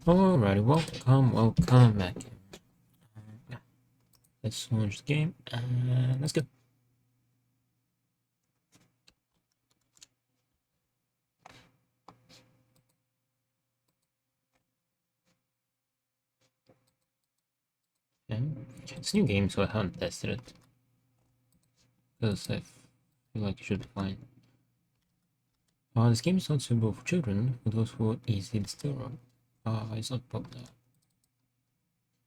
Alrighty, welcome back. Yeah, let's launch the game and let's go. Okay. It's a new game, so I haven't tested it because I feel like it should be fine. This game is not suitable for children, for those who are easily disturbed. It's not popular.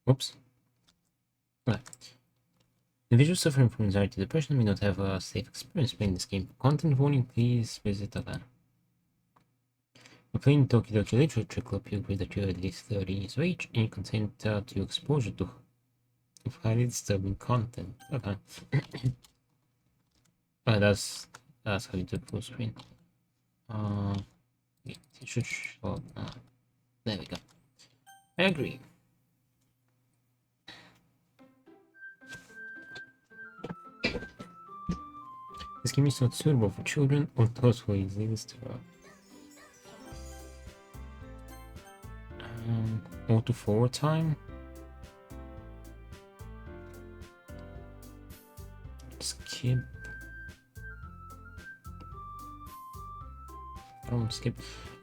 Whoops. Right. Individuals suffering from anxiety depression may not have a safe experience playing this game. For content warning, please visit the van. By playing Doki Doki Literature Club, you agree that you are at least 30 years of age and you consent to exposure to highly disturbing content. Okay. That's how you do full screen. It should show up. There we go. I agree. This game is not suitable for children or those who are easily disturbed. Auto forward time. Skip. I don't skip.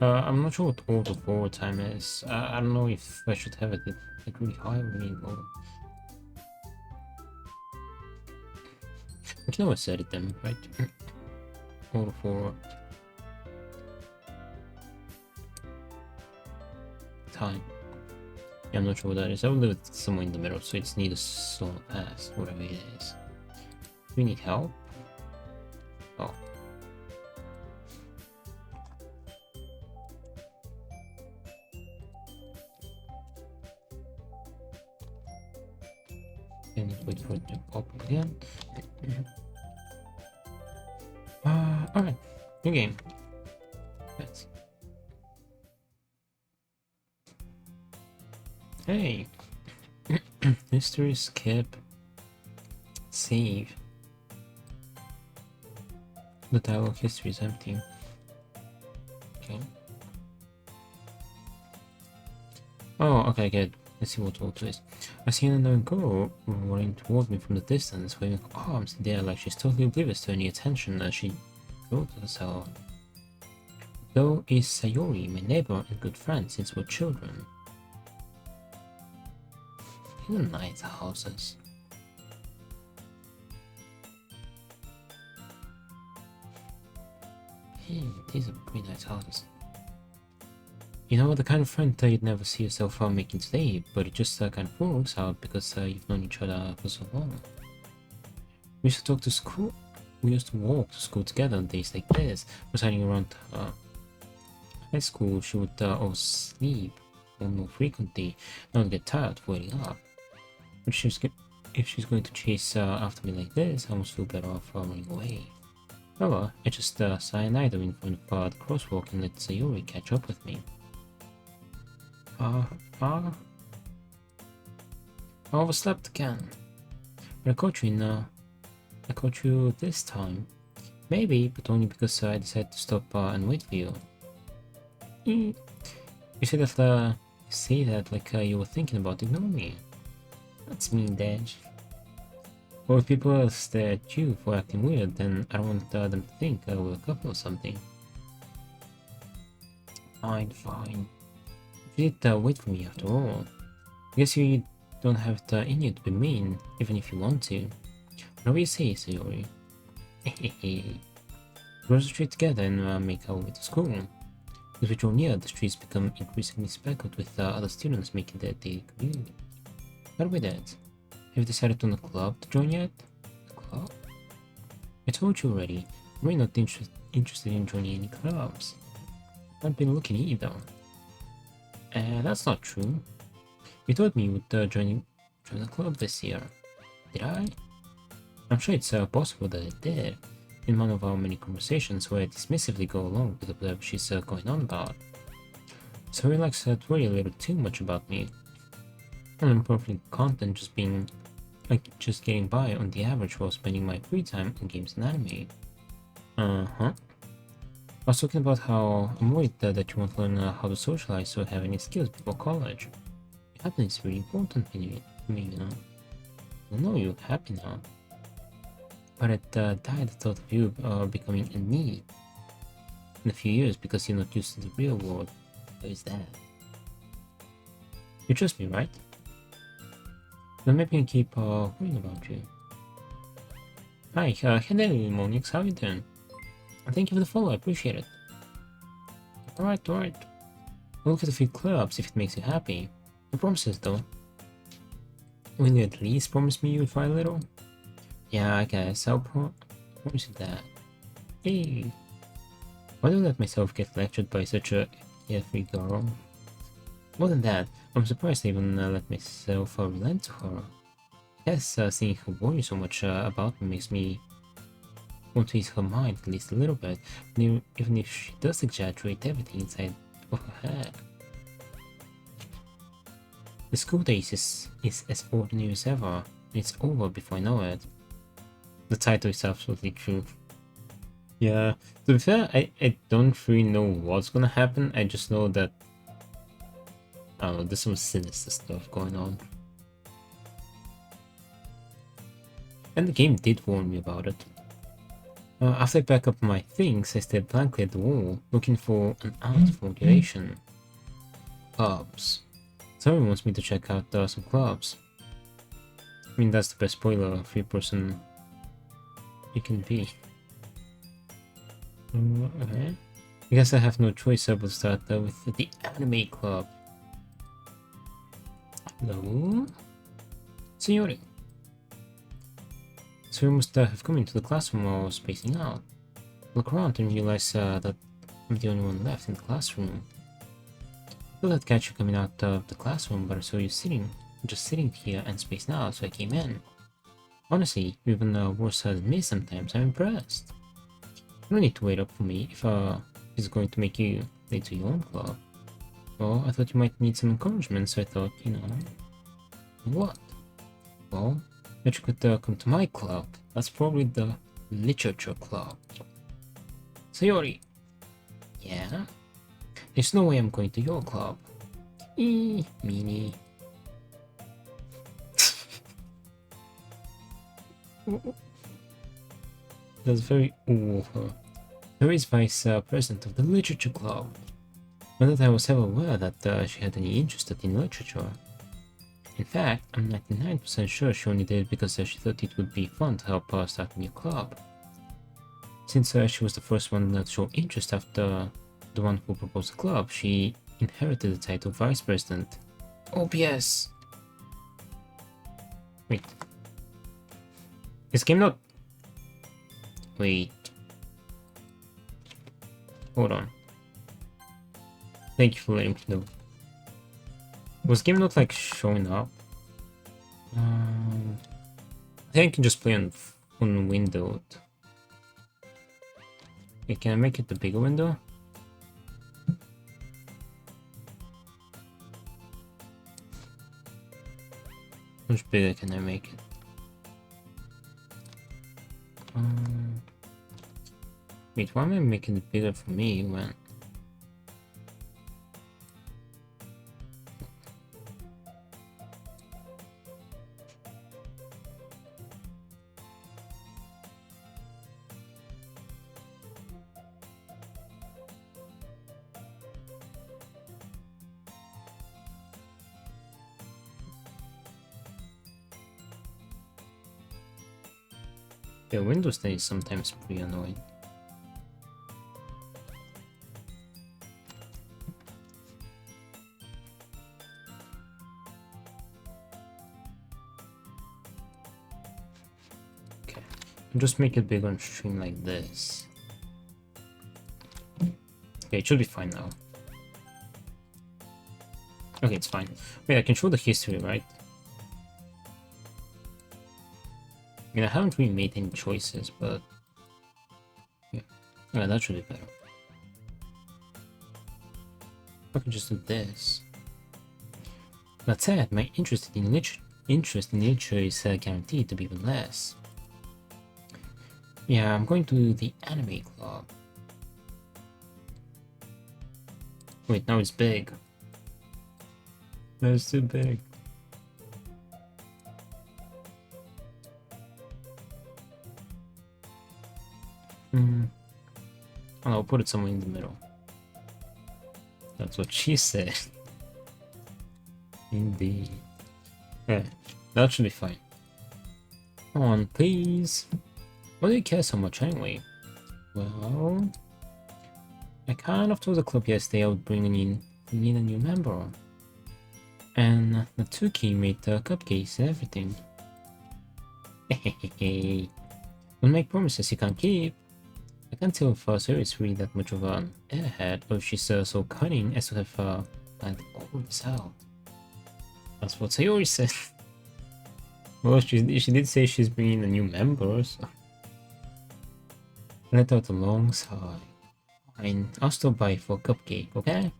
I'm not sure what auto forward time is. I don't know if I should have it like really high or really low. I can always set it then, right? Auto forward time. Yeah, I'm not sure what that is. I will leave it somewhere in the middle, so it's neither slow nor fast, whatever it is. Do we need help? Oh. And wait for it to pop again. Alright. New game. Let's. Hey! History, skip, save. The dialogue history is empty. Okay. Oh, okay, good. Let's see what auto is. I see an unknown girl running toward me from the distance, waving her arms in the air like she's totally oblivious to any attention as she thought to herself. Though is Sayori, my neighbor and good friend since we're children. These are nice houses. Hey, these are pretty nice houses. You know, the kind of friend you'd never see yourself making today, but it just kind of works out because you've known each other for so long. We used to talk to school. We used to walk to school together on days like this. Residing around high school, she would always sleep more frequently, not get tired of waiting up. But if she's going to chase after me like this, I almost feel better off running away. However, I just cyanide her in front of the crosswalk and let Sayori catch up with me. I overslept again. But I caught you this time. Maybe, but only because I decided to stop and wait for you. You say that like you were thinking about ignoring me. That's mean, Dehds. Or if people stare at you for acting weird, then I don't want them to think we're a couple or something. Fine. You did wait for me after all. I guess you don't have it in you to be mean, even if you want to. Whatever you say, Sayori. Hehehe. We cross the street together and make our way to school. As we draw near, the streets become increasingly speckled with other students making their daily commute. By the way, Dad, have you decided on a club to join yet? A club? I told you already, I'm really not interested in joining any clubs. I've been looking either. That's not true. You told me you would join the club this year. Did I? I'm sure it's possible that I did, in one of our many conversations where I dismissively go along with whatever she's going on about. So he likes to worry a little too much about me. I'm perfectly content just getting by on the average while spending my free time on games and anime. I was talking about how I'm worried that you won't learn how to socialize or have any skills before college. Happiness is really important to me, you know. I know you're happy now, but it died the thought of you becoming a need in a few years because you're not used to the real world. How is that? You trust me, right? Then maybe I can keep worrying about you. Hi, hello, Monix, how you doing? Thank you for the follow, I appreciate it. Alright. I'll look at a few clubs if it makes you happy. No promises though. Will you at least promise me you'll try a little? Yeah, I guess I'll promise you that. Hey! Why do I let myself get lectured by such a carefree girl? More than that, I'm surprised I even let myself relent to her. I guess seeing her worry so much about me makes me want to ease her mind at least a little bit, even if she does exaggerate everything inside of her head. The school days is as ordinary as ever, and it's over before I know it. The title is absolutely true. Yeah, to be fair, I don't really know what's gonna happen, I just know that I don't know, there's some sinister stuff going on. And the game did warn me about it. After I pack up my things, I stared blankly at the wall, looking for an out of motivation. Clubs. Someone wants me to check out some clubs. I mean, that's the best spoiler, 3-person you can be. Okay. I guess I have no choice, I will start with the anime club. Hello? Signori. So you must have come into the classroom while I was spacing out. Look around and realize that I'm the only one left in the classroom. I thought I'd catch you coming out of the classroom, but I saw you just sitting here and spacing out, so I came in. Honestly, you're even worse than me sometimes, I'm impressed. You don't need to wait up for me if it's going to make you late to your own club. Well, I thought you might need some encouragement, so I thought, you know... What? Well, that you could come to my club. That's probably the literature club. Sayori! Yeah? There's no way I'm going to your club. Meanie. That's very ooh of her. There is vice president of the literature club. Not that I was ever aware that she had any interest in literature. In fact, I'm 99% sure she only did it because she thought it would be fun to help her start a new club. Since she was the first one to show interest after the one who proposed the club, she inherited the title vice president. OBS! Wait. Is game not... Wait. Hold on. Thank you for letting me know. Was game not like showing up? I think I can just play on windowed. Okay, can I make it the bigger window? How much bigger can I make it? Wait, why am I making it bigger for me when... Yeah, Windows 10 is sometimes pretty annoying. Okay, I'll just make it big on stream like this. Okay, it should be fine now. Okay, it's fine. Wait, I can show the history, right? I mean, I haven't really made any choices, but... Yeah, that should be better. I can just do this. That said, my interest in literature is guaranteed to be even less. Yeah, I'm going to the anime club. Wait, now it's big. That's too big. I'll put it somewhere in the middle. That's what she said. Indeed. Yeah, that should be fine. Come on, please. Why do you care so much anyway? Well, I kind of told the club yesterday I would bring in a new member. And Natsuki made the cupcakes and everything. Hehehe. Don't make promises you can't keep. I can't tell if Sayori is really that much of an airhead, or if she's so cunning as to have planned all this out. That's what Sayori said. Well, she did say she's bringing a new member, so... Let out a long sigh. Fine, I'll stop by for a cupcake, okay?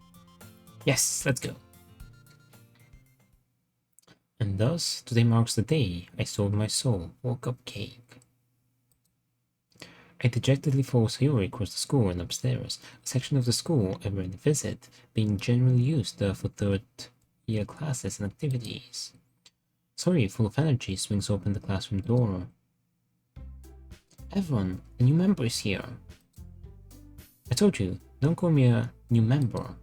Yes, let's go. And thus, today marks the day I sold my soul for a cupcake. I dejectedly follow Sayori across the school and upstairs, a section of the school I rarely visit, being generally used for third-year classes and activities. Sayori, full of energy, swings open the classroom door. Everyone, a new member is here. I told you, don't call me a new member.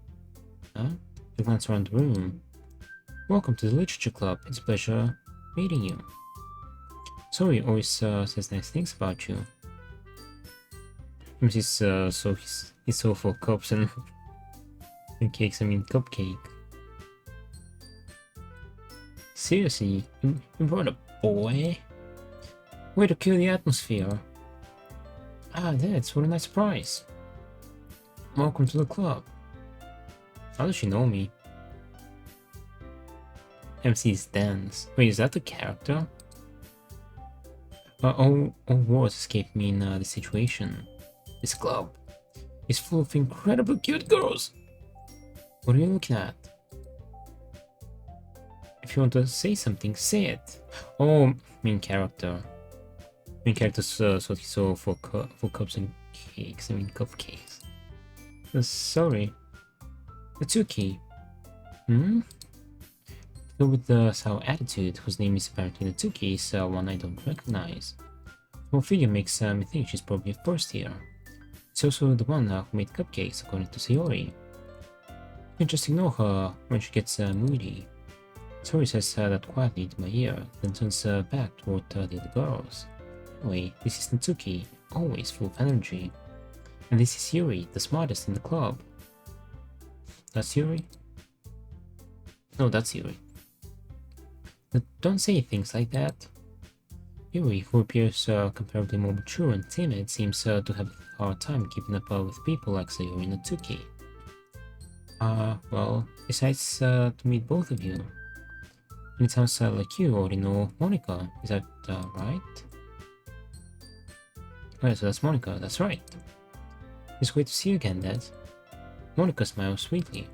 Huh? I glance around the room. Welcome to the literature club. It's a pleasure meeting you. Sayori always says nice things about you. He's so full of cups and cakes. I mean cupcake. Seriously, you brought a boy? Way to kill the atmosphere. Ah, Dehds, what a nice surprise. Welcome to the club. How does she know me? MC's dance. Wait, is that the character? All words escaped me in this situation. This club is full of incredibly cute girls. What are you looking at? If you want to say something, say it. Oh, main character. Main character's so for cups and cakes. I mean cupcakes. Sorry. Natsuki. Though with the sour attitude, whose name is apparently Natsuki, is one I don't recognize. Her figure makes me think she's probably a first year. It's also the one who made cupcakes, according to Sayori. You can just ignore her when she gets moody. Sayori says that quietly to my ear, then turns back toward the other girls. Anyway, this is Natsuki, always full of energy. And this is Yuri, the smartest in the club. That's Yuri? No, that's Yuri. But don't say things like that. Yuri, who appears comparably more mature and timid, seems to have a hard time keeping up with people like Sayori and Natsuki. Well, besides to meet both of you. And it sounds like you already know Monika, is that right? Oh, so that's Monika, that's right. It's great to see you again, Dad. Monika smiles sweetly.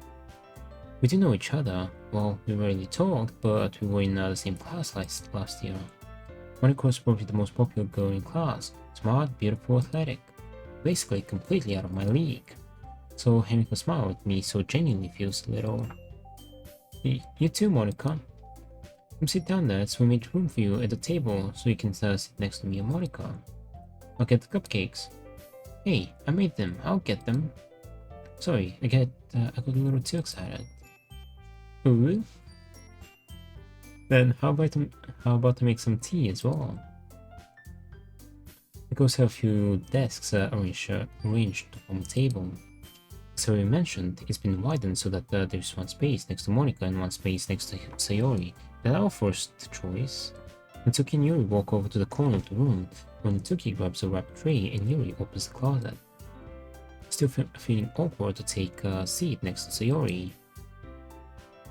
We do know each other. Well, we rarely talked, but we were in the same class last year. Monika was probably the most popular girl in class. Smart, beautiful, athletic. Basically completely out of my league. So having her smile at me so genuinely feels a little... You too, Monika. Come sit down, Dad, so we made room for you at the table so you can sit next to me and Monika. I'll get the cupcakes. Hey, I made them. I'll get them. Sorry, I got a little too excited. Ooh. Then how about to make some tea as well? The girls have a few desks arranged on the table. So we mentioned, it's been widened so that there's one space next to Monika and one space next to Sayori. That's our first choice. Natsuki and Yuri walk over to the corner of the room when Natsuki grabs a wrapped tray and Yuri opens the closet. Still feeling awkward to take a seat next to Sayori.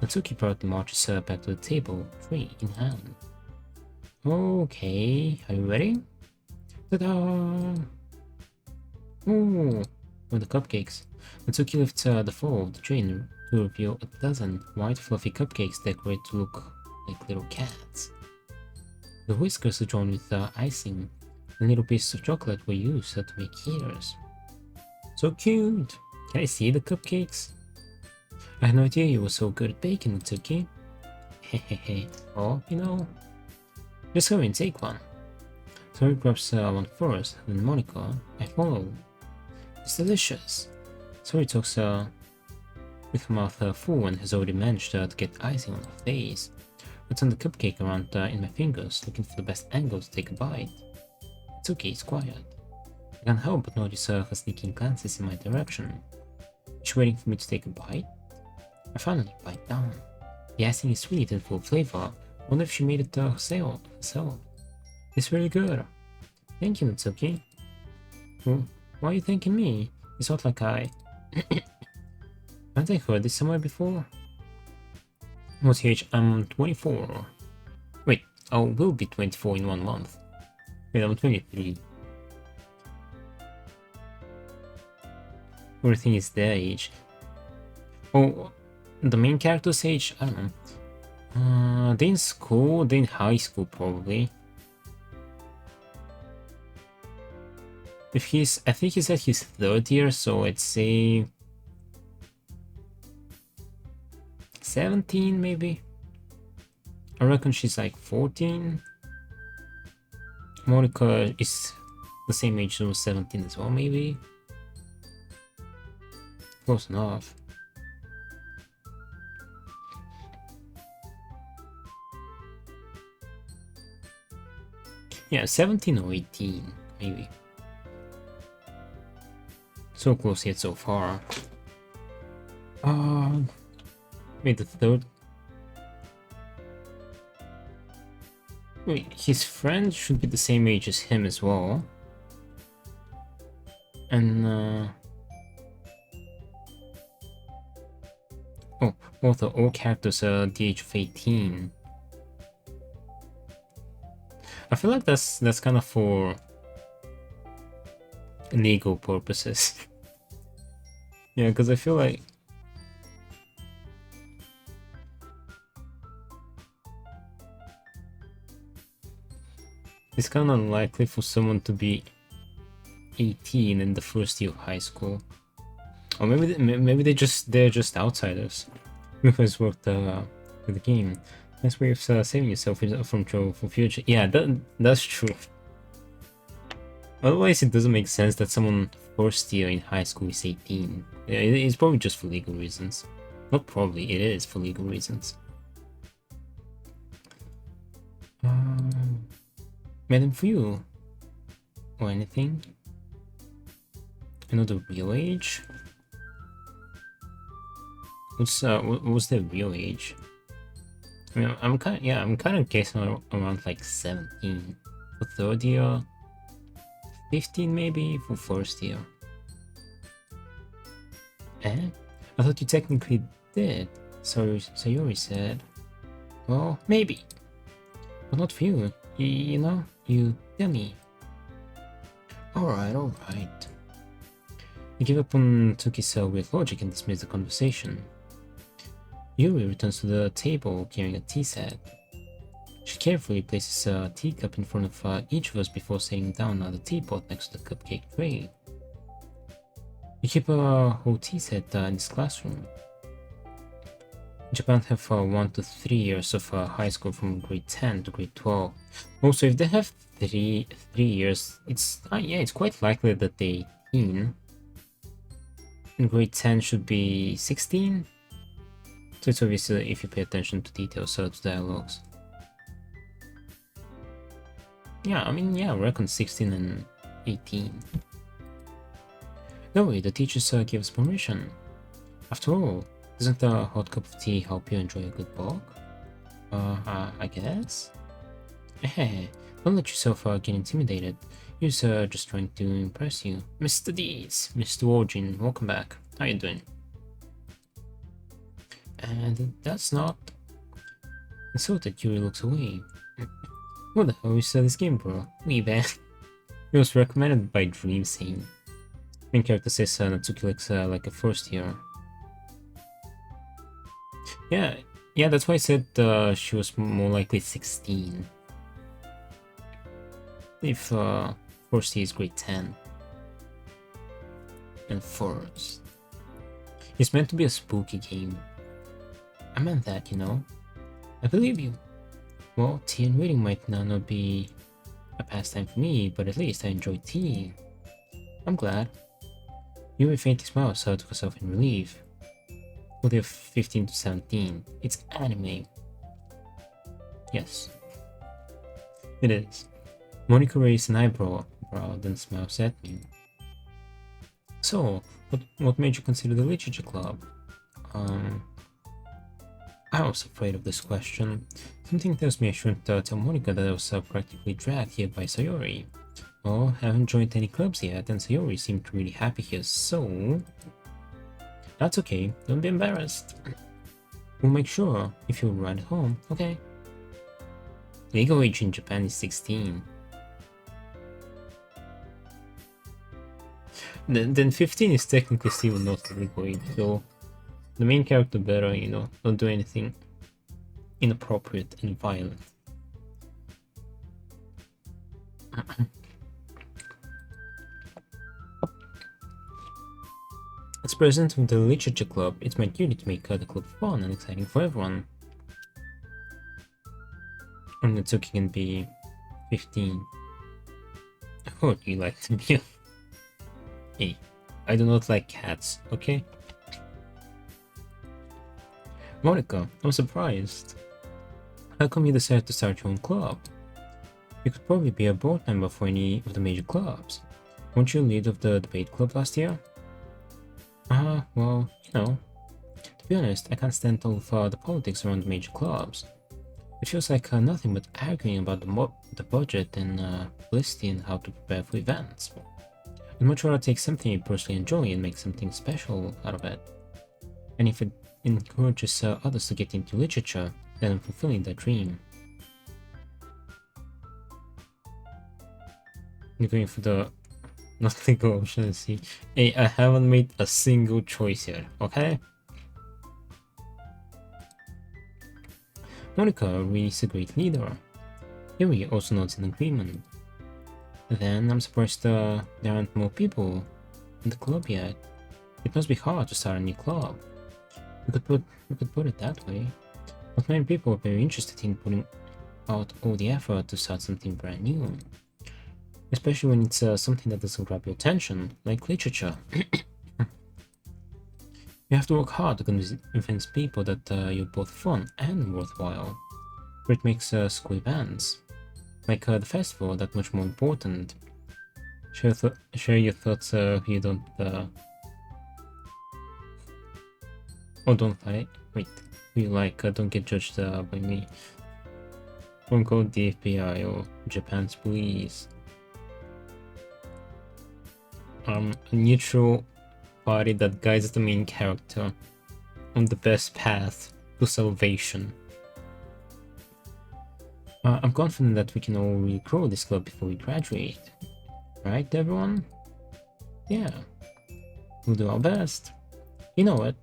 Natsuki proudly marches back to the table, tray in hand. Okay, are you ready? Ta-da! Ooh, with the cupcakes. Natsuki lifts the fold of the tray to reveal a dozen white fluffy cupcakes decorated to look like little cats. The whiskers are drawn with icing, and little pieces of chocolate were used to make ears. So cute! Can I see the cupcakes? I had no idea you were so good at baking, Natsuki. Hehehe. Oh, you know, just go and take one. Sorry grabs one first, then Monica. I follow. It's delicious. Sorry talks with her mouth full and has already managed to get icing on her face. I turn the cupcake around in my fingers, looking for the best angle to take a bite. It's okay, it's quiet. I can't help but notice her sneaking glances in my direction. Is she waiting for me to take a bite? I finally bite down. The icing is sweet and full of flavor. I wonder if she made it herself. It's really good. Thank you, Natsuki. Well, why are you thanking me? It's not like I... Haven't I heard this somewhere before? What's your age? I'm 24. Wait, I will be 24 in 1 month. Wait, I'm 23. Everything is their age. Oh, the main character's age? I don't know. They're in school, they're in high school probably. If he's, I think he said he's 3rd year, so I'd say 17 maybe. I reckon she's like 14. Monica is the same age, so 17 as well maybe. Close enough. Yeah, 17 or 18 maybe. So close yet so far. Wait, the 3rd. Wait, his friend should be the same age as him as well. And oh, all characters are the age of 18. I feel like that's kind of for legal purposes. Yeah, because I feel like it's kind of unlikely for someone to be 18 in the 1st year of high school, or maybe they're just outsiders who has worked with the game. Nice way of saving yourself from trouble for future. Yeah, that's true. Otherwise, it doesn't make sense that someone 1st year in high school is 18. Yeah, it's probably just for legal reasons. Not probably, it is for legal reasons. Madam for you. Or anything? I know the real age? What's the real age? I mean, I'm kind of guessing around like 17 for 3rd year, 15 maybe for 1st year. Eh? I thought you technically did. So Sayori said. Well, maybe, but not for you. You know, you tell me. Alright. I give up on Toki's with logic and dismiss the conversation. Yuri returns to the table carrying a tea set. She carefully places a teacup in front of each of us before setting down the teapot next to the cupcake tray. We keep a whole tea set in this classroom. Japan have 1 to 3 years of high school from grade 10 to grade 12. Also, if they have 3 years, it's it's quite likely that they teen. And grade 10 should be 16. So it's obvious if you pay attention to details, to dialogues. Yeah, I mean, yeah, I reckon 16 and 18. No way, the teachers gave us permission. After all, doesn't a hot cup of tea help you enjoy a good book? I guess? Hey, don't let yourself get intimidated. You're just trying to impress you. Mr. Dehds, Mr. Origin, welcome back. How you doing? And that's not... And so that Yuri looks away. What the hell is this game, bro? We bad. It was recommended by Dream Scene. Main character says Natsuki looks like a 1st year. Yeah, that's why I said she was more likely 16. If 1st year is grade 10. And 1st. It's meant to be a spooky game. I meant that, you know. I believe you. Well, tea and reading might not be a pastime for me, but at least I enjoy tea. I'm glad. Yuri faintly smiled, so took herself in relief. Well, they're 15 to 17. It's anime. Yes, it is. Monica raised an eyebrow, then smiles at me. So, what made you consider the literature club? I was afraid of this question. Something tells me I shouldn't tell Monica that I was practically dragged here by Sayori. Well, I haven't joined any clubs yet, and Sayori seemed really happy here, so... That's okay, don't be embarrassed. We'll make sure if you'll ride home, okay? Legal age in Japan is 16. Then 15 is technically still not legal age, so the main character better, you know, don't do anything inappropriate and violent. As president of the literature club, it's my duty to make the club fun and exciting for everyone. And Natsuki can be 15. How would you like to be? Hey, I do not like cats, okay? Monica, I'm surprised. How come you decided to start your own club? You could probably be a board member for any of the major clubs. Weren't you lead of the debate club last year? Well, you know. To be honest, I can't stand all of the politics around the major clubs. It feels like nothing but arguing about the budget and publicity and how to prepare for events. I'd much rather take something you personally enjoy and make something special out of it. And if it encourages others to get into literature, then I'm fulfilling that dream. You're going for the not legal option, see? Hey, I haven't made a single choice yet, okay? Monica really is a great leader. Yuri also nods in agreement. Then I'm surprised there aren't more people in the club yet. It must be hard to start a new club. We could put it that way. But many people are very interested in putting out all the effort to start something brand new. Especially when it's something that doesn't grab your attention, like literature. You have to work hard to convince people that you're both fun and worthwhile. But it makes school events, like the festival, that much more important. Share your thoughts you don't... Oh, don't fight. Wait, you like, don't get judged by me. Don't call the FBI or Japan's police. A neutral party that guides the main character on the best path to salvation. I'm confident that we can all really grow this club before we graduate. Right, everyone? Yeah. We'll do our best. You know what?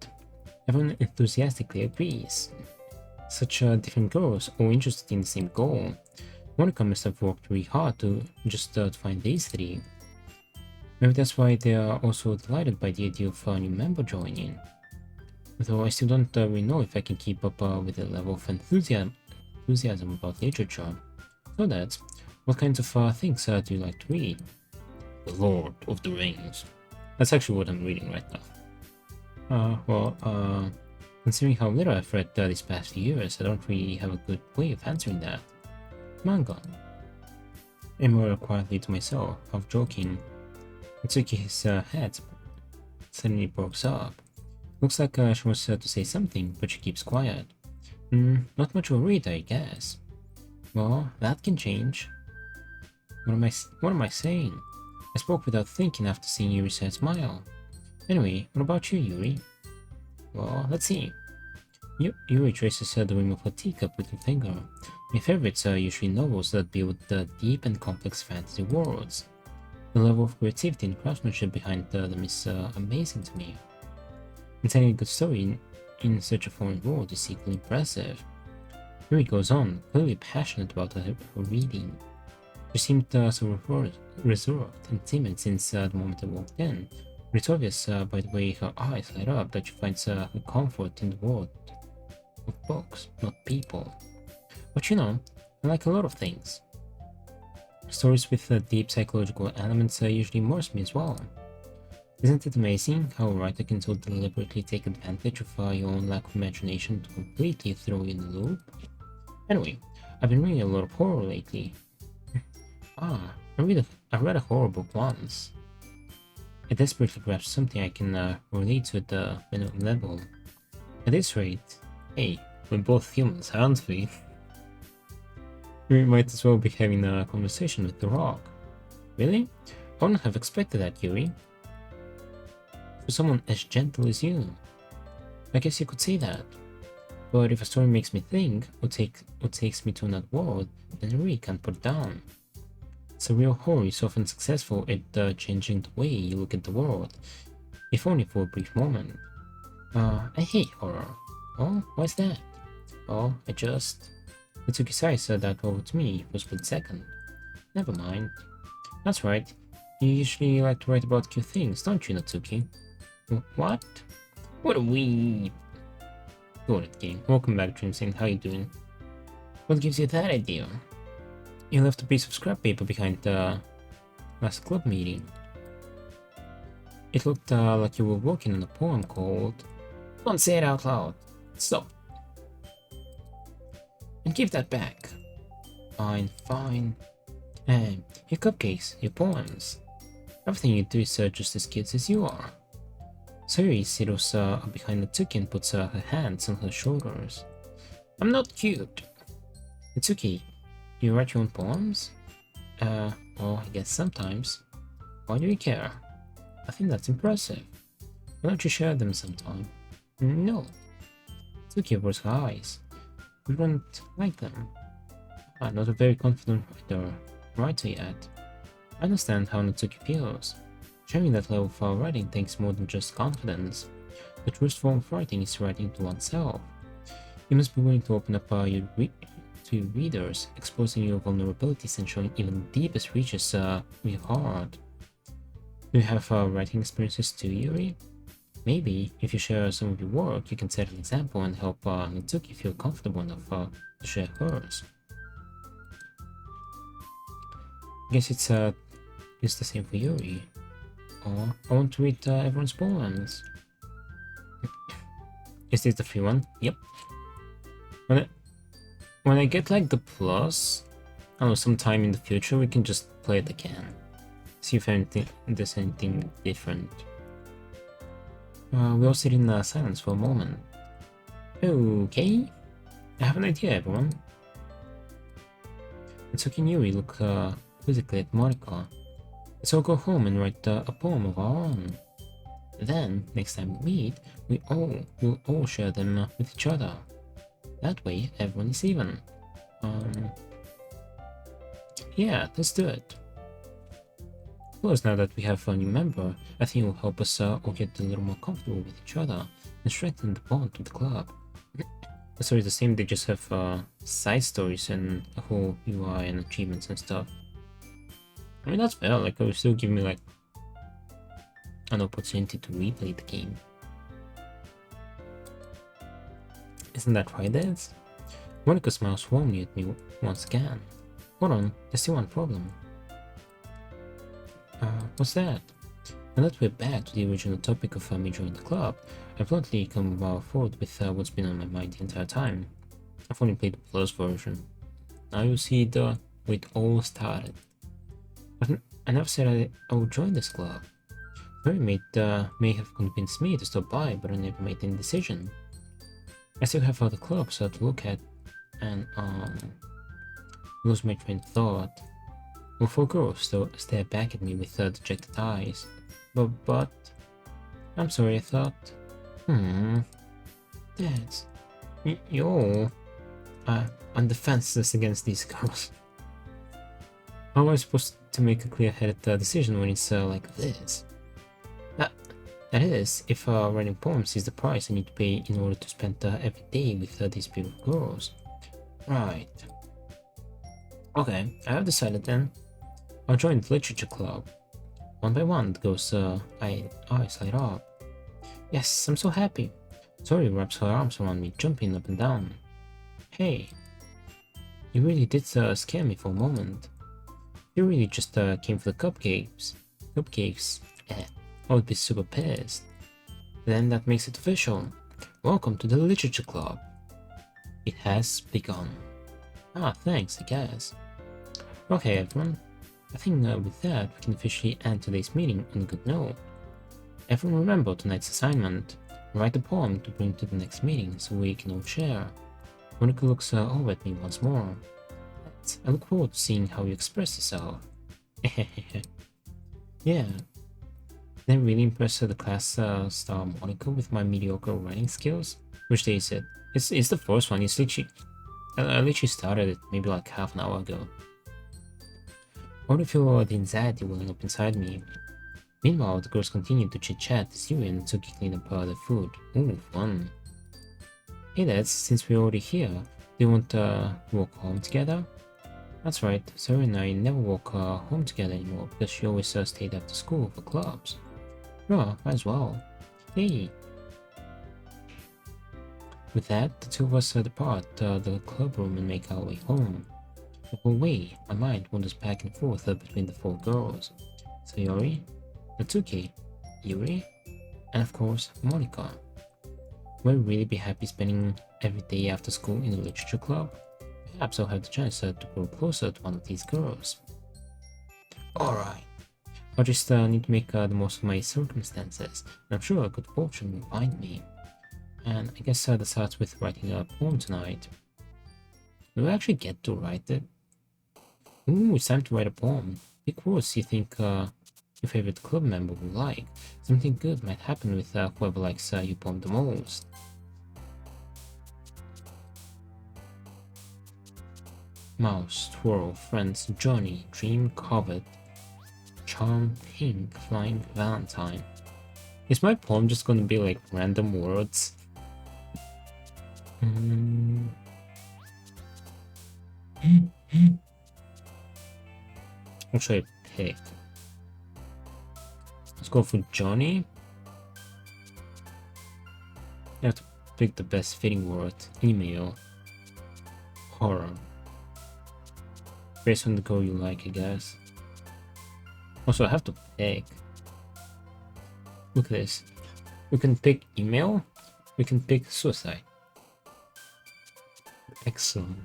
Everyone enthusiastically agrees. Such different girls, all interested in the same goal. Monica must have worked really hard to just find these three. Maybe that's why they are also delighted by the idea of a new member joining. Though I still don't really know if I can keep up with the level of enthusiasm about literature. So that's, what kinds of things do you like to read? The Lord of the Rings. That's actually what I'm reading right now. Considering how little I've read these past few years, I don't really have a good way of answering that. Manga. I murmured quietly to myself, half joking. Mitsuki's head suddenly perks up. Looks like she wants to say something, but she keeps quiet. Not much of a reader, I guess. Well, that can change. What am I saying? I spoke without thinking after seeing Yuri's smile. Anyway, what about you, Yuri? Well, let's see. Yuri traces the rim of her teacup with her finger. My favorites are usually novels that deal with the deep and complex fantasy worlds. The level of creativity and craftsmanship behind them is amazing to me. And telling a good story in such a foreign world is equally impressive. Yuri goes on, clearly passionate about her reading. She seemed so reserved and timid since the moment I walked in, It's obvious by the way her eyes light up that she finds her comfort in the world of books, not people. But you know, I like a lot of things. Stories with deep psychological elements usually immerse me as well. Isn't it amazing how a writer can so deliberately take advantage of your own lack of imagination to completely throw you in the loop? Anyway, I've been reading a lot of horror lately. I read a horror book once. It desperately grabs something I can relate to at the minimum level. At this rate, hey, we're both humans, aren't we? We might as well be having a conversation with the rock. Really? I wouldn't have expected that, Yuri. For someone as gentle as you. I guess you could say that. But if a story makes me think, or takes me to another world, then I really can't put it down. Surreal horror is often successful at changing the way you look at the world, if only for a brief moment. I hate horror. Oh, why's that? Oh, Natsuki-sai said that over to me for a split second. Never mind. That's right. You usually like to write about cute things, don't you, Natsuki? What? What a weeb! Got it, game. Welcome back, Dreamsing. How you doing? What gives you that idea? You left a piece of scrap paper behind the last club meeting. It looked like you were working on a poem called... Don't say it out loud. Stop. And give that back. Fine, fine. Your cupcakes, your poems. Everything you do is just as cute as you are. Sayuri sits behind Natsuki and puts her hands on her shoulders. I'm not cute. Natsuki, you write your own poems? Well, I guess sometimes. Why do you care? I think that's impressive. Why don't you share them sometime? No. Natsuki rolls her eyes. You wouldn't like them. I'm not a very confident writer yet. I understand how Natsuki feels. Sharing that level of writing takes more than just confidence. The truest form of writing is writing to oneself. You must be willing to open up to your readers, exposing your vulnerabilities and showing even the deepest reaches of your heart. Do you have writing experiences too, Yuri? Maybe, if you share some of your work, you can set an example and help Natsuki feel comfortable enough to share hers. I guess it's the same for Yuri. Oh, I want to read everyone's poems. Is this the free one? Yep. When I get like the plus, I don't know, sometime in the future we can just play it again. See if there's anything different. We all sit in silence for a moment. Okay. I have an idea, everyone. Natsuki and Yuri look quizzically at Monika. Let's all go home and write a poem of our own. Then, next time we meet, we'll all share them with each other. That way, everyone is even. Yeah, let's do it. Of course, now that we have a new member, I think it will help us all get a little more comfortable with each other and strengthen the bond with the club. The story is the same, they just have side stories and a whole UI and achievements and stuff. I mean, that's fair, like, it will still give me, like, an opportunity to replay the game. Isn't that right, Dehds? Monika smiles warmly at me once again. Hold on, there's still one problem. What's that? Now that we're back to the original topic of me joining the club, I bluntly come forward with what's been on my mind the entire time. I've only played the Plus version. Now you see where it all started. I never said I would join this club. Mary may have convinced me to stop by, but I never made any decision. I still have other clubs to look at, and lose my train of thought. Well, four girls stare back at me with dejected eyes. But I'm sorry, I thought. Dehds, you're on the fences against these girls. How am I supposed to make a clear-headed decision when it's like this? That is, if writing poems is the price I need to pay in order to spend every day with these beautiful girls. Right. Okay, I have decided then. I'll join the literature club. One by one, the girl's eyes light up. Yes, I'm so happy. Tori wraps her arms around me, jumping up and down. Hey, you really did scare me for a moment. You really just came for the cupcakes. Cupcakes? I would be super pissed. Then that makes it official. Welcome to the Literature Club. It has begun. Ah, thanks, I guess. Okay, everyone. I think with that, we can officially end today's meeting on a good note. Everyone remember tonight's assignment. Write a poem to bring to the next meeting so we can all share. Monica looks over at me once more. I look forward to seeing how you express yourself. Yeah. Did I really impress the class star Monica with my mediocre writing skills? Which they said. It's the first one. It's literally... I literally started it maybe like half an hour ago. I already feel the anxiety welling up inside me. Meanwhile, the girls continued to chit-chat as Yurian took clean up their food. Ooh, fun. Hey Dehds, since we're already here, do you want to walk home together? That's right, Sarah and I never walk home together anymore because she always stayed after school for clubs. Sure, might as well. Hey! With that, the two of us depart the club room and make our way home. The whole way, my mind wanders back and forth between the four girls. Sayori, Natsuki, Yuri, and of course, Monica. Will I really be happy spending every day after school in the literature club? Perhaps I'll have the chance to grow closer to one of these girls. Alright, I'll just need to make the most of my circumstances, and I'm sure good fortune will find me. And I guess that starts with writing a poem tonight. Do I actually get to write it? Ooh, it's time to write a poem. Pick words you think your favorite club member will like. Something good might happen with whoever likes your poem the most. Mouse, twirl, friends, Johnny, dream, covet, charm, pink, flying, valentine. Is my poem just gonna be like random words? What should I pick? Let's go for Johnny. You have to pick the best fitting word. Email. Horror. Based on the girl you like, I guess. Also, I have to pick. Look at this. We can pick email. We can pick suicide. Excellent.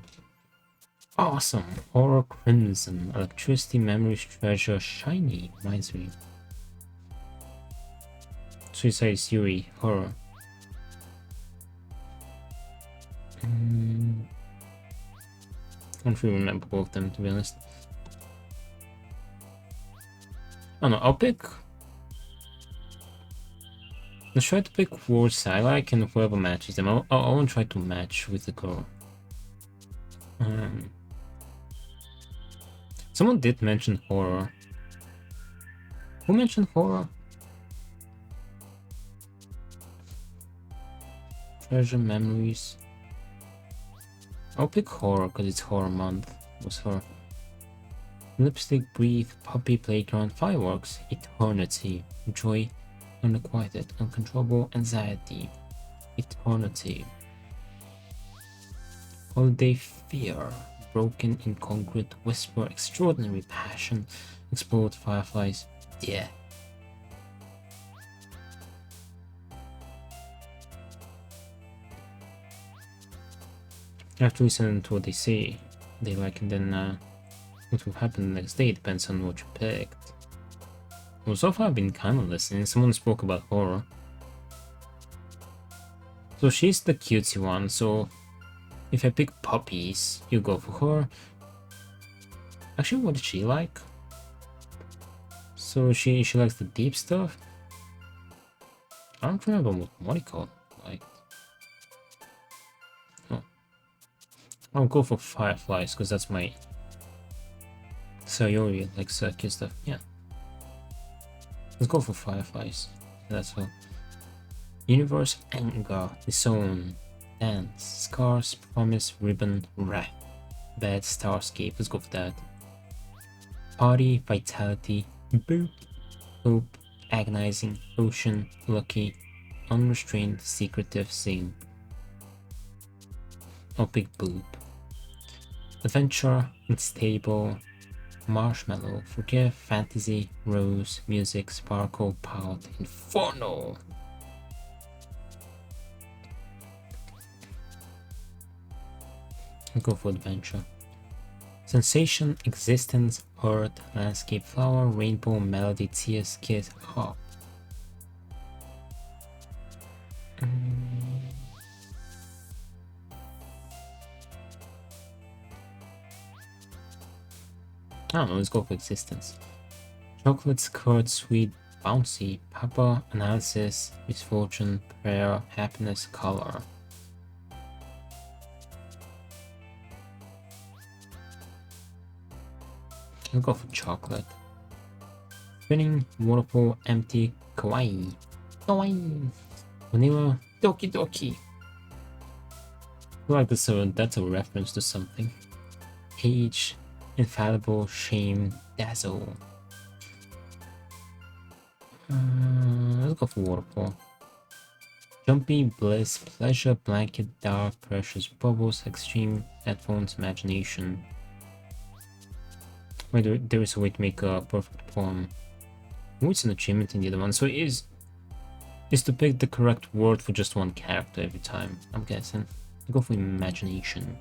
Awesome. Horror, crimson. Electricity, memories, treasure, shiny. Misery. Suicide is Yuri. Horror. I don't really remember both of them, to be honest. I don't know, I'll pick... Let's try to pick words I like and whoever matches them. I won't try to match with the girl. Someone did mention horror. Who mentioned horror? Treasure, memories. I'll pick horror because it's horror month. Was her. Lipstick, breathe, puppy, playground, fireworks, eternity, joy, unrequited, uncontrollable anxiety, eternity. Holiday, fear, broken, incongruent, whisper, extraordinary passion, explode, fireflies, yeah. I have to listen to what they say, they like, and then what will happen the next day depends on what you picked. Well, so far I've been kind of listening. Someone spoke about horror. So she's the cutesy one, so if I pick puppies, you go for her. Actually, what did she like? So she likes the deep stuff? I don't remember what Monica liked. Oh. I'll go for fireflies, because that's my... Sayori likes cute stuff, yeah. Let's go for fireflies. That's all. Universe, anger, disown, dance, scars, promise, ribbon, wrath, bad, starscape. Let's go for that. Party, vitality, boop. hope, agonizing, ocean, lucky, unrestrained, secretive, sing. Oh, big boob. Adventure, unstable, marshmallow, forgive, fantasy, rose, music, sparkle, pout, inferno. I'll go for adventure. Sensation, existence, earth, landscape, flower, rainbow, melody, tears, kiss, harp. I don't know, let's go for existence. Chocolate, skirt, sweet, bouncy, pepper, analysis, misfortune, prayer, happiness, color. I'll go for chocolate. Spinning, waterfall, empty, kawaii. Kawaii! Vanilla, Doki Doki. I feel like that's a reference to something. Cage, infallible, shame, dazzle. Let's go for waterfall. Jumpy, bliss, pleasure, blanket, dark, precious, bubbles, extreme, headphones, imagination. Wait, there is a way to make a perfect poem. Oh, it's an achievement in the other one. So it is to pick the correct word for just one character every time, I'm guessing. I'll go for imagination.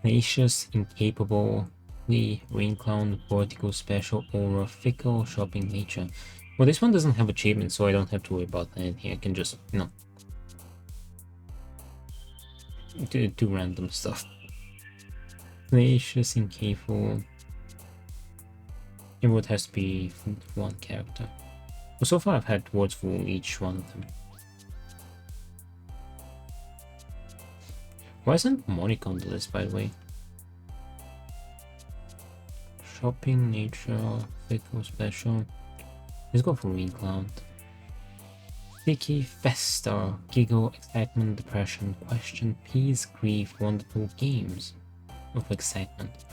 Tenacious, incapable, rain clown, vertical, special, aura, fickle, shopping, nature. Well, this one doesn't have achievements, so I don't have to worry about anything. I can just, you know, do random stuff. Tenacious, incapable. It would have to be one character. Well, so far I've had words for each one of them. Why isn't Monica on the list, by the way? Shopping, nature, fickle, special. Let's go for rain cloud. Sticky, fester, giggle, excitement, depression, question, peace, grief, wonderful, games of excitement.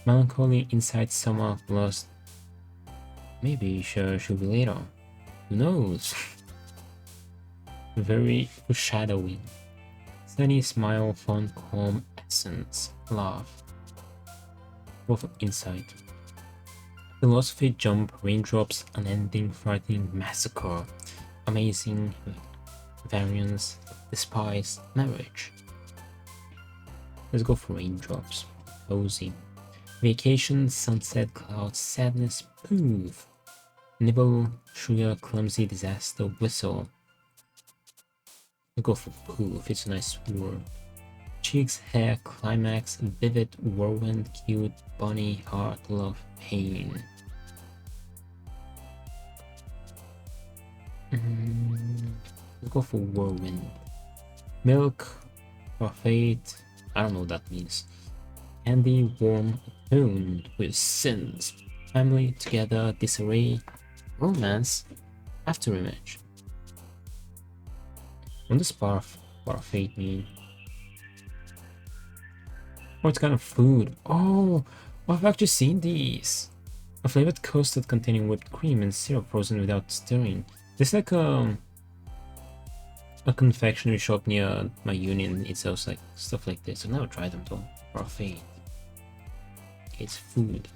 Melancholy, insight, summer, lust. Maybe should be later. Who knows? Very foreshadowing. Sunny, smile, fun, calm, essence, laugh. Both of insight. Philosophy, jump, raindrops, unending, frightening, massacre. Amazing, variance, despise, marriage. Let's go for raindrops. Cozy. Vacation, sunset, clouds, sadness, poof. Nibble, sugar, clumsy, disaster, whistle. I'll go for poof, it's a nice word. Cheeks, hair, climax, vivid, whirlwind, cute, bunny, heart, love, pain. Let's go for whirlwind. Milk, parfait, I don't know what that means. Candy, warm, attuned with sins. Family, together, disarray, romance, after image. What does parfait mean? What kind of food? Oh, I've actually seen these. A flavored custard containing whipped cream and syrup frozen without stirring. This is like a confectionery shop near my union. It sells like stuff like this. I've never tried them though. Parfait. It's food.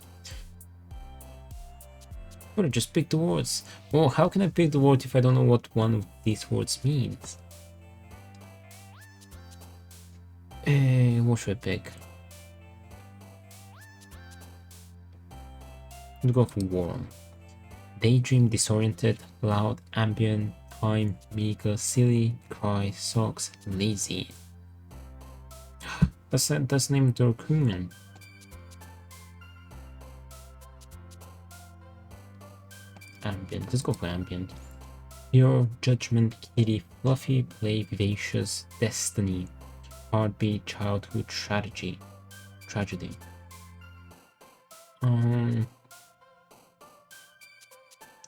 But I just pick the words. Oh, how can I pick the word if I don't know what one of these words means? What should I pick? Let's go for warm. Daydream, disoriented, loud, ambient, time, meager, silly, cry, socks, lazy. That's the name of the raccoon. Ambient. Let's go for ambient. Pure, judgment, kitty, fluffy, play, vivacious, destiny, heartbeat, childhood, tragedy.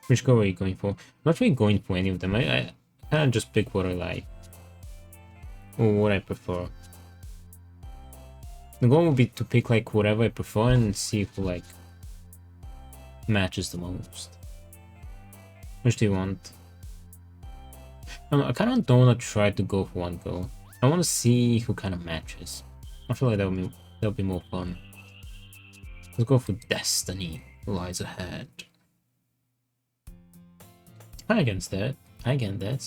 Which color are you going for? I'm not really going for any of them. I kind of just pick what I like. Or what I prefer. The goal would be to pick like whatever I prefer and see if like matches the most? Which do you want? I kind of don't want to try to go for one go. I want to see who kind of matches. I feel like that'll be more fun. Let's go for Destiny lies ahead. Hi again, Dad. Hi again, Dad.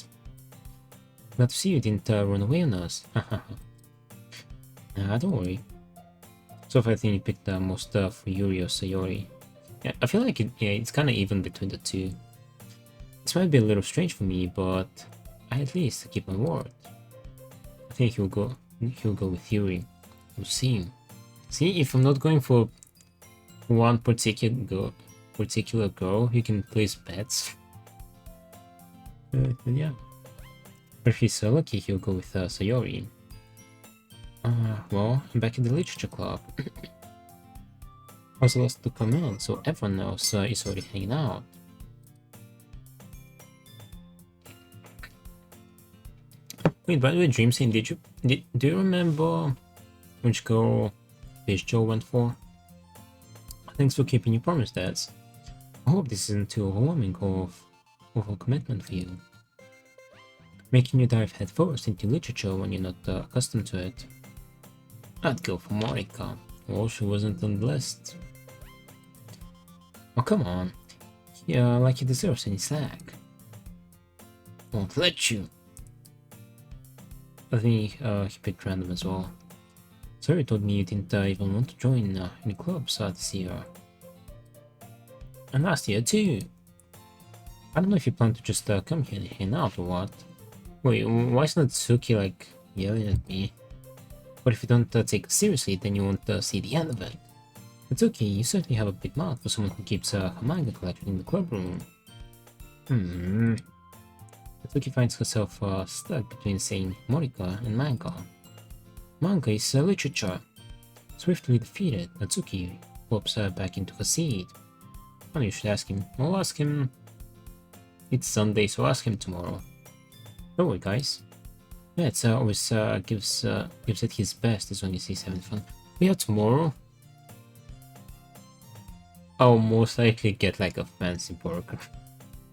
Glad to see you didn't run away on us. Nah, don't worry. So far I think you picked most for Yuri or Sayori. Yeah, I feel like it's kind of even between the two. This might be a little strange for me, but I at least keep my word. I think he'll go with Yuri. We'll see. See, if I'm not going for one particular girl, you can place bets. Yeah. But if he's so lucky, he'll go with Sayori. Well, I'm back in the literature club. I was lost to come in, so everyone else is already hanging out. Wait, by the way, Dreamsane, do you remember which girl Joe went for? Thanks for keeping your promise, Dehds. I hope this isn't too overwhelming of a commitment for you. Making you dive headfirst into literature when you're not accustomed to it. I'd go for Monica. Well, she wasn't on the list. Oh, come on. Yeah, like he deserves any slack. Won't let you. I think he picked random as well. Sorry, told me you didn't even want to join any clubs this year. And last year too. I don't know if you plan to just come here and hang out or what. Wait, why is not Suki like yelling at me? But if you don't take it seriously, then you won't see the end of it. It's okay, you certainly have a big mouth for someone who keeps her manga collection in the club room. Suki finds herself stuck between saying Monica and manga. Manga is literature. Swiftly defeated, Natsuki pops back into her seat. Oh, you should ask him. I'll ask him. It's Sunday, so ask him tomorrow. Don't worry, guys. Yeah, it's always gives it his best as long as he's having fun. But yeah, tomorrow I'll most likely get like a fancy burger.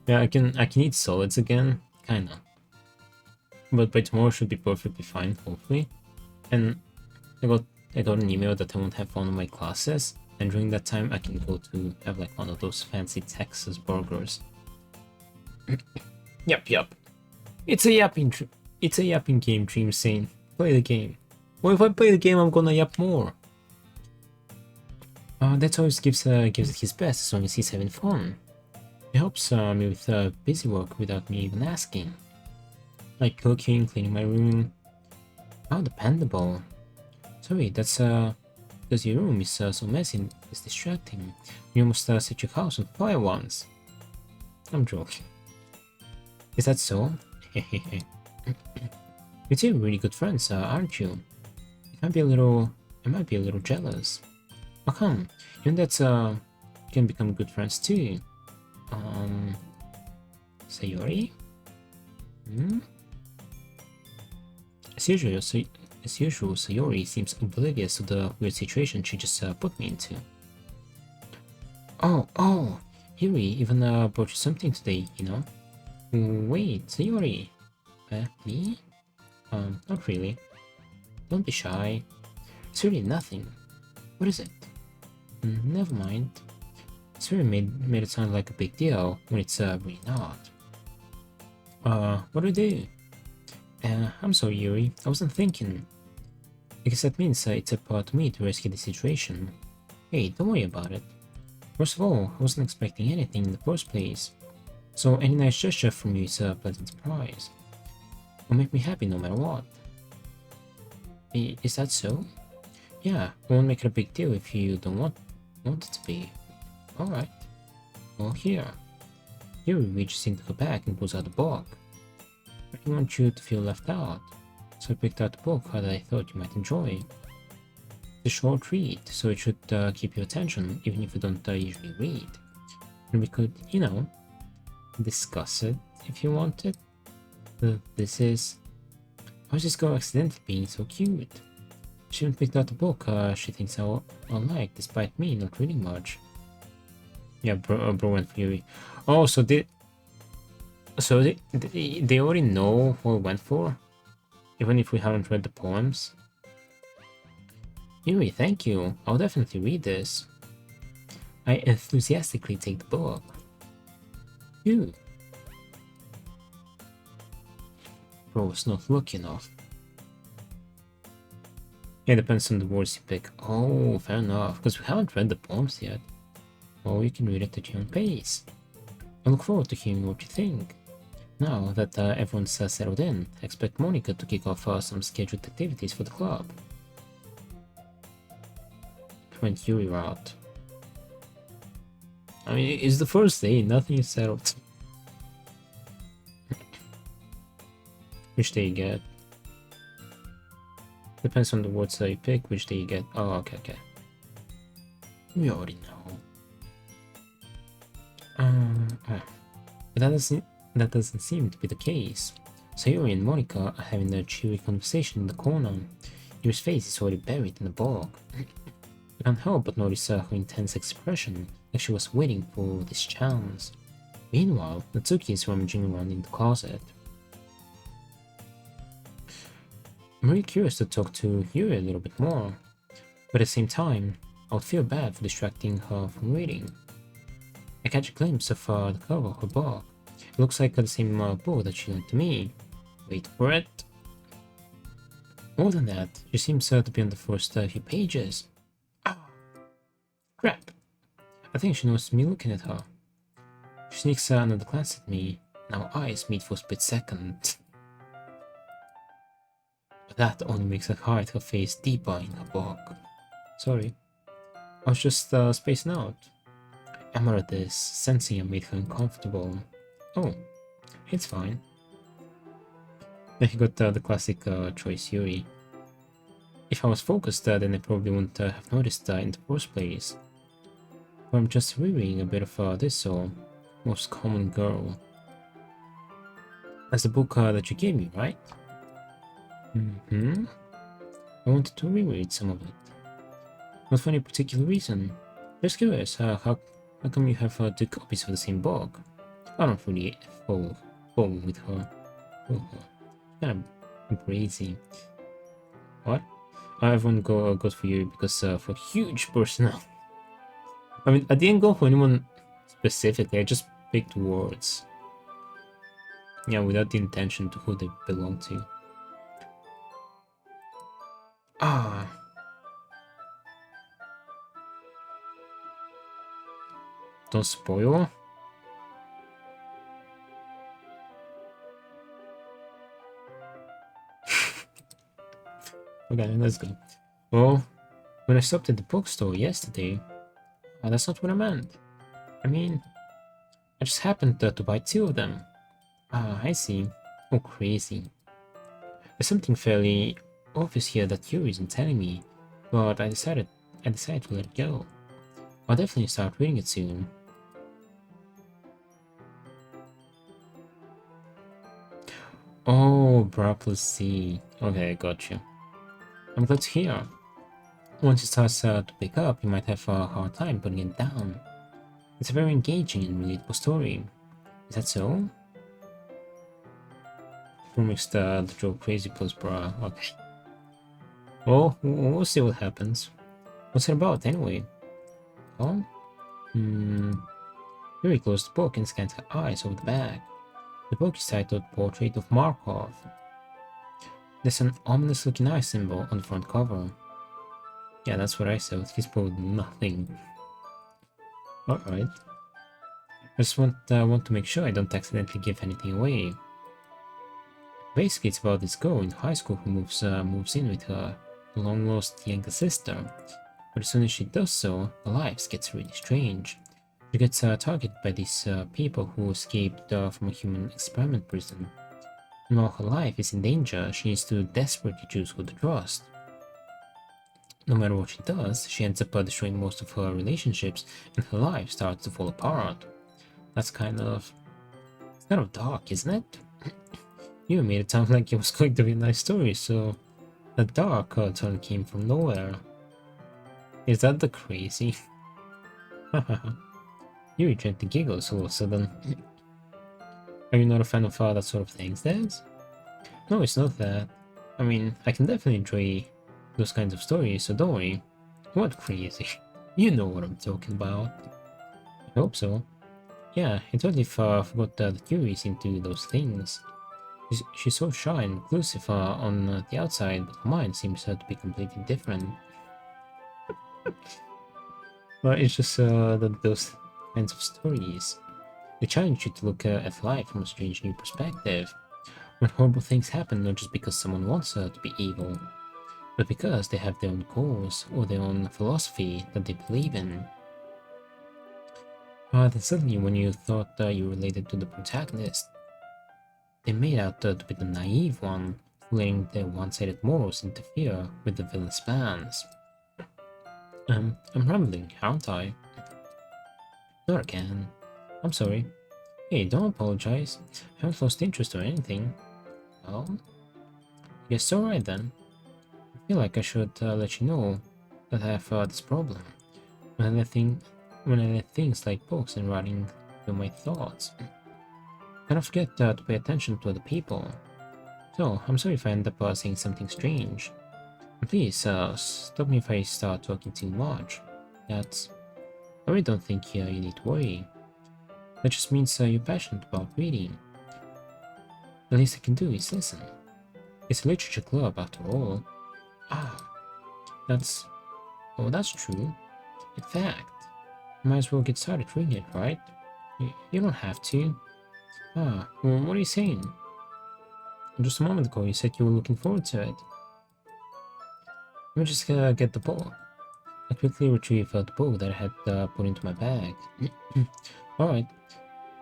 Yeah, I can eat solids again, kinda. But by tomorrow should be perfectly fine, hopefully. And I got an email that I won't have one of my classes, and during that time I can go to have like one of those fancy Texas burgers. Yup. It's a yapping game, Dreamsane. Play the game. Well, if I play the game, I'm gonna yap more. That always gives it his best as long as he's having fun. It helps me with busy work without me even asking. Like cooking, cleaning my room. How dependable. Sorry, that's because your room is so messy, it's distracting. You almost set your house on fire once. I'm joking. Is that so? Hehehe. You two are really good friends, aren't you? I might be a little jealous. How come? You know that can become good friends too. Sayori? As usual, Sayori seems oblivious to the weird situation she just put me into. Oh, Yuri even brought you something today, you know? Wait, Sayori. Me? Not really. Don't be shy. It's really nothing. What is it? Never mind. Sayori made it sound like a big deal when it's really not. What do I do? I'm sorry, Yuri. I wasn't thinking. Because that means it's up to me to rescue the situation. Hey, don't worry about it. First of all, I wasn't expecting anything in the first place. So any nice gesture from you is a pleasant surprise. It'll make me happy no matter what. Is that so? Yeah, I won't make it a big deal if you don't want it to be. Alright. Well, here. Yuri reaches into her bag and pulls out a book. I didn't want you to feel left out, so I picked out a book that I thought you might enjoy. It's a short read, so it should keep your attention even if you don't usually read. And we could, you know, discuss it if you wanted. This is... How is this girl accidentally being so cute? She even picked out a book she thinks I'll like, despite me not reading much. Yeah, bro and Fury. Oh, so they already know what we went for, even if we haven't read the poems. Yuri, thank you. I'll definitely read this. I enthusiastically take the book. You, bro, was not lucky enough. Yeah, depends on the words you pick. Oh, fair enough, because we haven't read the poems yet. Oh, you can read it at your own pace. I look forward to hearing what you think. Now that everyone's settled in, I expect Monica to kick off some scheduled activities for the club. When Yuri route. I mean, it's the first day, nothing is settled. Which day you get? Depends on the words that you pick, which day you get. Oh, okay, okay. We already know. But that doesn't seem to be the case. Sayori and Monica are having a cheery conversation in the corner. Yuri's face is already buried in the bog. You can't help but notice her intense expression, like she was waiting for this chance. Meanwhile, Natsuki is rummaging around in the closet. I'm really curious to talk to Yuri a little bit more, but at the same time, I would feel bad for distracting her from reading. I catch a glimpse of the cover of her book. It looks like the same book that she lent to me. Wait for it. More than that, she seems to be on the first few pages. Ah, crap. I think she noticed me looking at her. She sneaks another glance at me, and our eyes meet for a split second. But that only makes her hide her face deeper in her book. Sorry. I was just spacing out. I muttered this, sensing I made her uncomfortable. Oh, it's fine. Then he got the classic choice Yuri. If I was focused, then I probably wouldn't have noticed in the first place. But I'm just rereading a bit of this, so most common girl. That's the book that you gave me, right? Mm-hmm. I wanted to reread some of it. Not for any particular reason. Just curious, how come you have 2 copies of the same book? I don't really fall with her. Kind of crazy. What? Everyone goes for you because for huge personality. I mean, I didn't go for anyone specifically. I just picked words. Yeah, without the intention to who they belong to. Ah. Don't spoil. Okay, let's go. Well, when I stopped at the bookstore yesterday, that's not what I meant. I mean, I just happened to buy 2 of them. Ah, I see. Oh, crazy. There's something fairly obvious here that Yuri isn't telling me, but I decided to let it go. I'll definitely start reading it soon. Oh, bra plus C. Okay, gotcha. I'm glad to hear. Once it starts to pick up, you might have a hard time putting it down. It's a very engaging and relatable story. Is that so? Remix the joke crazy plus bra. Okay. Well, we'll see what happens. What's it about anyway? Oh? Yuri closed the book and scanned her eyes over the back. The book is titled Portrait of Markov. There's an ominous looking eye symbol on the front cover. Yeah, that's what I said. He spoiled nothing. Alright. I just want to make sure I don't accidentally give anything away. Basically, it's about this girl in high school who moves in with her long-lost younger sister. But as soon as she does so, her life gets really strange. She gets targeted by these people who escaped from a human experiment prison. And while her life is in danger, she needs to desperately choose who to trust. No matter what she does, she ends up destroying most of her relationships, and her life starts to fall apart. That's kind of dark, isn't it? You made it sound like it was going to be a nice story, so the dark turn came from nowhere. Is that the crazy? Yuri gently giggles all of a sudden. Are you not a fan of that sort of things, Dehds? No, it's not that. I mean, I can definitely enjoy those kinds of stories, so don't worry. What crazy? You know what I'm talking about. I hope so. Yeah, I totally forgot that Yuri is into those things. She's so shy and reclusive on the outside, but her mind seems to be completely different. Well, it's just that those kinds of stories, they challenge you to look at life from a strange new perspective. When horrible things happen not just because someone wants to be evil, but because they have their own cause or their own philosophy that they believe in. Then suddenly when you thought you related to the protagonist, they made out to be the naive one, letting their one-sided morals interfere with the villain's plans. I'm rambling, aren't I? Not again. I'm sorry. Hey, don't apologize. I haven't lost interest or anything. Well, I guess alright then. I feel like I should let you know that I have this problem. When I let things like books and writing do my thoughts, I kind of forget to pay attention to other people. So, I'm sorry if I end up saying something strange. And please, stop me if I start talking too much. That's... I really don't think you need to worry. That just means you're passionate about reading. The least I can do is listen. It's a literature club after all. Ah, that's... Oh, that's true. In fact, might as well get started reading it, right? You don't have to. Ah, well, what are you saying? Just a moment ago you said you were looking forward to it. Let me just get the book. I quickly retrieved the book that I had put into my bag. Alright,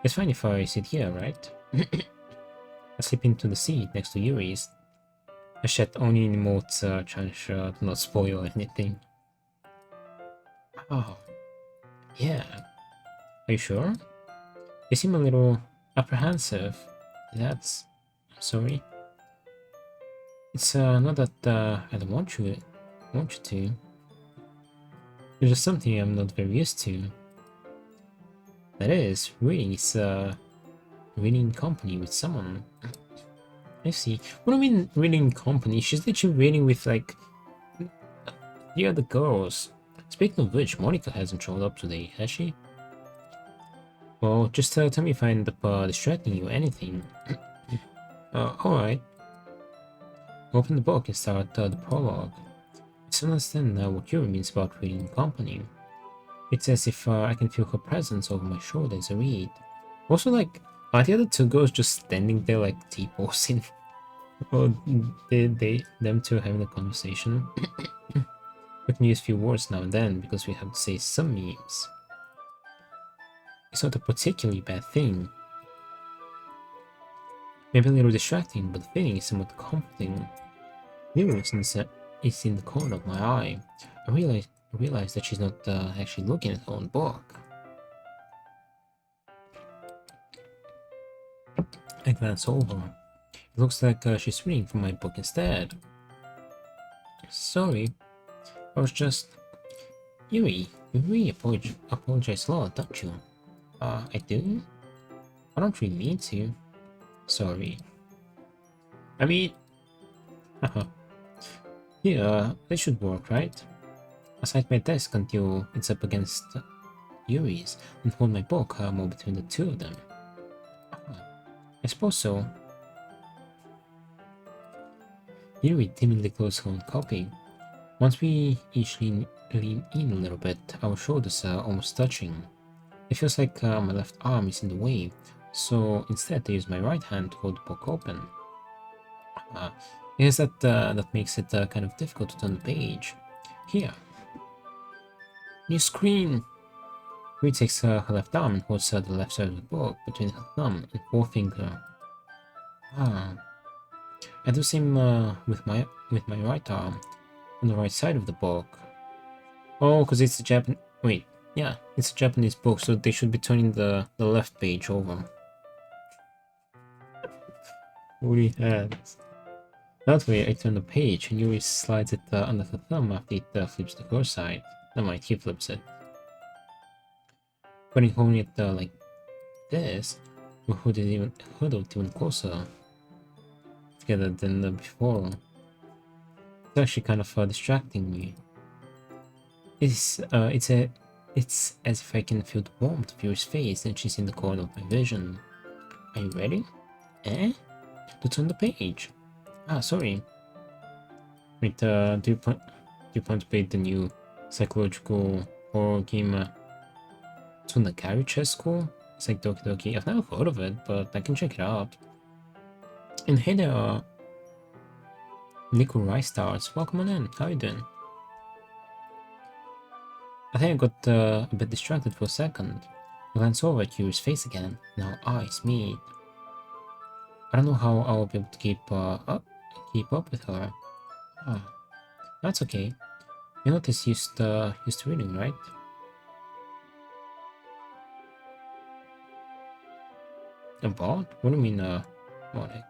it's fine if I sit here, right? I slip into the seat next to Yuri's. I shed only in emotes trying to not spoil anything. Oh, yeah. Are you sure? You seem a little apprehensive. That's... I'm sorry. It's not that I don't want you to. It's just something I'm not very used to. That is, reading is reading in company with someone. I see. What do you mean reading in company? She's literally reading with like the other girls. Speaking of which, Monica hasn't showed up today, has she? Well, just tell me if I end up distracting you or anything. Alright. Open the book and start the prologue. I still understand what Yuri means about reading in company. It's as if I can feel her presence over my shoulder as I read. Also, like, are the other two girls just standing there like T-posing? Or them two having a conversation? We can use few words now and then because we have to say some memes. It's not a particularly bad thing. Maybe a little distracting, but the feeling is somewhat comforting. Yuri is in the corner of my eye. I realize that she's not actually looking at her own book. I glance over. It looks like she's reading from my book instead. Sorry, I was just... Yuri, you really apologize a lot, don't you? I do? I don't really mean to. Sorry. I mean... Haha. Yeah, that should work, right? I sit my desk until it's up against Yuri's and hold my book more between the two of them. I suppose so. Yuri timidly closed her own copy. Once we each lean in a little bit, our shoulders are almost touching. It feels like my left arm is in the way, so instead I use my right hand to hold the book open. I guess that makes it kind of difficult to turn the page. Here. New screen! Yuri takes her left arm and holds the left side of the book between her thumb and forefinger. I do the same with my right arm on the right side of the book. Oh, because it's a Japan. Wait, yeah, it's a Japanese book, so they should be turning the left page over. Holy hands. That way, I turn the page, and Yuri slides it under the thumb after it flips to her side. Never mind, he flips it. Putting holding it like this will hold it even closer together than before. It's actually kind of distracting me. It's as if I can feel the warmth of your face and she's in the corner of my vision. Are you ready? Eh? To turn the page. Ah, sorry. Wait, do you plan to play the new psychological horror game Tsunagari Chess School? It's like Doki Doki. I've never heard of it, but I can check it out. And hey there, Nico Rice Stars. Welcome on in. How you doing? I think I got a bit distracted for a second. I glanced over at Yuri's face again, and our eyes meet. I don't know how I'll be able to keep up with her. Ah, that's okay. You're not as used to reading, right? A bot? What do you mean, Onyx?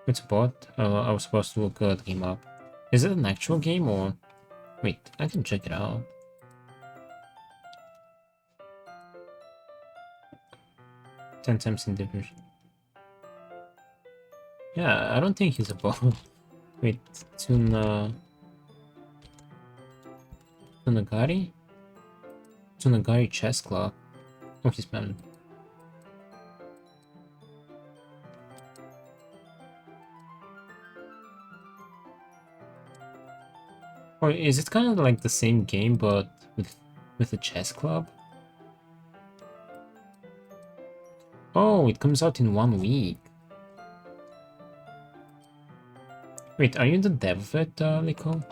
It's a bot? I was supposed to look the game up. Is it an actual game or... Wait, I can check it out. Ten times in different... Yeah, I don't think he's a bot. Wait, Tsunagari? Tsunagari Chess Club. Oh, he's man. Or is it kind of like the same game but with a chess club? Oh, it comes out in 1 week. Wait, are you the dev of it, Liko?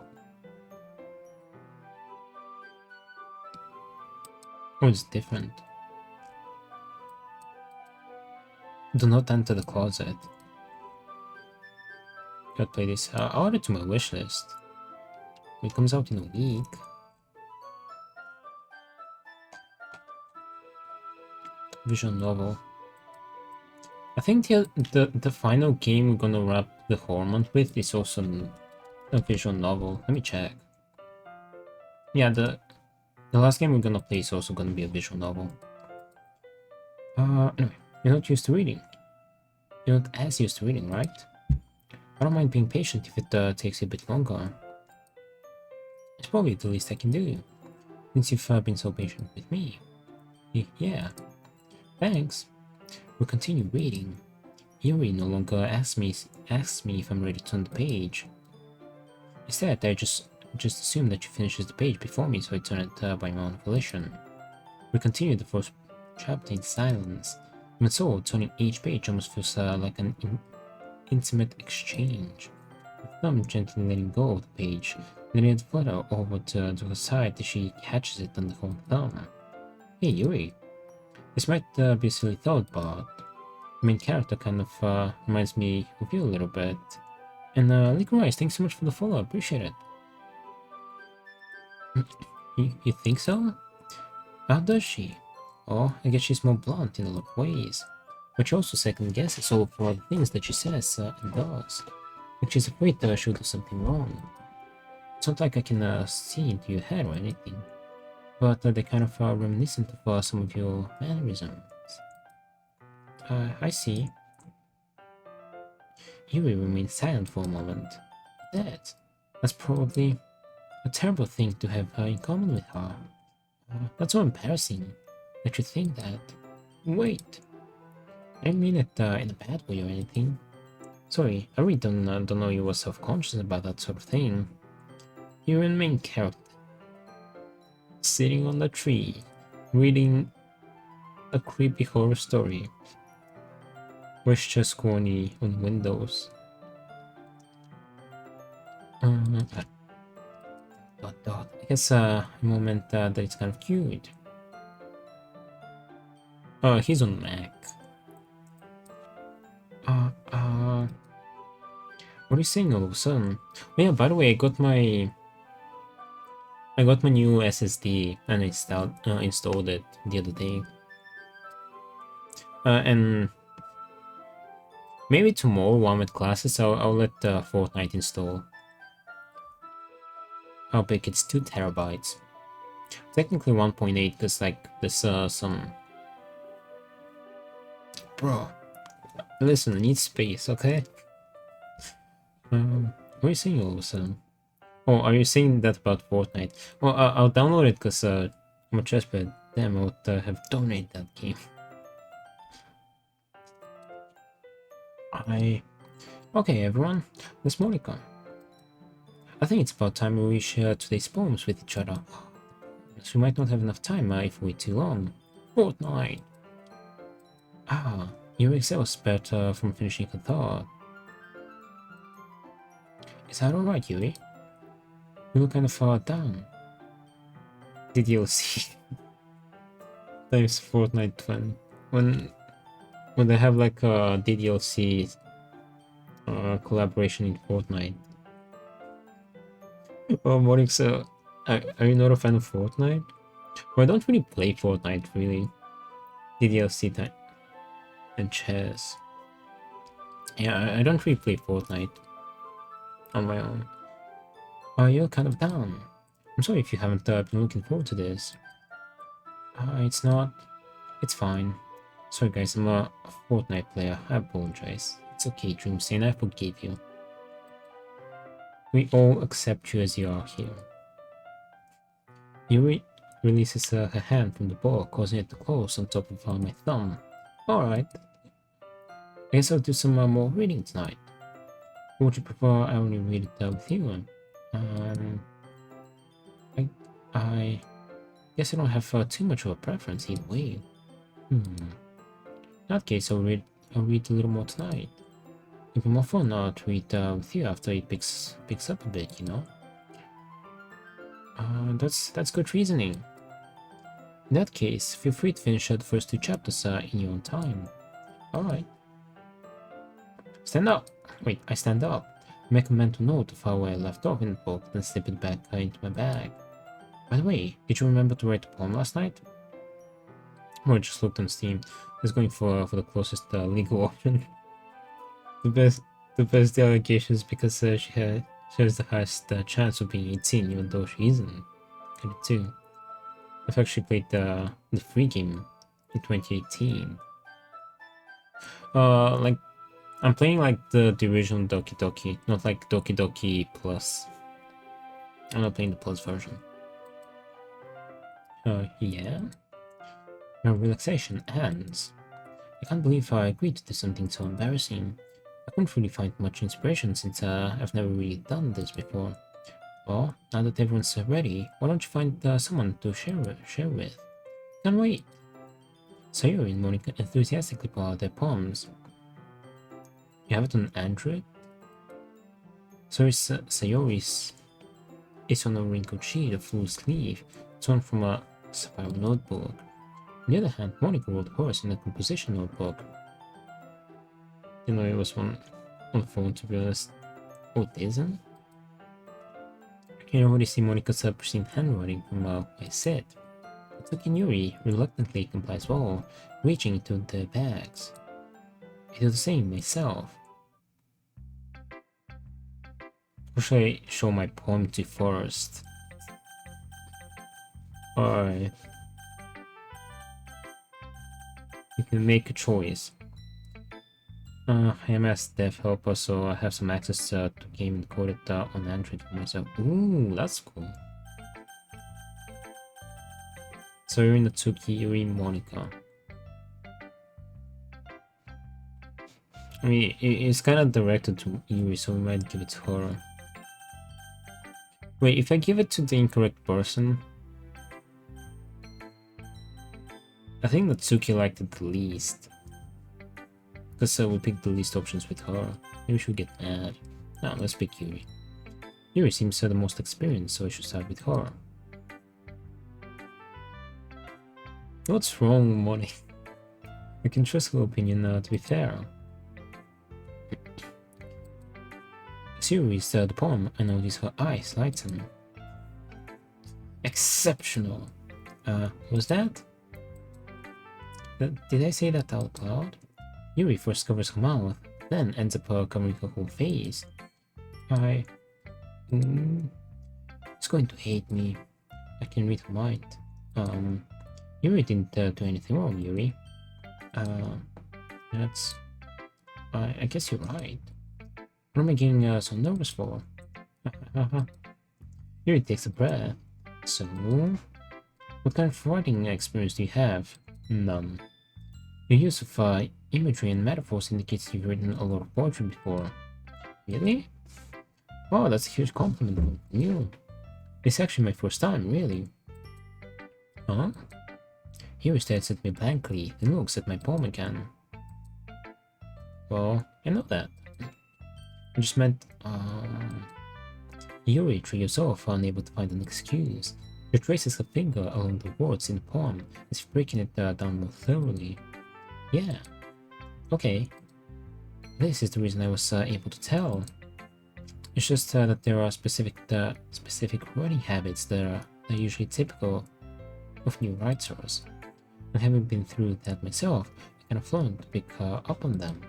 Oh, it's different. Do not enter the closet. Gotta play this. I'll add it to my wishlist. It comes out in a week. Visual novel. I think the final game we're gonna wrap the horror month with is also a visual novel. Let me check. Yeah, the last game we're gonna play is also gonna be a visual novel. Anyway, you're not used to reading. You're not as used to reading, right? I don't mind being patient if it takes a bit longer. It's probably the least I can do, since you've been so patient with me. Yeah, thanks. We'll continue reading. Yuri no longer asks me if I'm ready to turn the page. Instead, I just assume that she finishes the page before me, so I turn it by my own volition. We continue the first chapter in silence. Even so, turning each page almost feels like an intimate exchange. With thumb gently letting go of the page, letting it flutter over to her side as she catches it on the whole thumb. Hey Yuri, this might be a silly thought, but the main character kind of reminds me of you a little bit. And Licorice, thanks so much for the follow, appreciate it. You think so? How does she? Oh, I guess she's more blunt in a lot of ways. But she also second guesses all for the things that she says and does. Like she's afraid that she'll do something wrong. It's not like I can see into your head or anything, but they're kind of reminiscent of some of your mannerisms. I see. Yuri remained silent for a moment. That's probably a terrible thing to have in common with her. That's so embarrassing that you think that. Wait, I didn't mean it in a bad way or anything. Sorry, I really don't know you were self-conscious about that sort of thing. You're a main character, sitting on the tree, reading a creepy horror story. Wish just corny on Windows. I guess a moment that it's kind of cute. He's on Mac. What are you saying all of a sudden? Oh yeah, by the way, I got my new SSD and I installed it the other day. And maybe tomorrow while I'm at classes, I'll let Fortnite install. How big? It's 2 terabytes. Technically 1.8 because like there's some... Bro, listen, I need space, okay? What are you saying all of a sudden? Oh, are you saying that about Fortnite? Well, I'll download it because I'm a chessplayer. Damn, I would have donated that game. Okay, everyone, Miss Monica. I think it's about time we share today's poems with each other. So we might not have enough time if we wait too long. Fortnite! Ah, you're exhausted from finishing a thought. Is that alright, Yuri? You look kind of far down. The DLC times Fortnite fun. When they have like a DDLC collaboration in Fortnite. Oh, Morning, so are you not a fan of Fortnite? Well, I don't really play Fortnite, really. DDLC time and chess. Yeah, I don't really play Fortnite on my own. Oh, you're kind of down. I'm sorry if you haven't been looking forward to this. It's not. It's fine. Sorry guys, I'm a Fortnite player. I apologize. It's okay, Dreamstain, I forgive you. We all accept you as you are here. Yuri releases her hand from the ball, causing it to close on top of my thumb. Alright. I guess I'll do some more reading tonight. Or would you prefer I only read it with you? I guess I don't have too much of a preference either way. In that case, I'll read a little more tonight. It'll be more fun to read with you after it picks up a bit, you know? That's good reasoning. In that case, feel free to finish the first 2 chapters in your own time. Alright. Stand up! Wait, I stand up. Make a mental note of how I left off in the book, then slip it back into my bag. By the way, did you remember to write a poem last night? Or just looked on Steam. I was going for the closest legal option. The best allegations because she has the highest chance of being 18, even though she isn't. 22. I've actually played the free game in 2018. Like I'm playing like the original Doki Doki, not like Doki Doki Plus. I'm not playing the Plus version. Yeah. My relaxation ends. I can't believe I agreed to do something so embarrassing. I couldn't really find much inspiration since I've never really done this before. Well, now that everyone's ready, why don't you find someone to share with? Can't wait! Sayori and Monica enthusiastically pull out their palms. You have it on Android? Sayori's is on a wrinkled sheet of full sleeve, torn from a spiral notebook. On the other hand, Monica wrote hers in a composition notebook. Didn't know it was one on the phone, to be honest. Oh, it isn't? I can already see Monica's pristine handwriting from what I said. But Yuri reluctantly complies well, reaching into their bags. I do the same myself. Or should I show my poem to first? Alright. You can make a choice. I am as dev helper, so I have some access to game encoded on Android for myself. Ooh, that's cool. So you're in the Tsuki, Yuri, Monica. I mean, it's kind of directed to Yuri, so we might give it to her. Wait, if I give it to the incorrect person, I think that Tsuki liked it the least. Because we picked the least options with her. Maybe we should get mad. No, let's pick Yuri. Yuri seems the most experienced, so I should start with her. What's wrong with Moni? I can trust her opinion to be fair. As Yuri reads the poem, I notice her eyes lighten. Exceptional! Was that? Did I say that out loud? Yuri first covers her mouth, then ends up covering her whole face. It's going to hate me. I can read her mind. Yuri didn't do anything wrong, Yuri. Uh, that's... I guess you're right. What am I getting so nervous for? Yuri takes a breath. So, what kind of writing experience do you have? None. Your use of imagery and metaphors indicates you've written a lot of poetry before. Really? Oh, that's a huge compliment from you. It's actually my first time, really. Huh? Yuri stares at me blankly, then looks at my poem again. Well, I know that. I just meant, Yuri triggers off, unable to find an excuse. She traces her finger along the words in the poem, as if breaking it down more thoroughly. Yeah. Okay. This is the reason I was able to tell. It's just that there are specific writing habits that are usually typical of new writers. And having been through that myself, I kind of learned to pick up on them.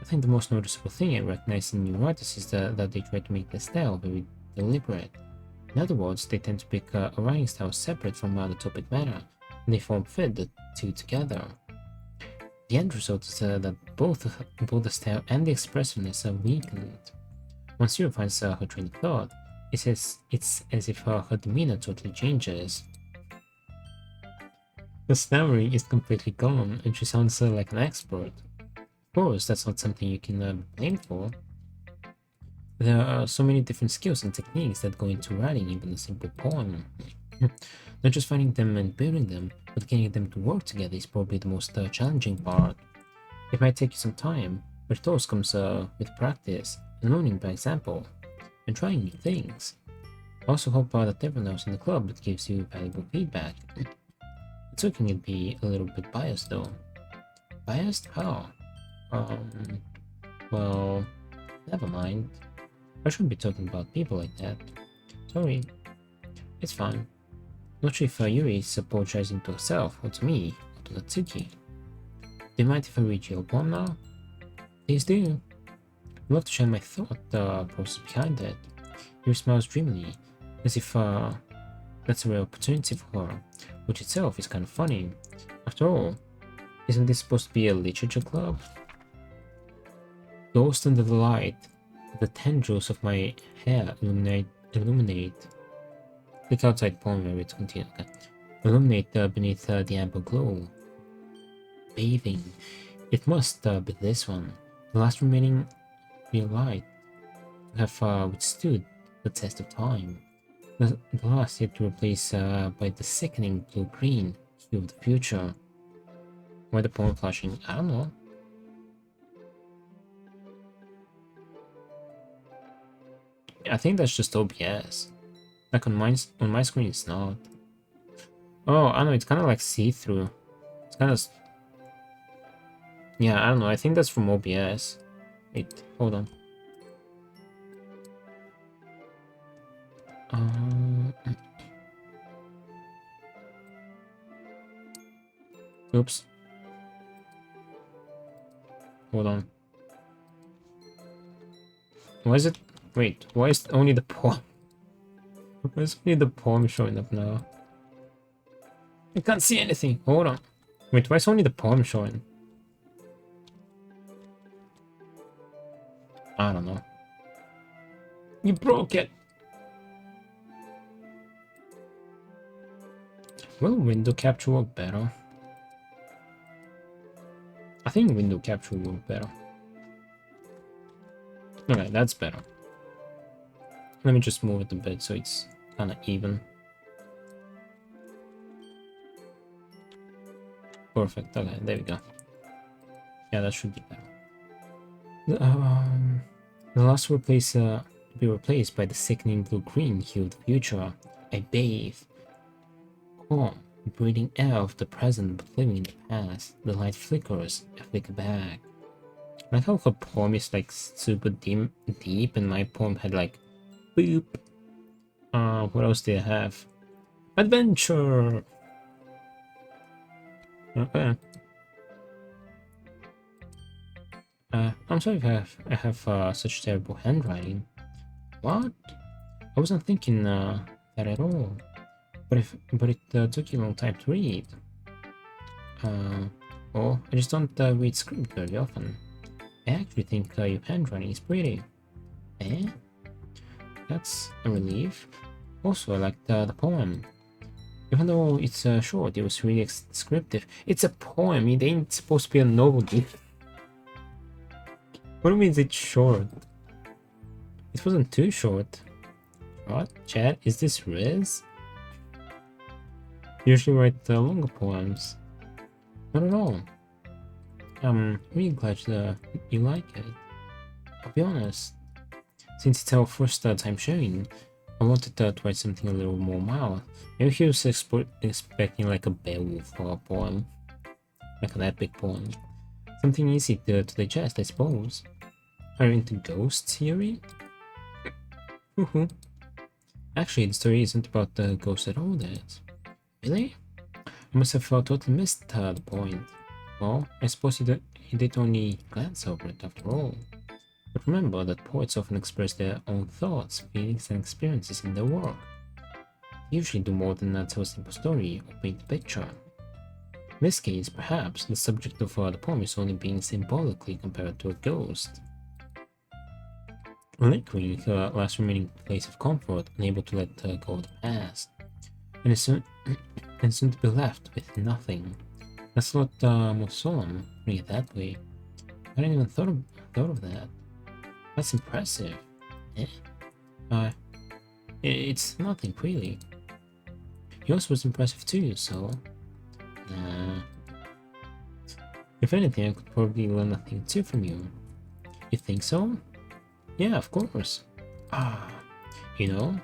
I think the most noticeable thing I recognize in new writers is that they try to make their style very deliberate. In other words, they tend to pick a writing style separate from the topic matter, and they form fit the two together. The end result is that both the style and the expressiveness are weakened. Once Yuri finds her train of thought, it's as if her demeanor totally changes. The stammering is completely gone, and she sounds like an expert. Of course, that's not something you can be blamed for. There are so many different skills and techniques that go into writing even a simple poem. Not just finding them and building them, but getting them to work together is probably the most challenging part. It might take you some time, but it also comes with practice and learning by example, and trying new things. I also hope that everyone else in the club gives you valuable feedback. It's okay to be a little bit biased though. Biased? How? Well, never mind. I shouldn't be talking about people like that. Sorry. It's fine. Not sure if Yuri is apologizing to herself, or to me, or to Natsuki. Do you mind if I read your poem now? Please do. I'd love to share my thought process behind it. Yuri smiles dreamily, as if that's a real opportunity for her, which itself is kind of funny. After all, isn't this supposed to be a literature club? Ghost under the light, the tendrils of my hair illuminate. Click outside poem area to continue. Okay. Illuminate beneath the amber glow. Bathing. It must be this one. The last remaining real light to have withstood the test of time. The last yet to replace by the sickening blue-green hue of the future. Why the poem flashing? I don't know. I think that's just OBS. Like on my screen, it's not. Oh, I don't know. It's kind of like see-through. It's kind of. Yeah, I don't know. I think that's from OBS. Wait, hold on. Oops. Hold on. Why is it? Wait, why is only the poem? Why is only the poem showing up now? I can't see anything. Hold on. Wait, why is only the poem showing? I don't know. You broke it. Will window capture work better? I think window capture will work better. Okay, that's better. Let me just move it a bit so it's kind of even. Perfect. Okay, there we go. Yeah, that should be better. The last will be replaced by the sickening blue-green hue of the future. I bathe. Calm, breathing air of the present but living in the past. The light flickers. I flicker back. I like how her poem is like super deep, and my poem had like boop. What else did I have? Adventure. Okay. I'm sorry if I have such terrible handwriting. What? I wasn't thinking that at all. but it took you a long time to read. Well, I just don't read script very often. I actually think your handwriting is pretty. Eh? That's a relief. Also, I liked the poem. Even though it's short, it was really descriptive. It's a poem, it ain't supposed to be a novel. What do you mean it's short? It wasn't too short. What? Chat, is this Riz? You usually write longer poems. Not at all. I'm really glad you like it. I'll be honest. Since it's our first time sharing, I wanted to write something a little more mild. Maybe he was expecting like a Beowulf poem. Like an epic poem. Something easy to digest, I suppose. Are you into ghost theory? Actually, the story isn't about the ghosts at all, Dehds. Really? I must have totally missed the point. Well, I suppose you did only glance over it after all. But remember that poets often express their own thoughts, feelings, and experiences in their work. They usually do more than tell a simple story or paint a picture. In this case, perhaps, the subject of the poem is only being symbolically compared to a ghost. Lingering, last remaining place of comfort, unable to let go of the past, and soon to be left with nothing. That's a lot more solemn, putting it that way. I hadn't even thought of that. That's impressive. It's nothing really. Yours was impressive too, so... If anything, I could probably learn a thing too from you. You think so? Yeah, of course. You know,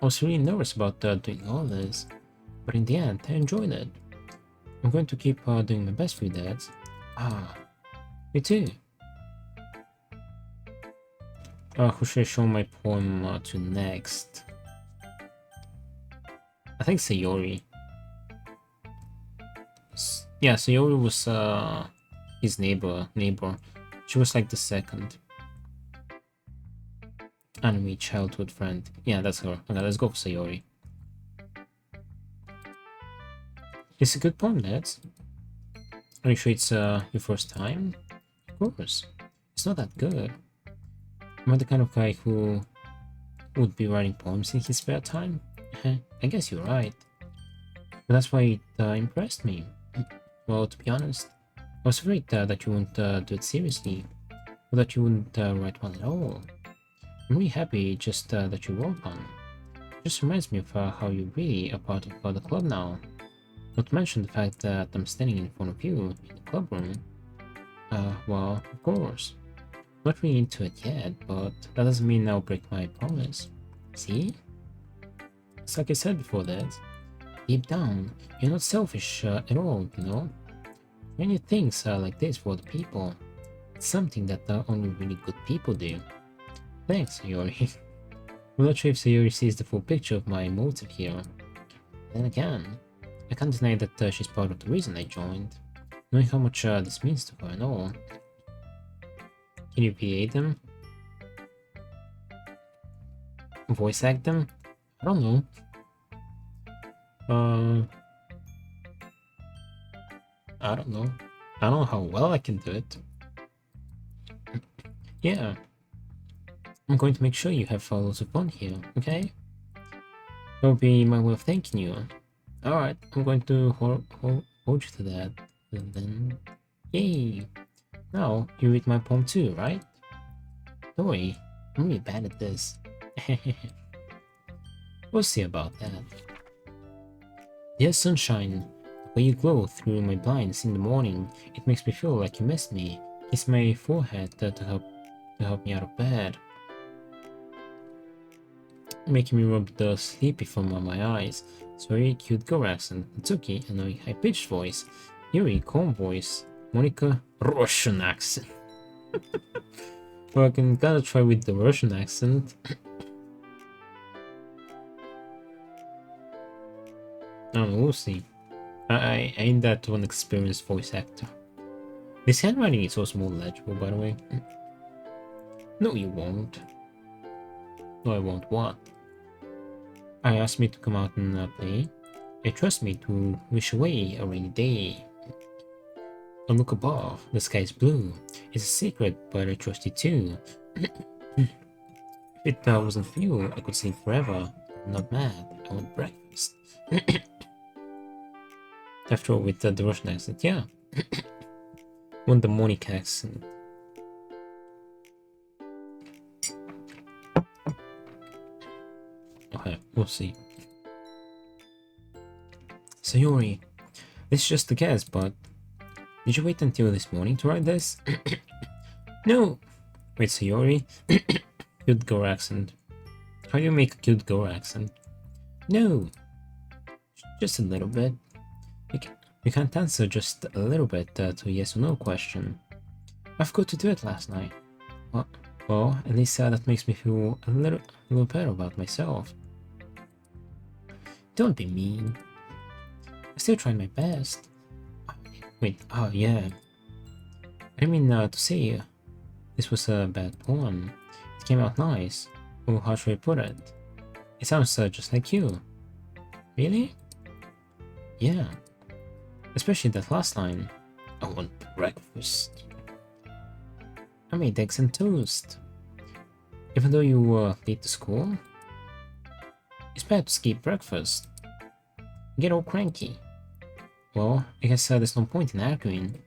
I was really nervous about doing all this, but in the end, I enjoyed it. I'm going to keep doing my best for you, Dehds. Me too. Who should I show my poem to next? I think Sayori. Yeah, Sayori was his neighbor. She was like the second anime childhood friend. Yeah, that's her. Okay, let's go for Sayori. It's a good poem, Dehds. Are you sure it's your first time? Of course. It's not that good. I'm not the kind of guy who would be writing poems in his spare time. I guess you're right. But that's why it impressed me. Well, to be honest, I was afraid that you wouldn't do it seriously, or that you wouldn't write one at all. I'm really happy just that you wrote one. It just reminds me of how you're really a part of the club now. Not to mention the fact that I'm standing in front of you in the club room. Well, of course. Not really into it yet, but that doesn't mean I'll break my promise. See? It's like I said before that. Deep down, you're not selfish at all, you know? When you things like this for the people, it's something that only really good people do. Thanks, Sayori. I'm not sure if Sayori sees the full picture of my motive here. Then again, I can't deny that she's part of the reason I joined, knowing how much this means to her and all. Can you PA them? Voice act them? I don't know. I don't know. I don't know how well I can do it. Yeah. I'm going to make sure you have lots of fun here, okay? That will be my way of thanking you. Alright, I'm going to hold you to that. And then... Yay! Now, you read my poem too, right? Don't worry, I'm really bad at this. We'll see about that. Dear sunshine, the way you glow through my blinds in the morning, it makes me feel like you missed me. Kiss my forehead to help me out of bed. Making me rub the sleepy from my eyes. Sorry, cute girl accent. Natsuki, annoying high-pitched voice. Yuri, calm voice. Monica, Russian accent. Well, I can gotta try with the Russian accent. I don't know, we'll see. I ain't that one experienced voice actor. This handwriting is also more legible, by the way. No, you won't. No, I won't. What? I asked me to come out and play. It trusts me to wish away a rainy day. And look above, the sky is blue. It's a secret, but I trust you too. If it wasn't for you, I could sleep forever. I'm not mad. I want breakfast. After all, with the Russian accent, yeah. Want the morning accent. Okay, we'll see. Sayori, this is just a guess, but did you wait until this morning to write this? No! Wait, Sayori? Cute girl accent. How do you make a cute girl accent? No! Just a little bit. You can't answer just a little bit to a yes or no question. I forgot to do it last night. Well, at least that makes me feel a little better about myself. Don't be mean. I still tried my best. Wait, oh yeah. I mean to say this was a bad poem. It came out nice. Or how should I put it? It sounds just like you. Really? Yeah. Especially that last line. I want breakfast. I made eggs and toast. Even though you were late to school? It's bad to skip breakfast. Get all cranky. Well, I guess there's no point in arguing.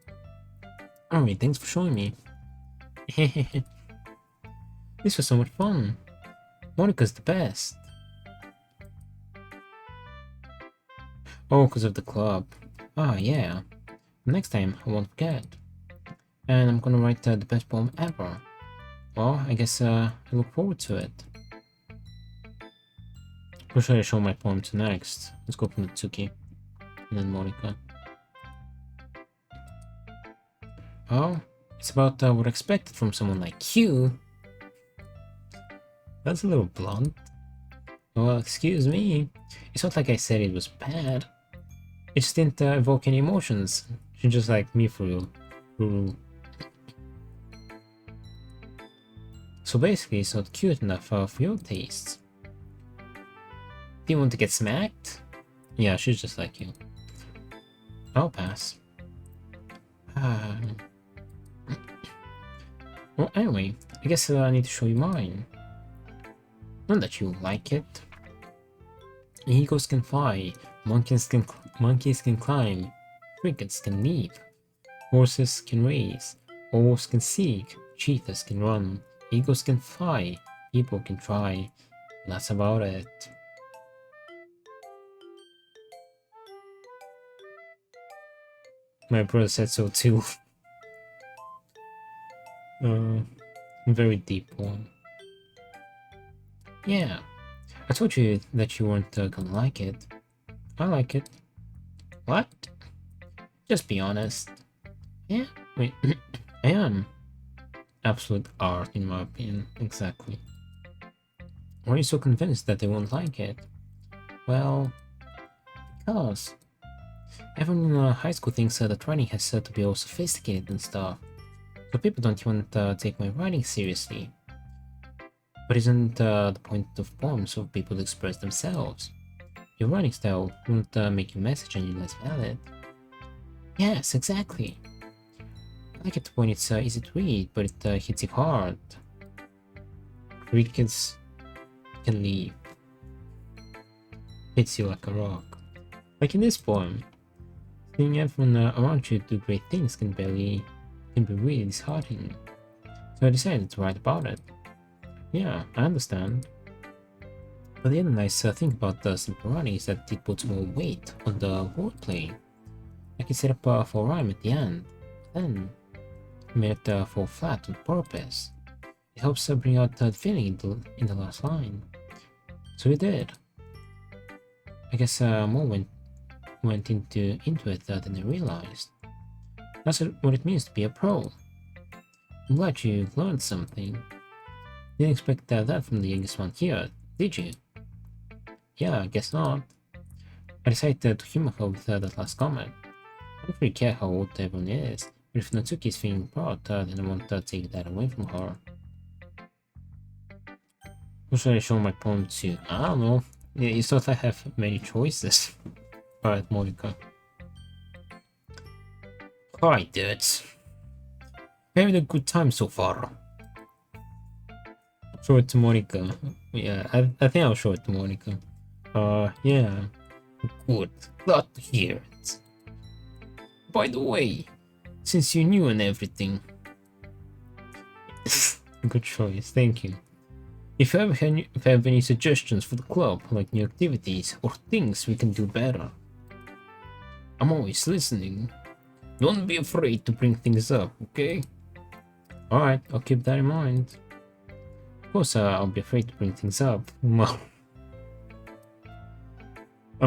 Alright, thanks for showing me. This was so much fun. Monica's the best. Oh, because of the club. Ah, yeah. Next time, I won't forget. And I'm gonna write the best poem ever. Well, I guess I look forward to it. Who should I show my poem to next? Let's go from Natsuki. And then Monica. Oh, it's about what I expected from someone like you. That's a little blunt. Well, excuse me. It's not like I said it was bad. It just didn't evoke any emotions. She's just like me for real. So basically, it's not cute enough for your tastes. Do you want to get smacked? Yeah, she's just like you. I'll pass. Well, anyway, I guess I need to show you mine. Not that you like it. Eagles can fly, monkeys can climb, crickets can leap, horses can race, wolves can seek, cheetahs can run, eagles can fly, people can try. That's about it. My brother said so too. Very deep one. Yeah, I told you that you weren't gonna like it. I like it. What? Just be honest. Yeah, wait, I am. Absolute art, in my opinion, exactly. Why are you so convinced that they won't like it? Well, because everyone in high school thinks that writing has to be all sophisticated and stuff, so people don't even take my writing seriously. But isn't the point of poems for people to express themselves? Your writing style won't make your message any less valid. Yes, exactly. I like it when it's easy to read, but it hits you hard. Crickets can leave. Hits you like a rock. Like in this poem, seeing everyone around you do great things can be really disheartening. So I decided to write about it. Yeah, I understand. But the other nice thing about the simple writing is that it puts more weight on the wordplay. I can set up for rhyme at the end, then made it fall flat on purpose. It helps bring out the feeling in the last line. So we did. I guess more went into it than I realized. That's what it means to be a pro. I'm glad you learned something. Didn't expect that from the youngest one here, did you? Yeah, I guess not. I decided to humor her with that last comment. I don't really care how old everyone is, but if Natsuki is feeling proud, then I won't take that away from her. Who should I show my poem to? I don't know. Yeah, it's not like I have many choices. Alright, Monica. Hi, Dehds. Having a good time so far. Show it to Monica. Yeah, I think I'll show it to Monica. Yeah. Good. Glad to hear it. By the way, since you knew and everything. Good choice, thank you. If you have any suggestions for the club, like new activities or things we can do better, I'm always listening. Don't be afraid to bring things up, okay? Alright, I'll keep that in mind. Of course, I'll be afraid to bring things up. I'm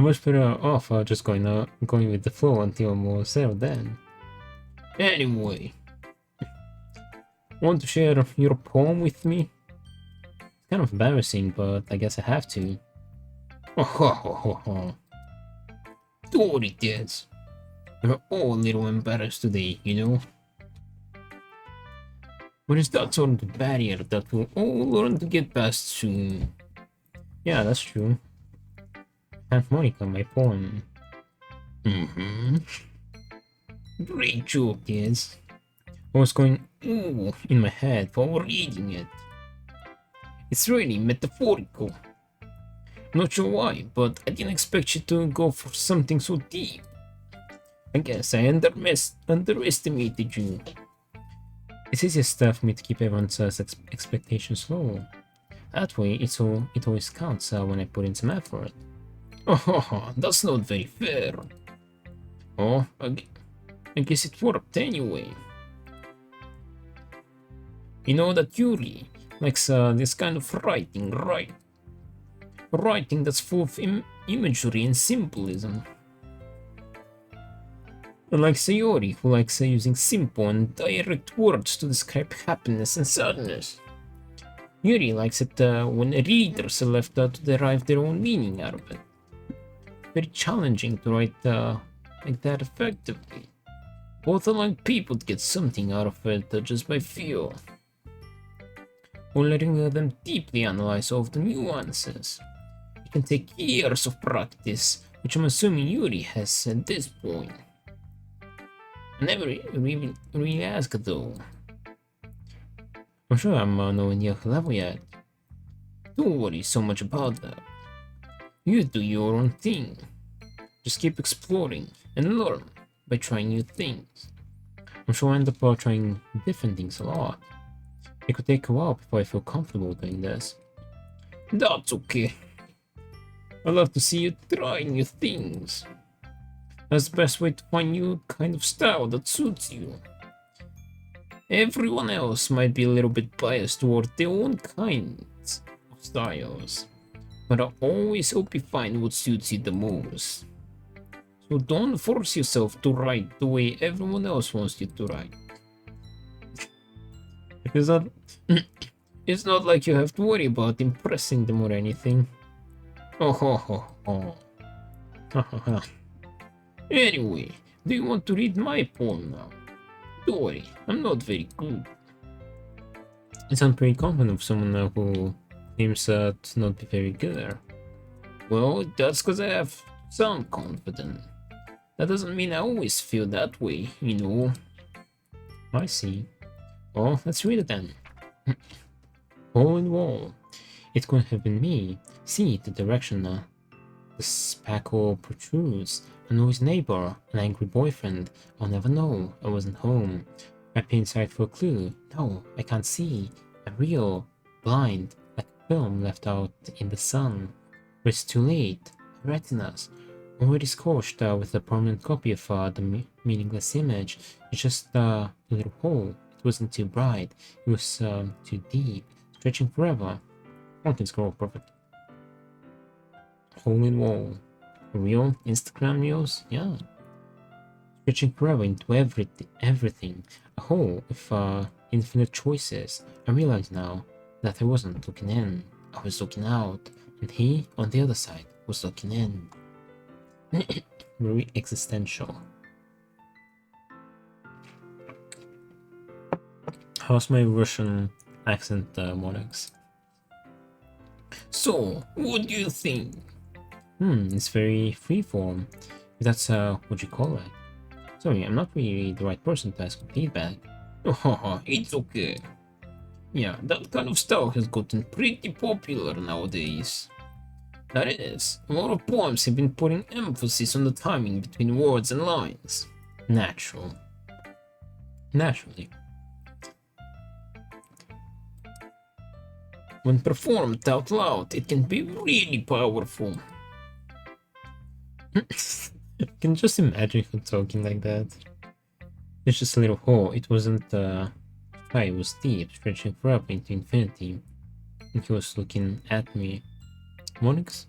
much better off just going with the flow until I'm more settled then. Anyway, want to share your poem with me? It's kind of embarrassing, but I guess I have to. Don't worry, Dehds. We're all a little embarrassed today, you know? But it's that sort of barrier that we'll all learn to get past soon. Yeah, that's true. Aunt Monica, my poem. Great job, Dehds. I was going ooh in my head while reading it. It's really metaphorical. Not sure why, but I didn't expect you to go for something so deep. I guess I underestimated you. It's easiest for me to keep everyone's expectations low. That way, it always counts when I put in some effort. Oh, that's not very fair. Oh, I guess it worked anyway. You know that Yuri likes this kind of writing, right? Writing that's full of imagery and symbolism. Unlike Sayori, who likes using simple and direct words to describe happiness and sadness. Yuri likes it when readers are left to derive their own meaning out of it. Very challenging to write like that effectively. Both allowing people to get something out of it just by feel, or letting them deeply analyze all of the nuances. It can take years of practice, which I'm assuming Yuri has at this point. I never really asked though. I'm sure I'm nowhere near her level yet. Don't worry so much about that. You do your own thing. Just keep exploring and learn by trying new things. I'm sure I end up trying different things a lot. It could take a while before I feel comfortable doing this. That's okay. I love to see you try new things. That's the best way to find new kind of style that suits you. Everyone else might be a little bit biased toward their own kinds of styles, but I always hope you find what suits you the most. So don't force yourself to write the way everyone else wants you to write. It's not like you have to worry about impressing them or anything. Oh ho ho ho. Anyway, do you want to read my poem now? Don't worry, I'm not very good. It sounds pretty confident of someone who claims to not be very good. Well, that's because I have to sound confident. That doesn't mean I always feel that way, you know. I see. Well, let's read it then. Hole in wall. It couldn't have been me. See the direction the spackle protrudes. A noisy neighbor, an angry boyfriend. I'll never know. I wasn't home. I peer inside for a clue. No, I can't see. I'm real. Blind, like a film left out in the sun. But it's too late. Retinas. Already scorched with a permanent copy of the meaningless image. It's just a little hole. It wasn't too bright. It was too deep. Stretching forever. Content scroll perfect. Hole in wall. Real Instagram reels? Yeah. Stretching forever into everything. A hole with infinite choices. I realize now that I wasn't looking in. I was looking out. And he, on the other side, was looking in. Very existential. How's my Russian accent, Monex? So, what do you think? It's very freeform. If that's what you call it. Sorry, I'm not really the right person to ask for feedback. Oh, it's okay. Yeah, that kind of style has gotten pretty popular nowadays. That is, a lot of poems have been putting emphasis on the timing between words and lines. Natural. Naturally. When performed out loud, it can be really powerful. I can just imagine him talking like that. It's just a little hole. It wasn't high, it was deep, stretching forever into infinity. And he was looking at me. Monix?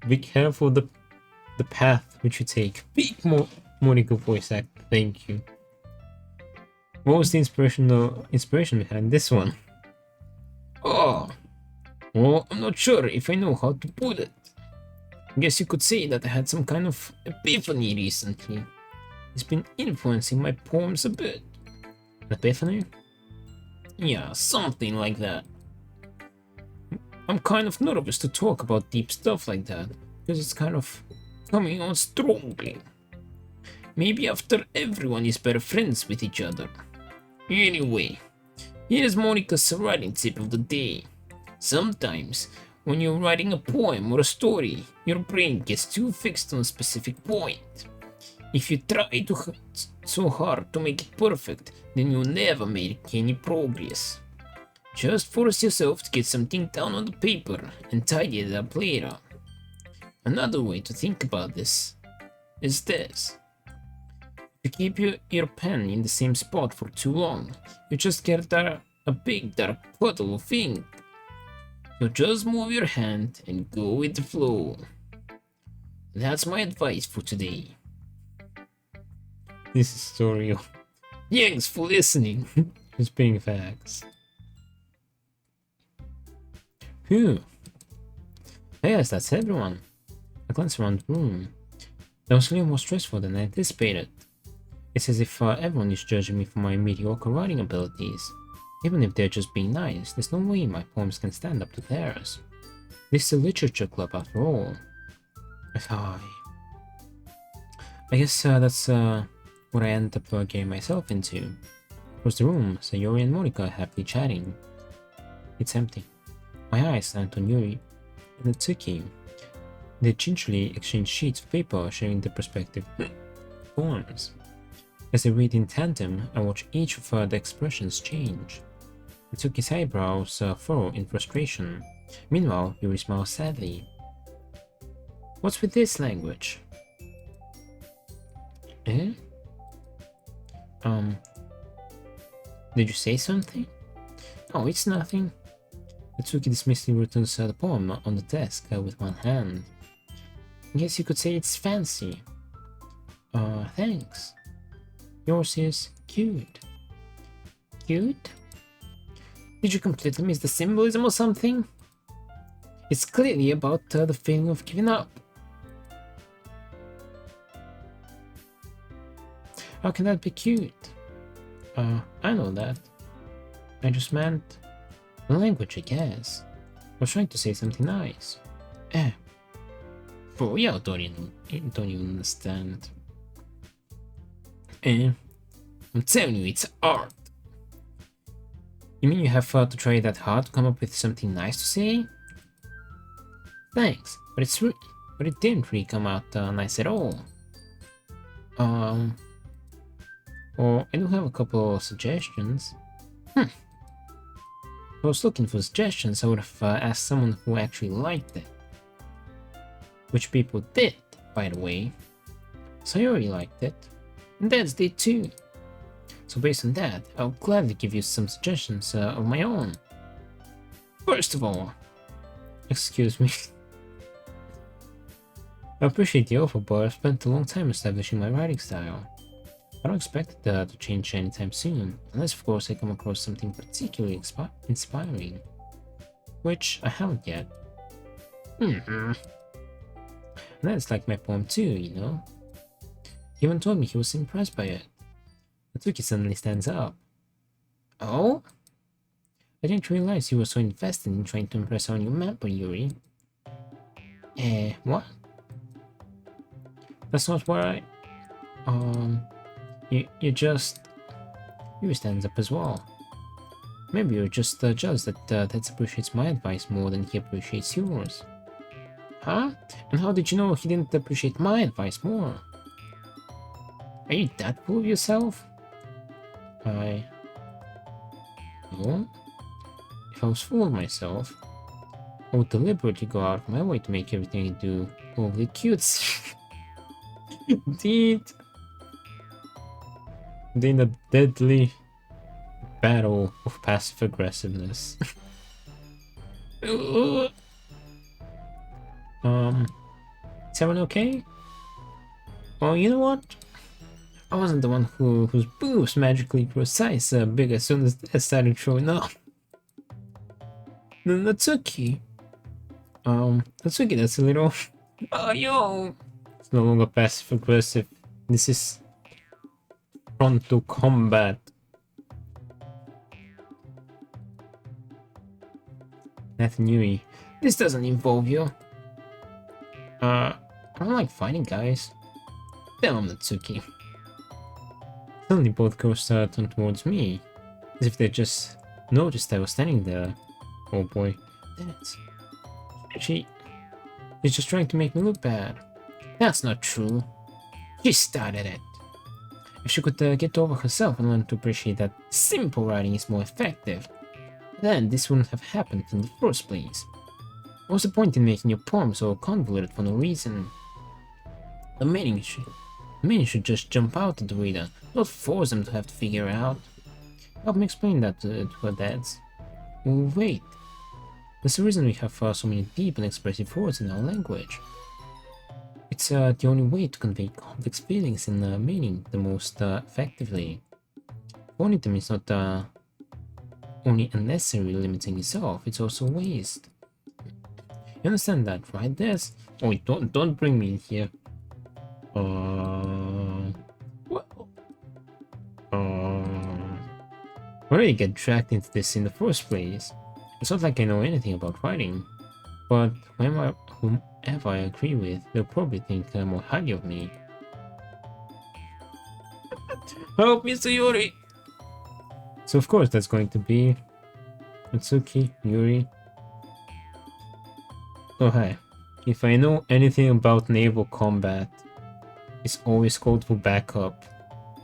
Be careful the path which you take. Big Monica voice act, thank you. What was the inspiration behind this one? Oh, well, I'm not sure if I know how to put it. I guess you could say that I had some kind of epiphany recently. It's been influencing my poems a bit. An epiphany? Yeah, something like that. I'm kind of nervous to talk about deep stuff like that, because it's kind of coming on strongly. Maybe after everyone is better friends with each other. Anyway, here's Monica's writing tip of the day. Sometimes, when you're writing a poem or a story, your brain gets too fixed on a specific point. If you try so hard to make it perfect, then you'll never make any progress. Just force yourself to get something down on the paper and tidy it up later. Another way to think about this is this. If you keep your pen in the same spot for too long, you just get a big dark puddle of ink. So just move your hand and go with the flow. That's my advice for today. This is story. Thanks for listening. Just being facts. Phew. Yes, that's everyone. I glanced around the room. That was a little more stressful than I anticipated. It's as if everyone is judging me for my mediocre writing abilities. Even if they're just being nice, there's no way my poems can stand up to theirs. This is a literature club after all. I guess that's what I ended up getting myself into. Across the room, Sayori and Monica are happily chatting. It's empty. My eyes landed on Yuri and Natsuki. They gingerly exchange sheets of paper, sharing their respective poems. As they read in tandem, I watch each of the expressions change. Natsuki's eyebrows furrow in frustration. Meanwhile, Yuri smiles sadly. What's with this language? Eh? Did you say something? Oh, it's nothing. Natsuki dismissively returns the poem on the desk with one hand. I guess you could say it's fancy. Thanks. Yours is cute. Cute? Did you completely miss the symbolism or something? It's clearly about the feeling of giving up. How can that be cute? I know that. I just meant the language, I guess. I was trying to say something nice. For real, don't even understand. I'm telling you, it's art. You mean you have to try that hard to come up with something nice to say? Thanks, but it didn't really come out nice at all. Or I do have a couple of suggestions. If I was looking for suggestions, I would have asked someone who actually liked it. Which people did, by the way. Sayori liked it, and Dehds did too. So based on that, I'll gladly give you some suggestions of my own. First of all, excuse me. I appreciate the offer, but I've spent a long time establishing my writing style. I don't expect it to change anytime soon, unless of course I come across something particularly inspiring. Which I haven't yet. And that's like my poem too, you know? He even told me he was impressed by it. Natsuki suddenly stands up. Oh? I didn't realize you were so invested in trying to impress our new member, Yuri. What? That's not what I... You just... You stands up as well. Maybe you're just jealous that Dehds appreciates my advice more than he appreciates yours. Huh? And how did you know he didn't appreciate my advice more? Are you that full of yourself? No? If I was full of myself, I would deliberately go out of my way to make everything I do overly cute. Indeed. In a deadly battle of passive aggressiveness. Is everyone okay? Oh, you know what? I wasn't the one whose boobs magically precise big as soon as they started showing up. Natsuki. Natsuki, that's a little... Oh, yo! It's no longer passive aggressive. This is frontal combat. Nathan Yui, this doesn't involve you. I don't like fighting guys. Damn, Natsuki. Suddenly both girls turned towards me, as if they just noticed I was standing there. Oh boy. She's just trying to make me look bad. That's not true. She started it. If she could get over herself and learn to appreciate that simple writing is more effective, then this wouldn't have happened in the first place. What's the point in making your poem so convoluted for no reason? The meaning should just jump out at the reader, not force them to have to figure it out. Help me explain that to her dads. Oh, wait. There's a reason we have so many deep and expressive words in our language. It's the only way to convey complex feelings and meaning the most effectively. Owning them is not only unnecessarily limiting yourself, it's also waste. You understand that, right, Dehds? Oh, don't bring me in here. Why did I get dragged into this in the first place? It's not like I know anything about writing, but whomever I agree with, they'll probably think more highly of me. Help, Mr. Yuri! So of course that's going to be Natsuki, Yuri. Oh hi. If I know anything about naval combat, it's always called for backup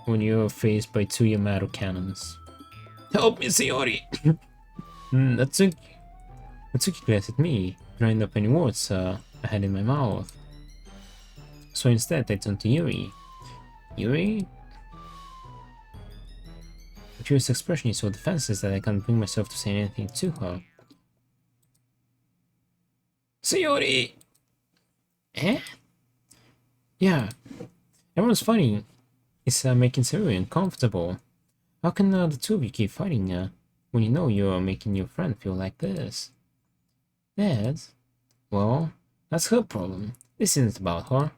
when you're faced by 2 Yamato cannons. Help me, Yuri! Natsuki glanced at me, drawing up any words I had in my mouth. So instead I turned to Yuri. Yuri? Her curious expression is so defenseless that I can't bring myself to say anything to her. Sayori! Eh? Yeah. Everyone's fighting. It's making Sayori uncomfortable. How can the two of you keep fighting when you know you're making your friend feel like this? Dehds? Well, that's her problem. This isn't about her.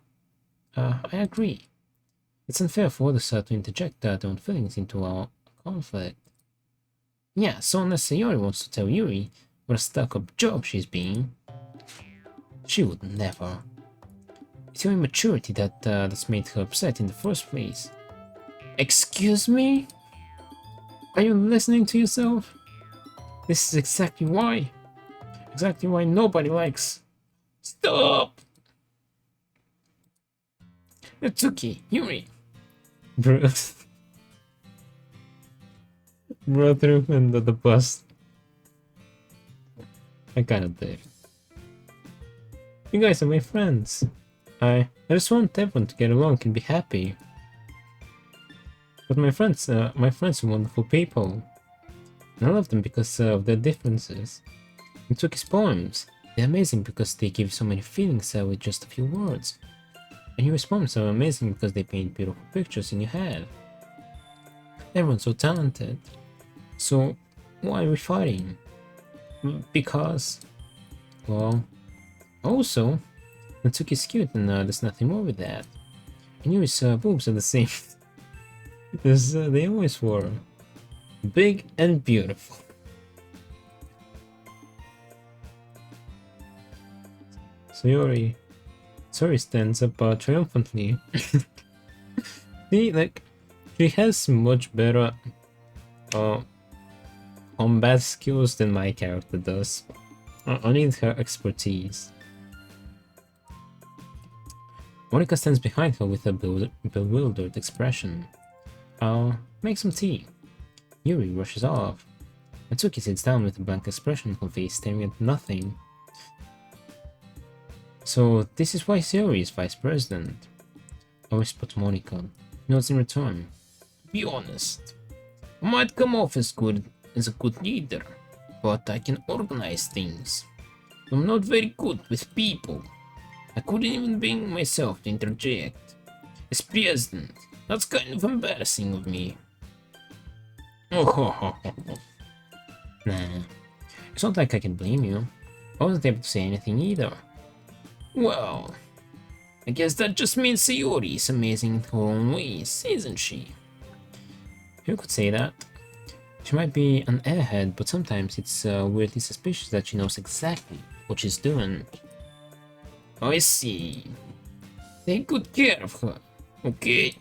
I agree. It's unfair for others to interject their own feelings into our conflict. Yeah, so unless Sayori wants to tell Yuri what a stuck-up job she's being, she would never. It's your immaturity that's made her upset in the first place. Excuse me? Are you listening to yourself? This is exactly why. Exactly why nobody likes. Stop! Natsuki, Yuri. Bro threw him under the bus. I kinda did. You guys are my friends. I just want everyone to get along and be happy. But my friends are wonderful people. And I love them because of their differences. Natsuki's poems, they're amazing because they give so many feelings with just a few words. And Yuri's poems are amazing because they paint beautiful pictures in your head. Everyone's so talented. So why are we fighting? Because, well, also, Natsuki's cute and there's nothing wrong with that. And Yuri's boobs are the same as they always were. Big and beautiful. Sayori stands up triumphantly. See, like, she has much better uh, combat skills than my character does. I need her expertise. Monica stands behind her with a bewildered expression. I'll make some tea. Yuri rushes off. Natsuki sits down with a blank expression on her face, staring at nothing. So this is why Sayori is vice president. I whisper to Monica. Nods in return. Be honest. I might come off as a good leader, but I can organize things. I'm not very good with people. I couldn't even bring myself to interject. As president, that's kind of embarrassing of me. Oh, nah, it's not like I can blame you. I wasn't able to say anything either. Well, I guess that just means Sayori is amazing in her own ways, isn't she? Who could say that? She might be an airhead, but sometimes it's weirdly suspicious that she knows exactly what she's doing. I see. Take good care of her, okay?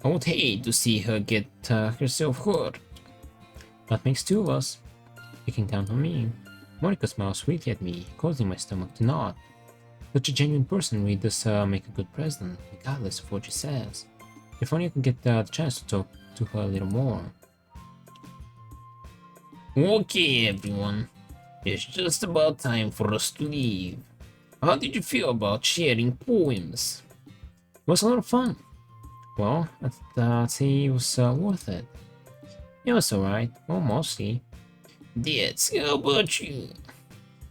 I would hate to see her get herself hurt. That makes two of us. You can count on me. Monica smiles sweetly at me, causing my stomach to knot. Such a genuine person really does make a good president, regardless of what she says. If only I could get the chance to talk to her a little more. Okay, everyone. It's just about time for us to leave. How did you feel about sharing poems? It was a lot of fun. Well, I'd say it was worth it. It was alright, well, mostly. Dehds, how about you?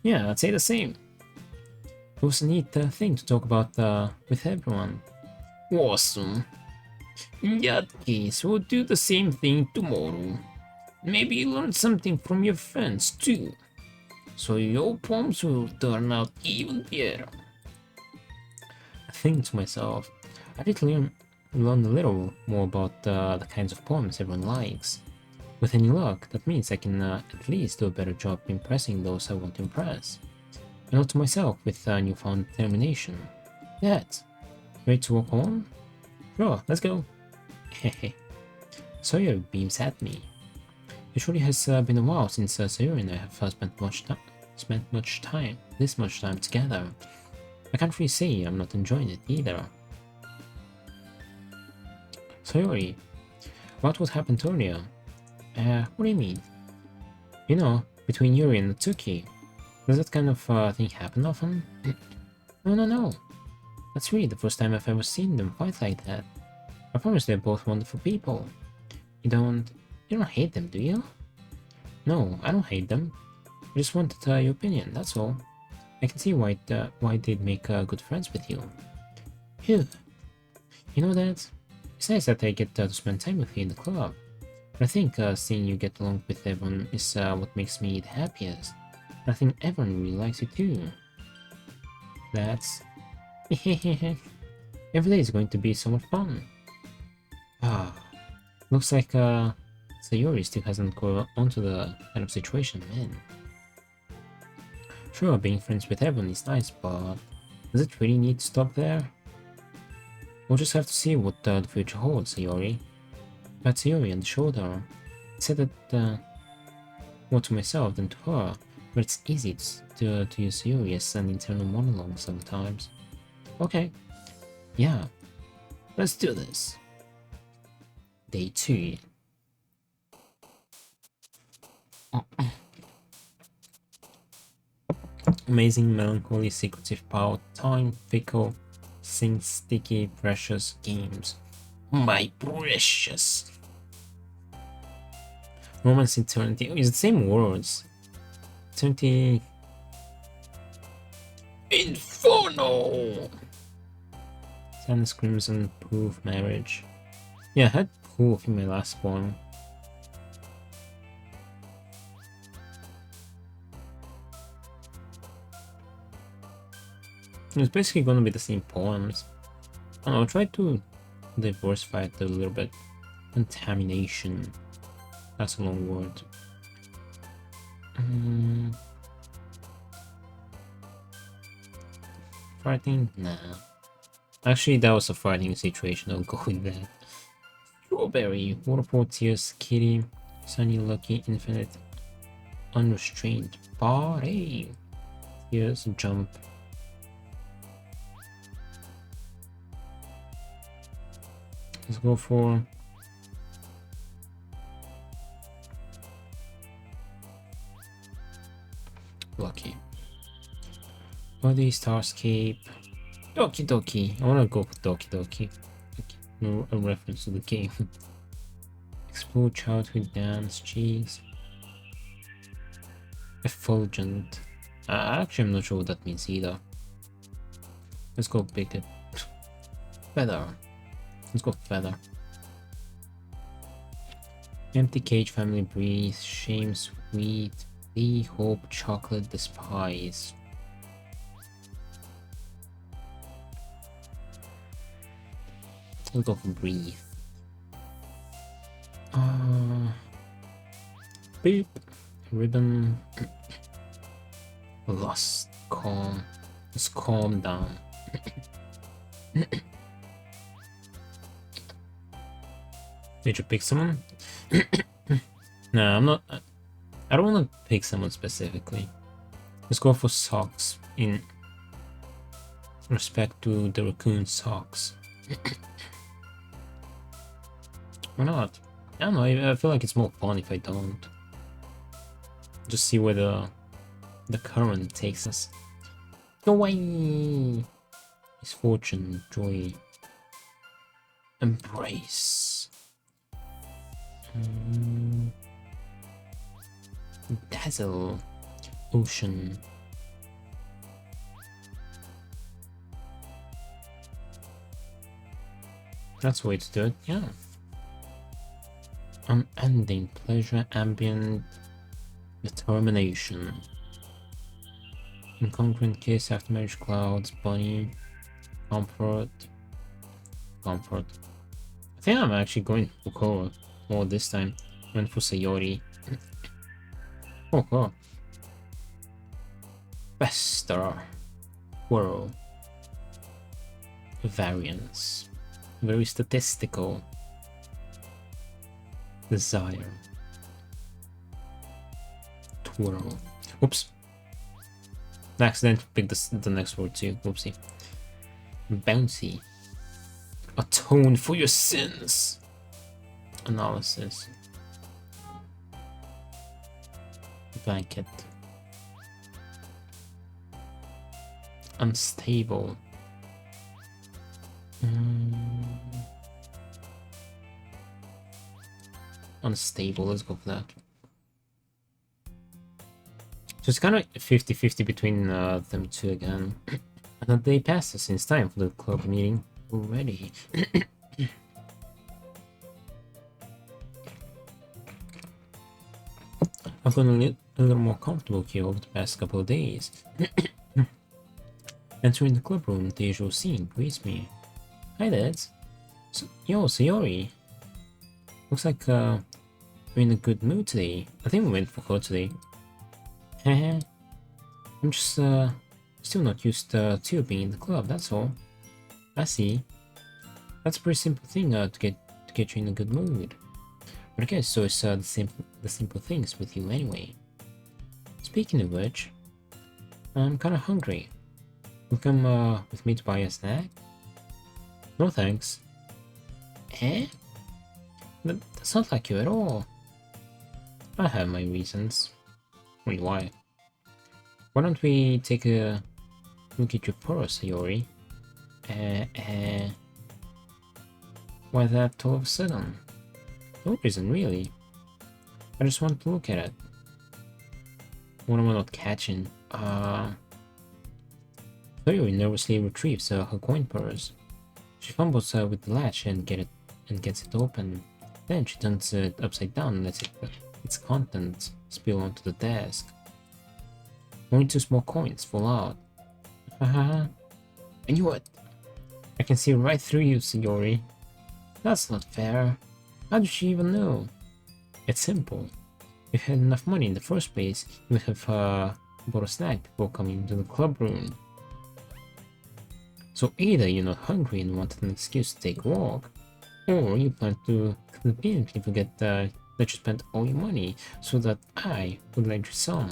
Yeah, I'd say the same. It was a neat thing to talk about with everyone. Awesome. In that case, we'll do the same thing tomorrow. Maybe you learn something from your friends too. So your poems will turn out even better. I think to myself, I did learn a little more about the kinds of poems everyone likes. With any luck, that means I can at least do a better job impressing those I want to impress. And not to myself with newfound determination. Dehds, ready to walk on? Sure, let's go. Hehe. Sawyer beams at me. It surely has been a while since Sayori and I have spent this much time together. I can't really say I'm not enjoying it either. Sayori, about what happened earlier? What do you mean? You know, between Yuri and Natsuki. Does that kind of thing happen often? No. That's really the first time I've ever seen them fight like that. I promise they're both wonderful people. You don't hate them, do you? No, I don't hate them. I just wanted your opinion, that's all. I can see why they'd make good friends with you. Phew. You know that? It's nice that I get to spend time with you in the club. But I think seeing you get along with everyone is what makes me the happiest. I think everyone really likes you too. That's... Every day is going to be so much fun. Ah, looks like Sayori still hasn't caught onto the kind of situation I'm in. Sure, being friends with everyone is nice, but does it really need to stop there? We'll just have to see what the future holds, Sayori. Pat Sayori on the shoulder. I said that more to myself than to her, but it's easy to use Sayori as an internal monologue sometimes. Okay, yeah, let's do this. Day 2. Amazing, melancholy, secretive power, time, fickle, sing, sticky, precious games. My precious. Romance eternity. Oh, it's the same words. Eternity. Inferno! Sadness, crimson, proof, marriage. Yeah, I had proof in my last one. It's basically gonna be the same poems. I don't know, I'll try to diversify it a little bit. Contamination. That's a long word. Fighting? Nah. Actually, that was a fighting situation. I'll go with that. Strawberry, Waterfall Tears, Kitty, Sunny Lucky, Infinite, Unrestrained, Party. Here's Jump. Let's go for Lucky. Body, Starscape, Doki Doki. I wanna go for Doki Doki. No, a reference to the game. Explode Childhood Dance, Cheese. Effulgent. Actually, I'm not sure what that means either. Let's go pick it. Feather. Let's go Feather. Empty Cage, Family Breeze, Shame, Sweet, Lee, Hope, Chocolate, Despise. Let's go for Breathe. Beep. Ribbon. Lost. Calm. Let's calm down. Did you pick someone? Nah, I'm not. I don't want to pick someone specifically. Let's go for Socks in respect to the raccoon Socks. Why not? I don't know, I feel like it's more fun if I don't. Just see where the current takes us. Go away! Misfortune, joy, embrace. Dazzle, ocean. That's the way to do it, yeah. Unending pleasure, ambient determination. Incongruent kiss, after marriage clouds, bunny, comfort. Comfort. I think I'm actually going for Koa more this time. Went for Sayori. Oh, oh. Fester. Whirl. Variance. Very statistical. Desire. Twirl. Oops. I accidentally picked the next word too. Whoopsie. Bouncy. Atone for your sins. Analysis. Blanket. Unstable. Unstable, let's go for that. So it's kind of 50-50 between them two again. Another day passes since time for the club meeting already. I've gotten a little more comfortable here over the past couple of days. Entering the club room, the usual scene greets me. Hi, Dehds. Yo, Sayori. Looks like we're in a good mood today. I think we went for her today. Haha. I'm just still not used to being in the club, that's all. I see. That's a pretty simple thing to get you in a good mood. But I guess so it's the simple things with you anyway. Speaking of which, I'm kinda hungry. Will you come with me to buy a snack? No thanks. Eh? That's not like you at all. I have my reasons. Wait, why? Why don't we take a look at your purse, Sayori? Why that all of a sudden? No reason, really. I just want to look at it. What am I not catching? Sayori nervously retrieves her coin purse. She fumbles with the latch and gets it open. Then she turns it upside down and lets its contents spill onto the desk. Only 2 small coins fall out. Haha. I knew it. I can see right through you, Sayori. That's not fair. How did she even know? It's simple. If you had enough money in the first place, you would have bought a snack before coming to the club room. So either you're not hungry and wanted an excuse to take a walk, or you plan to conveniently forget that you spent all your money so that I would lend you some.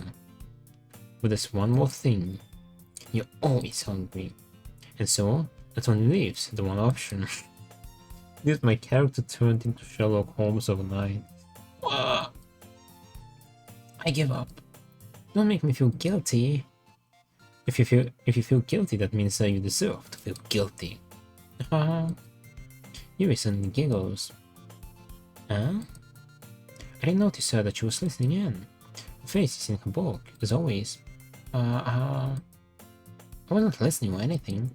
But there's one more thing. You're always hungry. And so, that only leaves the one option. This my character turned into Sherlock Holmes overnight. I give up. Don't make me feel guilty. If you feel guilty, that means that you deserve to feel guilty. Yuri suddenly giggles. Huh? I didn't notice that she was listening in. Her face is in her book, as always. I wasn't listening or anything.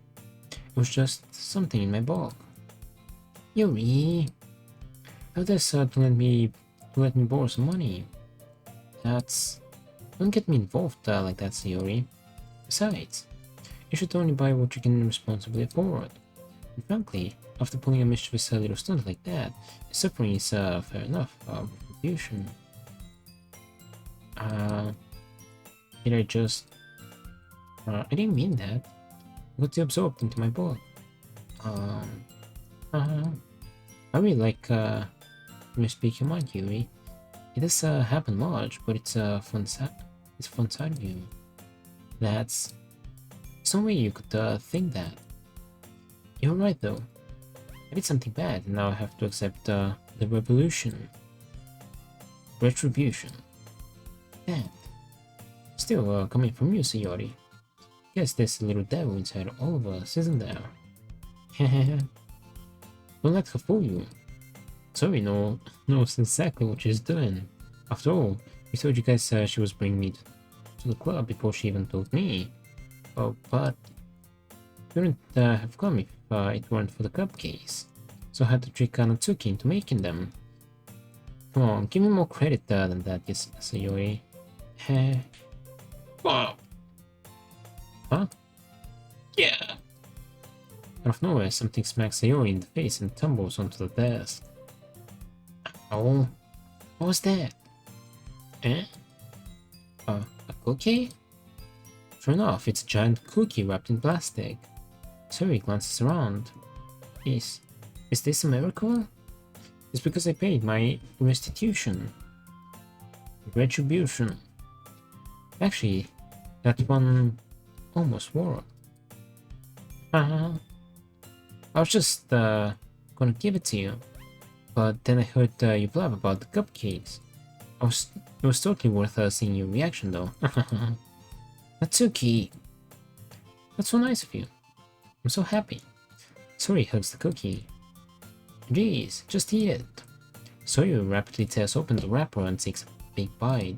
It was just something in my book. Yuri, how does to let me borrow some money? Don't get me involved like that, Yuri. Besides, you should only buy what you can responsibly afford. And frankly, after pulling a mischievous little stunt like that, suffering is fair enough retribution. Did I just... I didn't mean that. I got too absorbed into my book. I really like when you speak your mind, Yuri. It does happen large, but it's a fun side of you. That's some way you could think that. You're right though. I did something bad, and now I have to accept the retribution. And still coming from you, Sayori. Guess there's a little devil inside all of us, isn't there? Hehehe. Don't let her fool you. Sorry, knows exactly what she's doing. After all, we told you guys she was bringing me to the club before she even told me. Oh, but you wouldn't have come if it weren't for the cupcakes. So I had to trick Natsuki into making them. Come on, give me more credit than that, yes, Sayori. Heh. Wow. Huh? Yeah. Out of nowhere, something smacks Sayori in the face and tumbles onto the desk. Oh, what was that? Eh? A cookie? Sure enough, it's a giant cookie wrapped in plastic. Sayori glances around. Is this a miracle? It's because I paid my restitution. Retribution. Actually, that one almost worked. I was just gonna give it to you, but then I heard you blab about the cupcakes. It was totally worth seeing your reaction though. Natsuki! That's so nice of you. I'm so happy. Sayori hugs the cookie. Jeez, just eat it. Sayori rapidly tears open the wrapper and takes a big bite.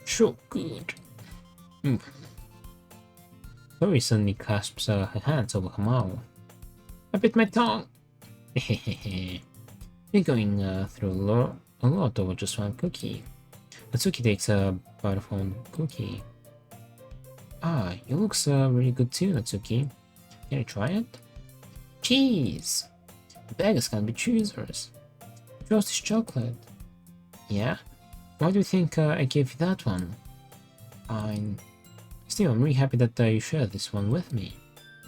So good. Sayori suddenly clasps her hands over her mouth. I bit my tongue! You're going through a lot over just one cookie. Natsuki takes a bite of one cookie. Ah, it looks really good too, Natsuki. Can I try it? Cheese! Beggars can't be choosers. Roast is chocolate. Yeah? Why do you think I gave you that one? I'm really happy that you shared this one with me.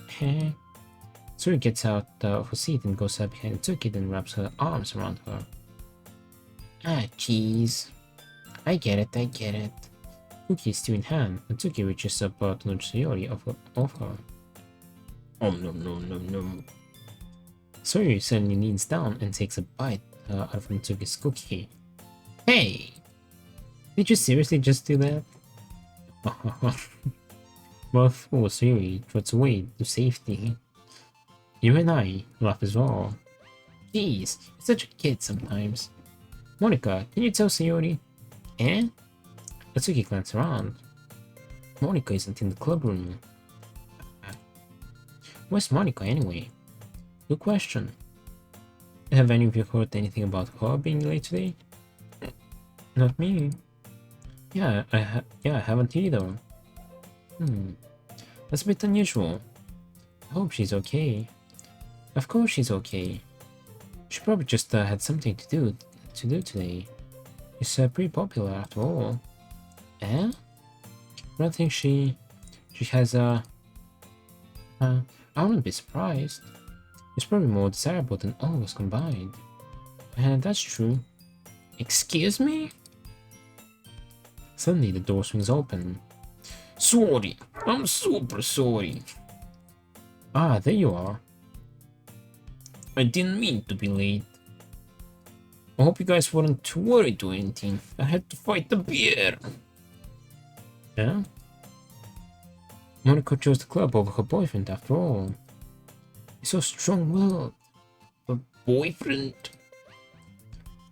Heh. Suri gets out of her seat and goes behind Natsuki, then wraps her arms around her. Ah, jeez. I get it. Cookie is still in hand. Natsuki reaches up to nudge Sayori off her. Oh no. Sayori suddenly leans down and takes a bite out of Natsuki's cookie. Hey! Did you seriously just do that? Well, poor Sayori trots away to safety. You and I laugh as well. Jeez, you're such a kid sometimes. Monica, can you tell Sayori? Eh? Natsuki glances around. Monica isn't in the club room. Where's Monica anyway? Good question. Have any of you heard anything about her being late today? Not me. Yeah, I haven't either. That's a bit unusual. I hope she's okay. Of course she's okay. She probably just had something to do today. She's pretty popular after all. Eh? I don't think she has I wouldn't be surprised. It's probably more desirable than all of us combined. And that's true. Excuse me? Suddenly the door swings open. Sorry, I'm super sorry. Ah, there you are. I didn't mean to be late. I hope you guys weren't too worried or anything. I had to fight the bear. Yeah? Monica chose the club over her boyfriend after all. He's so strong-willed. A boyfriend?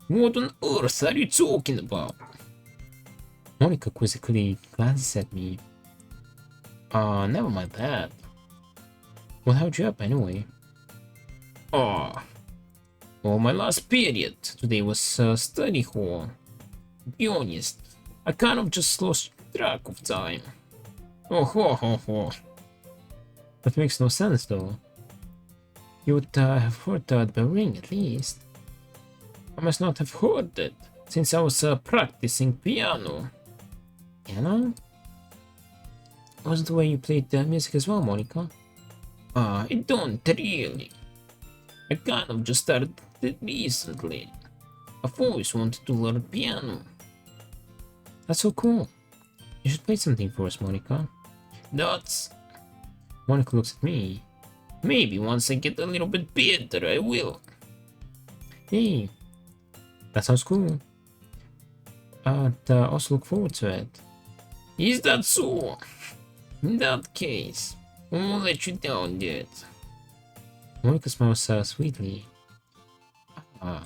What on earth are you talking about? Monica quizzically glances at me. Never mind that. What held you up anyway? Well, my last period today was study hall. To be honest, I kind of just lost track of time. Oh ho ho ho. That makes no sense though. You would have heard the bell ring at least. I must not have heard it, since I was practicing piano. Piano? Was it the way you played the music as well, Monica? I don't really. I kind of just started it recently. I've always wanted to learn piano. That's so cool. You should play something for us, Monica. That's... Monica looks at me. Maybe once I get a little bit better, I will. Hey, that sounds cool. I'd also look forward to it. Is that so? In that case, I won't let you down yet. Monica smiles sweetly. I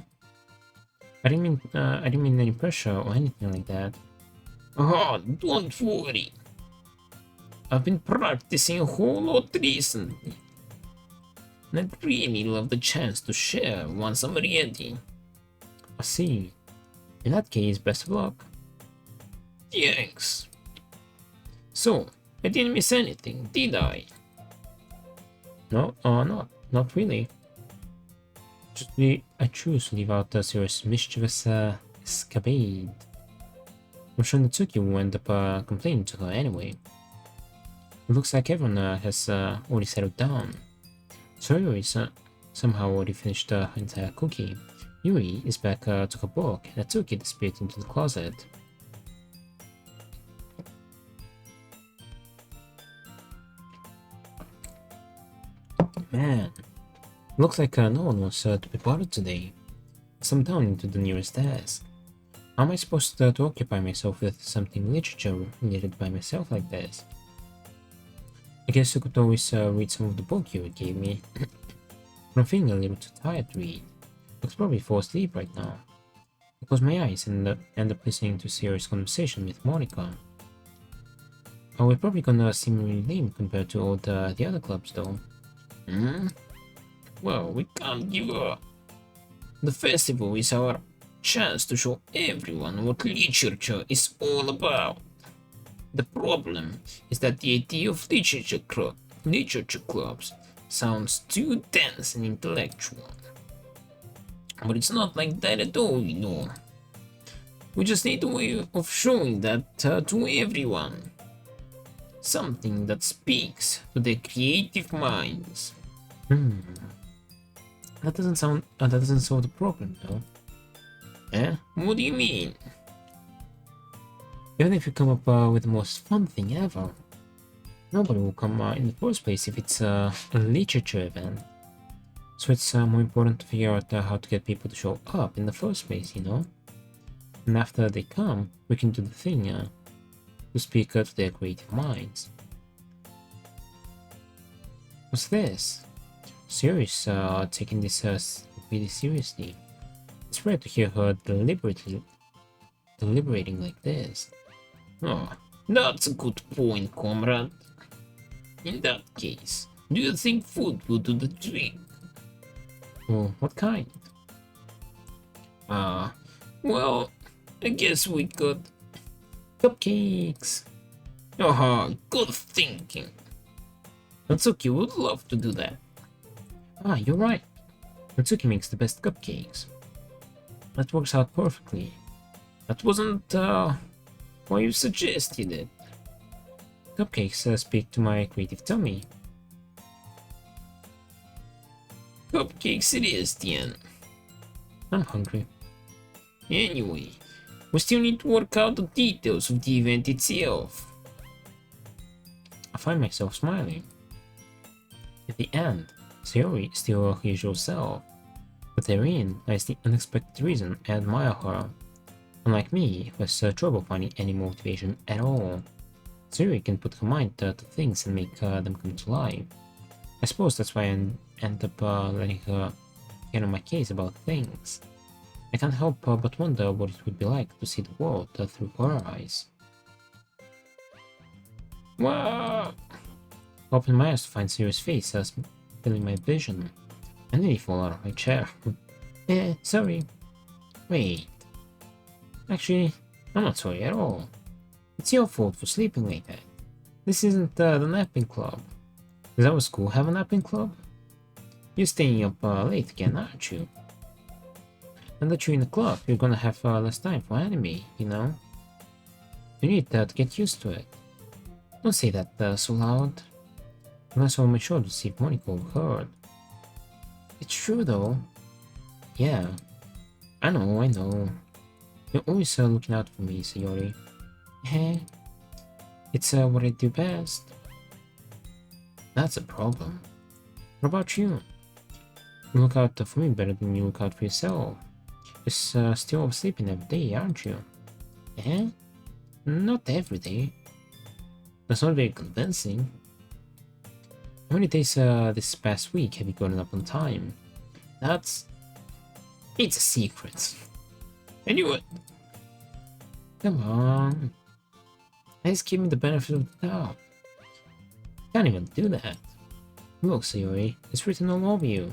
didn't mean any pressure or anything like that. Don't worry. I've been practicing a whole lot recently. And I'd really love the chance to share once I'm ready. I see. In that case, best of luck. Thanks. So, I didn't miss anything, did I? No, not really. I choose to leave out a serious mischievous escapade. I'm sure Natsuki will end up complaining to her anyway. It looks like everyone has already settled down. So Yuri's somehow already finished her entire cookie. Yuri is back to her book, and Natsuki disappeared into the closet. Man, looks like no one wants to be bothered today. So I'm down into the nearest desk. How am I supposed to occupy myself with something literature related by myself like this? I guess I could always read some of the book you gave me. But I'm feeling a little too tired to read. I could probably fall asleep right now. I close my eyes and end up listening to a serious conversation with Monica. Oh, we're probably gonna seem really lame compared to all the other clubs though. Well, we can't give up. The festival is our chance to show everyone what literature is all about. The problem is that the idea of literature clubs sounds too dense and intellectual. But it's not like that at all, you know. We just need a way of showing that to everyone. Something that speaks to their creative minds. That doesn't solve the problem, though. Eh? What do you mean? Even if you come up with the most fun thing ever, nobody will come in the first place if it's a literature event. So it's more important to figure out how to get people to show up in the first place, you know? And after they come, we can do the thing to speak to their creative minds. What's this? Serious, taking this really seriously. It's rare to hear her deliberating like this. Oh, that's a good point, comrade. In that case, do you think food will do the trick? Oh, what kind? Well, I guess we could... Cupcakes! Good thinking. Natsuki would love to do that. You're right. Natsuki makes the best cupcakes. That works out perfectly. That wasn't, why you suggested it. Cupcakes speak to my creative tummy. Cupcakes it is, then. I'm hungry. Anyway, we still need to work out the details of the event itself. I find myself smiling. At the end, Sayori is still her usual self, but therein lies the unexpected reason I admire her. Unlike me, who has trouble finding any motivation at all, Sayori can put her mind to things and make them come to life. I suppose that's why I end up letting her get on my case about things. I can't help but wonder what it would be like to see the world through her eyes. Whoa! I open my eyes to find Sayori's face filling my vision. I nearly fall out of my chair. Sorry. Wait. Actually, I'm not sorry at all. It's your fault for sleeping like that. This isn't the napping club. Does our school have a napping club? You're staying up late again, aren't you? And that you're in the club, you're gonna have less time for anime, you know? You need to get used to it. Don't say that so loud. Unless I'll make sure to see if Monica overheard. It's true though. Yeah. I know. You're always looking out for me, Sayori. It's what I do best. That's a problem. What about you? You look out for me better than you look out for yourself. You're still sleeping every day, aren't you? Not every day. That's not very convincing. How many days this past week have you gotten up on time? It's a secret. I knew it. Come on. Just give me the benefit of the doubt. Can't even do that. Look, Sayori, it's written all over you.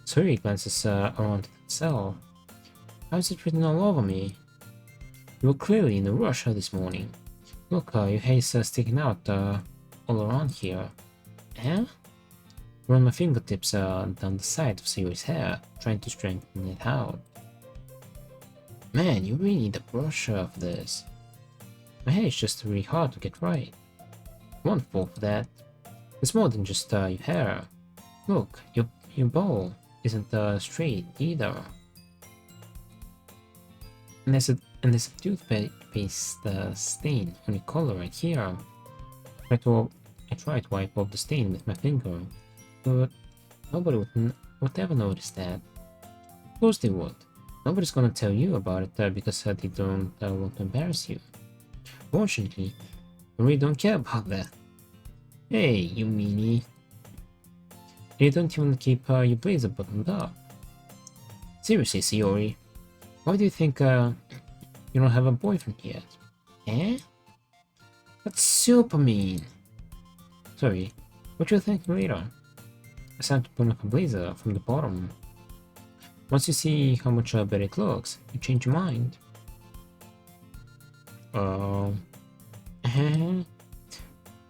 Sayori glances around herself. How is it written all over me? You were clearly in a rush this morning. Look, your hair's sticking out all around here. Run my fingertips down the side of Sayori's hair, trying to straighten it out. Man, you really need a brush for this. My hair is just really hard to get right. I won't fall for that. It's more than just your hair. Look, your bow isn't straight either. And there's a toothpaste stain on your collar right here. I tried to wipe off the stain with my finger, but nobody would ever notice that. Of course they would. Nobody's gonna tell you about it because they don't want to embarrass you. Fortunately, I really don't care about that. Hey, you meanie. You don't even keep your blazer buttoned up. Seriously, Sayori, why do you think you don't have a boyfriend yet? That's super mean. Sorry, what you think later? It's time to put up a blazer from the bottom. Once you see how much better it looks, you change your mind.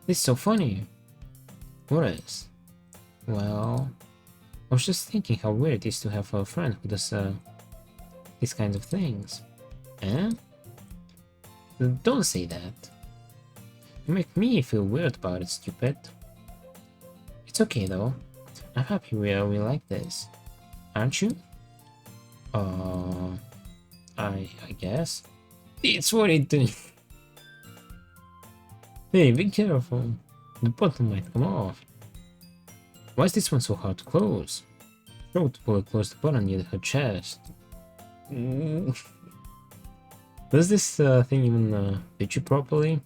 This is so funny. What is? Well, I was just thinking how weird it is to have a friend who does these kinds of things. Don't say that. You make me feel weird about it, stupid. It's okay though. I'm happy we like this. Aren't you? I guess. It's what it do. Hey, be careful. The button might come off. Why is this one so hard to close? Try to pull it close the button near her chest. Does this thing even fit you properly?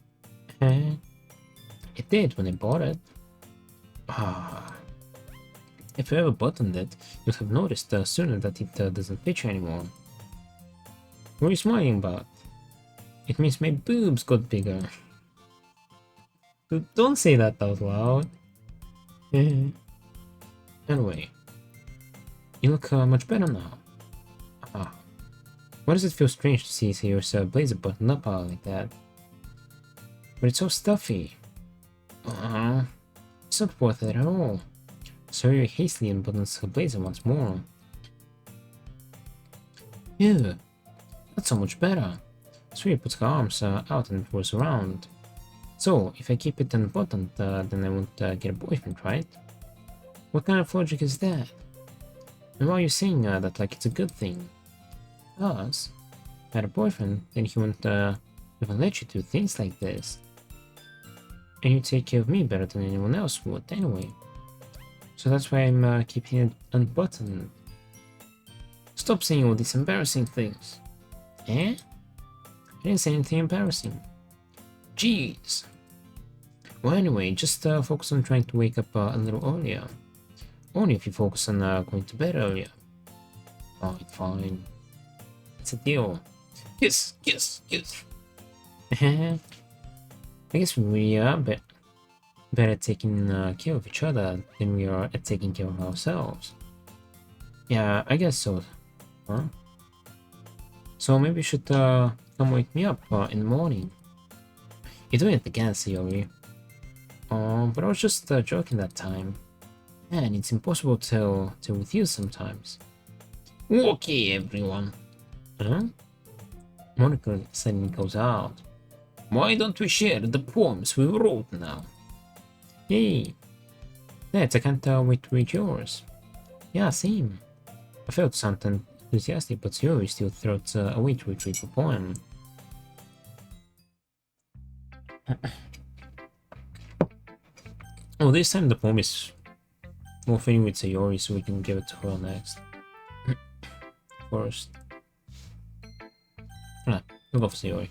It did when I bought it. If you ever buttoned it, you'd have noticed sooner that it doesn't fit you anymore. What are you smiling about? It means my boobs got bigger. Don't say that out loud. Anyway, you look much better now. Why does it feel strange to see your blazer buttoned up like that? But it's so stuffy. It's not worth it at all. Sayori hastily unbuttons her blazer once more. Ew, that's so much better. Sayori puts her arms out and whirls around. So, if I keep it unbuttoned, then I won't get a boyfriend, right? What kind of logic is that? And why are you saying that like it's a good thing? Because if I had a boyfriend, then he wouldn't even let you do things like this. And you take care of me better than anyone else would anyway. So that's why I'm keeping it unbuttoned. Stop saying all these embarrassing things. Eh? I didn't say anything embarrassing. Jeez. Well, anyway, just focus on trying to wake up a little earlier. Only if you focus on going to bed earlier. Fine, fine. It's a deal. Kiss, kiss, kiss. I guess we are better at taking care of each other than we are at taking care of ourselves. Yeah, I guess so. Huh? So maybe you should come wake me up in the morning. You're doing it again, Sayori. But I was just joking that time. Man, it's impossible to tell with you sometimes. Okay, everyone. Huh? Monica suddenly goes out. Why don't we share the poems we wrote now? Hey! Dehds, I can't wait to read yours. Yeah, same. I felt to sound enthusiastic, but Sayori still throws a way to retrieve a poem. Oh, this time the poem is more fitting with Sayori, so we can give it to her next. First. Ah, we'll go for Sayori.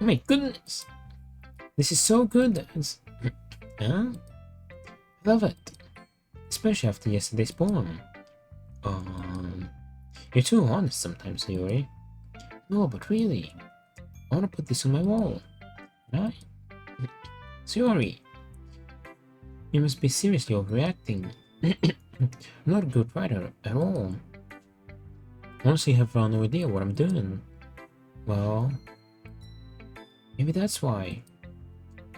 Oh my goodness! This is so good! Huh? I love it! Especially after yesterday's poem. You're too honest sometimes, Sayori. No, but really, I want to put this on my wall. Right? Sayori, you must be seriously overreacting. I'm not a good writer at all. Honestly, I have no idea what I'm doing. Well, maybe that's why.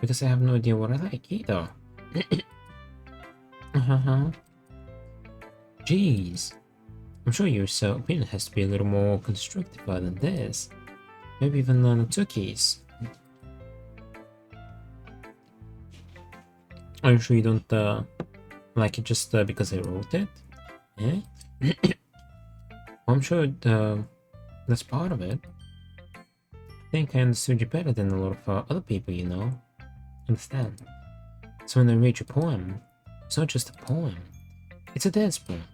Because I have no idea what I like either. Jeez. I'm sure your opinion has to be a little more constructive than this. Maybe even Natsuki's. Are you sure you don't like it just because I wrote it? Eh? I'm sure that's part of it. I think I understood you better than a lot of other people, you know. Understand? So when I read your poem, it's not just a poem. It's a dance poem.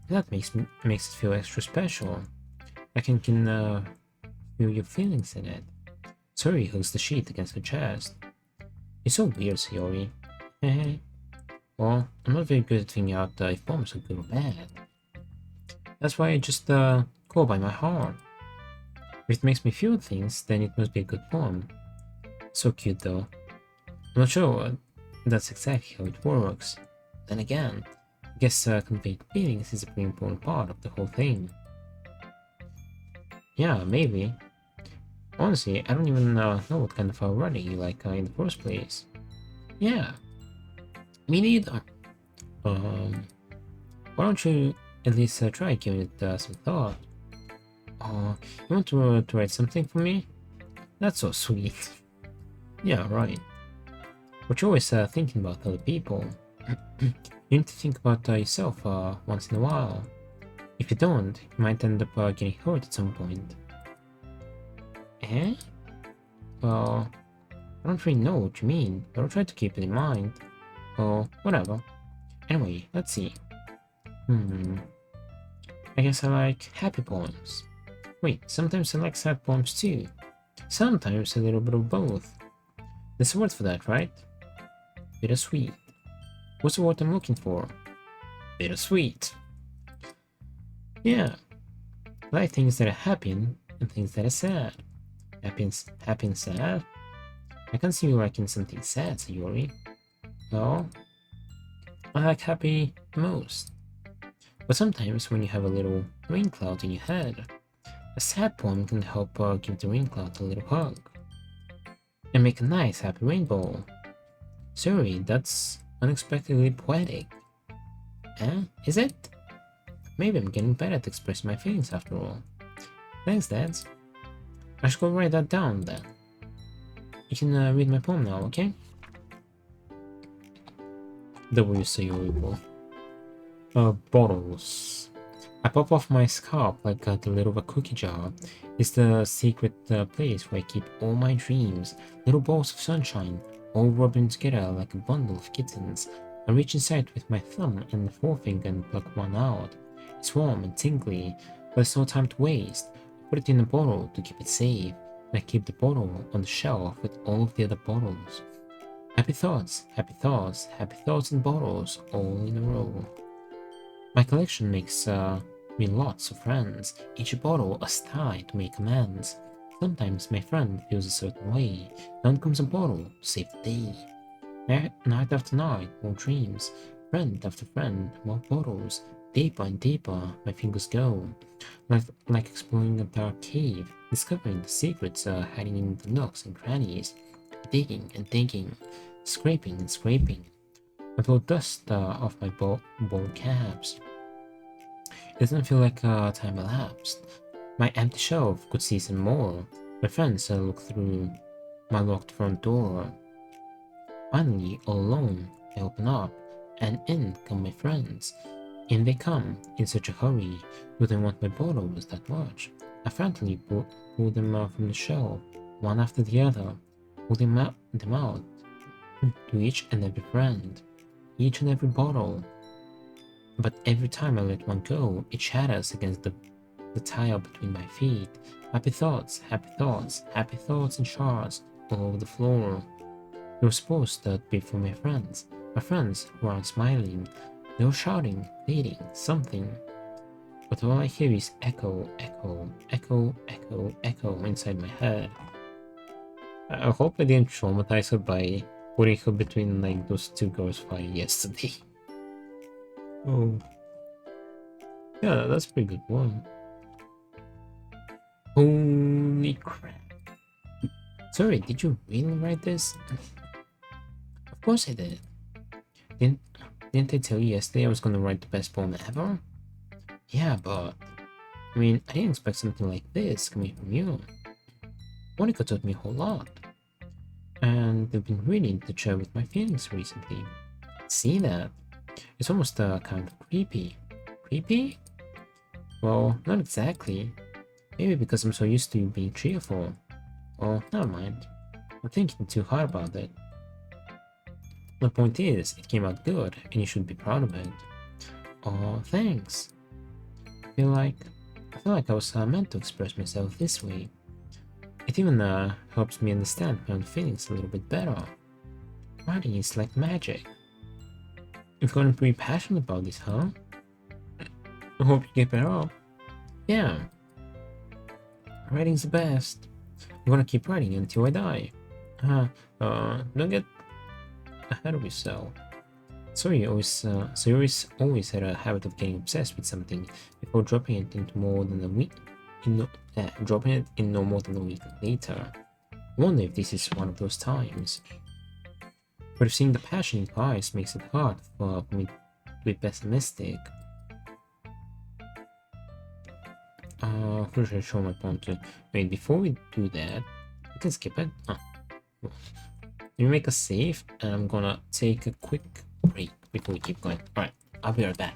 That makes it feel extra special. Like I can feel your feelings in it. Sayori hugs the sheet against her chest. You're so weird, Sayori. Well, I'm not very good at figuring out if poems are good or bad. That's why I just go by my heart. If it makes me feel things, then it must be a good poem. So cute though. I'm not sure that's exactly how it works. Then again, I guess conveying feelings is a pretty important part of the whole thing. Yeah, maybe. Honestly, I don't even know what kind of writing you like in the first place. Yeah, me neither. Why don't you at least try giving it some thought? You want to write something for me? That's so sweet. Yeah, right. But you're always thinking about other people. You need to think about yourself once in a while. If you don't, you might end up getting hurt at some point. Eh? Well, I don't really know what you mean, but I'll try to keep it in mind. Or whatever. Anyway, let's see. I guess I like happy poems. Wait, sometimes I like sad poems too. Sometimes a little bit of both. There's a word for that, right? Bittersweet. What's the word I'm looking for? Bittersweet. Yeah. I like things that are happy and things that are sad. Happy and sad? I can't see you liking something sad, Sayori. Well, I like happy the most. But sometimes when you have a little rain cloud in your head, a sad poem can help give the rain cloud a little hug. And make a nice happy rainbow. Sorry, that's unexpectedly poetic. Eh? Is it? Maybe I'm getting better at expressing my feelings after all. Thanks, Dehds. I should go write that down then. You can read my poem now, okay? W so evil. Bottles. I pop off my scarf like the lid of a cookie jar. It's the secret place where I keep all my dreams, little balls of sunshine, all rubbing together like a bundle of kittens. I reach inside with my thumb and forefinger and pluck one out. It's warm and tingly, but there's no time to waste. I put it in a bottle to keep it safe, and I keep the bottle on the shelf with all of the other bottles. Happy thoughts, happy thoughts, happy thoughts in bottles, all in a row. My collection makes me lots of friends, each bottle a style to make amends. Sometimes my friend feels a certain way, down comes a bottle to save the day. Night after night, more dreams, friend after friend, more bottles, deeper and deeper my fingers go, like exploring a dark cave, discovering the secrets hiding in the nooks and crannies, digging and digging, scraping and scraping. I blow dust off my bald calves. It doesn't feel like time elapsed. My empty shelf could see some more. My friends look through my locked front door. Finally, all alone, I open up, and in come my friends. In they come, in such a hurry. Do they want my bottles that much? I frantically pull them from the shelf, one after the other, pull them out to each and every friend, each and every bottle. But every time I let one go, it shatters against the tile between my feet. Happy thoughts, happy thoughts, happy thoughts in shards all over the floor. They were supposed to be for my friends who aren't smiling. They were shouting, pleading, something. But all I hear is echo, echo, echo, echo, echo inside my head. I hope I didn't traumatize her by putting her between like those two girls fighting yesterday. Oh. Yeah, that's a pretty good one. Holy crap. Sorry, did you really write this? Of course I did. Didn't I tell you yesterday I was gonna write the best poem ever? Yeah, but I mean, I didn't expect something like this coming from you. Monica taught me a whole lot, and they've been really into chat with my feelings recently. See that? It's almost kind of creepy. Creepy? Well, not exactly. Maybe because I'm so used to you being cheerful. Oh, never mind. I'm thinking too hard about it. The point is, it came out good, and you should be proud of it. Oh, thanks. I feel like I was meant to express myself this way. It even helps me understand my own feelings a little bit better. Writing is like magic. You've gotten pretty passionate about this, huh? I hope you keep it up. Yeah, writing's the best. I'm gonna keep writing until I die. Don't get ahead of yourself. So you always had a habit of getting obsessed with something before dropping it into more than a week. Dropping it in no more than a week later. I wonder if this is one of those times. But if seeing the passion in your eyes makes it hard for me to be pessimistic. Who should I show my poem to? Wait, before we do that, we can skip it. Let me make a save, and I'm gonna take a quick break before we keep going. Alright, I'll be right back.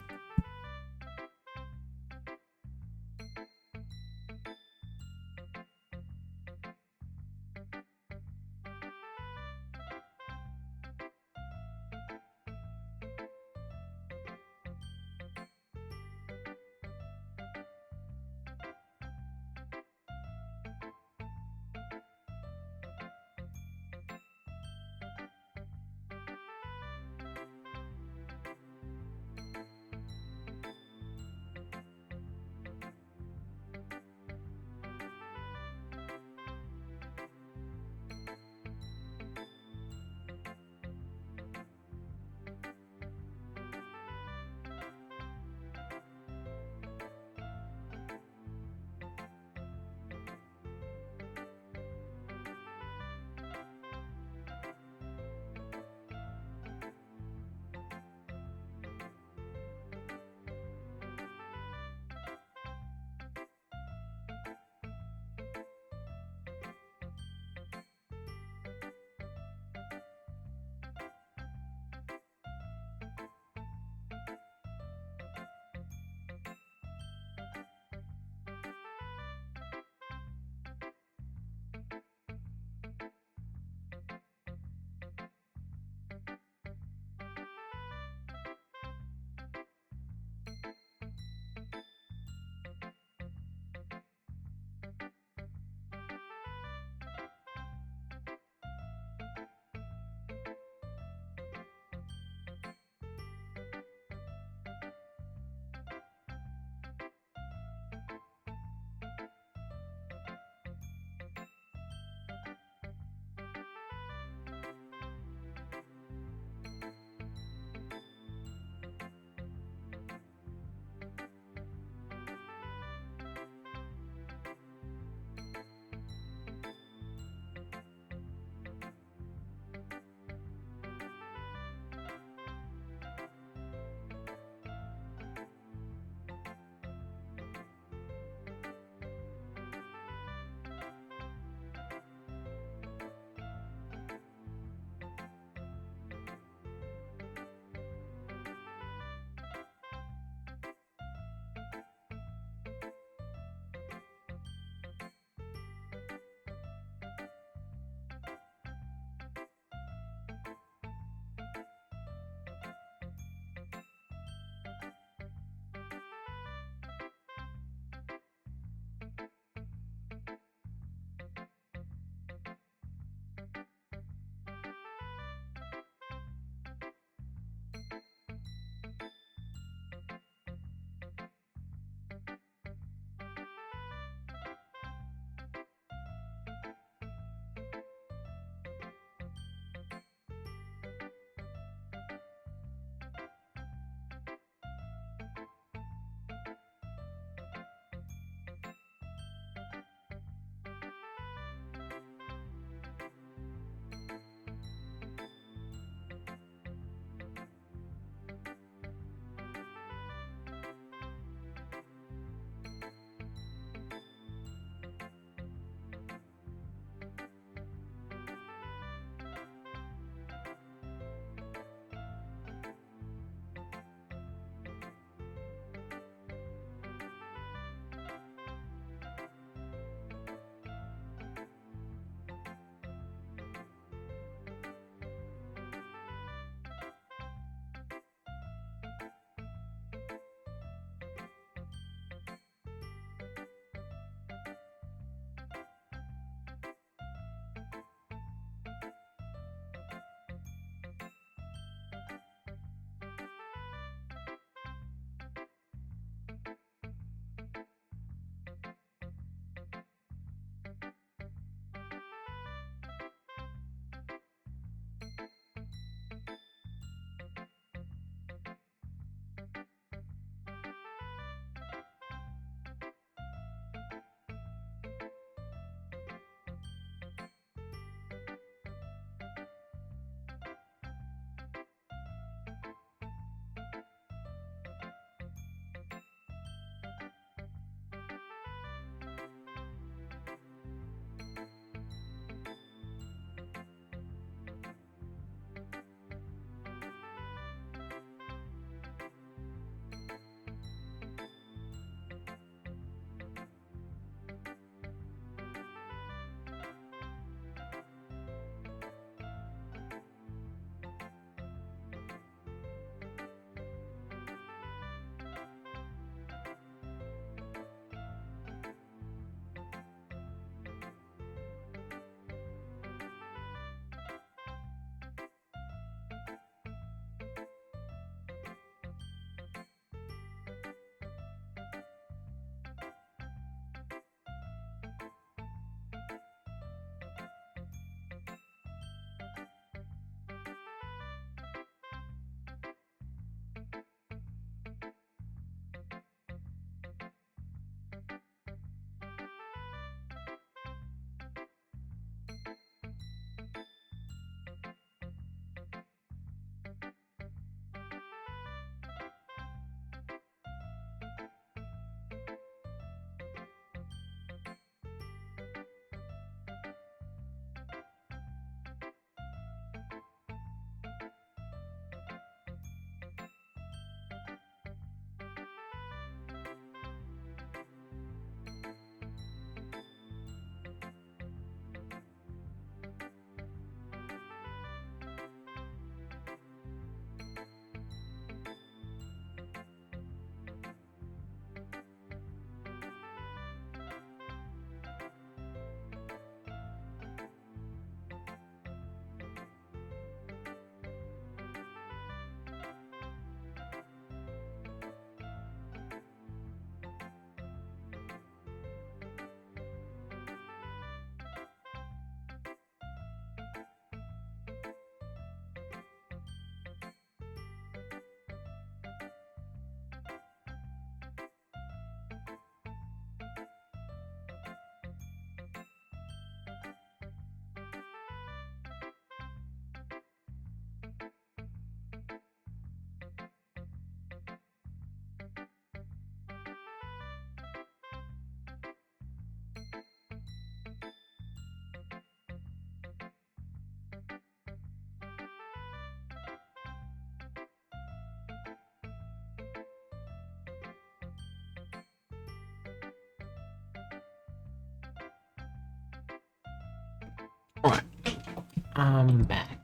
I'm back.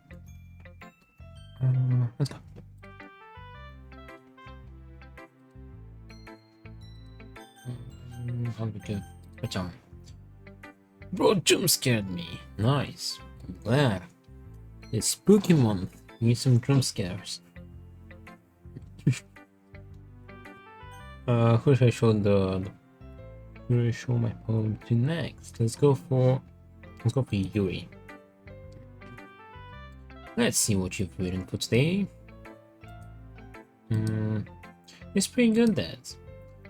Let's go. How do we do? Which one? Bro, jump scared me. Nice. I'm glad. It's spooky month. Need some jump scares. Who should I show who should I show my poem to next? Let's go for Yuri. Let's see what you've written for today. It's pretty good, Dehds.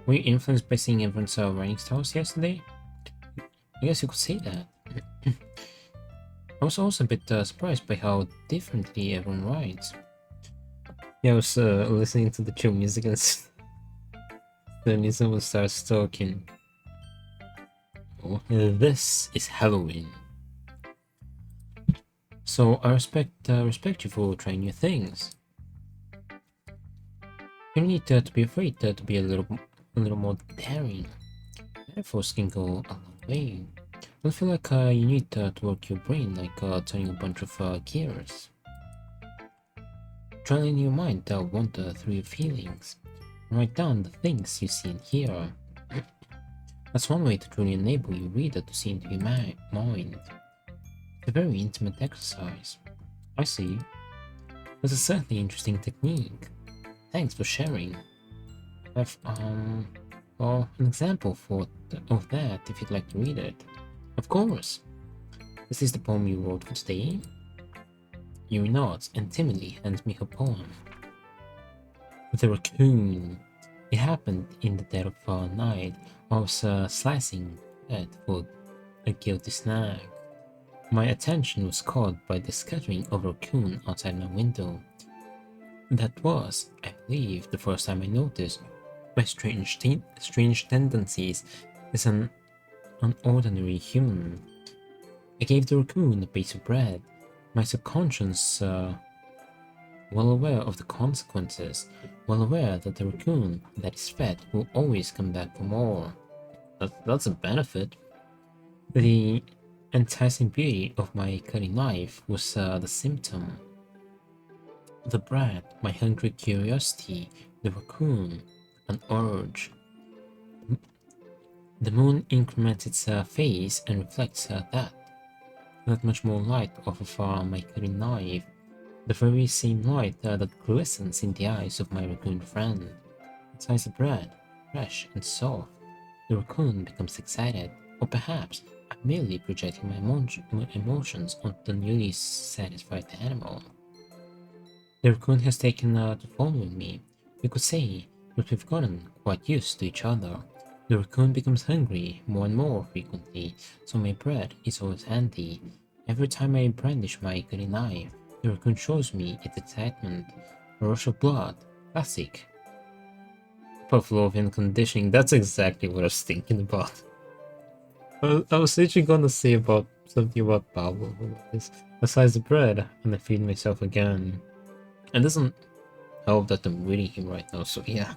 Were you influenced by seeing everyone's writing styles yesterday? I guess you could say that. I was also a bit surprised by how differently everyone writes. Yeah, I was listening to the chill music and then someone starts talking. Oh, this is Halloween. So I respect you for trying new things. You need to be afraid to be a little more daring. Metaphors can go a long way. I feel like you need to work your brain, like turning a bunch of gears. Try letting your mind wander through your feelings. Write down the things you see and hear. That's one way to truly enable your reader to see into your mind. It's a very intimate exercise. I see. That's a certainly interesting technique. Thanks for sharing. I have, well, an example of that if you'd like to read it. Of course. This is the poem you wrote for today. Yuri nods and timidly hands me her poem. The raccoon. It happened in the dead of night. I was slicing it for a guilty snack. My attention was caught by the scattering of a raccoon outside my window. That was, I believe, the first time I noticed my strange tendencies as an unordinary human. I gave the raccoon a piece of bread. My subconscious, well aware of the consequences, well aware that the raccoon that is fed will always come back for more. That's a benefit. The enticing beauty of my cutting knife was the symptom. The bread, my hungry curiosity, the raccoon, an urge. The moon increments its phase and reflects that much more light off of my cutting knife, the very same light that glistens in the eyes of my raccoon friend. It sighs the bread, fresh and soft. The raccoon becomes excited, or perhaps I'm merely projecting my emotions onto the newly satisfied animal. The raccoon has taken to following me. You could say that we've gotten quite used to each other. The raccoon becomes hungry more and more frequently, so my bread is always handy. Every time I brandish my cutting knife, the raccoon shows me its excitement. A rush of blood. Classic. Pavlovian conditioning, that's exactly what I was thinking about. I was literally gonna say about something about Pavlov. Besides the bread, and I feed myself again. It doesn't help that I'm reading him right now, so yeah.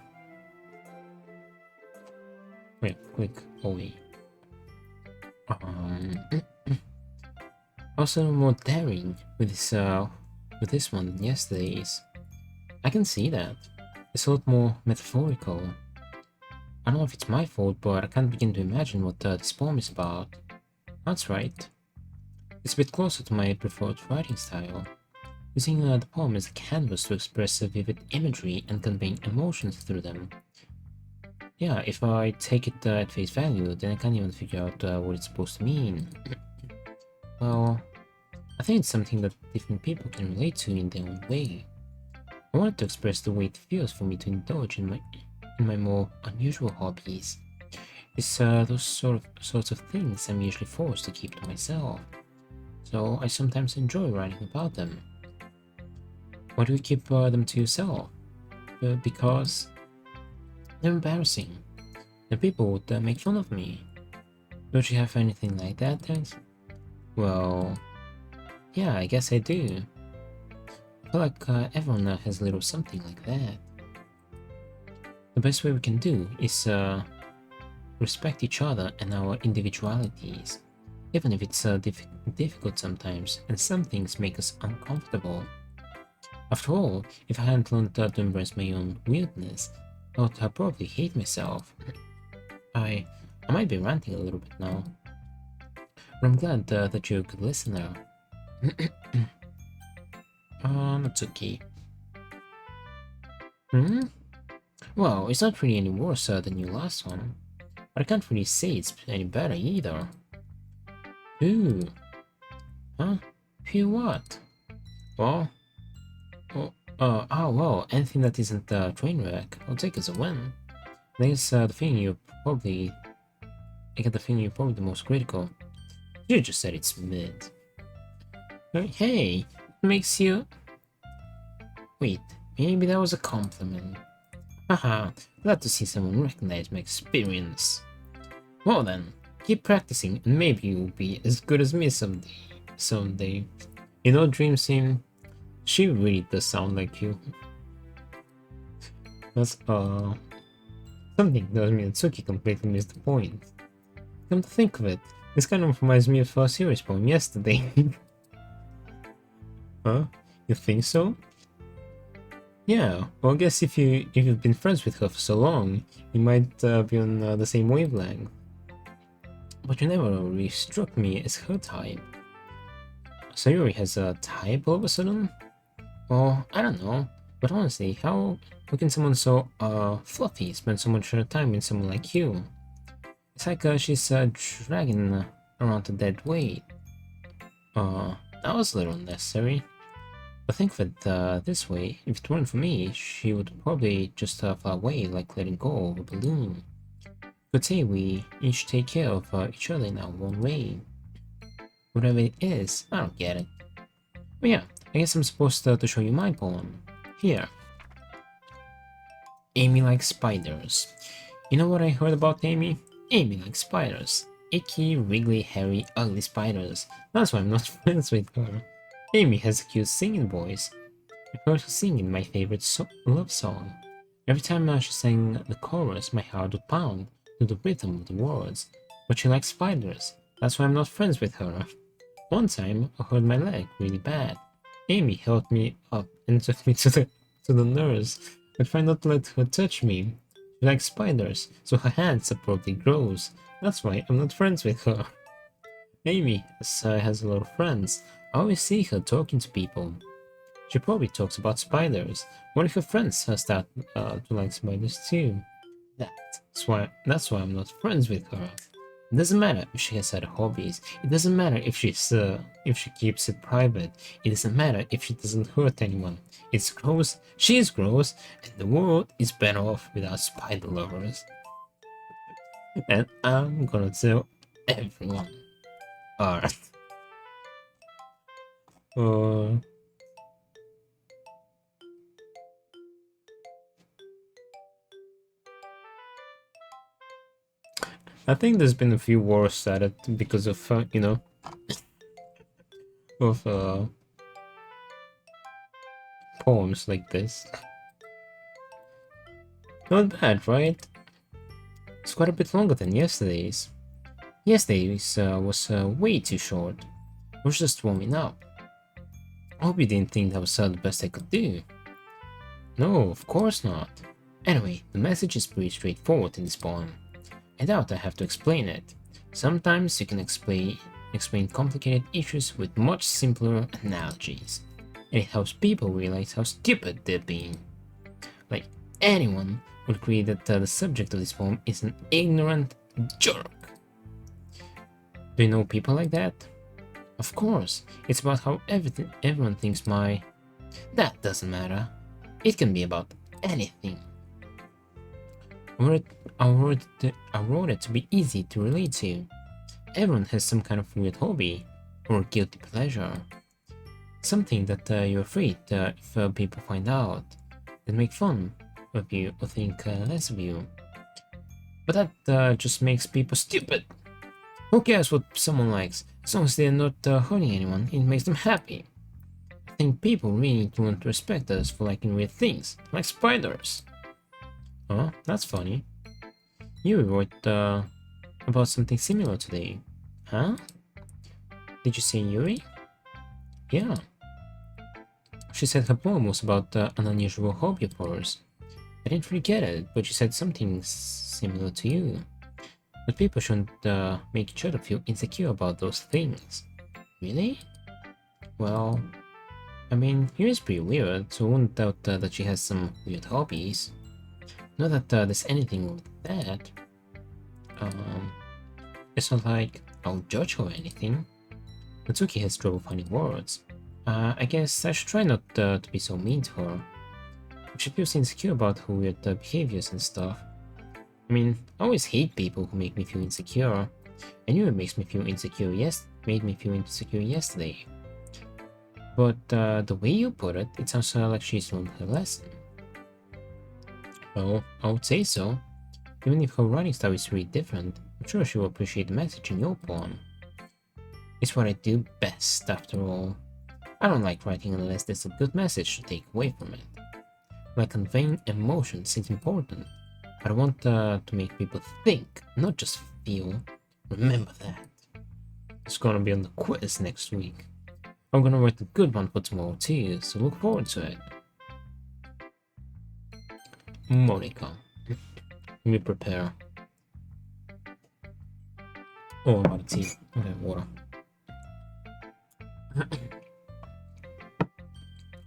Wait, quick, Oli. I was a little more daring with this one than yesterday's. I can see that. It's a lot more metaphorical. I don't know if it's my fault, but I can't begin to imagine what this poem is about. That's right. It's a bit closer to my preferred writing style. Using the poem as a canvas to express vivid imagery and convey emotions through them. Yeah, if I take it at face value, then I can't even figure out what it's supposed to mean. Well, I think it's something that different people can relate to in their own way. I wanted to express the way it feels for me to indulge in my more unusual hobbies. It's those sorts of things I'm usually forced to keep to myself. So I sometimes enjoy writing about them. Why do you keep them to yourself? Because they're embarrassing. And people would make fun of me. Don't you have anything like that, Dehds? Well, yeah, I guess I do. I feel like everyone has a little something like that. The best way we can do is respect each other and our individualities. even if it's difficult sometimes, and some things make us uncomfortable. After all, if I hadn't learned to embrace my own weirdness, I would probably hate myself. I, I might be ranting a little bit now, but I'm glad that you're a good listener. Natsuki. Hmm? Well, it's not really any worse than your last one, but I can't really say it's any better either. Ooh. Huh? Phew what? Well, well, anything that isn't a train wreck, I'll take as a win. I guess the thing you're probably... I get the feeling you're probably the most critical. You just said it's mid. Hey, what makes you... Wait, maybe that was a compliment. Haha, glad to see someone recognize my experience. Well then, keep practicing and maybe you'll be as good as me someday. You know, Dream Sim, she really does sound like you. That's, something tells me that Suki completely missed the point. Come to think of it, this kind of reminds me of a series poem yesterday. Huh? You think so? Yeah, well I guess if you've been friends with her for so long, you might be on the same wavelength. But you never really struck me as her type. Sayuri has a type all of a sudden? Well, I don't know, but honestly, how can someone so fluffy spend so much time with someone like you? It's like she's dragging around a dead weight. That was a little unnecessary. But think of it this way, if it weren't for me, she would probably just fly away like letting go of a balloon. Could say we each take care of each other in our own way. Whatever it is, I don't get it. But yeah, I guess I'm supposed to show you my poem. Here. Amy likes spiders. You know what I heard about Amy? Amy likes spiders. Icky, wriggly, hairy, ugly spiders. That's why I'm not friends with her. Amy has a cute singing voice. I heard her singing my favorite love song. Every time she sang the chorus, my heart would pound to the rhythm of the words. But she likes spiders. That's why I'm not friends with her. One time, I hurt my leg really bad. Amy helped me up and took me to the nurse. I tried not to let her touch me. She likes spiders, so her hands are probably gross. That's why I'm not friends with her. Amy has a lot of friends. I always see her talking to people. She probably talks about spiders. What if her friends start to like spiders too? That's why I'm not friends with her. It doesn't matter if she has other hobbies. It doesn't matter if she keeps it private. It doesn't matter if she doesn't hurt anyone. It's gross, she's gross, and the world is better off without spider lovers. And I'm gonna tell everyone. Alright. I think there's been a few wars at it because of, you know, of poems like this. Not bad, right? It's quite a bit longer than yesterday's. Yesterday's was way too short. I was just warming up. I hope you didn't think that was the best I could do. No, of course not. Anyway, the message is pretty straightforward in this poem. I doubt I have to explain it. Sometimes you can explain complicated issues with much simpler analogies, and it helps people realize how stupid they're being. Like, anyone would agree that the subject of this poem is an ignorant jerk. Do you know people like that? Of course, it's about how everyone thinks my... That doesn't matter. It can be about anything. I wrote it to be easy to relate to. Everyone has some kind of weird hobby or guilty pleasure. Something that you're afraid if people find out, they make fun of you or think less of you. But that just makes people stupid. Who cares what someone likes? As long as they're not hurting anyone, it makes them happy. I think people really need to learn to respect us for liking weird things, like spiders. Oh, that's funny. You wrote about something similar today, huh? Did you say Yuri? Yeah. She said her poem was about an unusual hobby of hers. I didn't really get it, but she said something similar to you. But people shouldn't make each other feel insecure about those things. Really? Well, I mean, Yuri's pretty weird, so I wouldn't doubt that she has some weird hobbies. Not that there's anything wrong with that. Um, it's not like I'll judge her or anything. Natsuki has trouble finding words. I guess I should try not to be so mean to her. If she feels insecure about her weird behaviors and stuff. I mean, I always hate people who make me feel insecure. I knew it makes me feel insecure made me feel insecure yesterday. But the way you put it, it sounds like she's learned her lesson. Well, I would say so. Even if her writing style is really different, I'm sure she will appreciate the message in your poem. It's what I do best, after all. I don't like writing unless there's a good message to take away from it. Like conveying emotions is important, but I want to make people think, not just feel. Remember that. It's gonna be on the quiz next week. I'm gonna write a good one for tomorrow too, so look forward to it. Monica. Let me prepare. Oh, about tea. Okay, water.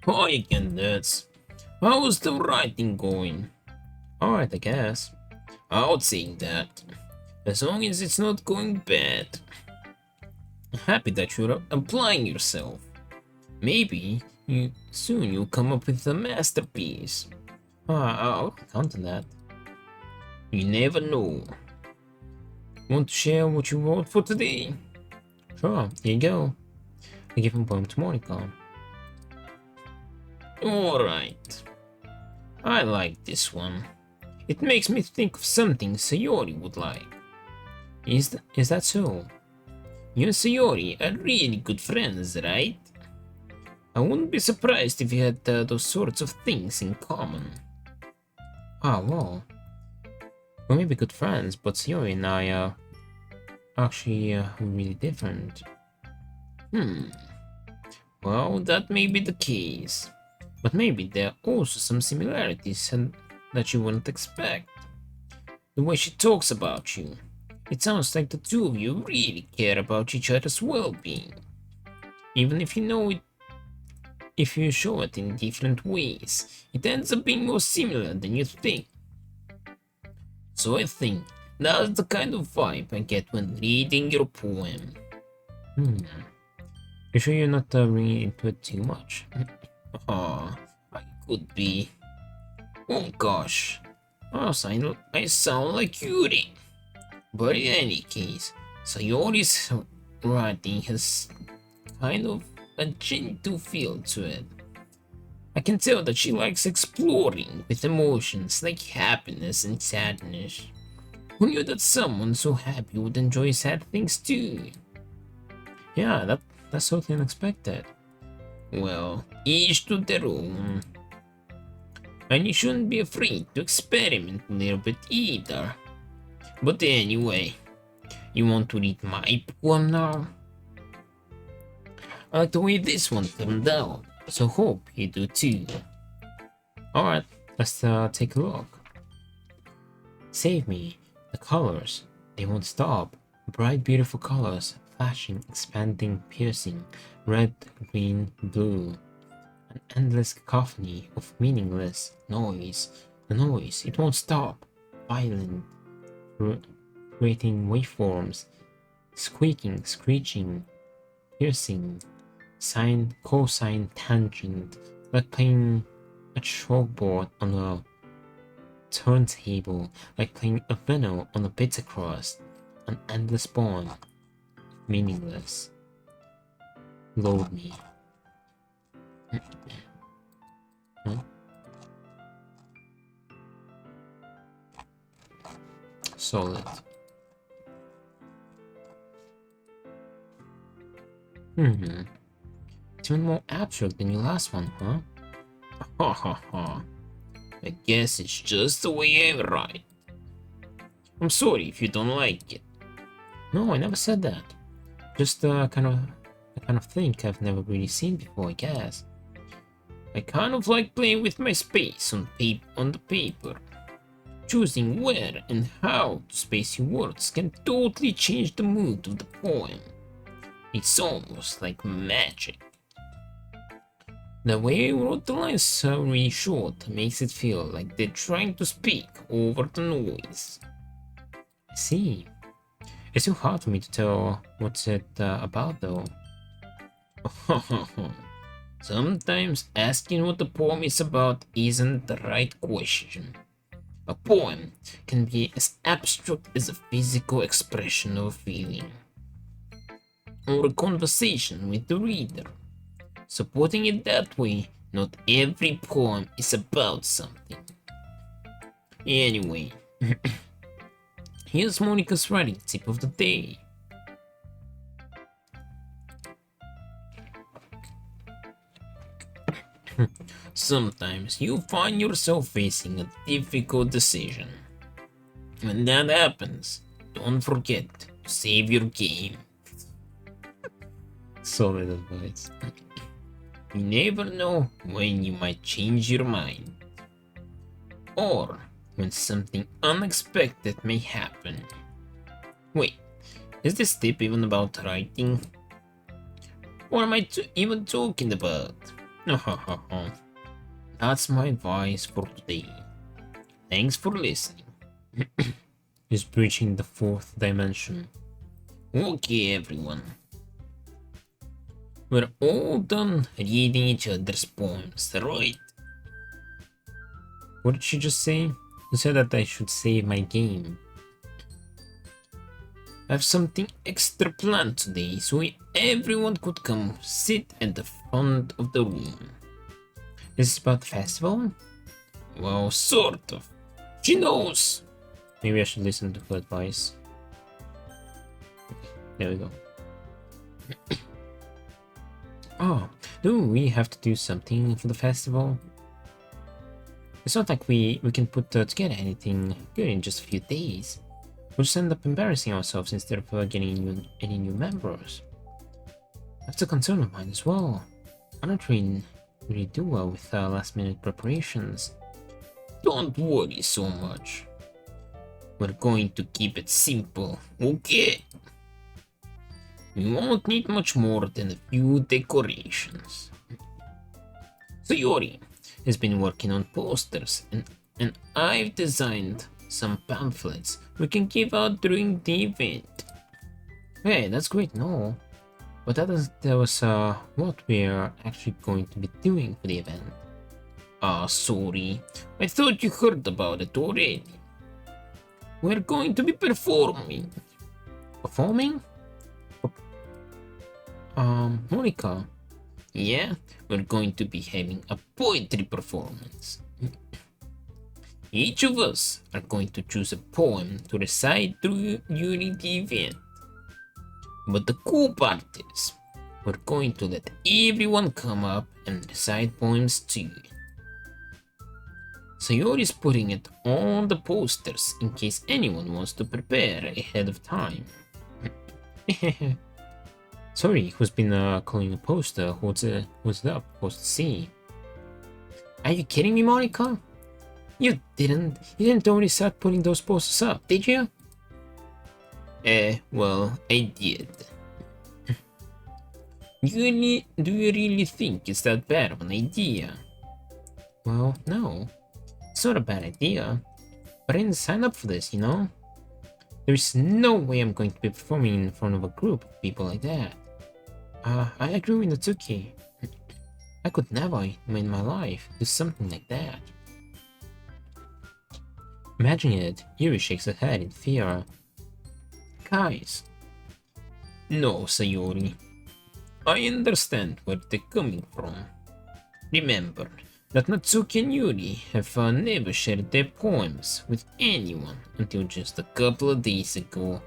Hi again, Dehds. How's the writing going? Alright, I guess. I would say that. As long as it's not going bad. I'm happy that you're applying yourself. Maybe soon you'll come up with a masterpiece. I'll count on that. You never know. Want to share what you wrote for today? Sure, here you go. I give a poem to Monica. Alright. I like this one. It makes me think of something Sayori would like. Is that so? You and Sayori are really good friends, right? I wouldn't be surprised if you had those sorts of things in common. Well. We may be good friends, but Sayori and I are actually really different. Well, that may be the case. But maybe there are also some similarities that you wouldn't expect. The way she talks about you. It sounds like the two of you really care about each other's well-being. Even if you know it, if you show it in different ways, it ends up being more similar than you think. So I think that's the kind of vibe I get when reading your poem. You sure you're not reading into it too much? I could be. Oh gosh, I sound like Yuri. But in any case, Sayori's writing has kind of a gentle feel to it. I can tell that she likes exploring with emotions like happiness and sadness. Who knew that someone so happy would enjoy sad things too? Yeah, that's totally unexpected. Well, each to their own. And you shouldn't be afraid to experiment a little bit either. But anyway, you want to read my poem now? I like the way this one turned out, so hope you do too. Alright, let's take a look. Save me. The colors, they won't stop. Bright, beautiful colors, flashing, expanding, piercing, red, green, blue. An endless cacophony of meaningless noise. The noise, it won't stop. Violent, creating waveforms, squeaking, screeching, piercing, sine, cosine, tangent, like playing a chalkboard on a turntable, like playing a Venno on a pizza crust, an endless bond, meaningless. Load me. Solid. It's even more abstract than your last one, huh? Ha ha ha. I guess it's just the way I write. I'm sorry if you don't like it. No, I never said that. Just kind of The kind of thing I've never really seen before, I guess. I kind of like playing with my space on the paper. Choosing where and how to space your words can totally change the mood of the poem. It's almost like magic. The way I wrote the lines so really short makes it feel like they're trying to speak over the noise. I see. It's so hard for me to tell what's it about though. Sometimes asking what the poem is about isn't the right question. A poem can be as abstract as a physical expression of a feeling, or a conversation with the reader. So putting it that way, not every poem is about something. Anyway, here's Monica's writing tip of the day. Sometimes you find yourself facing a difficult decision. When that happens, don't forget to save your game. Solid advice. You never know when you might change your mind, or when something unexpected may happen. Wait, is this tip even about writing? What am I even talking about? That's my advice for today. Thanks for listening. Is breaching the fourth dimension. Okay, everyone. We're all done reading each other's poems, right? What did she just say? She said that I should save my game. I have something extra planned today, so everyone could come sit at the front of the room. Is this about the festival? Well, sort of. She knows! Maybe I should listen to her advice. There we go. Oh, do we have to do something for the festival? It's not like we can put together anything good in just a few days. We'll just end up embarrassing ourselves instead of getting any new members. That's a concern of mine as well. I'm not really do well with last minute preparations. Don't worry so much. We're going to keep it simple, okay? We won't need much more than a few decorations. Sayori has been working on posters and I've designed some pamphlets we can give out during the event. Hey, that's great, no. But that was what we're actually going to be doing for the event. Ah, sorry. I thought you heard about it already. We're going to be performing. Performing? Monica. Yeah, we're going to be having a poetry performance. Each of us are going to choose a poem to recite during the event. But the cool part is, we're going to let everyone come up and recite poems too. Sayori's putting it on the posters in case anyone wants to prepare ahead of time. Sorry, who's been calling a poster? What's it up? What's to see? Are you kidding me, Monica? You didn't already start putting those posters up, did you? Well, I did. Do you really think it's that bad of an idea? Well, no. It's not a bad idea. But I didn't sign up for this, you know? There's no way I'm going to be performing in front of a group of people like that. I agree with Natsuki. I could never, in my life, do something like that. Imagine it, Yuri shakes her head in fear. Guys. No, Sayori. I understand where they're coming from. Remember that Natsuki and Yuri have never shared their poems with anyone until just a couple of days ago.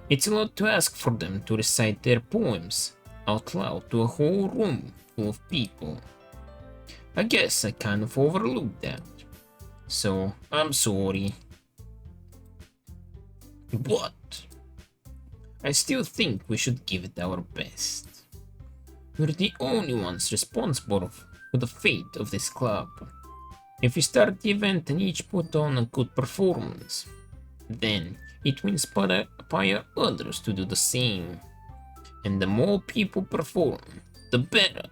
It's a lot to ask for them to recite their poems out loud to a whole room full of people. I guess I kind of overlooked that. So, I'm sorry. What? I still think we should give it our best. We're the only ones responsible for the fate of this club. If we start the event and each put on a good performance, then it will inspire others to do the same. And the more people perform, the better.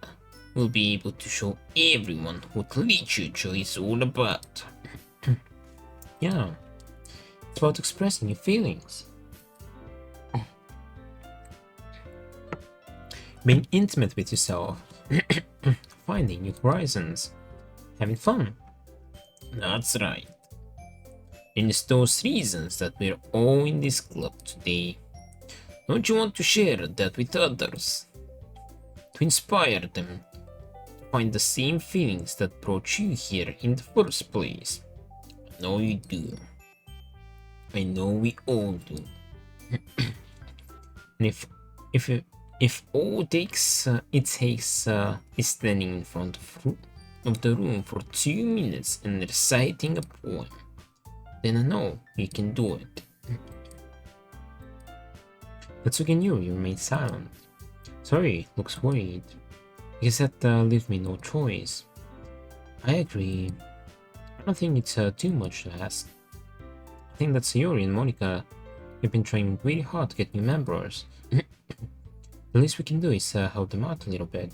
We'll be able to show everyone what literature is all about. Yeah, it's about expressing your feelings. Being intimate with yourself, finding new horizons, having fun. That's right. And it's those reasons that we're all in this club today. Don't you want to share that with others? To inspire them to find the same feelings that brought you here in the first place? I know you do. I know we all do. And if all it takes is standing in front of the room for 2 minutes and reciting a poem, then I know you can do it. Natsuki knew you remained silent. Sorry, looks worried. I guess that leaves me no choice. I agree. I don't think it's too much to ask. I think that Sayori and Monica have been trying really hard to get new members. The least we can do is help them out a little bit.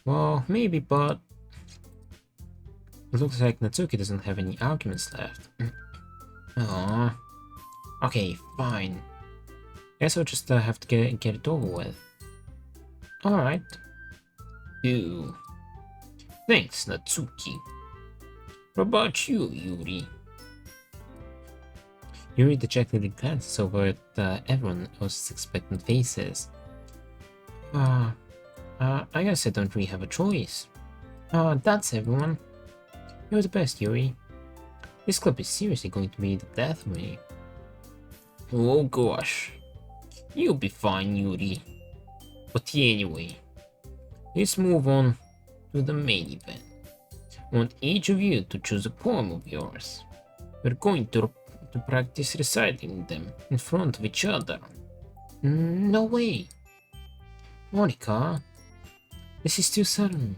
Well, maybe, but it looks like Natsuki doesn't have any arguments left. Aww. Okay, fine. Guess I'll just have to get it over with. Alright. Ew. Thanks, Natsuki. What about you, Yuri? Yuri dejectedly glances over at everyone else's expectant faces. I guess I don't really have a choice. That's everyone. You're the best, Yuri. This club is seriously going to be the death of me. Oh gosh. You'll be fine, Yuri. But anyway, let's move on to the main event. I want each of you to choose a poem of yours. We're going to practice reciting them in front of each other. No way. Monica, this is too sudden.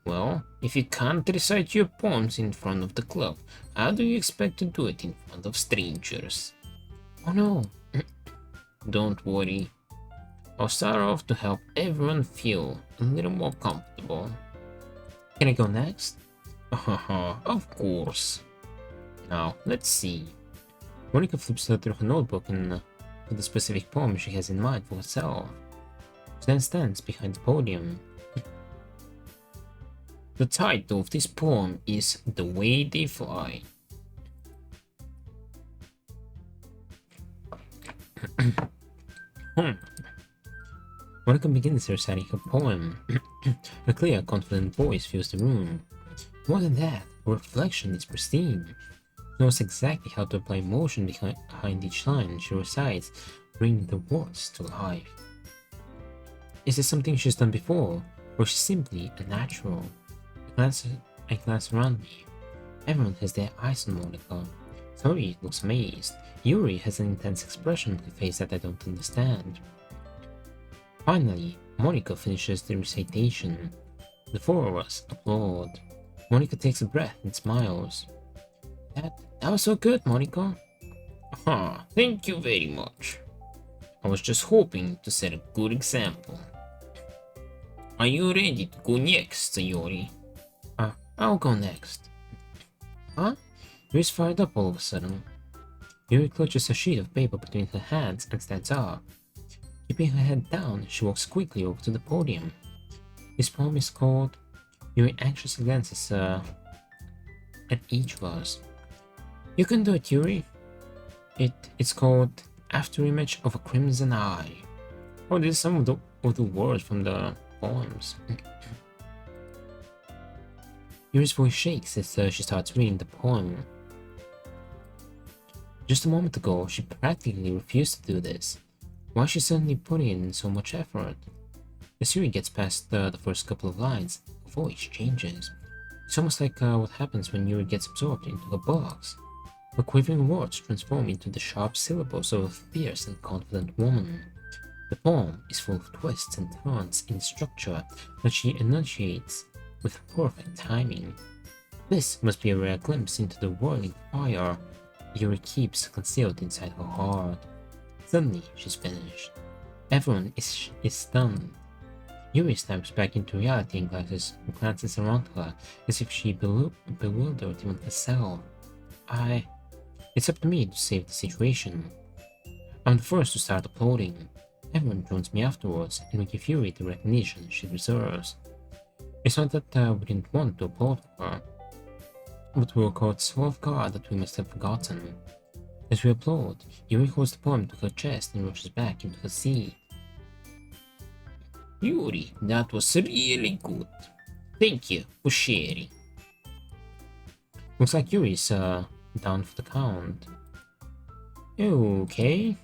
Well, if you can't recite your poems in front of the club, how do you expect to do it in front of strangers? Oh no. Don't worry. I'll start off to help everyone feel a little more comfortable. Can I go next? Of course. Now, let's see. Monica flips through her notebook and to the specific poem she has in mind for herself. She then stands behind the podium. The title of this poem is The Way They Fly. Monica begins reciting her poem. A clear, confident voice fills the room. More than that, her reflection is pristine. She knows exactly how to apply emotion behind each line she recites, bringing the words to life. Is this something she's done before, or is she simply a natural? I glance around me. Everyone has their eyes on Monica. Sayori looks amazed. Yuri has an intense expression on her face that I don't understand. Finally, Monica finishes the recitation. The four of us applaud. Monica takes a breath and smiles. That was so good, Monica. Thank you very much. I was just hoping to set a good example. Are you ready to go next, Sayori? I'll go next. Huh? Yuri's fired up all of a sudden. Yuri clutches a sheet of paper between her hands and stands up. Keeping her head down, she walks quickly over to the podium. This poem is called... Yuri anxiously glances at each of us. You can do it, Yuri. It's called Afterimage of a Crimson Eye. Oh, these are some of the words from the poems. Yuri's voice shakes as she starts reading the poem. Just a moment ago, she practically refused to do this. Why is she suddenly putting in so much effort? As Yuri gets past the first couple of lines, her voice changes. It's almost like what happens when Yuri gets absorbed into a box. The quivering words transform into the sharp syllables of a fierce and confident woman. The poem is full of twists and turns in structure that she enunciates with perfect timing. This must be a rare glimpse into the whirling fire Yuri keeps concealed inside her heart. Suddenly, she's finished. Everyone is stunned. Yuri snaps back into reality and glances around her as if she bewildered even herself. It's up to me to save the situation. I'm the first to start applauding. Everyone joins me afterwards, and we give Yuri the recognition she deserves. It's not that we didn't want to applaud her, but we were caught so off guard that we must have forgotten. As we applaud, Yuri holds the poem to her chest and rushes back into her seat. Yuri, that was really good. Thank you for sharing. Looks like Yuri's down for the count. Okay,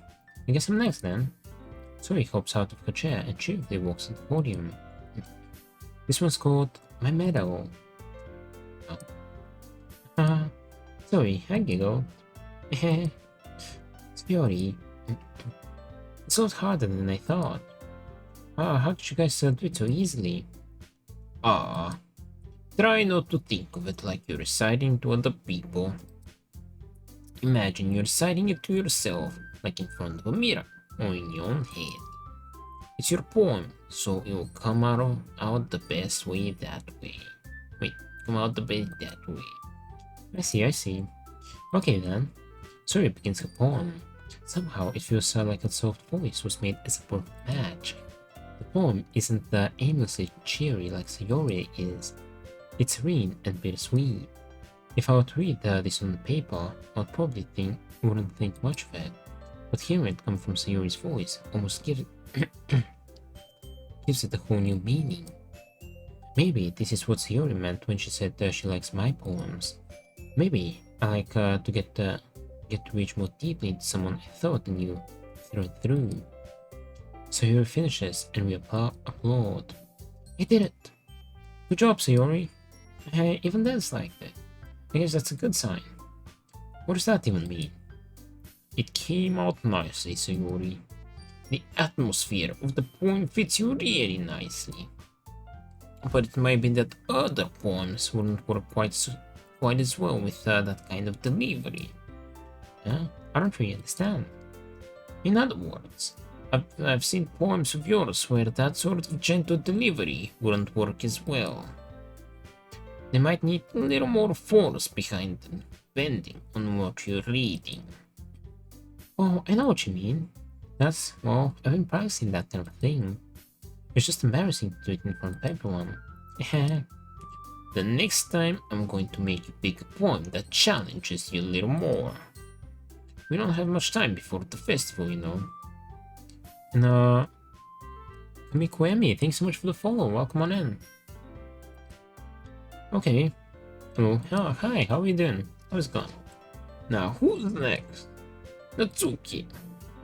I guess I'm next then. Zoe hops out of her chair and cheerfully walks to the podium. This one's called My Medal. Sorry, I giggled. Sorry. It's a lot harder than I thought. How did you guys do it so easily? Try not to think of it like you're reciting to other people. Imagine you're reciting it to yourself, like in front of a mirror, or in your own head. It's your poem, so it will come out the best way that way. Come out the best that way. I see. Okay then. Sorry begins her poem. Somehow it feels like a soft voice was made as a perfect match. The poem isn't aimlessly cheery like Sayori is. It's serene and bittersweet. If I were to read this on paper, I'd probably wouldn't think much of it. But hearing it come from Sayori's voice almost gives it a whole new meaning. Maybe this is what Sayori meant when she said she likes my poems. Maybe I like to get to reach more deeply into someone I thought I knew through and through. Sayori finishes and we applaud. I did it! Good job, Sayori! Even Dehds liked it. I guess that's a good sign. What does that even mean? It came out nicely, Sayori. The atmosphere of the poem fits you really nicely. But it might be that other poems wouldn't work quite as well with that kind of delivery. I don't really understand. In other words, I've seen poems of yours where that sort of gentle delivery wouldn't work as well. They might need a little more force behind them, depending on what you're reading. Oh, I know what you mean. I've been practicing that kind of thing. It's just embarrassing to do it in front of everyone. The next time, I'm going to make you pick a poem that challenges you a little more. We don't have much time before the festival, you know. And, Kamikoemi, thanks so much for the follow. Welcome on in. Okay. Oh, hi, how are you doing? How's it going? Now, who's next? Natsuki.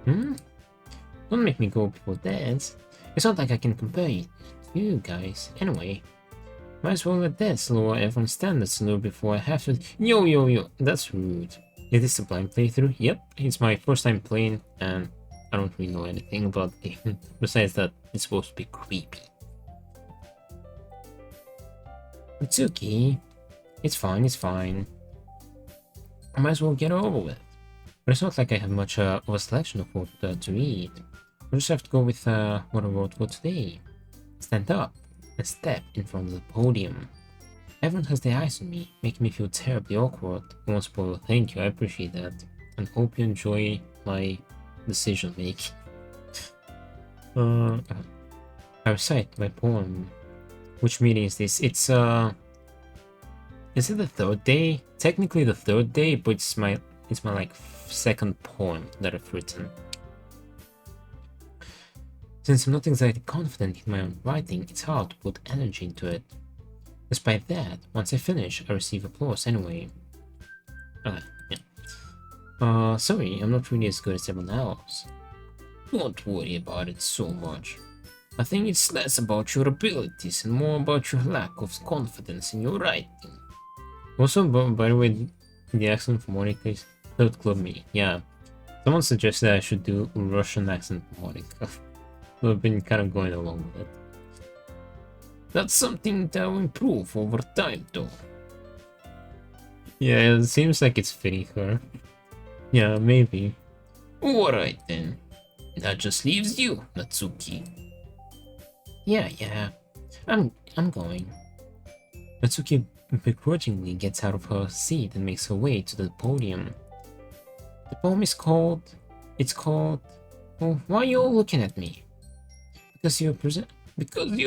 Don't make me go before Dehds. It's not like I can compare you to you guys. Anyway, might as well let Dehds lower everyone's standards a little before I have to. Yo, that's rude. Is this a blind playthrough? Yep, it's my first time playing, and I don't really know anything about the game, besides that it's supposed to be creepy. Natsuki, it's fine. I might as well get it over with. But it's not like I have much of a selection of what to read. I just have to go with what I wrote for today. Stand up and step in front of the podium. Everyone has their eyes on me, making me feel terribly awkward. I won't spoil. Thank you, I appreciate that. And hope you enjoy my decision making. I recite my poem. Which meeting is this? It's is it the third day? Technically the third day, but it's my like second poem that I've written. Since I'm not exactly confident in my own writing, it's hard to put energy into it. Despite that, once I finish, I receive applause anyway. Sorry, I'm not really as good as everyone else. Don't worry about it so much. I think it's less about your abilities and more about your lack of confidence in your writing. Also, by the way, the accent for Monica is Third club me, yeah. Someone suggested I should do Russian accent Monica. So I've been kind of going along with it. That's something that will improve over time, though. Yeah, it seems like it's fitting her. Yeah, maybe. Alright then. That just leaves you, Natsuki. Yeah. I'm going. Natsuki begrudgingly gets out of her seat and makes her way to the podium. The poem is called... It's called... Oh, why are you all looking at me? Because you're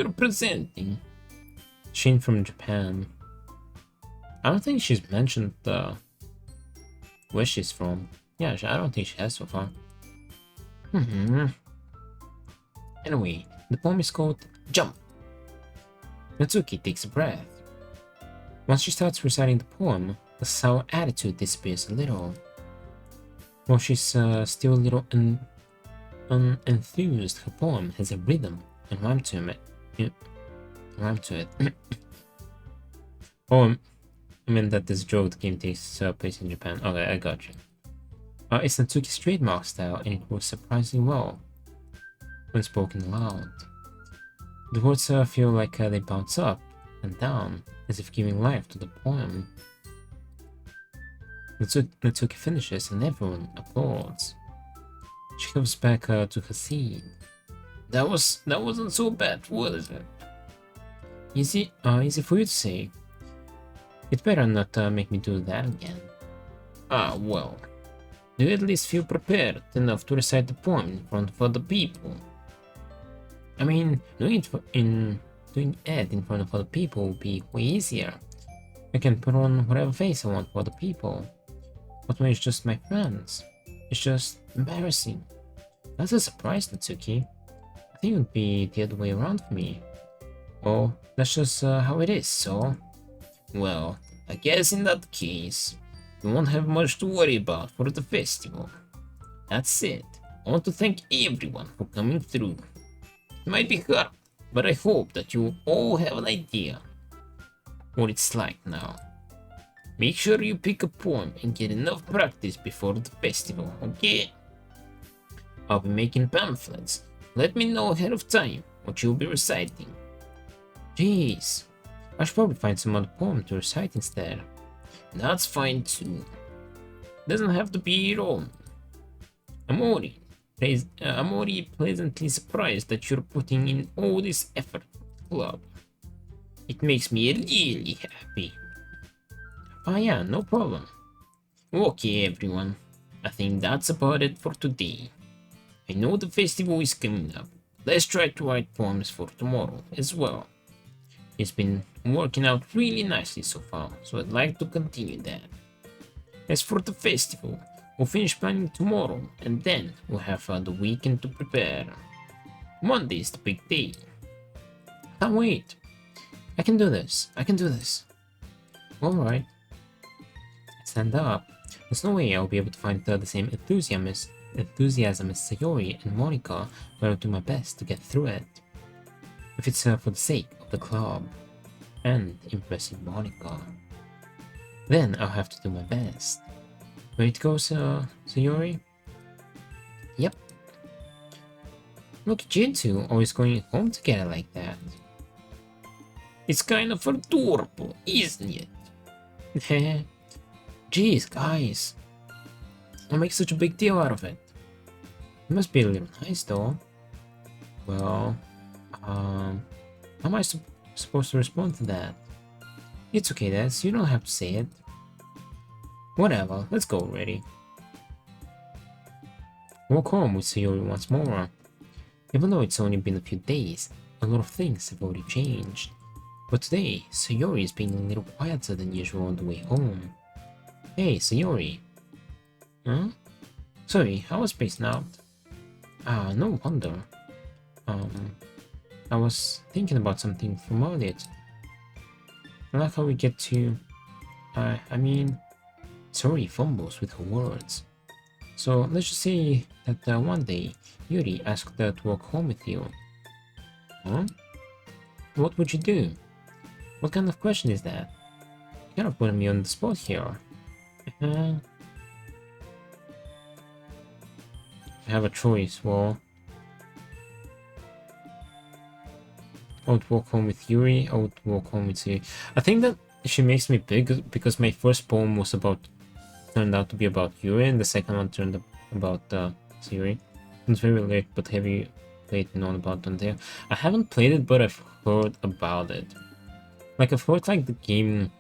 presenting. Shin from Japan. I don't think she's mentioned where she's from. Yeah, I don't think she has so far. Anyway, the poem is called Jump. Natsuki takes a breath. Once she starts reciting the poem, the sour attitude disappears a little. While she's still a little unenthused, her poem has a rhythm and rhyme to it. Oh, I meant that this joke the game takes place in Japan. Okay, I got you. It's Natsuki's trademark style, and it works surprisingly well when spoken aloud. The words feel like they bounce up and down, as if giving life to the poem. Natsuki finishes, and everyone applauds. She comes back to her seat. That wasn't so bad, was it? Easy for you to say. It's better not make me do that again. Ah, well. Do you at least feel prepared enough to recite the poem in front of other people? I mean, doing it in front of other people would be way easier. I can put on whatever face I want for other people. But when it's just my friends, it's just embarrassing. That's a surprise, Natsuki. I think it would be the other way around for me. Well, that's just how it is, so... Well, I guess in that case, you won't have much to worry about for the festival. That said, I want to thank everyone for coming through. It might be hard, but I hope that you all have an idea what it's like now. Make sure you pick a poem and get enough practice before the festival, okay? I'll be making pamphlets. Let me know ahead of time what you'll be reciting. Jeez, I should probably find some other poem to recite instead. That's fine too. Doesn't have to be your own. I'm already pleasantly surprised that you're putting in all this effort for the club. It makes me really happy. Oh yeah, no problem. Okay everyone, I think that's about it for today. I know the festival is coming up. Let's try to write poems for tomorrow as well. It's been working out really nicely so far, so I'd like to continue that. As for the festival, we'll finish planning tomorrow, and then we'll have the weekend to prepare. Monday is the big day. Can't wait. I can do this. Alright. Stand up. There's no way I'll be able to find the same enthusiasm as Sayori and Monica, but I'll do my best to get through it. If it's for the sake of the club and impressing Monica, then I'll have to do my best. Ready to go, Sayori? Yep. Look at you two always going home together like that. It's kind of adorable, isn't it? Jeez, guys. Don't make such a big deal out of it. It must be a little nice, though. Well, how am I supposed to respond to that? It's okay, Dehds. You don't have to say it. Whatever, let's go already. Walk home with Sayori once more. Even though it's only been a few days, a lot of things have already changed. But today, Sayori is being a little quieter than usual on the way home. Hey, Sayori. Huh? Sorry, I was spacing out. No wonder. I was thinking about something from earlier. I like how we get to... I mean... Sayori fumbles with her words. So let's just say that one day, Yuri asked her to walk home with you. Huh? What would you do? What kind of question is that? You're kind of putting me on the spot here. I have a choice. Well, I would walk home with Yuri. I would walk home with Yuri. I think that she makes me big because my first poem was turned out to be about Yuri, and the second one turned about Yuri. It's very late, but have you played known about Dante? I haven't played it, but I've heard about it. Like I've heard like the game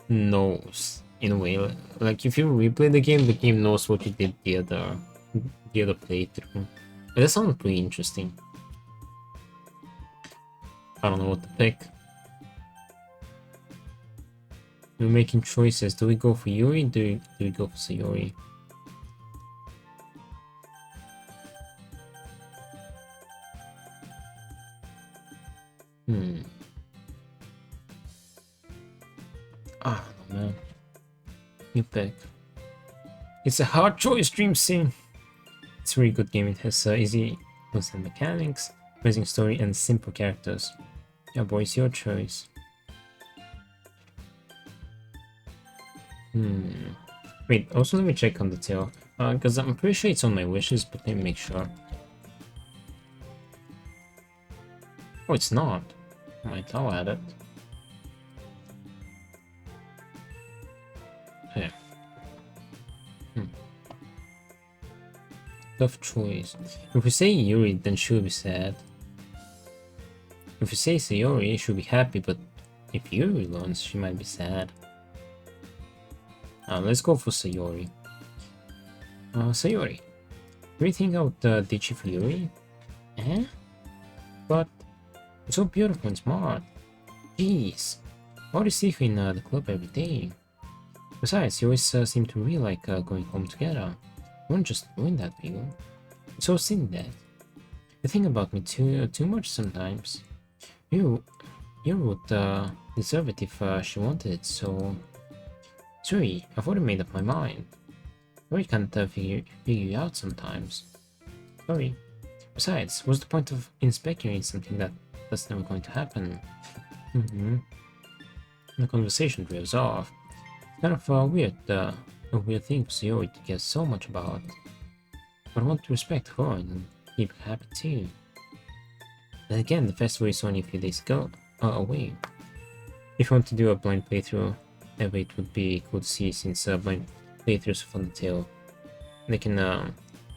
knows in a way. Like if you replay the game knows what you did the other playthrough. And that sounds pretty interesting. I don't know what to pick. We're making choices. Do we go for Yuri? Do we go for Sayori? Ah, man. You pick. It's a hard choice, Dream Sim. It's a really good game. It has easy constant mechanics, amazing story, and simple characters. Yeah, boy, it's your choice. Wait, also let me check on the tail. Because I'm pretty sure it's on my wishes, but let me make sure. Oh, it's not. Right, I'll add it. Yeah. Tough choice. If we say Yuri, then she'll be sad. If we say Sayori, she'll be happy, but if Yuri learns, she might be sad. Let's go for Sayori. Sayori. Do you think I would ditch you for Yuri? Eh? But it's so beautiful and smart. Jeez. Why do you see her in the club every day? Besides, you always seem to really like going home together. You won't just ruin that for you. It's so silly that. You think about me too much sometimes. You would deserve it if she wanted it, so... Sorry, I've already made up my mind. Sorry, can't figure you out sometimes. Sorry. Besides, what's the point of speculating something that's never going to happen? The conversation drives off. Kind of a weird thing for Sayori to care so much about. But I want to respect her and keep her happy too. Then again, the festival is only a few days away. If you want to do a blind playthrough, ever it would be cool to see, since blind playthroughs of Undertale, they can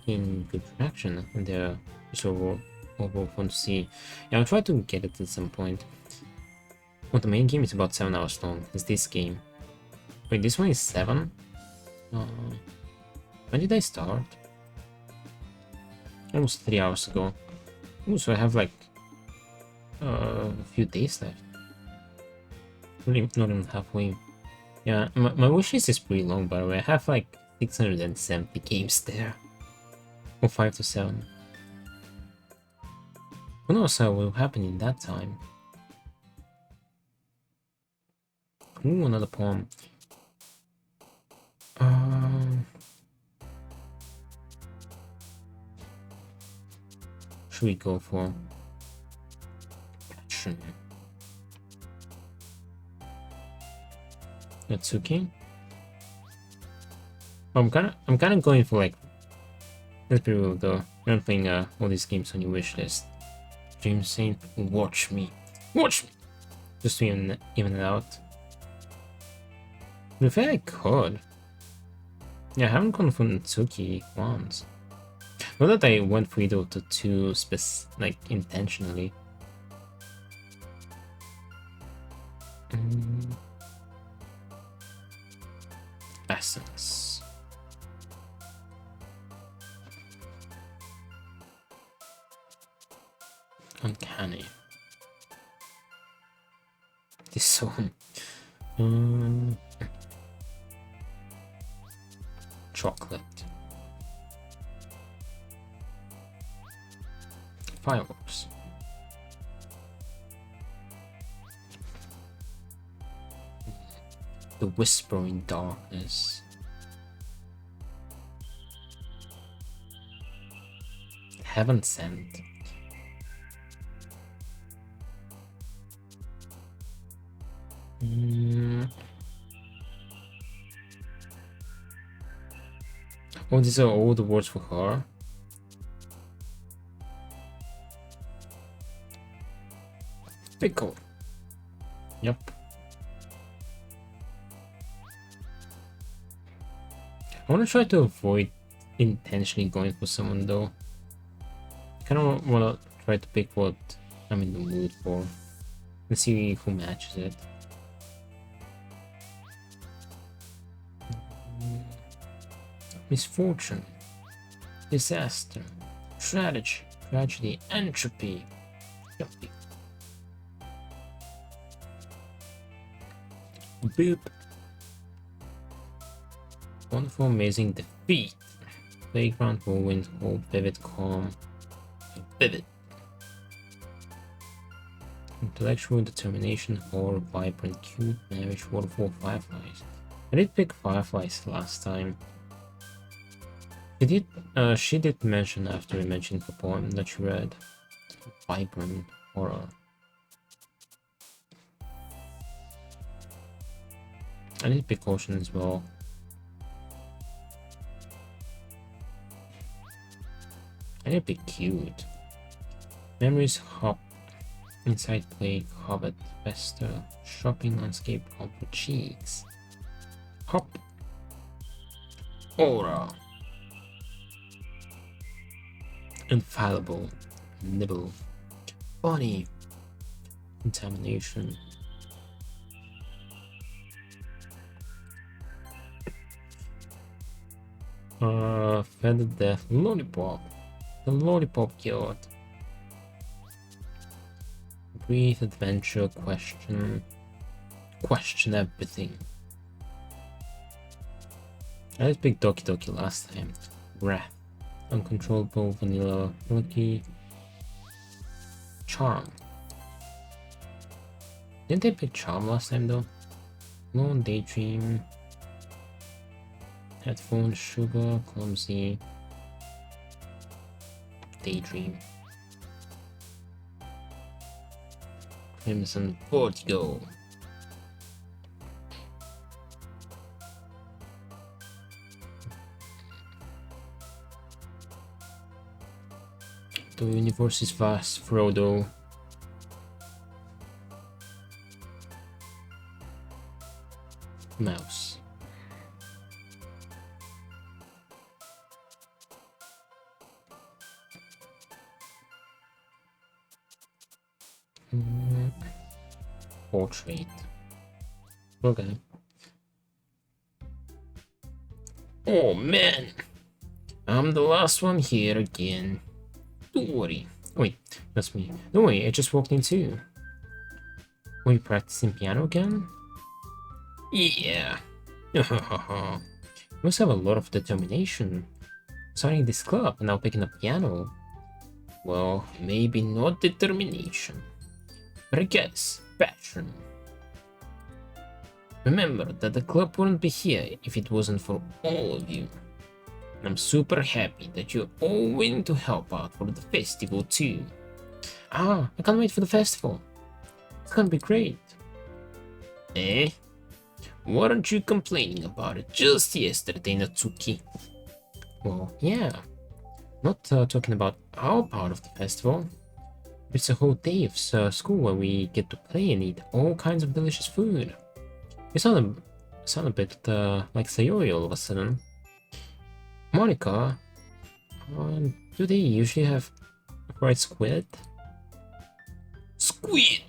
gain good traction and they're just overall fun to see. Yeah, I'll try to get it at some point. Well, the main game is about 7 hours long. Is this game? Wait, this one is 7? When did I start? Almost 3 hours ago. Ooh, so I have like a few days left. Not even halfway. Yeah, my wishlist is pretty long, by the way. I have like 670 games there. Or 5 to 7. Who knows what will happen in that time? Ooh, another poem. Should we go for passion? Natsuki? I'm kind of going for like. Let's be real though. You're not playing all these games on your wish list. Dream Saint, watch me, just to even it out. But if I could, yeah, I haven't gone for Natsuki once. Not that I went for either of the two intentionally. Essence. Uncanny. This one. Chocolate. Fireworks. The whispering darkness. Heaven sent. Oh, these are all the words for her. Pickle. Yep. I want to try to avoid intentionally going for someone though. I kind of want to try to pick what I'm in the mood for. Let's see who matches it. Misfortune, disaster, tragedy, entropy. Yuppie. Boop. Wonderful, amazing, defeat. Playground, whirlwind, hope, vivid, calm, vivid. Intellectual, determination, horror, vibrant, cute, marriage, waterfall, fireflies. I did pick fireflies last time. She did mention after we mentioned the poem that she read. Vibrant, horror. I did pick ocean as well. I did pick cute. Memories, hop. Inside play, hobbit, fester, shopping, landscape, comfort, cheeks. Hop. Aura. Infallible. Nibble. Body. Contamination. Feather death. Lollipop. The lollipop god. Breathe, adventure, question everything. I just picked Doki Doki last time. Wrath, uncontrollable, vanilla, lucky, charm. Didn't they pick charm last time though? Lone, daydream, headphone, sugar, clumsy, daydream. Crimson Vertigo. The universe is vast, Frodo. Mouse. Portrait. Okay. Oh man, I'm the last one here again. Don't worry. Oh, wait, that's me. Don't worry, I just walked in too. Were you practicing piano again? Yeah. You must have a lot of determination. Starting this club and now picking up piano. Well, maybe not determination, but I guess passion. Remember that the club wouldn't be here if it wasn't for all of you. I'm super happy that you're all willing to help out for the festival too. Ah, I can't wait for the festival. It's gonna be great. Eh? Weren't you complaining about it just yesterday, Natsuki? Well, yeah. Not talking about our part of the festival. It's a whole day of school where we get to play and eat all kinds of delicious food. You sound a bit like Sayori all of a sudden. Monica, do they usually have fried squid? Squid!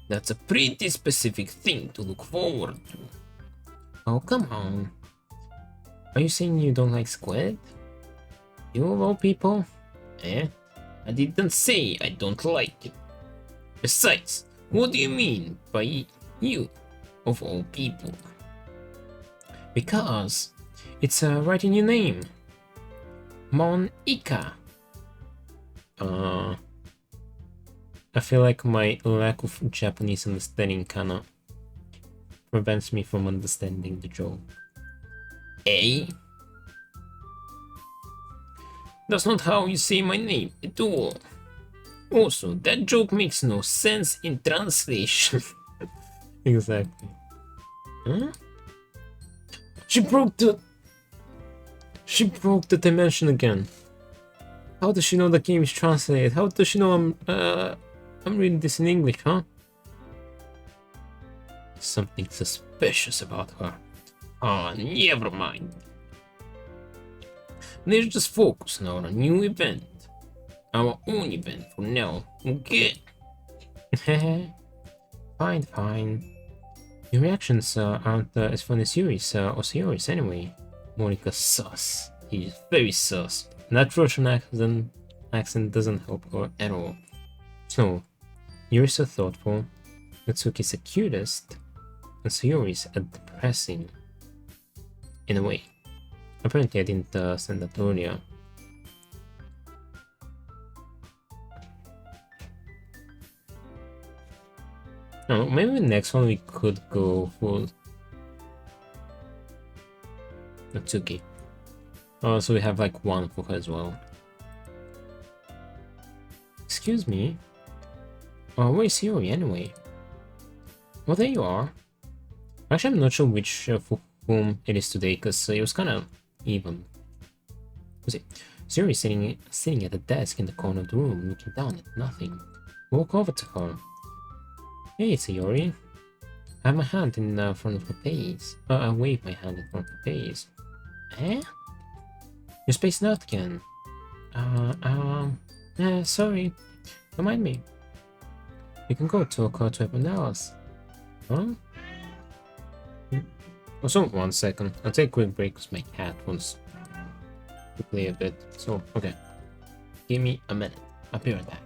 That's a pretty specific thing to look forward to. Oh, come on. Are you saying you don't like squid? You of all people? Eh? I didn't say I don't like it. Besides, what do you mean by you of all people? Because it's right in your name. Monica. I feel like my lack of Japanese understanding kinda prevents me from understanding the joke. Eh? That's not how you say my name at all. Also, that joke makes no sense in translation. Exactly. Huh? She broke the dimension again. How does she know the game is translated? How does she know I'm reading this in English, huh? Something suspicious about her. Ah, never mind. Let's just focus now on a new event. Our own event for now, okay? Fine, fine. Your reactions aren't as funny as yours or yours anyway. Monica sus. He's very sus. That Russian accent doesn't help her at all. So, you're so thoughtful. Natsuki's the cutest. And Sayori's depressing. In a way. Apparently I didn't send that earlier. No, maybe the next one we could go for Natsuki. So we have like one for her as well. Excuse me? Where's Sayori anyway? Well, there you are. Actually, I'm not sure which for whom it is today, because it was kind of even. See, Sayori is sitting at the desk in the corner of the room, looking down at nothing. Walk over to her. Hey, Sayori. I have my hand in front of her face. I wave my hand in front of her face. Eh? You're spacing out again. Sorry. Don't mind me. You can go talk to everyone else. Huh? Also, 1 second. I'll take a quick break because my cat wants to play a bit. So, okay. Give me a minute. I'll be right back.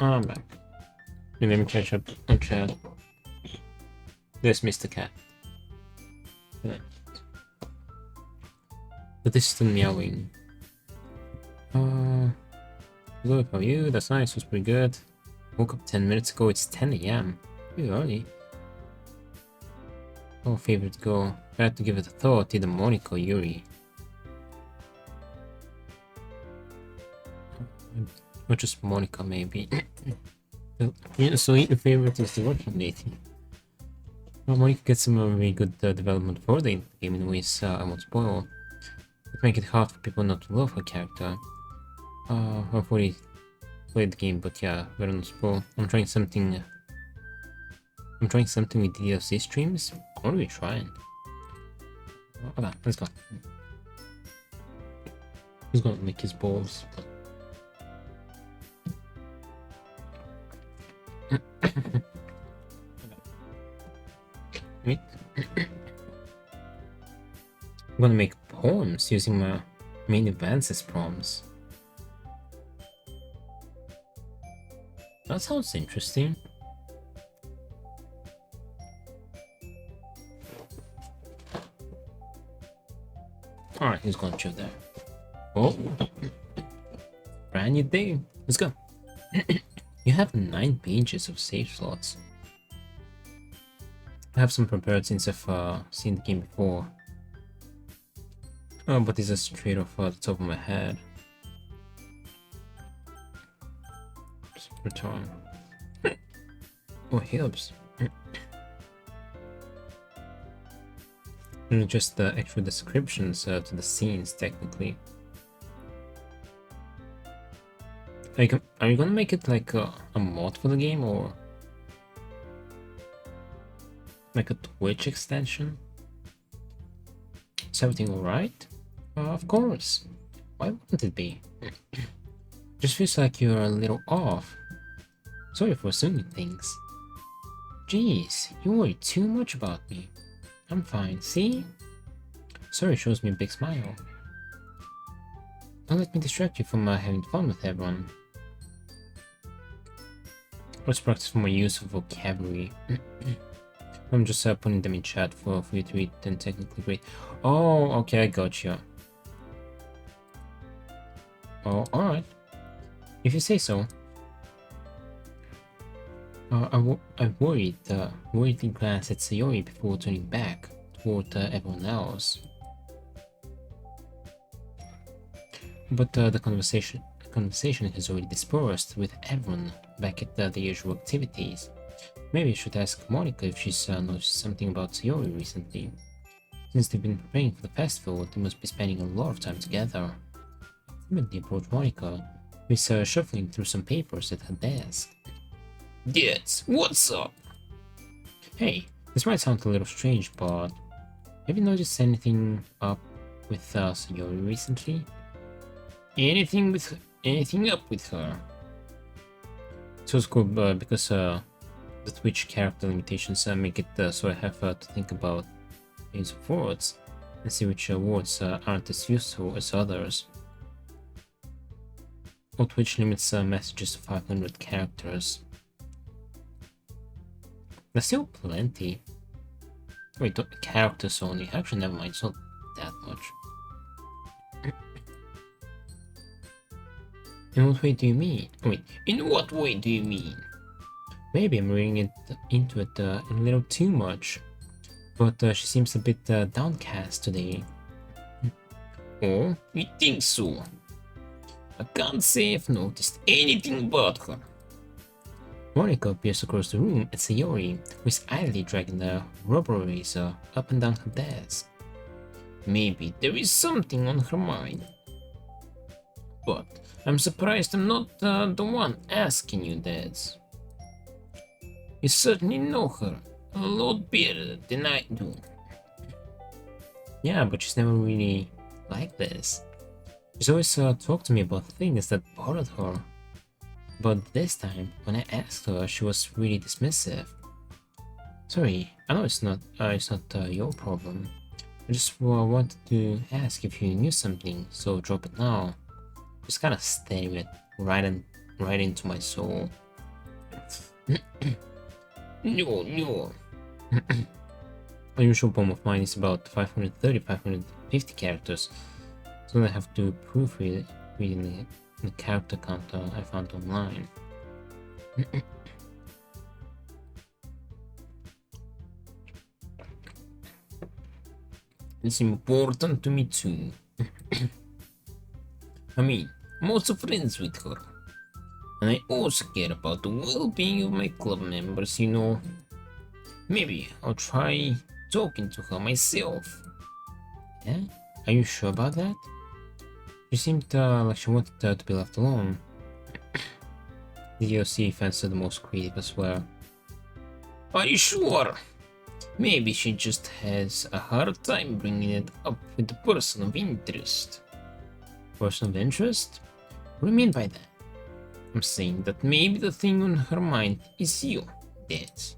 I'm back. Let me catch up on chat. There's Mr. Cat. But this is still meowing. Good, how are you? That's nice, was pretty good. Woke up 10 minutes ago, it's 10 AM. Pretty early. Oh, favorite girl. I had to give it a thought, either Monica or Yuri. Or just Monica, maybe. So your favorite is the Russian lady. Well, Monica gets some really good development for the game in ways I won't spoil. It make it hard for people not to love her character. I've already played the game, but yeah, better not spoil. I'm trying something with DLC streams. What are we trying? Okay, let's go. He's gonna lick his balls. Wait. I'm gonna make poems using my main events as prompts. That sounds interesting. Alright, he's gonna chill there. Oh, brand new day. Let's go. You have 9 pages of save slots. I have some prepared since I've seen the game before. Oh, but this is straight off the top of my head. Return. Oh, helps. And just the actual descriptions to the scenes, technically. Are you gonna make it like a mod for the game, or like a Twitch extension? Is everything alright? Of course. Why wouldn't it be? Just feels like you're a little off. Sorry for assuming things. Jeez, you worry too much about me. I'm fine, see? Sorry shows me a big smile. Don't let me distract you from having fun with everyone. Let's practice for my use of vocabulary. I'm just putting them in chat for you to read and technically read. Oh, okay, I got you. Oh, alright. If you say so. I worriedly glanced at Sayori before turning back toward everyone else. But the conversation has already dispersed with everyone back at the usual activities. Maybe I should ask Monica if she's noticed something about Sayori recently. Since they've been preparing for the festival, they must be spending a lot of time together. I timidly approached Monica, who is shuffling through some papers at her desk. Dehds, what's up? Hey, this might sound a little strange, but have you noticed anything up with Sayori recently? Anything up with her? So it's cool because the Twitch character limitations make it so I have to think about use of words and see which words aren't as useful as others. Or Twitch limits messages to 500 characters. There's still plenty. Wait, characters only. Actually, never mind, it's not that much. In what way do you mean? Wait, in what way do you mean? Maybe I'm reading into it a little too much, but she seems a bit downcast today. Oh, you think so? I can't say I've noticed anything about her. Monica appears across the room at Sayori, who is idly dragging the rubber eraser up and down her desk. Maybe there is something on her mind. But I'm surprised I'm not the one asking you, Dehds. You certainly know her a lot better than I do. Yeah, but she's never really like this. She's always talked to me about things that bothered her. But this time, when I asked her, she was really dismissive. Sorry, I know it's not your problem. I just wanted to ask if you knew something, so drop it now. Just kind of staring it right into my soul. No, no. A usual poem of mine is about 530, 550 characters, so I have to proofread reading the character counter I found online. It's important to me too. I mean, I'm also friends with her. And I also care about the well-being of my club members, you know. Maybe I'll try talking to her myself. Yeah? Are you sure about that? She seemed like she wanted to be left alone. The DLC fans are the most creative as well. Are you sure? Maybe she just has a hard time bringing it up with the person of interest. Person of interest? What do you mean by that? I'm saying that maybe the thing on her mind is you, Dehds.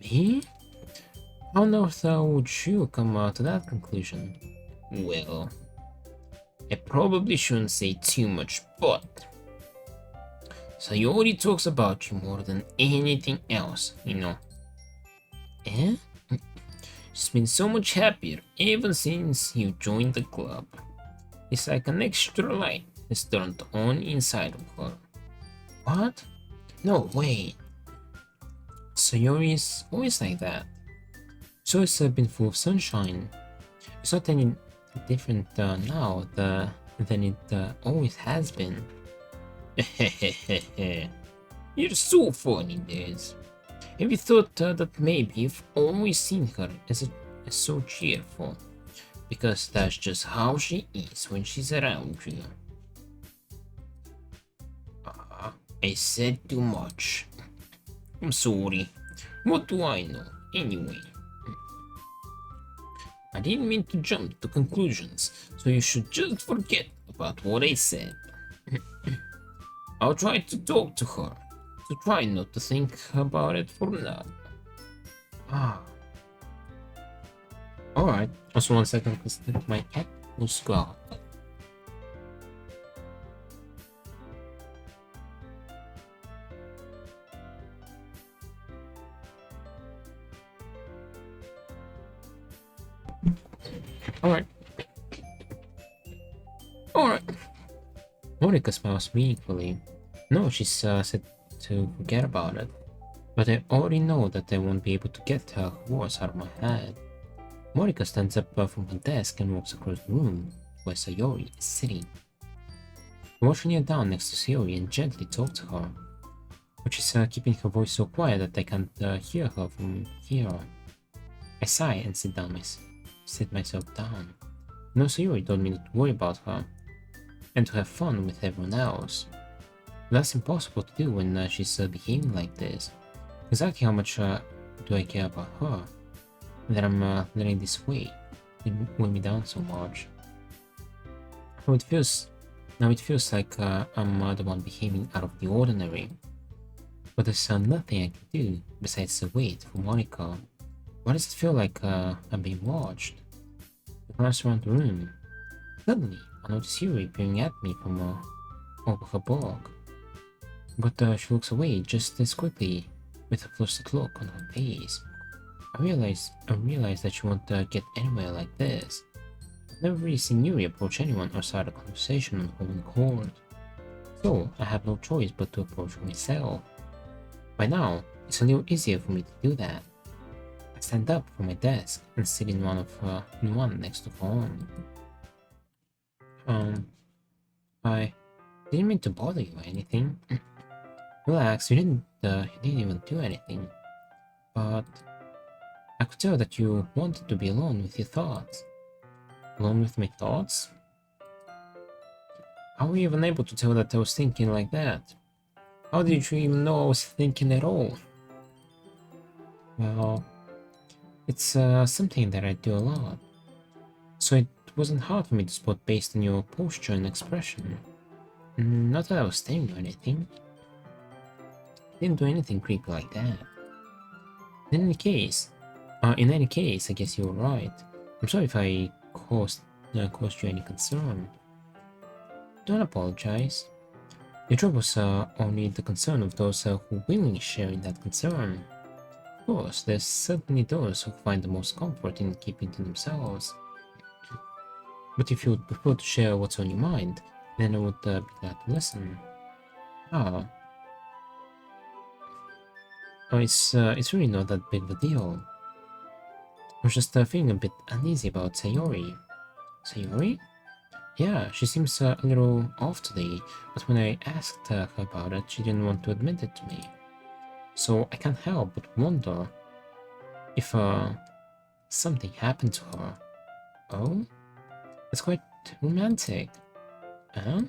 Me? How on earth would you come to that conclusion? Well, I probably shouldn't say too much, but Sayori talks about you more than anything else, you know. Eh? She's been so much happier ever since you joined the club. It's like an extra light is turned on inside of her. What? No way. Sayori is always like that. She's always been full of sunshine. It's not any different now than it always has been. You're so funny, Dehds. Have you thought that maybe you've always seen her as so cheerful? Because that's just how she is when she's around you. I said too much. I'm sorry. What do I know, anyway? I didn't mean to jump to conclusions, so you should just forget about what I said. I'll try to talk to her, to try not to think about it for now. Alright, just 1 second because my cat will go out. Alright. Monica smiles meaningfully. No, she's said to forget about it. But I already know that I won't be able to get her words out of my head. Monica stands up from her desk and walks across the room where Sayori is sitting. I watch her kneel down next to Sayori and gently talk to her. But she's keeping her voice so quiet that I can't hear her from here. I sigh and sit myself down. No, Sayori told me not to worry about her and to have fun with everyone else. That's impossible to do when she's behaving like this. Exactly how much do I care about her that I'm letting this weigh me down so much? Now it feels like I'm the one behaving out of the ordinary. But there's nothing I can do besides wait for Monica. Why does it feel like I'm being watched? I glance around the room. Suddenly, I notice Yuri peering at me from over her blog. But she looks away just as quickly, with a flustered look on her face. I realize that she won't get anywhere like this. I've never really seen Yuri approach anyone or start a conversation on her own accord. So I have no choice but to approach her myself. By now, it's a little easier for me to do that. I stand up from my desk and sit in one next to her own. I didn't mean to bother you or anything. Relax, you didn't even do anything. But I could tell that you wanted to be alone with your thoughts. Alone with my thoughts? How were you even able to tell that I was thinking like that? How did you even know I was thinking at all? Well, it's something that I do a lot. So it wasn't hard for me to spot based on your posture and expression. Not that I was staring or anything. I didn't do anything creepy like that. In any case, I guess you were right. I'm sorry if I caused you any concern. Don't apologize. Your job was only the concern of those who willingly share in that concern. Of course, there's certainly those who find the most comfort in keeping to themselves. But if you would prefer to share what's on your mind, then I would be glad to listen. Ah, it's really not that big of a deal. I was just feeling a bit uneasy about Sayori. Sayori? Yeah, she seems a little off today, but when I asked her about it, she didn't want to admit it to me. So I can't help but wonder if something happened to her. Oh? That's quite romantic. Huh?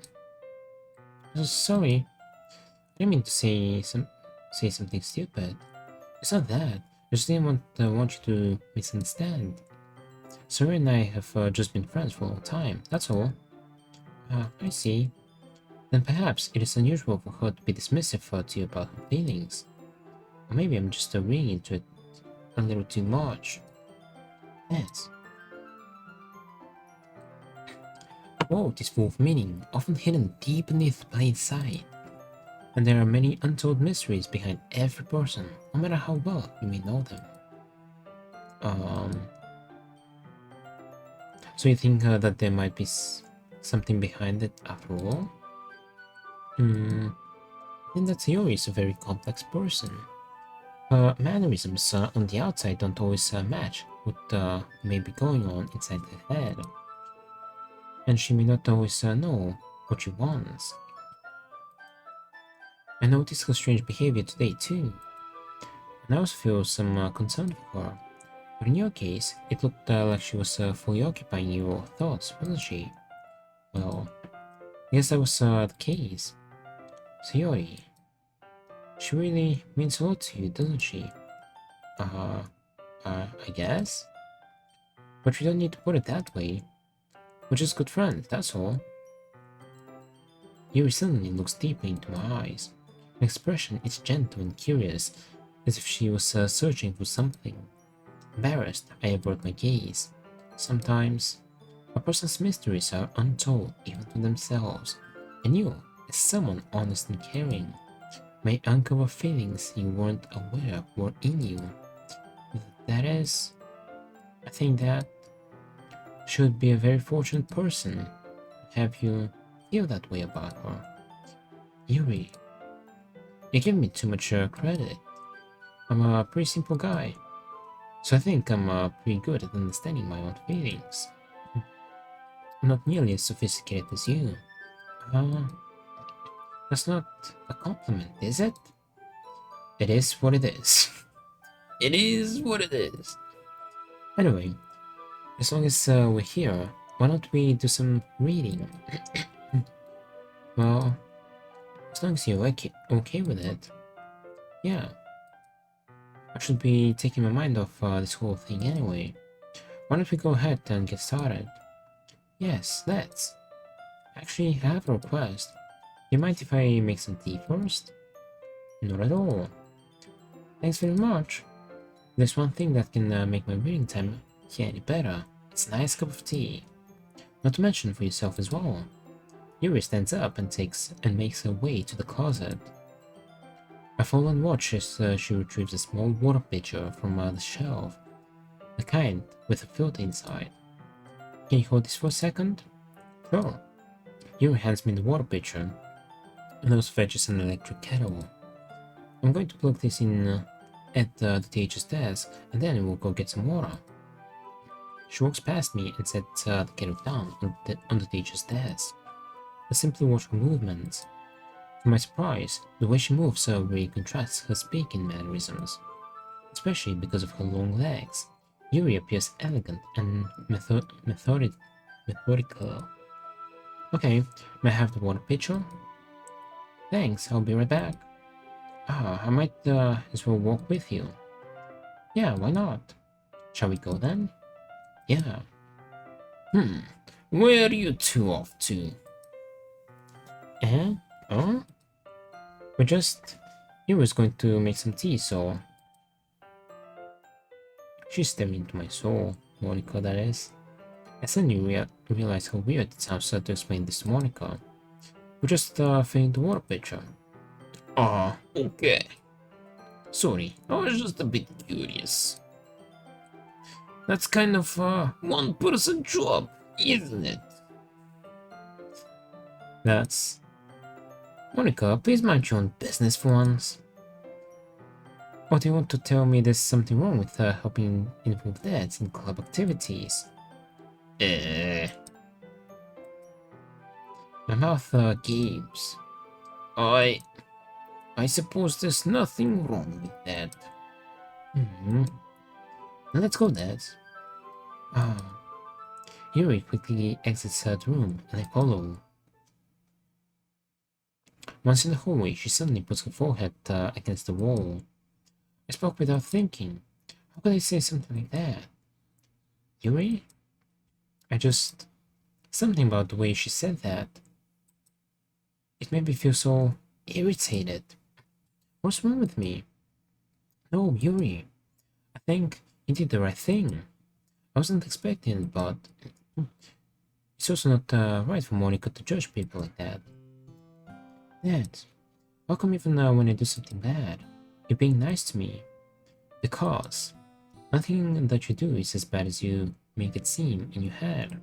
Sorry, I didn't mean to say something stupid. It's not that. I just didn't want you to misunderstand. Sorry and I have just been friends for a long time, that's all. I see. Then perhaps it is unusual for her to be dismissive to you about her feelings. Or maybe I'm just reading into it a little too much. Yes. Quote is full of meaning, often hidden deep beneath plain sight. And there are many untold mysteries behind every person, no matter how well you may know them. So you think that there might be something behind it after all? I think that Sayori is a very complex person. Her mannerisms on the outside don't always match what may be going on inside her head. And she may not always know what she wants. I noticed her strange behavior today too, and I also feel some concern for her. But in your case, it looked like she was fully occupying your thoughts, wasn't she? Well, I guess that was the case. Sayori, she really means a lot to you, doesn't she? I guess? But we don't need to put it that way. We're just good friends, that's all. Yuri suddenly looks deeply into my eyes. Her expression is gentle and curious, as if she was searching for something. Embarrassed, I avert my gaze. Sometimes, a person's mysteries are untold even to themselves, and you, as someone honest and caring, may uncover feelings you weren't aware were in you. That is, I think that should be a very fortunate person to have you feel that way about her. Yuri, you give me too much credit. I'm a pretty simple guy, so I think I'm pretty good at understanding my own feelings. I'm not nearly as sophisticated as you. That's not a compliment, is it? It is what it is. It is what it is. Anyway, as long as we're here, why don't we do some reading? Well, as long as you're okay with it. Yeah. I should be taking my mind off this whole thing anyway. Why don't we go ahead and get started? Yes, let's. Actually, I have a request. Do you mind if I make some tea first? Not at all. Thanks very much. There's one thing that can make my reading time here any better. It's a nice cup of tea. Not to mention for yourself as well. Yuri stands up and makes her way to the closet. I follow and watch as she retrieves a small water pitcher from the shelf, the kind with a filter inside. Can you hold this for a second? Sure. Yuri hands me the water pitcher, and also fetches an electric kettle. I'm going to plug this in at the teacher's desk, and then we'll go get some water. She walks past me and sets the kettle down on the teacher's desk. I simply watch her movements. To my surprise, the way she moves really contrasts her speaking mannerisms, especially because of her long legs. Yuri appears elegant and methodical. Okay, may I have the water pitcher? Thanks, I'll be right back. I might as well walk with you. Yeah, why not? Shall we go then? Yeah. Where are you two off to? Oh? He was going to make some tea, so... She's staring into my soul, Monica that is. I suddenly realized how weird it sounds to explain this to Monica. We just filled the water pitcher. Ah, okay. Sorry, I was just a bit curious. That's kind of a one-person job, isn't it? That's... Monica, please mind your own business for once. Or do you want to tell me there's something wrong with helping involve dads in club activities? My mouth gapes. I suppose there's nothing wrong with that. Hmm. Now let's go, Dad. Ah. Yuri quickly exits the room, and I follow. Once in the hallway, she suddenly puts her forehead against the wall. I spoke without thinking. How could I say something like that? Yuri? Something about the way she said that. It made me feel so irritated. What's wrong with me? No, Yuri. I think you did the right thing. I wasn't expecting it, but it's also not right for Monica to judge people like that. Dad, how come even when I do something bad, you're being nice to me? Because nothing that you do is as bad as you make it seem in your head.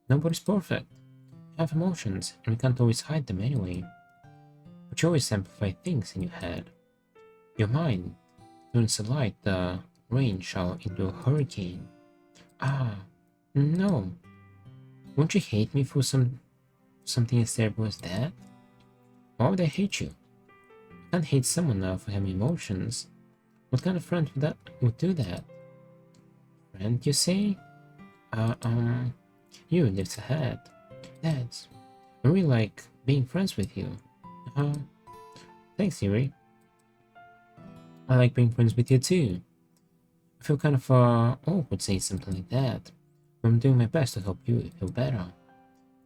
Nobody's perfect. We have emotions, and we can't always hide them anyway. But you always amplify things in your head. Your mind turns a light rain shower into a hurricane. Ah, no. Won't you hate me for something as terrible as that? Why would I hate you? I can't hate someone for having emotions. What kind of friend would do that? Friend, you say? You lifts a head. That's... I really like being friends with you. Thanks, Yuri. I like being friends with you too. I feel kind of awkward saying something like that, but I'm doing my best to help you feel better.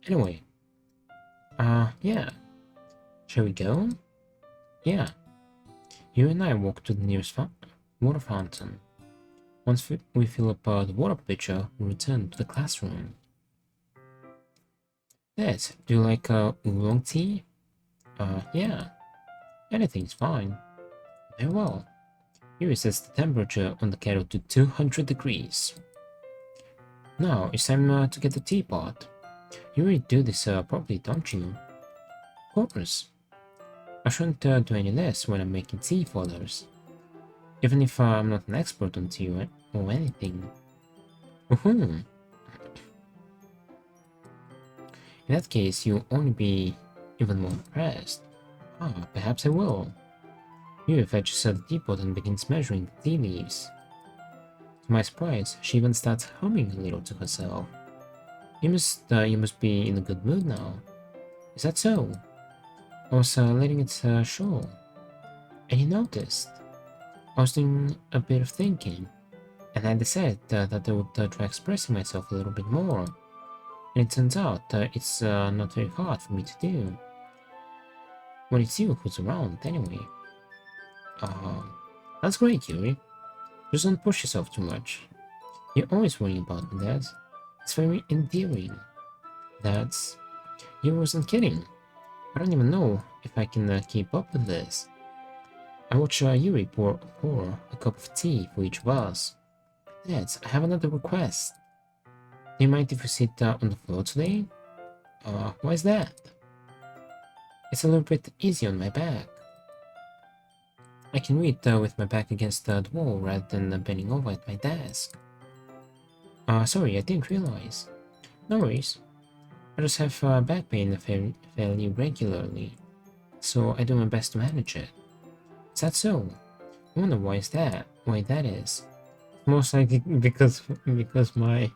Anyway, yeah. Shall we go? Yeah. You and I walk to the nearest water fountain. Once we fill up the water pitcher, we return to the classroom. Dad, do you like oolong tea? Yeah. Anything's fine. Very well. Yuri sets the temperature on the kettle to 200 degrees. Now it's time to get the teapot. You already do this properly, don't you? Of course. I shouldn't do any less when I'm making tea for others. Even if I'm not an expert on tea or anything. In that case, you'll only be even more impressed. Perhaps I will. Yuri fetches the teapot and begins measuring the tea leaves. To my surprise, she even starts humming a little to herself. You must be in a good mood now. Is that so? I was letting it show. And you noticed. I was doing a bit of thinking, and I decided that I would try expressing myself a little bit more. And it turns out it's not very hard for me to do. When it's you who's around, anyway. That's great, Yuri. Just don't push yourself too much. You're always worrying about me, Dad. It's very endearing. That's... You wasn't kidding. I don't even know if I can keep up with this. I watch Yuri pour a cup of tea for each of us. Dad, I have another request. Do you mind if you sit on the floor today? Why is that? It's a little bit easy on my back. I can read with my back against the wall rather than bending over at my desk. Sorry, I didn't realize. No worries. I just have back pain fairly regularly, so I do my best to manage it. Is that so? I wonder why that is. Most likely because my...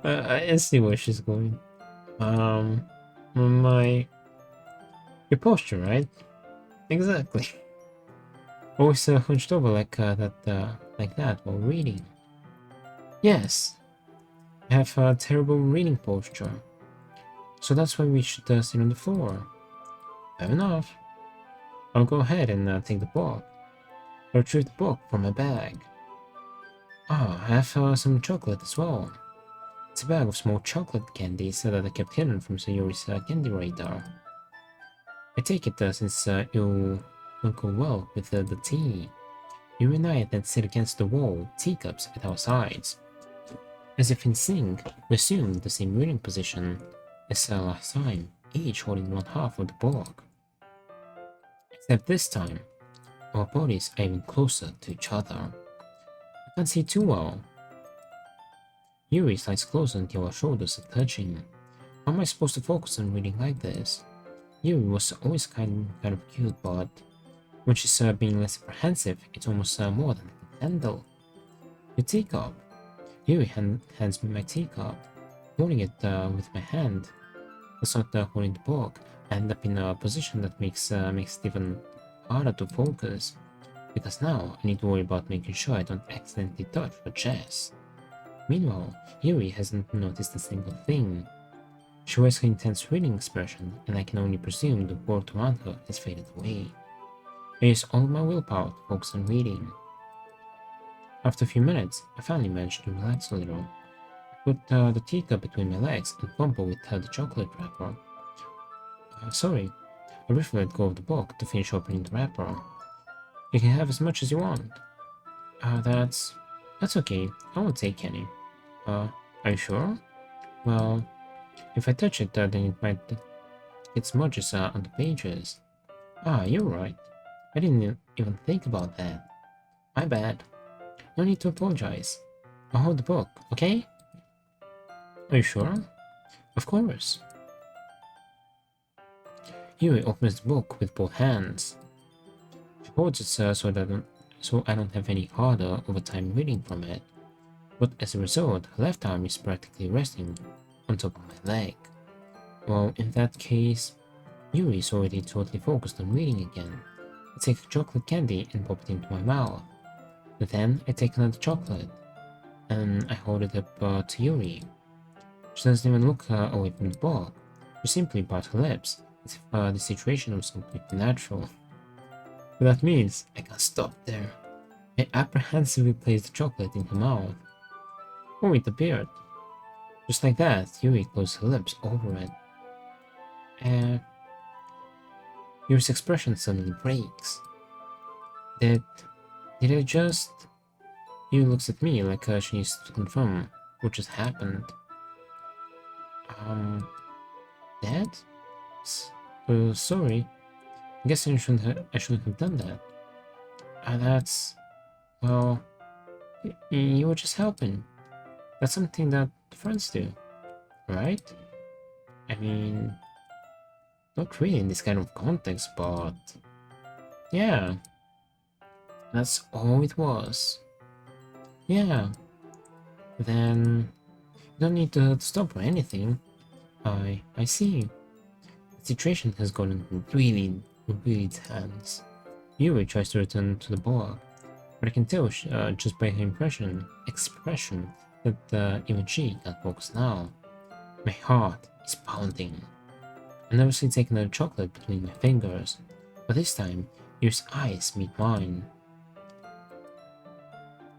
I see where she's going. Your posture, right? Exactly. Always hunched over like that while reading. Yes, I have a terrible reading posture, so that's why we should sit on the floor. Fair enough. I'll go ahead and take the book. I'll retrieve the book from my bag. I have some chocolate as well. It's a bag of small chocolate candies that I kept hidden from Sayori's candy radar. I take it since you don't go well with the tea. You and I then sit against the wall, teacups at our sides. As if in sync, we assume the same reading position as last time, each holding one half of the book. Except this time, our bodies are even closer to each other. I can't see too well. Yuri slides closer until our shoulders are touching. How am I supposed to focus on reading like this? Yuri was always kind of cute, but when she's being less apprehensive, it's almost more than I can handle. Your teacup. Yuri hands me my teacup. Holding it with my hand. That's not holding the book. I end up in a position that makes it even harder to focus. Because now I need to worry about making sure I don't accidentally touch her chest. Meanwhile, Yuri hasn't noticed a single thing. She wears her intense reading expression, and I can only presume the world around her has faded away. I use all my willpower to focus on reading. After a few minutes, I finally managed to relax a little. I put the teacup between my legs and fumble with the chocolate wrapper. Sorry, I briefly let go of the book to finish opening the wrapper. You can have as much as you want. That's okay. I won't take any. Are you sure? Well, if I touch it, then it might get smudges on the pages. You're right. I didn't even think about that. My bad. No need to apologize. I'll hold the book, okay? Are you sure? Of course. Yuri opens the book with both hands. She holds it so I don't have any harder over time reading from it. But as a result, her left arm is practically resting on top of my leg. Well, in that case, Yuri is already totally focused on reading again. I take a chocolate candy and pop it into my mouth. Then I take another chocolate, and I hold it up to Yuri. She doesn't even look away from the book. She simply bites her lips, as if the situation was completely natural. But that means I can't stop there. I apprehensively place the chocolate in her mouth. Oh, it appeared. Just like that, Yuri closed her lips over it. Yuri's expression suddenly breaks. Did I just... Yuri looks at me like she needs to confirm what just happened. Dad? Sorry. I guess I shouldn't have done that. That's... Well... You were just helping. That's something that friends do, right? I mean... Not really in this kind of context, but... Yeah. That's all it was. Yeah. Then... You don't need to stop or anything. I see. The situation has gotten really tense. Yuri tries to return to the bar, but I can tell just by her expression that even she can't focus now. My heart is pounding. I nervously take another chocolate between my fingers, but this time Yuri's eyes meet mine.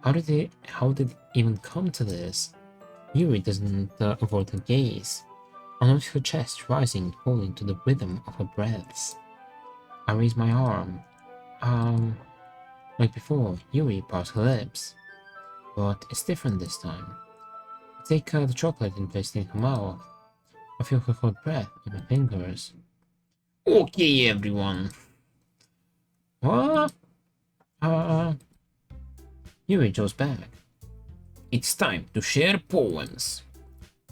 How did it even come to this? Yuri doesn't avoid her gaze. I notice her chest rising and falling to the rhythm of her breaths. I raise my arm. Like before, Yuri parts her lips. But it's different this time. I take the chocolate and place it in her mouth. I feel her hot breath on my fingers. Okay, everyone. What? Yuri draws back. It's time to share poems.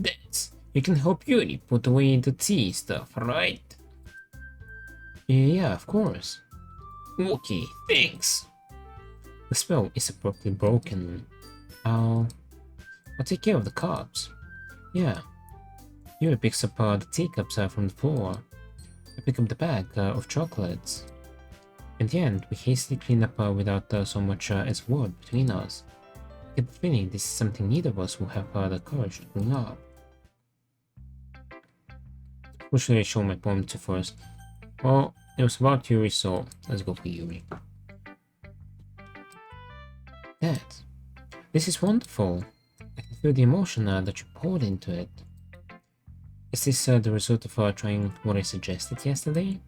Dehds, you can help Yuri put away the tea stuff, right? Yeah, of course. Okay, thanks. The spell is abruptly broken. I'll take care of the cups. Yeah. Yuri picks up the teacups from the floor. I pick up the bag of chocolates. In the end, we hastily clean up without so much as a word between us. I get the feeling this is something neither of us will have the courage to bring up. Who should I show my poem to first? Well, it was about Yuri, so let's go for Yuri. Dad, this is wonderful. I can feel the emotion that you poured into it. Is this the result of trying what I suggested yesterday?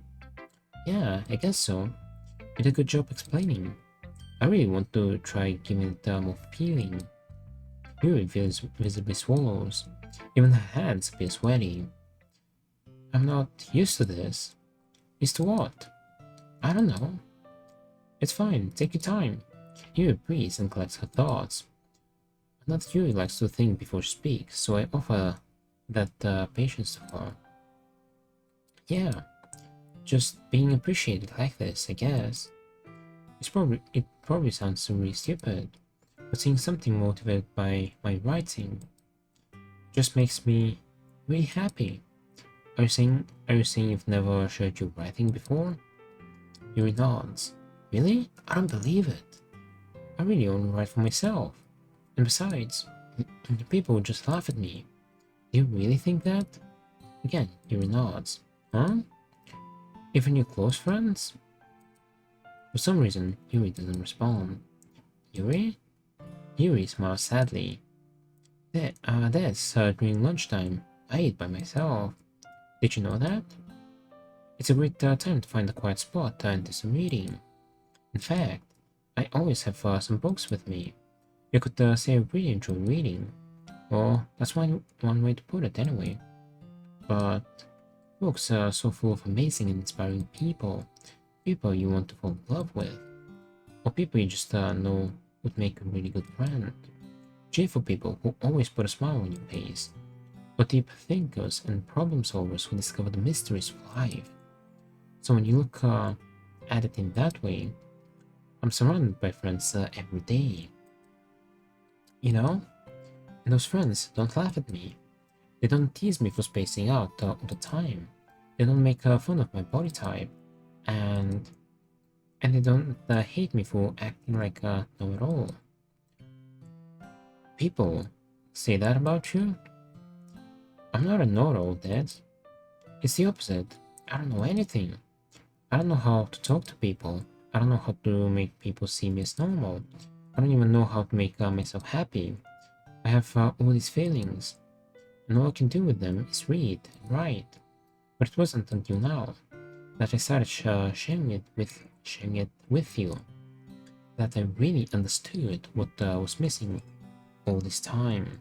Yeah, I guess so. You did a good job explaining. I really want to try giving it more feeling. Yuri visibly swallows. Even her hands appear sweaty. I'm not used to this. Used to what? I don't know. It's fine, take your time. Yuri breathes and collects her thoughts. Not Yuri likes to think before she speaks, so I offer that patience to her. Yeah, just being appreciated like this, I guess. It probably sounds really stupid, but seeing something motivated by my writing just makes me really happy. Are you saying you've never shared your writing before? Yuri nods. Really? I don't believe it. I really only write for myself. And besides, people would just laugh at me. Do you really think that? Again, Yuri nods. Huh? Even your close friends? For some reason, Yuri doesn't respond. Yuri? Yuri smiles sadly. That's during lunchtime. I eat by myself. Did you know that? It's a great time to find a quiet spot and do some reading. In fact, I always have some books with me. You could say I really enjoy reading. Well, that's one way to put it anyway. But books are so full of amazing and inspiring people. People you want to fall in love with. Or people you just know would make a really good friend. Cheerful people who always put a smile on your face. Or deep thinkers and problem solvers who discover the mysteries of life. So when you look at it in that way, I'm surrounded by friends every day. You know? And those friends don't laugh at me. They don't tease me for spacing out all the time. They don't make fun of my body type. And they don't hate me for acting like a know-it-all. People say that about you? I'm not a know-it-all, Dehds. It's the opposite. I don't know anything. I don't know how to talk to people. I don't know how to make people see me as normal. I don't even know how to make myself happy. I have all these feelings, and all I can do with them is read and write. But it wasn't until now that I started sharing it with you that I really understood what was missing all this time.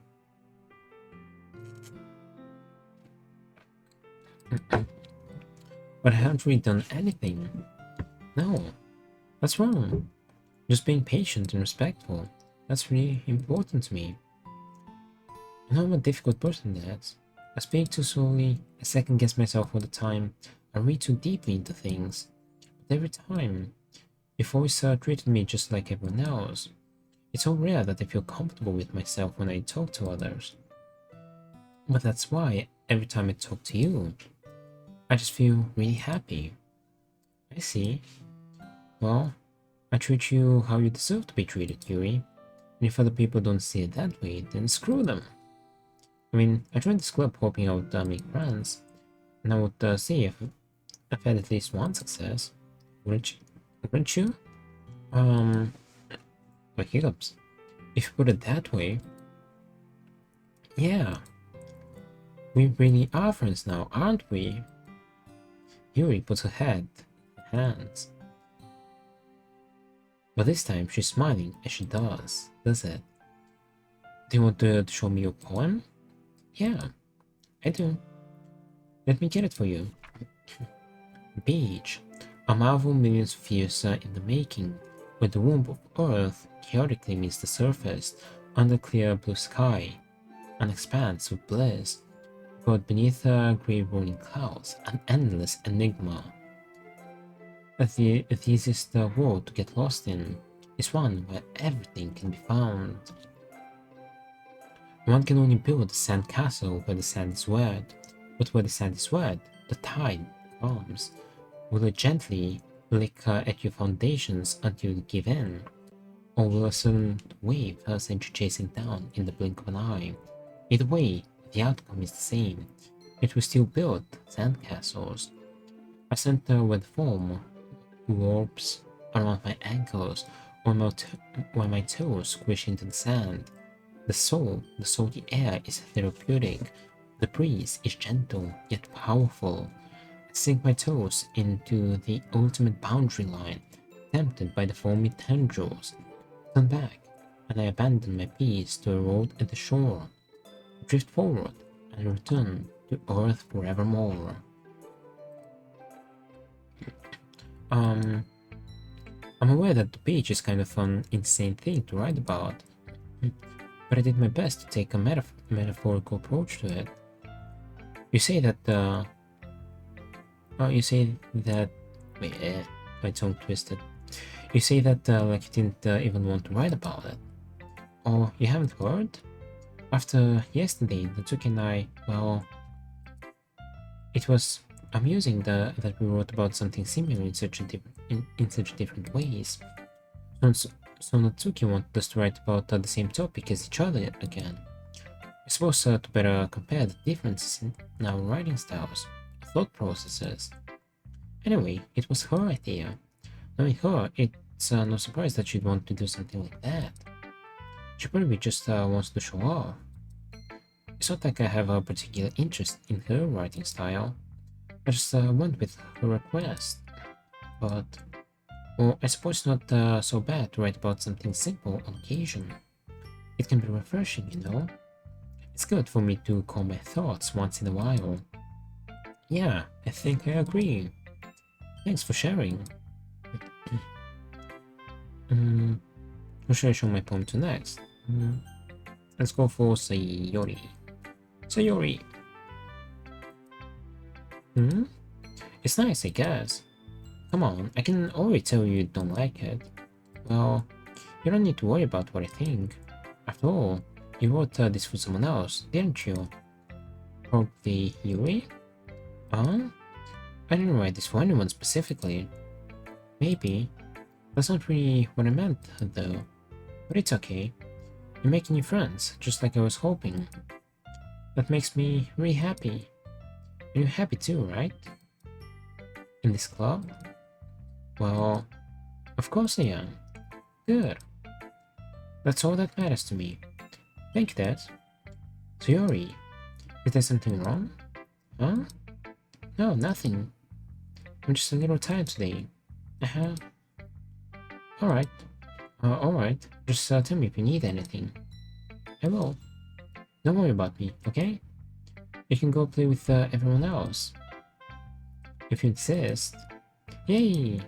But I haven't really done anything. No, that's wrong. Just being patient and respectful. That's really important to me. I know I'm a difficult person, Dad. I speak too slowly, I second guess myself all the time, I read too deeply into things. But every time, you've always treated me just like everyone else. It's so rare that I feel comfortable with myself when I talk to others. But that's why every time I talk to you, I just feel really happy. I see. Well, I treat you how you deserve to be treated, Yuri. And if other people don't see it that way, then screw them. I mean, I joined this club hoping I would make friends, and I would see if I've had at least one success. Wouldn't you? My hiccups. If you put it that way, yeah, we really are friends now, aren't we? Yuri puts her head in her hands. But this time she's smiling as she does it? Do you want to show me your poem? Yeah, I do. Let me get it for you. Beach, a marvel millions of years in the making, where the womb of Earth chaotically meets the surface under clear blue sky, an expanse of bliss, but beneath grey rolling clouds, an endless enigma. The easiest world to get lost in is one where everything can be found. One can only build a sand castle where the sand is wet, but where the sand is wet, the tide comes. Will it gently lick at your foundations until you give in? Or will a sudden wave send you chasing down in the blink of an eye? Either way, the outcome is the same. It will still build sandcastles. A center where the foam warps around my ankles or where my toes squish into the sand. The salty air is therapeutic. The breeze is gentle yet powerful. I sink my toes into the ultimate boundary line, tempted by the foamy tendrils. Turn back, and I abandon my piece to erode at the shore, drift forward, and return to Earth forevermore. Um, I'm aware that the beach is kind of an insane thing to write about, but I did my best to take a metaphorical approach to it. You say that you say that. Wait, my tongue twisted. You say that like you didn't even want to write about it. Oh, you haven't heard? After yesterday, Natsuki and I, well, it was amusing that we wrote about something similar in such different ways. So Natsuki wanted us to write about the same topic as each other again. I suppose to better compare the differences in our writing styles, thought processes. Anyway, it was her idea. Knowing her, it's no surprise that she'd want to do something like that. She probably just wants to show off. It's not like I have a particular interest in her writing style. I just went with her request. But, well, I suppose it's not so bad to write about something simple on occasion. It can be refreshing, you know? It's good for me to calm my thoughts once in a while. Yeah, I think I agree. Thanks for sharing. Who should I show my poem to next? Let's go for Sayori. Sayori! It's nice, I guess. Come on, I can already tell you don't like it. Well, you don't need to worry about what I think. After all, you wrote this for someone else, didn't you? Probably Yuri? Huh? I didn't write this for anyone specifically. Maybe. That's not really what I meant, though. But it's okay. You're making new friends, just like I was hoping. That makes me really happy. And you're happy too, right? In this club? Well, of course I am. Good. That's all that matters to me. Thank you, Dad. Sayori, is there something wrong? Huh? No, nothing. I'm just a little tired today. Alright. Alright. Just tell me if you need anything. I will. Don't worry about me, okay? You can go play with everyone else. If you insist. Yay!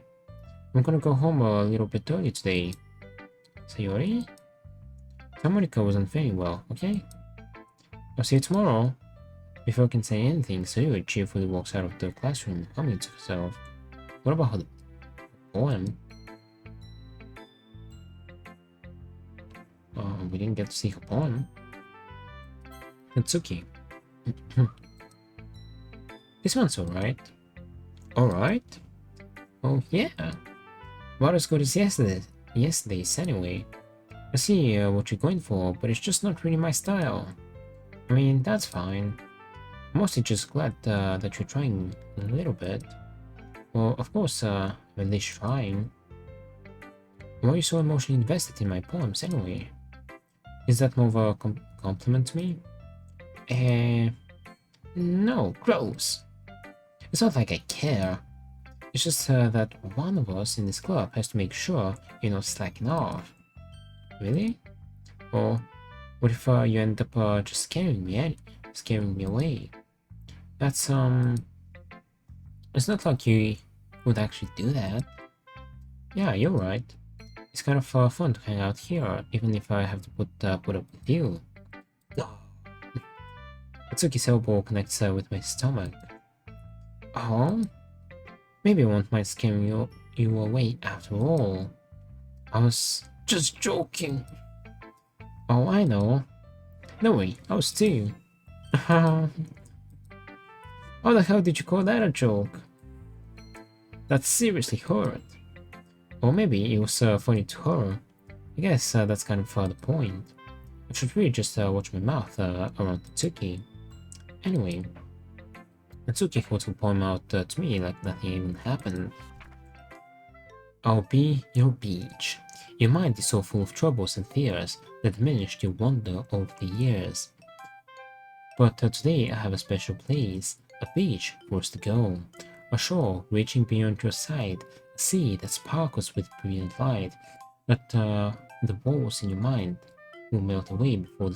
I'm gonna go home a little bit early today. Sayori? Harmonica wasn't feeling well, okay? I'll see you tomorrow. Before I can say anything, Sayori cheerfully walks out of the classroom, humming to herself. What about her poem? We didn't get to see her poem. Natsuki. This one's alright. Alright? Oh yeah. Not as good as yesterday's anyway. I see what you're going for, but it's just not really my style. I mean, that's fine. I'm mostly just glad that you're trying a little bit. Well, of course, at least trying. Why are you so emotionally invested in my poems anyway? Is that more of a compliment to me? No, gross. It's not like I care. It's just that one of us in this club has to make sure you're not slacking off. Really? Or what if you end up just scaring me away? That's it's not like you would actually do that. Yeah, you're right. It's kind of fun to hang out here, even if I have to put up with you. Atsuki's elbow connects with my stomach. Oh? Maybe I won't mind scaring you away after all. I was just joking. Oh, I know. No way, I was too. How the hell did you call that a joke? That seriously hurt. Or maybe it was funny to her. I guess that's kind of the point. I should really just watch my mouth around Natsuki. Anyway, Natsuki holds her poem out to me like nothing even happened. I'll be your beach. Your mind is so full of troubles and fears that diminished your wonder over the years. But today I have a special place, a beach for us to go, a shore reaching beyond your sight, a sea that sparkles with brilliant light, that the walls in your mind will melt away before the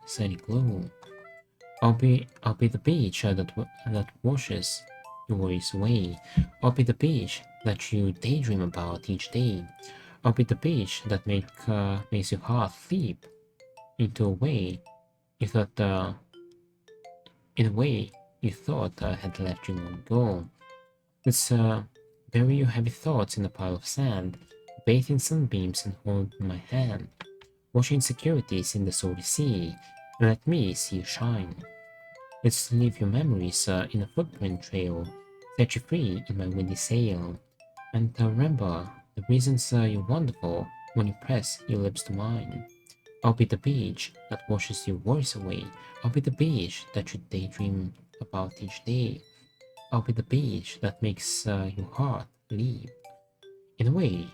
sunny glow. I'll be the beach that washes your worries away. I'll be the beach that you daydream about each day. I'll be the beach that makes your heart leap into a way you thought in a way you thought had left you long ago. Let's bury your heavy thoughts in a pile of sand, bathe in sunbeams and hold my hand, wash insecurities in the salty sea, and let me see you shine. Let's leave your memories in a footprint trail, set you free in my windy sail, and remember the reasons you're wonderful when you press your lips to mine. I'll be the beach that washes your worries away. I'll be the beach that you daydream about each day. I'll be the beach that makes your heart leap. In a way,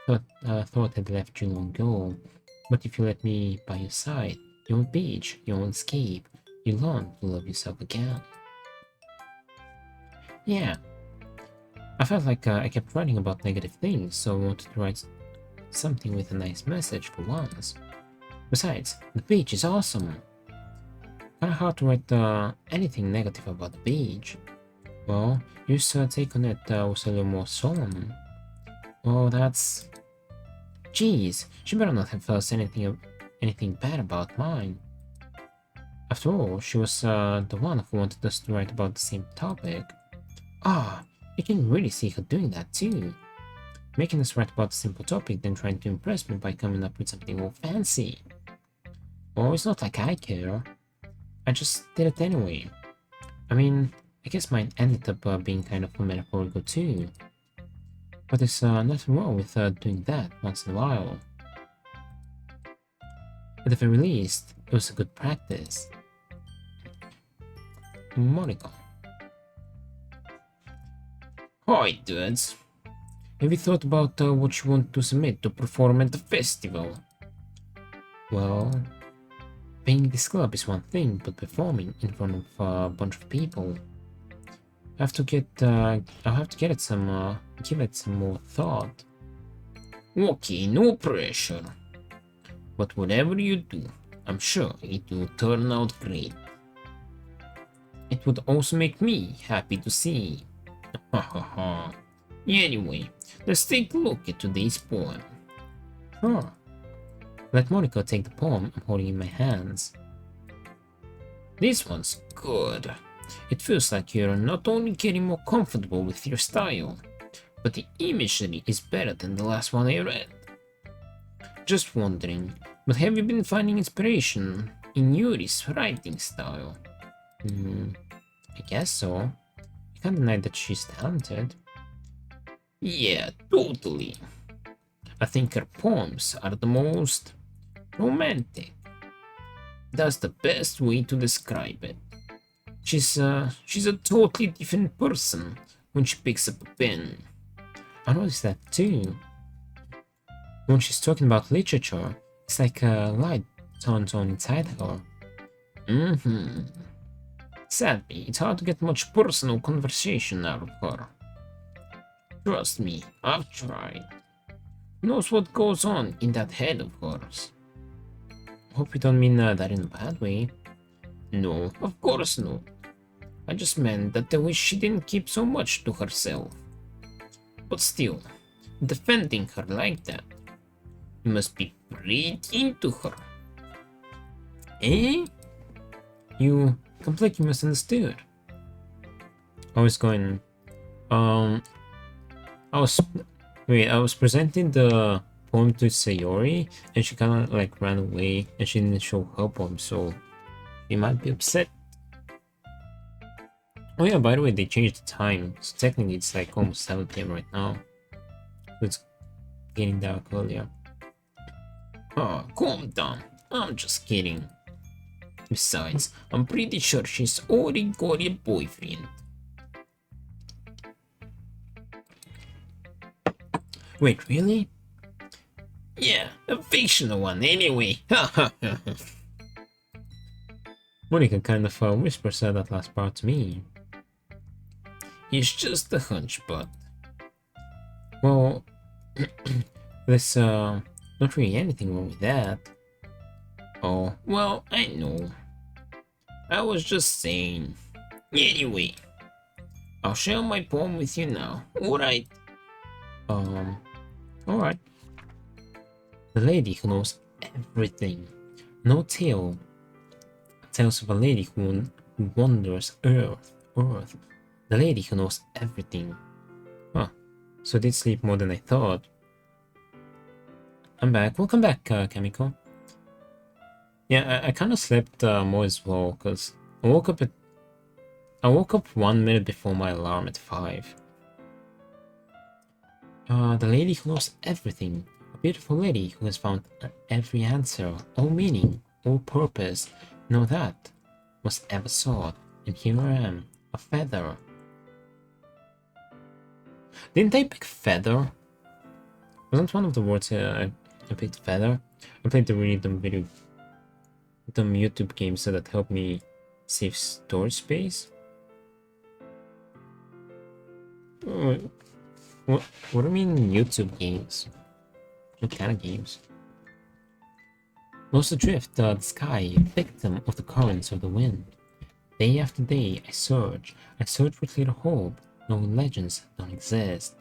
thought had left you long ago, but if you let me by your side, your own beach, your own escape, you learn to love yourself again. Yeah, I felt like I kept writing about negative things, so I wanted to write something with a nice message for once. Besides, the beach is awesome. Kinda hard to write anything negative about the beach. Well, your take on it was a little more solemn. Well, that's... Jeez, she better not have said anything bad about mine. After all, she was the one who wanted us to write about the same topic. Ah, you can really see her doing that too. Making us write about a simple topic, then trying to impress me by coming up with something more fancy. Oh, it's not like I care. I just did it anyway. I mean, I guess mine ended up being kind of metaphorical too. But there's nothing wrong with doing that once in a while. At the very least, it was a good practice. Monica. Hi, Dehds. Have you thought about what you want to submit to perform at the festival? Well, paying this club is one thing, but performing in front of a bunch of people, I'll have to give it some more thought. Okay, no pressure. But whatever you do, I'm sure it will turn out great. It would also make me happy to see. Ha ha ha. Anyway, let's take a look at today's poem. Sure. Let Monica take the poem I'm holding in my hands. This one's good. It feels like you're not only getting more comfortable with your style, but the imagery is better than the last one I read. Just wondering, but have you been finding inspiration in Yuri's writing style? I guess so. I can't deny that she's talented. Yeah, totally. I think her poems are the most romantic. That's the best way to describe it. She's a totally different person when she picks up a pen. I noticed that too. When she's talking about literature, it's like a light turns on inside her. Sadly, it's hard to get much personal conversation out of her. Trust me, I've tried. Who knows what goes on in that head of hers? Hope you don't mean that in a bad way. No, of course not. I just meant that I wish she didn't keep so much to herself. But still, defending her like that, you must be pretty into her. Eh? You completely misunderstood. I was going... I was presenting the poem to Sayori, and she kinda like ran away, and she didn't show her poem, so you might be upset. Oh yeah, by the way, they changed the time, so technically it's like almost 7 PM right now. So it's getting dark earlier. Oh, calm down. I'm just kidding. Besides, I'm pretty sure she's already got a boyfriend. Wait, really? Yeah, a fictional one anyway. Monica kind of whispered said that last part to me. It's just a hunch, but... Well, there's not really anything wrong with that. Oh, well, I know. I was just saying. Anyway, I'll share my poem with you now, alright? Alright. The lady who knows everything. No tale. Tales of a lady who wanders Earth. The lady who knows everything. Huh. So I did sleep more than I thought. I'm back. Welcome back, Chemical. Yeah, I kind of slept more as well, because I woke up 1 minute before my alarm at 5. The lady who knows everything. A beautiful lady who has found every answer, all meaning, all purpose. Know that was ever sought, and here I am, a feather. Didn't I pick feather? Wasn't one of the words I picked feather? I played the really dumb YouTube games that help me save storage space. What do you mean YouTube games? What kind of games? Lost adrift, the sky, victim of the currents of the wind. Day after day, I search with little hope, knowing legends don't exist.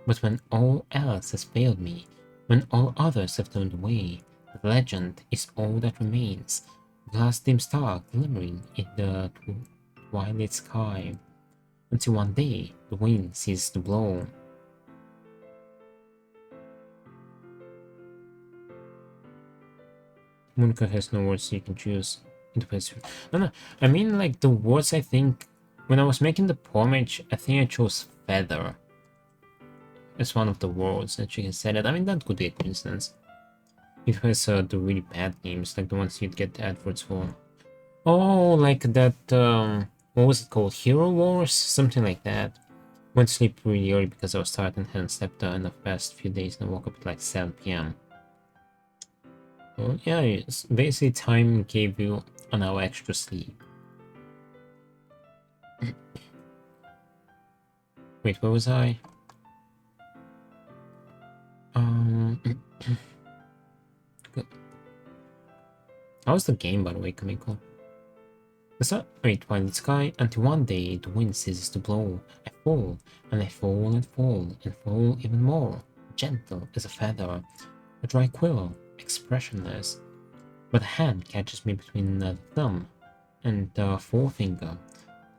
But when all else has failed me, when all others have turned away, the legend is all that remains, the last dim star glimmering in the twilight sky, until one day the wind ceases to blow. Monica has no words, so you can choose into place. No, I mean like the words. I think when I was making the poem, I think I chose feather as one of the words that she has said it. I mean, that could be a coincidence. It was the really bad games, like the ones you'd get adverts for. Oh, like that, what was it called? Hero Wars? Something like that. Went to sleep really early because I was tired and hadn't slept in the past few days, and I woke up at like 7 p.m. Well, yeah, it's basically time gave you an hour extra sleep. Wait, where was I? How was the game, by the way, Kamiko? The sun, wait, while the sky, until one day the wind ceases to blow. I fall, and I fall and fall, and fall even more, gentle as a feather, a dry quill, expressionless. But a hand catches me between the thumb and the forefinger,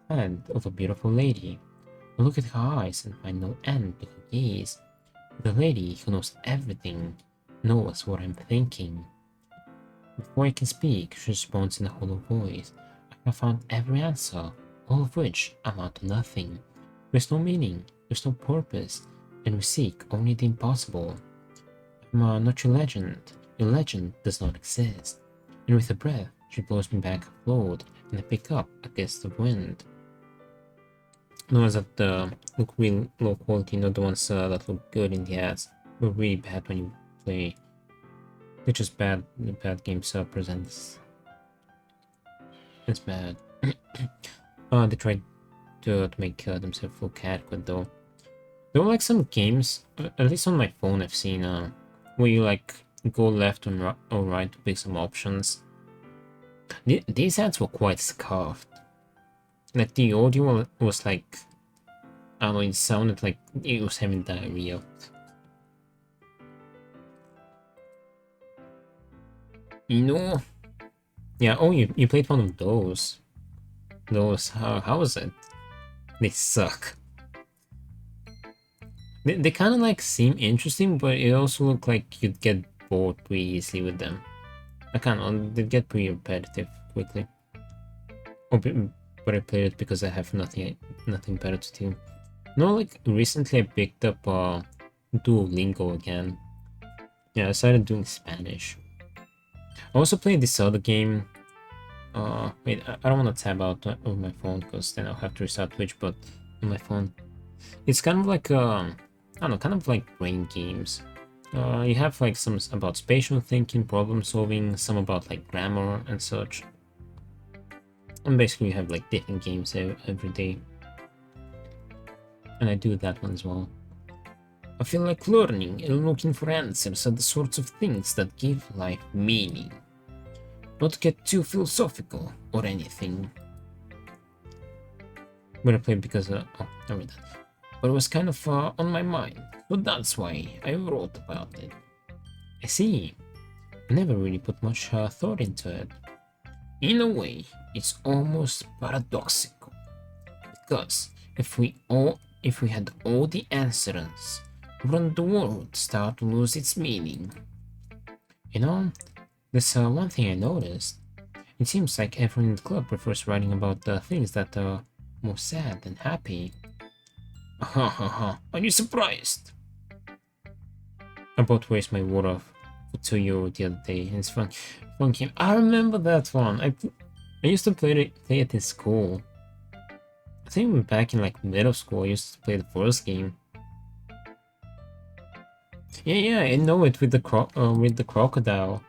hand of a beautiful lady. I look at her eyes and find no end to her gaze. The lady who knows everything knows what I'm thinking. Before I can speak, she responds in a hollow voice. I have found every answer, all of which amount to nothing. There's no meaning, there's no purpose, and we seek only the impossible. I'm not your legend does not exist. And with a breath, she blows me back afloat, and I pick up against the wind. The ones that look real low quality, not the ones that look good in the ads, but really bad when you play. They're just bad. The bad games presents. It's bad. They tried to make themselves look adequate though. There were like some games, at least on my phone, I've seen where you like go left or right to pick some options. These ads were quite scuffed. Like the audio was like, I don't know, it sounded like it was having diarrhea. No. Yeah, oh, you played one of those. How was it? They suck. They kind of like seem interesting, but it also look like you'd get bored pretty easily with them. I kind of, they get pretty repetitive quickly. Oh, but I played it because I have nothing better to do. No, like recently I picked up Duolingo again. Yeah, I started doing Spanish. I also played this other game. Wait, I don't want to tab out on my phone because then I'll have to restart Twitch, but on my phone. It's kind of like I don't know, kind of like brain games. You have like some about spatial thinking, problem solving, some about like grammar and such. And basically you have like different games every day. And I do that one as well. I feel like learning and looking for answers are the sorts of things that give life meaning. Not to get too philosophical or anything. But I played because, oh, I read that. But it was kind of on my mind, so that's why I wrote about it. I see. I never really put much thought into it. In a way, it's almost paradoxical. Because if we had all the answers, wouldn't the world start to lose its meaning? You know, there's one thing I noticed. It seems like everyone in the club prefers writing about the things that are more sad than happy. Ha ha ha, are you surprised? I bought Waste My Water for €2 the other day, and it's fun game. I remember that one. I used to play it in school. I think back in like middle school, I used to play the first game. Yeah, I know it with the crocodile.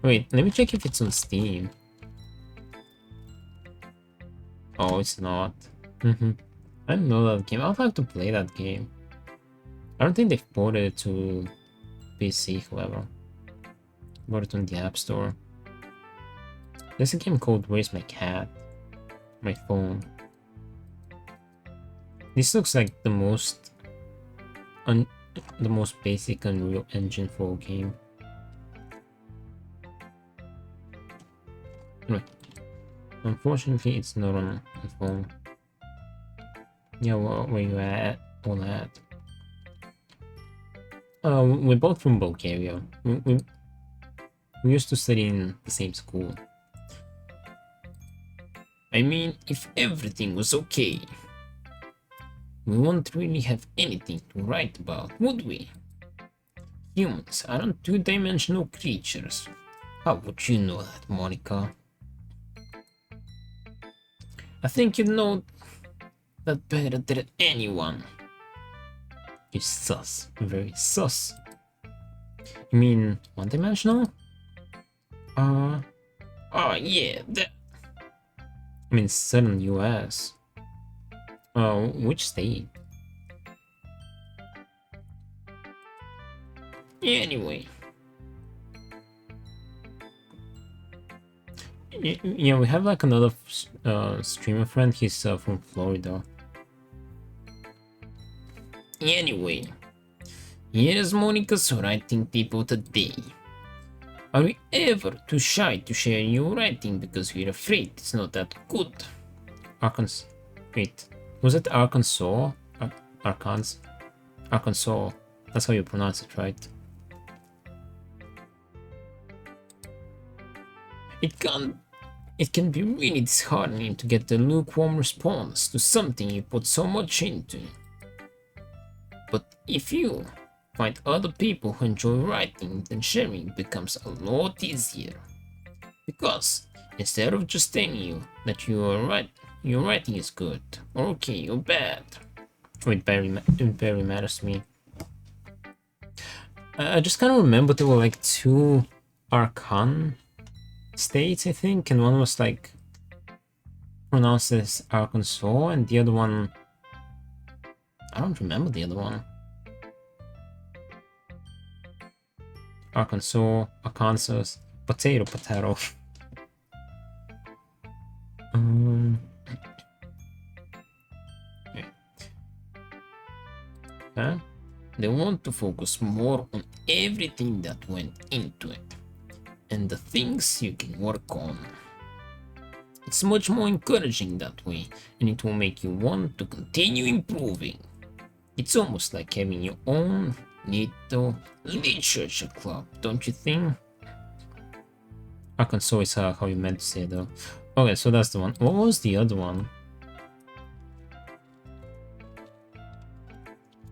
Wait, let me check if it's on Steam. Oh, it's not. I don't know that game. I'd like to play that game. I don't think they've ported it to PC, however. Bought it on the App Store. There's a game called Where's My Cat? My phone. This looks like the most basic Unreal Engine 4 game. Anyway, unfortunately, it's not on the phone. Yeah, where you at? All that. We're both from Bulgaria. We used to study in the same school. I mean, if everything was okay, we won't really have anything to write about, would we? Humans aren't two-dimensional creatures. How would you know that, Monica? I think you know that better than anyone. You're sus. Very sus. You mean one-dimensional? Yeah, that... I mean, southern US. Which state? Anyway. Yeah, we have like another streamer friend, he's from Florida. Anyway, here's Monica's writing tip of the day. Are you ever too shy to share your writing because you're afraid it's not that good? Arkansas. Wait, was it Arkansas? Arkansas? Arkansas. That's how you pronounce it, right? It can be really disheartening to get the lukewarm response to something you put so much into. But if you find other people who enjoy writing, then sharing becomes a lot easier. Because instead of just telling you that your writing is good, or okay, or bad, it very matters to me. I just kind of remember there were like two Arkan states, I think, and one was like pronounced as Arkansas, and the other one, I don't remember the other one. Arkansas, potato. Huh? They want to focus more on everything that went into it and the things you can work on. It's much more encouraging that way, and it will make you want to continue improving. It's almost like having your own little literature club, don't you think? Arkansas is how you meant to say it though. Okay, so that's the one. What was the other one?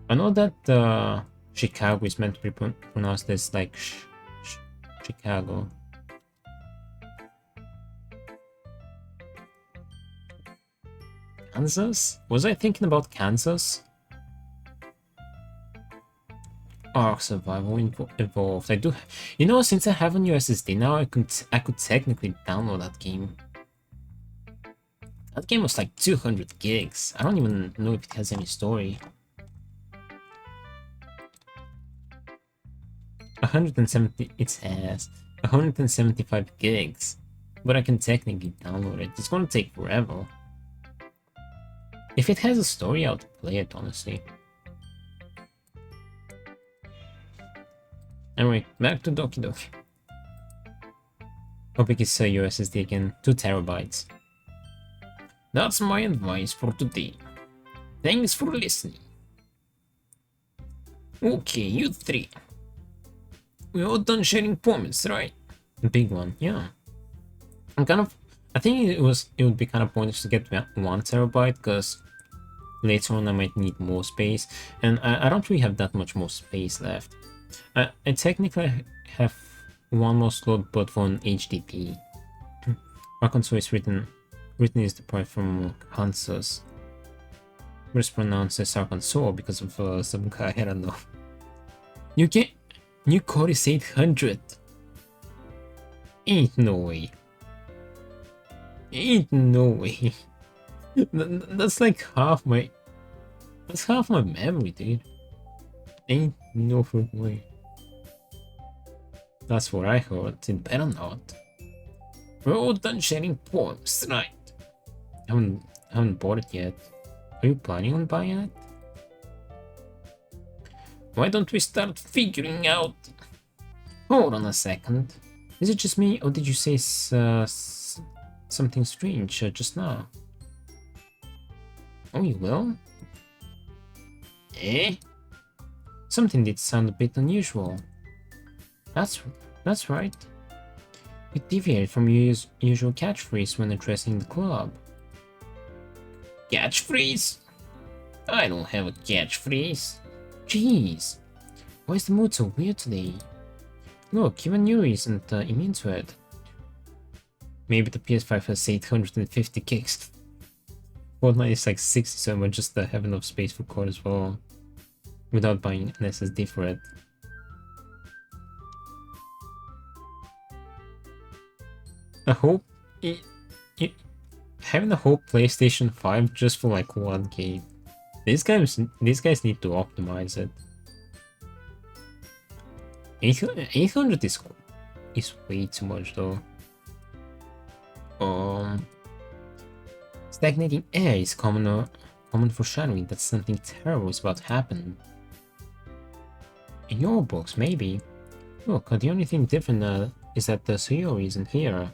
I know that Chicago is meant to be pronounced as like Chicago. Kansas? Was I thinking about Kansas? Ark Survival Evolved. I do, you know, since I have a new SSD now, I could technically download that game. That game was like 200 gigs. I don't even know if it has any story. 170. It has 175 gigs, but I can technically download it. It's gonna take forever. If it has a story, I'll play it, honestly. Anyway, back to Doki Doki. How big is your SSD again? 2 terabytes. That's my advice for today. Thanks for listening. Okay, you three. We're all done sharing poems, right? The big one, yeah. I think it would be kind of pointless to get 1 terabyte, because later on I might need more space, and I don't really have that much more space left. I technically have one more slot, but for an HDD. Arkansas is written is derived from Kansas. It's pronounced as Arkansas because of some guy, I don't know. New core is 800. Ain't no way. Ain't no way. That's like half my... That's half my memory, dude. Ain't no freaking way. That's what I heard. It better not. We're all done sharing poems tonight. I haven't bought it yet. Are you planning on buying it? Why don't we start figuring out... Hold on a second. Is it just me, or did you say something strange just now? Oh, you will? Eh? Something did sound a bit unusual. That's right. You deviated from your usual catchphrase when addressing the club. Catchphrase? I don't have a catchphrase. Jeez, why is the mood so weird today? Look, even Yuri isn't immune to it. Maybe the PS5 has 850 gigs. Fortnite is like 60, so I might just have enough space for code as well, without buying an SSD for it. I hope having a whole PlayStation 5 just for like 1 game. These guys need to optimize it. 800 is way too much though. Stagnating air is common foreshadowing that something terrible is about to happen. In your books, maybe. Look, the only thing different is that the Sayori isn't here.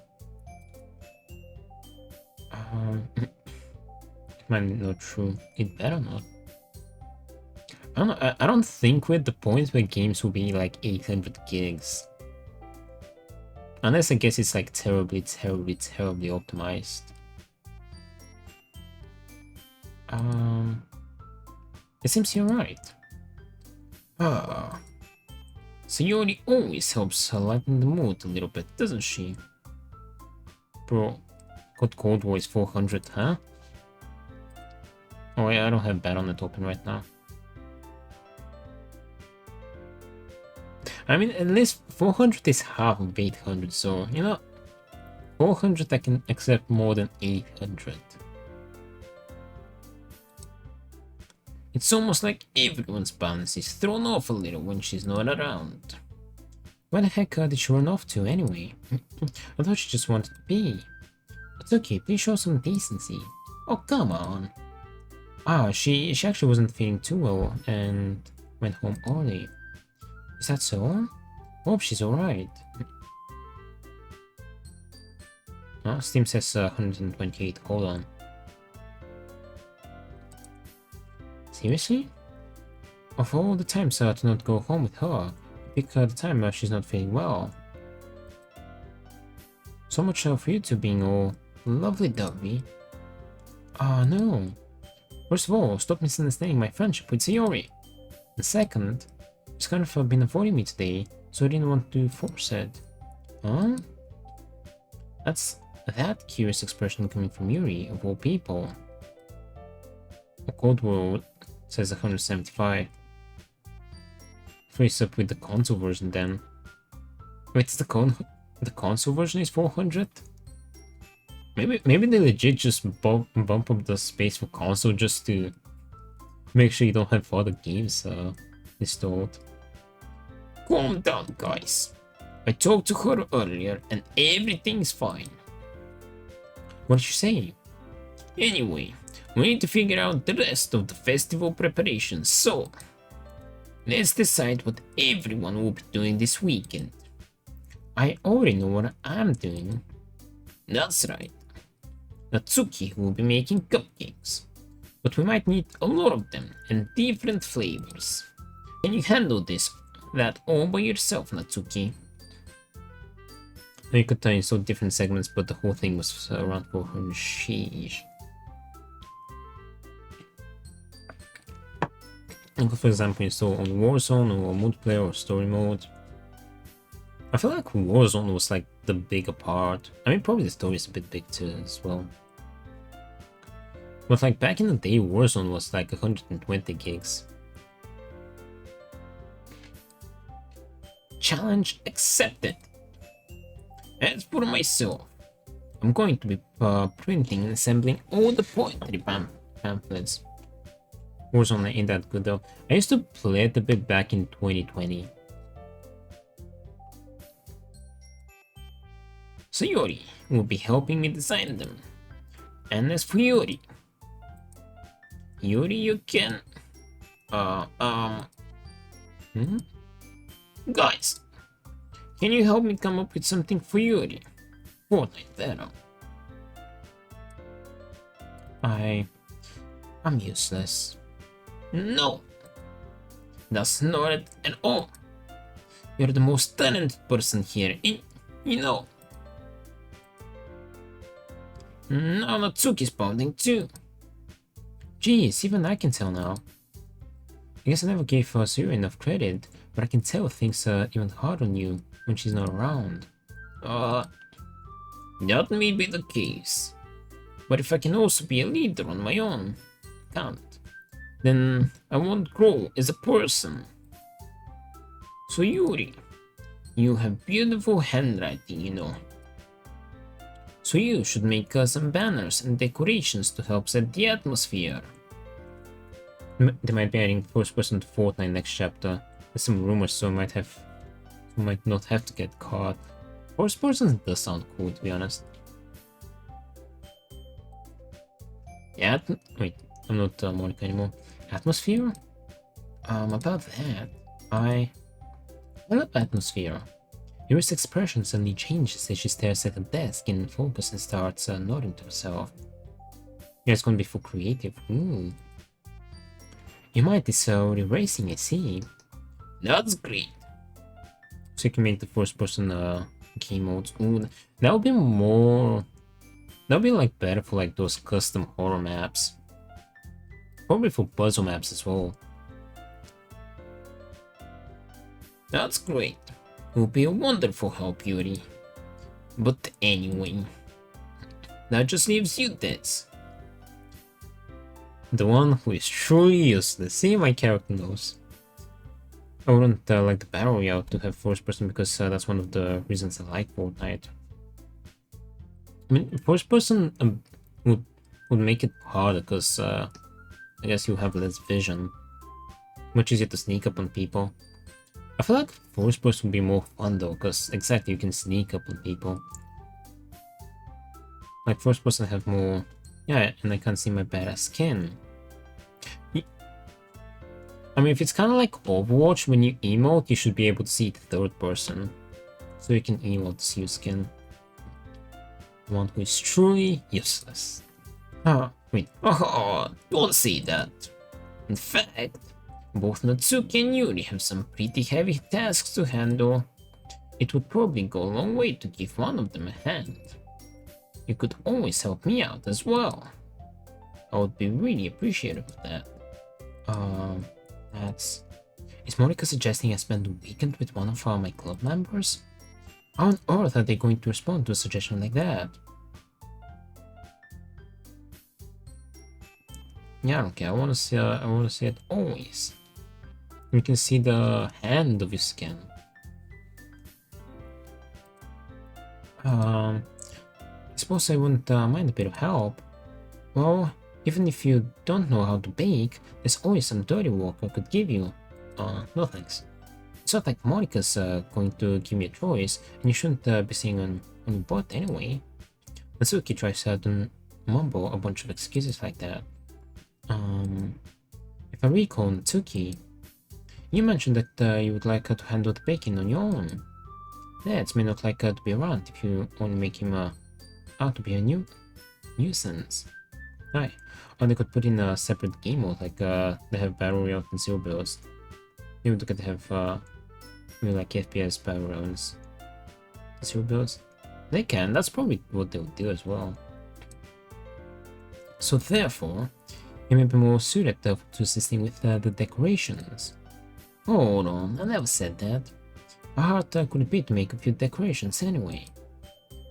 It might not true. It better not. I don't know. I don't think we're at the point where games will be like 800 gigs. Unless I guess it's like terribly optimized. It seems you're right. Sayori always helps lighten the mood a little bit, doesn't she? Bro, God Cold War is 400, huh? Oh yeah, I don't have Battle.net open right now. I mean, at least 400 is half of 800, so, you know, 400 I can accept more than 800. It's almost like everyone's balance is thrown off a little when she's not around. Where the heck did she run off to anyway? I thought she just wanted to be. It's okay, please show some decency. Oh, come on. She actually wasn't feeling too well and went home early. Is that so? Hope she's alright. Steam says 128, hold on. Seriously? Of all the times to not go home with her, pick the time she's not feeling well. So much for you two being all lovely-dovey. No. First of all, stop misunderstanding my friendship with Sayori. And second, she's kind of been avoiding me today, so I didn't want to force it. Huh? That's that curious expression coming from Yuri, of all people. A Cold War says 175. freeze up with the console version then. Wait, the console version is 400? Maybe they legit just bump up the space for console just to make sure you don't have other games installed. Calm down, guys. I talked to her earlier and everything's fine. What did you say? Anyway, we need to figure out the rest of the festival preparations, so let's decide what everyone will be doing this weekend. I already know what I'm doing. That's right. Natsuki will be making cupcakes, but we might need a lot of them and different flavors. Can you handle that all by yourself, Natsuki? You could install different segments, but the whole thing was around 400. Sheesh. You could, for example, install on Warzone or multiplayer or story mode. I feel like Warzone was like the bigger part. I mean, probably the story is a bit big too as well. But like back in the day, Warzone was like 120 gigs. Challenge accepted. As for myself, I'm going to be printing and assembling all the poetry pamphlets. Warzone ain't that good though. I used to play it a bit back in 2020. Sayori will be helping me design them. And as for Yuri, you can... Guys, can you help me come up with something for Yuri? Fortnite Venom. I'm useless. No, that's not it at all. You're the most talented person here, you know. Now Natsuki's pounding too. Jeez, even I can tell now. I guess I never gave Sayuri enough credit, but I can tell things are even hard on you when she's not around. That may be the case. But if I can also be a leader on my own, can't, then I won't grow as a person. So Yuri, you have beautiful handwriting, you know. So you should make some banners and decorations to help set the atmosphere. They might be adding first person to Fortnite next chapter. There's some rumors, so might not have to get caught. First person does sound cool, to be honest. Yeah, wait, I'm not Monica anymore. Atmosphere? About that, I love Atmosphere. Yuri's expression suddenly changes as she stares at the desk in focus and starts nodding to herself. Yeah, it's gonna be for creative. Ooh. You might be so erasing, I see. That's great. So you can make the first person game modes. Ooh, that would be more... That would be like better for like those custom horror maps. Probably for puzzle maps as well. That's great. It will be a wonderful help, Yuri. But anyway, that just leaves you, Dehds. The one who is truly useless. See, my character knows. I wouldn't like the battle royale to have first person because that's one of the reasons I like Fortnite. I mean, first person would make it harder because I guess you have less vision. Much easier to sneak up on people. I feel like first person would be more fun though, because exactly you can sneak up on people. Like first person have more... Yeah, and I can't see my badass skin. I mean, if it's kind of like Overwatch, when you emote, you should be able to see the third person. So you can emote to see your skin. The one who is truly useless. Wait. Oh, don't say that. In fact, both Natsuki and Yuri have some pretty heavy tasks to handle. It would probably go a long way to give one of them a hand. You could always help me out as well. I would be really appreciative of that. Is Monica suggesting I spend the weekend with one of my club members? How on earth are they going to respond to a suggestion like that? Yeah, okay, I wanna see it always. You can see the hand of your skin. I suppose I wouldn't mind a bit of help. Well, even if you don't know how to bake, there's always some dirty work I could give you. No thanks. It's not like Monica's going to give me a choice, and you shouldn't be sitting on your butt anyway. Natsuki tries to mumble a bunch of excuses like that. If I recall, Natsuki, you mentioned that you would like her to handle the baking on your own. Dehds may not like her to be around if you only make him out to be a nuisance. Right. Or they could put in a separate game mode, like they have Battle Royale and Zero Bills. Maybe they could have maybe like FPS Battle Royals. Zero Bills. They can, that's probably what they would do as well. So therefore, you may be more suited to assisting with the decorations. Hold on, I never said that. How hard could it be to make a few decorations anyway?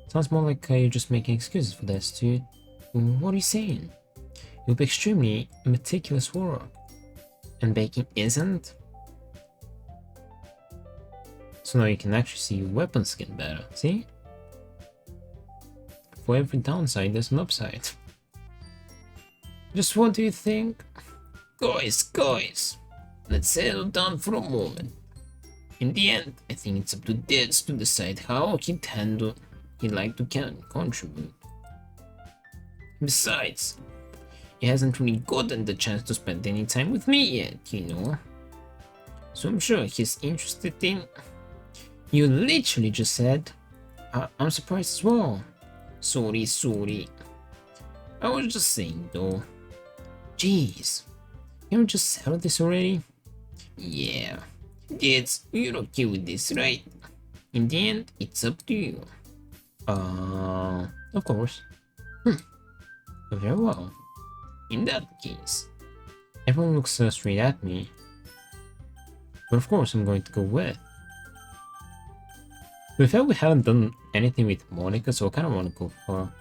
Sounds more like you're just making excuses for this, dude. What are you saying? It'll be extremely meticulous work. And baking isn't? So now you can actually see your weapon skin better, see? For every downside, there's an upside. Just what do you think? Guys, let's settle down for a moment. In the end, I think it's up to Dehds to decide how he'd like to contribute. Besides, he hasn't really gotten the chance to spend any time with me yet, you know. So I'm sure he's interested in... You literally just said, I'm surprised as well. Sorry. I was just saying though. Jeez, can we just settle this already? Yeah, Dehds, you're okay with this, right? In the end, it's up to you. Of course. Very well. In that case, everyone looks straight at me. But of course I'm going to go with. We felt we haven't done anything with Monica, so I kind of want to go for...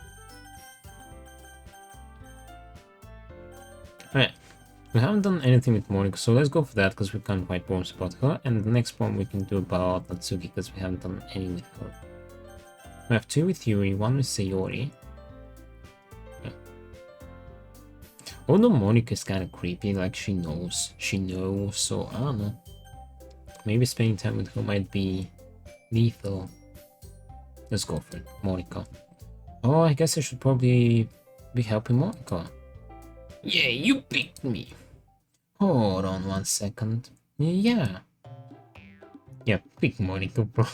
Alright, we haven't done anything with Monica, so let's go for that because we can't write poems about her, and the next poem we can do about Natsuki because we haven't done any with her. We have 2 with Yuri, 1 with Sayori. Yeah. Although Monica is kind of creepy, like she knows, so I don't know. Maybe spending time with her might be lethal. Let's go for it, Monica. Oh, I guess I should probably be helping Monica. Yeah, you picked me. Hold on 1 second. Yeah, pick Monica, bro.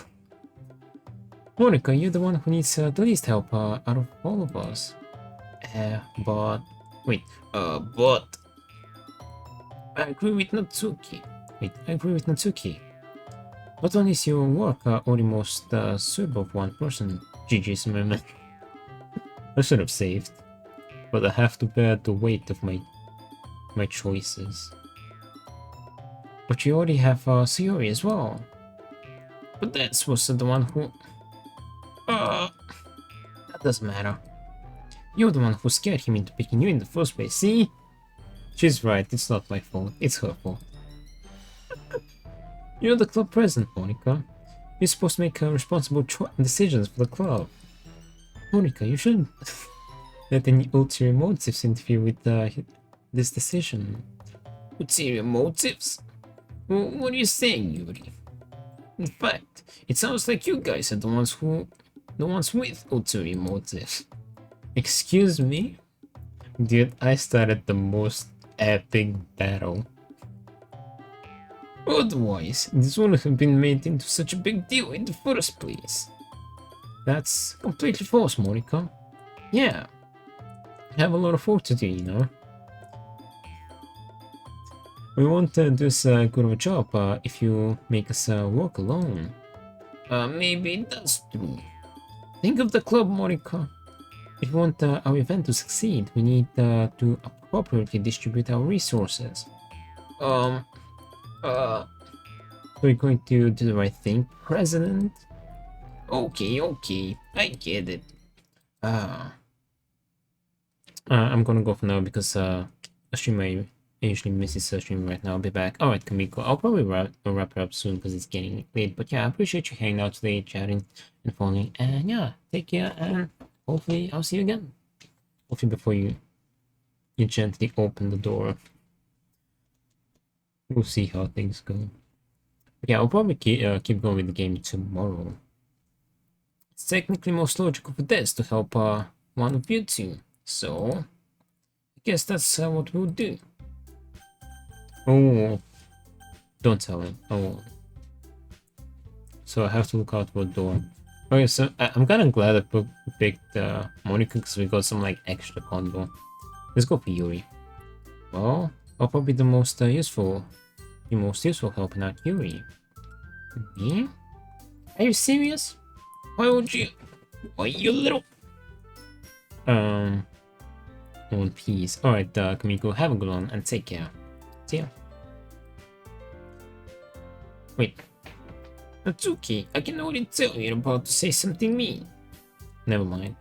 Monica, you're the one who needs the least help out of all of us. But... Wait, but... I agree with Natsuki. Not only is your work only most suitable for one person, GG's moment. I should have saved. But I have to bear the weight of my choices. But you already have Sayori as well. But Dehds was the one who... that doesn't matter. You're the one who scared him into picking you in the first place, see? She's right, it's not my fault, it's her fault. You're the club president, Monica. You're supposed to make responsible decisions for the club. Monica, you shouldn't let any ulterior motives interfere with this decision. Ulterior motives? What are you saying, Yuri? In fact, it sounds like you guys are the ones with ulterior motives. Excuse me? Dude, I started the most epic battle. Otherwise, this wouldn't have been made into such a big deal in the first place. That's completely false, Monica. Yeah, I have a lot of work to do, you know. We won't do as good of a job if you make us work alone. Maybe that's true. Think of the club, Monica. If we want our event to succeed, we need to appropriately distribute our resources. So we're going to do the right thing, President? Okay, I get it. I'm gonna go for now because I stream my I usually miss this stream right now. I'll be back. Alright, Kamiko. I'll probably wrap it up soon because it's getting late. But yeah, I appreciate you hanging out today, chatting and following. And yeah, take care and hopefully I'll see you again. Hopefully before you gently open the door. We'll see how things go. But yeah, I'll probably keep going with the game tomorrow. It's technically most logical for this to help one of you two. So I guess that's what we'll do. Oh, don't tell him. Oh, so I have to look out for the door. Okay, so I'm kind of glad I picked Monica because we got some like extra combo. Let's go for Yuri. Well, I'll probably be the most useful helping out Yuri. Me? Are you serious? Why would you? Why you little? One piece. Alright, Kamiko, have a good one and take care. See ya. Wait. Natsuki, I can already tell you're about to say something mean. Never mind.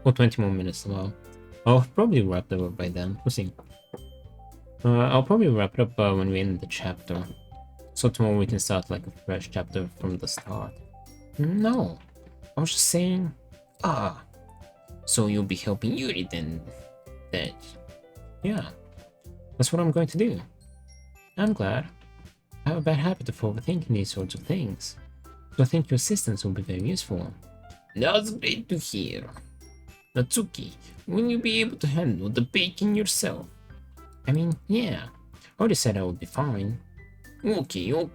Oh, 20 more minutes, well. I'll probably wrap it up by then. We'll see. I'll probably wrap it up when we end the chapter. So tomorrow we can start like a fresh chapter from the start. No. I was just saying... So you'll be helping Yuri then? Yeah. That's what I'm going to do. I'm glad. I have a bad habit of overthinking these sorts of things. So I think your assistance will be very useful. That's great to hear. Natsuki, will you be able to handle the baking yourself? I mean, yeah. I already said I would be fine. Okay. Of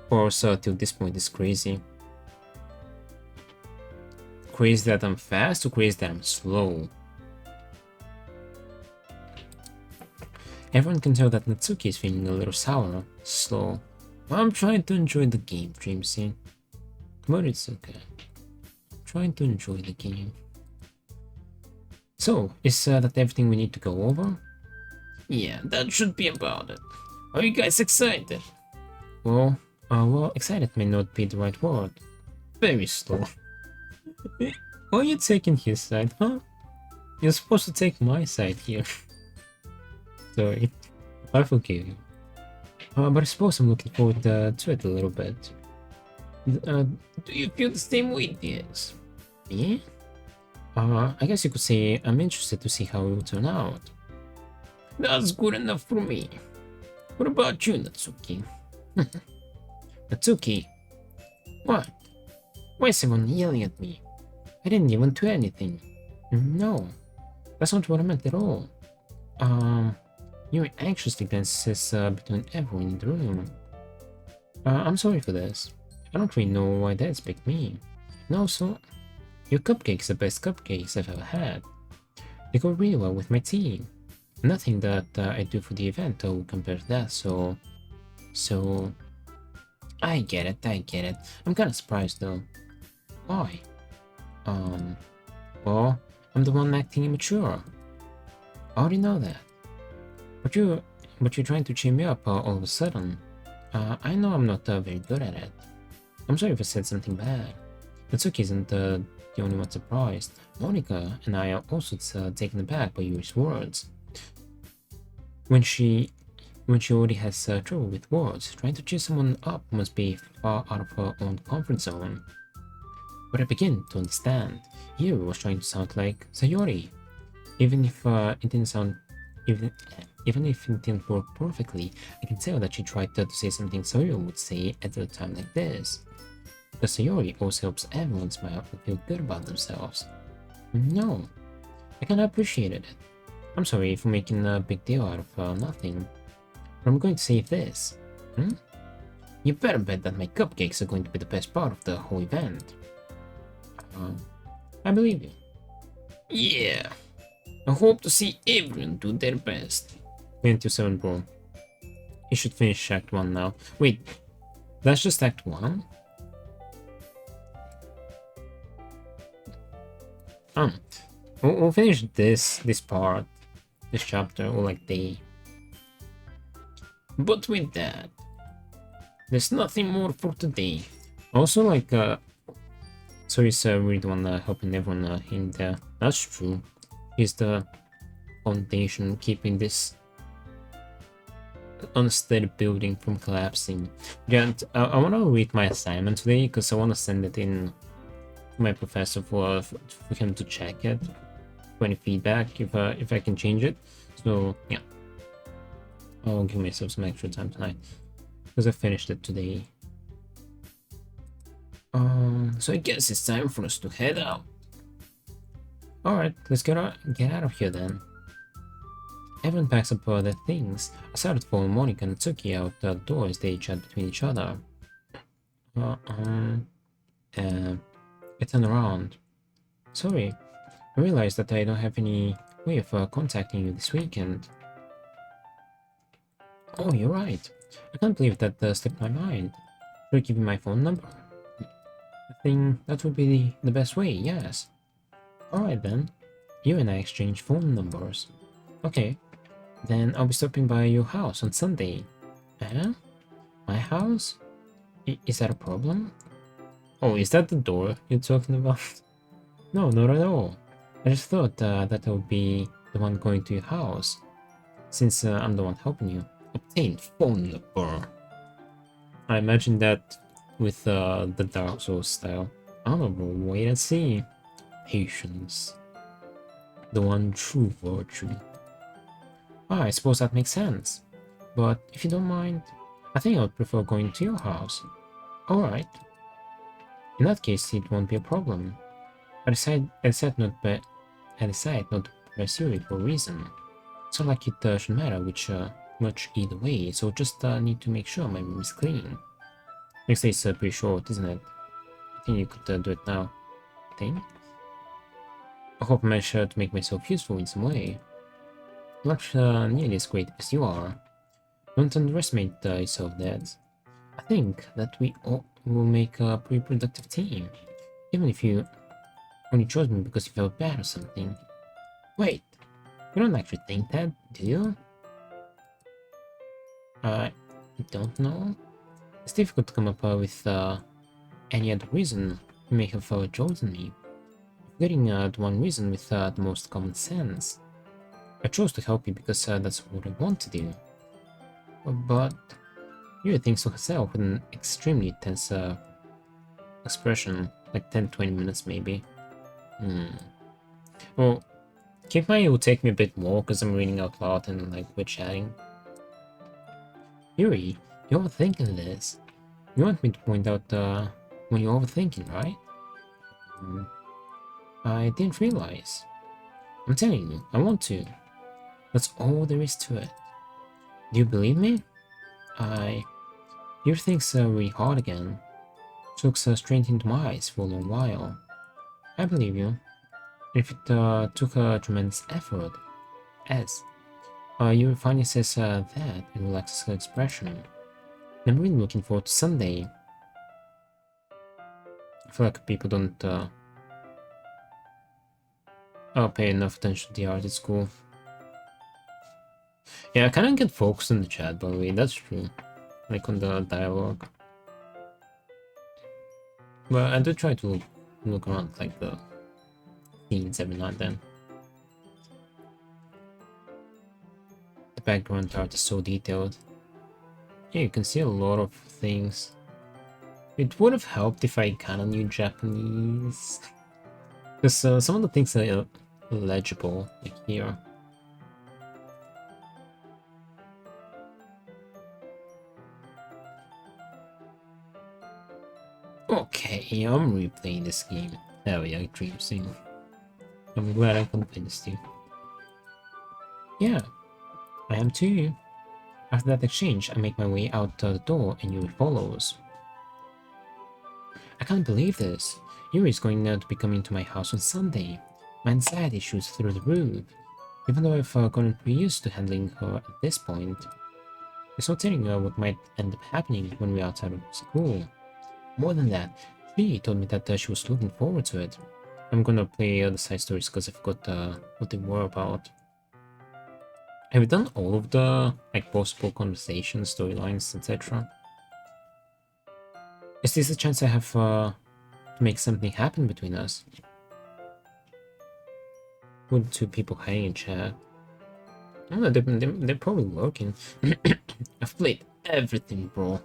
course, till this point is crazy. Crazy that I'm fast or crazy that I'm slow? Everyone can tell that Natsuki is feeling a little sour, slow. I'm trying to enjoy the game, Dreamsy. But it's okay. I'm trying to enjoy the game. So, is that everything we need to go over? Yeah, that should be about it. Are you guys excited? Well, excited may not be the right word. Very slow. Why are you taking his side, huh? You're supposed to take my side here. Sorry, I forgive you. But I suppose I'm looking forward to it a little bit. Do you feel the same way, Dehds? Yeah? I guess you could say I'm interested to see how it will turn out. That's good enough for me. What about you, Natsuki? Natsuki? What? Why is everyone yelling at me? I didn't even do anything. No, that's not what I meant at all. Yuri anxiously glances between everyone in the room. I'm sorry for this. I don't really know why Dehds picked me. And also, your cupcakes are the best cupcakes I've ever had. They go really well with my tea. Nothing that I do for the event will compare to that, so... I get it. I'm kinda surprised though. Why? Well, I'm the one acting immature. I already know that. But you're trying to cheer me up all of a sudden. I know I'm not very good at it. I'm sorry if I said something bad. Natsuki isn't the only one surprised. Monica and I are also taken aback by Yuri's words. When she already has trouble with words, trying to cheer someone up must be far out of her own comfort zone. But I begin to understand. Yuri was trying to sound like Sayori. Even if it didn't sound... Even if it didn't work perfectly, I can tell that she tried to say something Sayori would say at a time like this. Because Sayori always helps everyone smile and feel good about themselves. No, I kinda appreciated it. I'm sorry for making a big deal out of nothing. But I'm going to say this. You better bet that my cupcakes are going to be the best part of the whole event. I believe you. Yeah. I hope to see everyone do their best. 27 bro. You should finish Act 1 now. Wait, that's just Act 1? We'll finish this part, this chapter, or like day. But with that, there's nothing more for today. Also, like, so he's really the one helping everyone in there. That's true. He's the foundation keeping this unsteady building from collapsing. Yeah, I want to read my assignment today because I want to send it in to my professor for him to check it for any feedback if I can change it. So yeah, I'll give myself some extra time tonight because I finished it today. So I guess it's time for us to head out. All right, let's get out of here then. Everyone packs up their things. I started following Monica and Tsuki out the door as they chat between each other. I turned around. Sorry, I realized that I don't have any way of contacting you this weekend. Oh, you're right. I can't believe that slipped my mind. Should I give you my phone number? I think that would be the best way, yes. Alright then. You and I exchange phone numbers. Okay. Then I'll be stopping by your house on Sunday. Huh? My house? Is that a problem? Oh, is that the door you're talking about? No, not at all. I just thought that I would be the one going to your house, since I'm the one helping you. Obtain phone number. I imagine that with the Dark Souls style. Honorable, wait and see. Patience. The one true virtue. I suppose that makes sense. But if you don't mind, I think I would prefer going to your house. Alright. In that case, it won't be a problem. I decide not to pursue it for a reason. It's not like it should matter much either way, so just need to make sure my room is clean. Next day is pretty short, isn't it? I think you could do it now. Think? I hope I manage to make myself useful in some way. Not nearly as great as you are. Don't underestimate yourself, Dehds. I think that we all will make a pretty productive team. Even if you only chose me because you felt bad or something. Wait, you don't actually think that, do you? I don't know. It's difficult to come up with any other reason you may have chosen me. Forgetting the one reason with the most common sense. I chose to help you because that's what I want to do. But you think so herself with an extremely tense expression, like 10-20 minutes maybe. Well, keep in mind it will take me a bit more because I'm reading out loud and like we're chatting. Yuri, you're overthinking this. You want me to point out when you're overthinking, right? I didn't realize. I'm telling you, I want to. That's all there is to it. Do you believe me? Your thing's really hard again. She looks straight into my eyes for a long while. I believe you. If it took a tremendous effort, as you finally says that and relaxes her expression. I'm really looking forward to Sunday. I feel like people don't pay enough attention to the art at school. Yeah, I kind of get focused on the chat, by the way, that's true. Like on the dialogue. But I do try to look around like the scenes every now and then. The background art is so detailed. Yeah, you can see a lot of things. It would have helped if I kinda knew Japanese. Because some of the things are illegible, like here. Okay, I'm replaying this game. There we are, dream scene. I'm glad I convinced you. Yeah, I am too. After that exchange, I make my way out the door and Yuri follows. I can't believe this. Yuri is going to be coming to my house on Sunday. My anxiety shoots through the roof. Even though I've gotten pretty used to handling her at this point. There's no telling what might end up happening when we're outside of school. More than that, she told me that she was looking forward to it. I'm gonna play the side stories because I forgot what they were about. Have you done all of the like possible conversations, storylines, etc.? Is this a chance I have to make something happen between us? Would two people hiding in chat? I don't know, they're probably working. I've played everything, bro.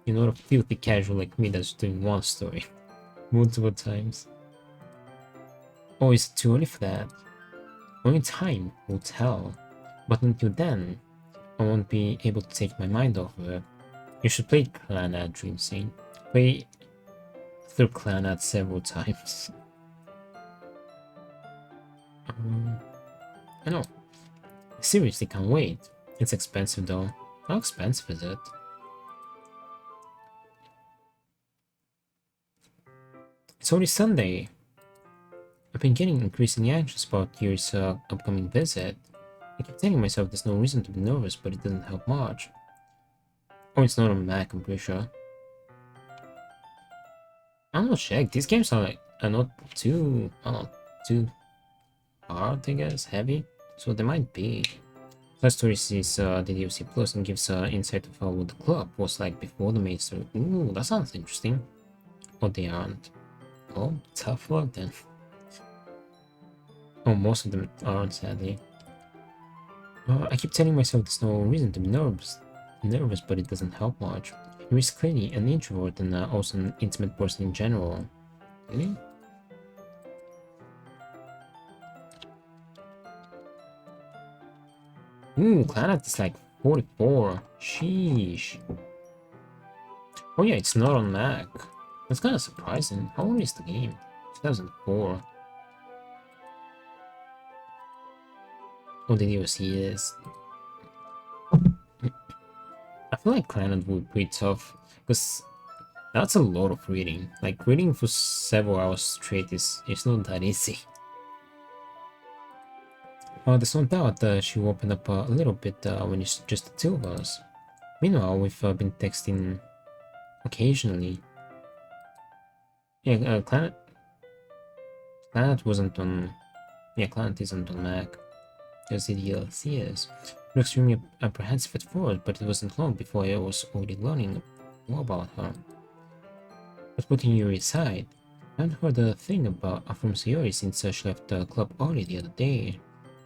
You're not a filthy casual like me that's doing one story multiple times. Oh, is it too early for that? Only time will tell. But until then, I won't be able to take my mind off of it. You should play Clanad Dream Scene. Play through Clanad several times. I know. I seriously can't wait. It's expensive though. How expensive is it? It's only Sunday. I've been getting increasingly anxious about Yuri's upcoming visit. I keep telling myself there's no reason to be nervous, but it doesn't help much. Oh, it's not on Mac, I'm pretty sure. I'm not sure. These games are not too, too hard, I guess, heavy. So they might be. Plus story sees the DLC Plus and gives insight of what the club was like before the main story. Ooh, that sounds interesting. Or they aren't. Oh, tough luck then. Oh, most of them aren't, sadly. I keep telling myself there's no reason to be nervous, but it doesn't help much. He's clearly an introvert and also an intimate person in general. Really? Ooh, Planet is like 44. Sheesh. Oh yeah, it's not on Mac. That's kind of surprising. How old is the game? 2004. Oh, the DLC is. I feel like Planet would be tough, because that's a lot of reading. Like, reading for several hours straight is not that easy. There's no doubt she will open up a little bit when it's just the two of us. Meanwhile, we've been texting occasionally. Yeah, Planet wasn't on... Yeah, Planet isn't on Mac. As the DLC is. I'm extremely apprehensive at first, but it wasn't long before I was already learning more about her. But putting Yuri aside, I haven't heard a thing from Sayori since she left the club early the other day.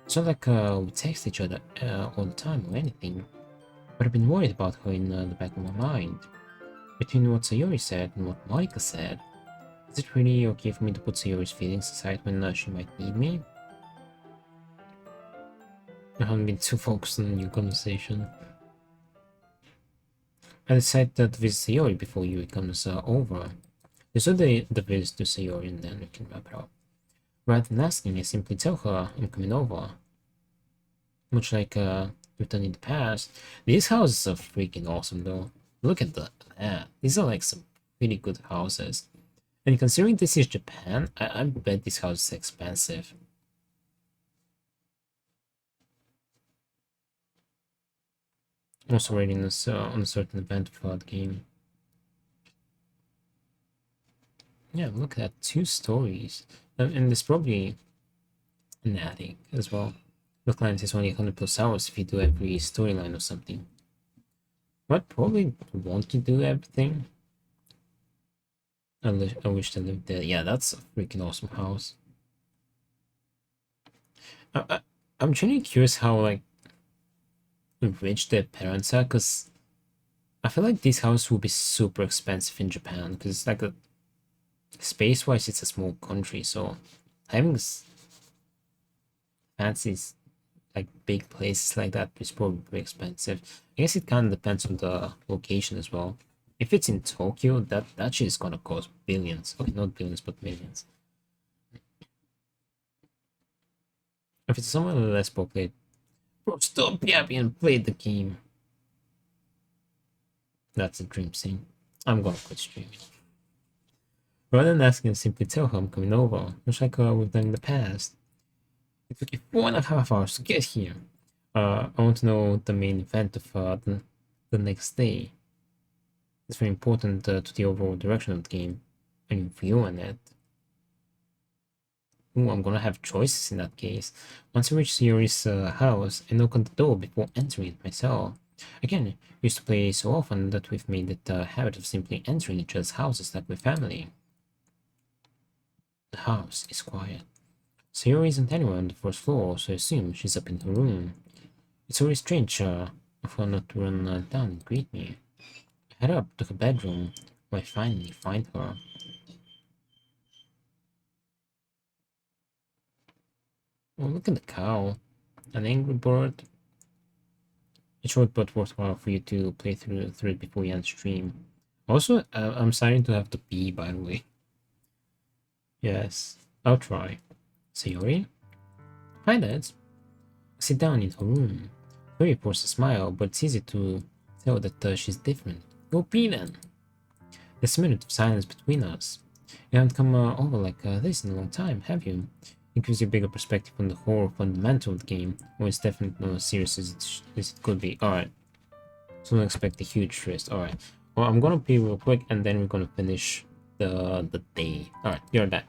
It's not like we text each other all the time or anything, but I've been worried about her in the back of my mind. Between what Sayori said and what Monica said, is it really okay for me to put Sayori's feelings aside when she might need me? I haven't been too focused on your conversation. I decided to visit Sayori before Yuri comes over. Just do the visit to Sayori and then we can wrap it up. Rather than asking, I simply tell her I'm coming over. Much like we've done in the past. These houses are freaking awesome though. Look at that. These are like some pretty good houses. And considering this is Japan, I bet this house is expensive. Also rating us on a certain event of the game. Yeah, look at that. 2 stories. And there's probably an attic as well. The client is only 100 plus hours if you do every storyline or something. I'd probably want to do everything. I wish to live there. Yeah, that's a freaking awesome house. I'm genuinely curious how, like, rich their parents are, because I feel like these houses will be super expensive in Japan, because like space-wise it's a small country, so having fancy like big places like that is probably very expensive. I guess it kind of depends on the location as well. If it's in Tokyo, that shit is gonna cost billions. Okay, not billions, but millions. If it's somewhere less populated, bro, stop yapping and play the game. That's a dream scene. I'm gonna quit streaming. Rather than asking, simply tell her I'm coming over, much like we've done in the past. It took you 4.5 hours to get here. I want to know the main event of the next day. It's very important to the overall direction of the game and your view on it. Ooh, I'm gonna have choices in that case. Once I reach Sayori's house, I knock on the door before entering it myself. Again, we used to play so often that we've made it a habit of simply entering each other's houses like we're family. The house is quiet. Sayori isn't anywhere on the first floor, so I assume she's up in her room. It's always strange of her not to run down and greet me. I head up to her bedroom, where I finally find her. Oh, look at the cow. An angry bird. It's short but worthwhile for you to play through it before you end stream. Also, I'm starting to have to pee, by the way. Yes, I'll try. Sayori? Hi, Dad. Sit down in her room. Sayori forced a smile, but it's easy to tell that she's different. Go pee then. There's a minute of silence between us. You haven't come over like this in a long time, have you? It gives you a bigger perspective on the whole fundamental of the game, or it's definitely not as serious as it could be. Alright, so don't expect a huge twist. Alright, well, I'm gonna pee real quick, and then we're gonna finish the day. Alright, you're back.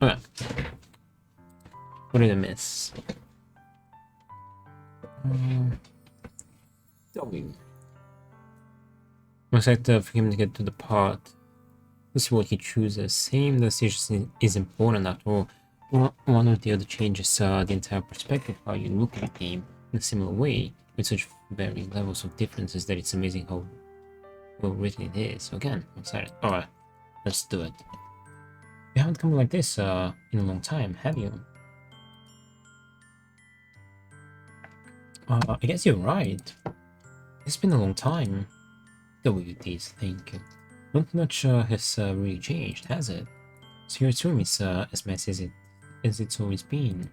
Alright, what did I miss? W. Looks like for him to get to the part. Let's see what he chooses. Same decision is important after all. One or the other changes the entire perspective how you look at the game in a similar way, with such varying levels of differences that it's amazing how well written it is. So again, I'm excited. Alright, let's do it. You haven't come like this in a long time, have you? I guess you're right. It's been a long time. WDs, thank you. Not much has really changed, has it? So your room is as messy as it's always been.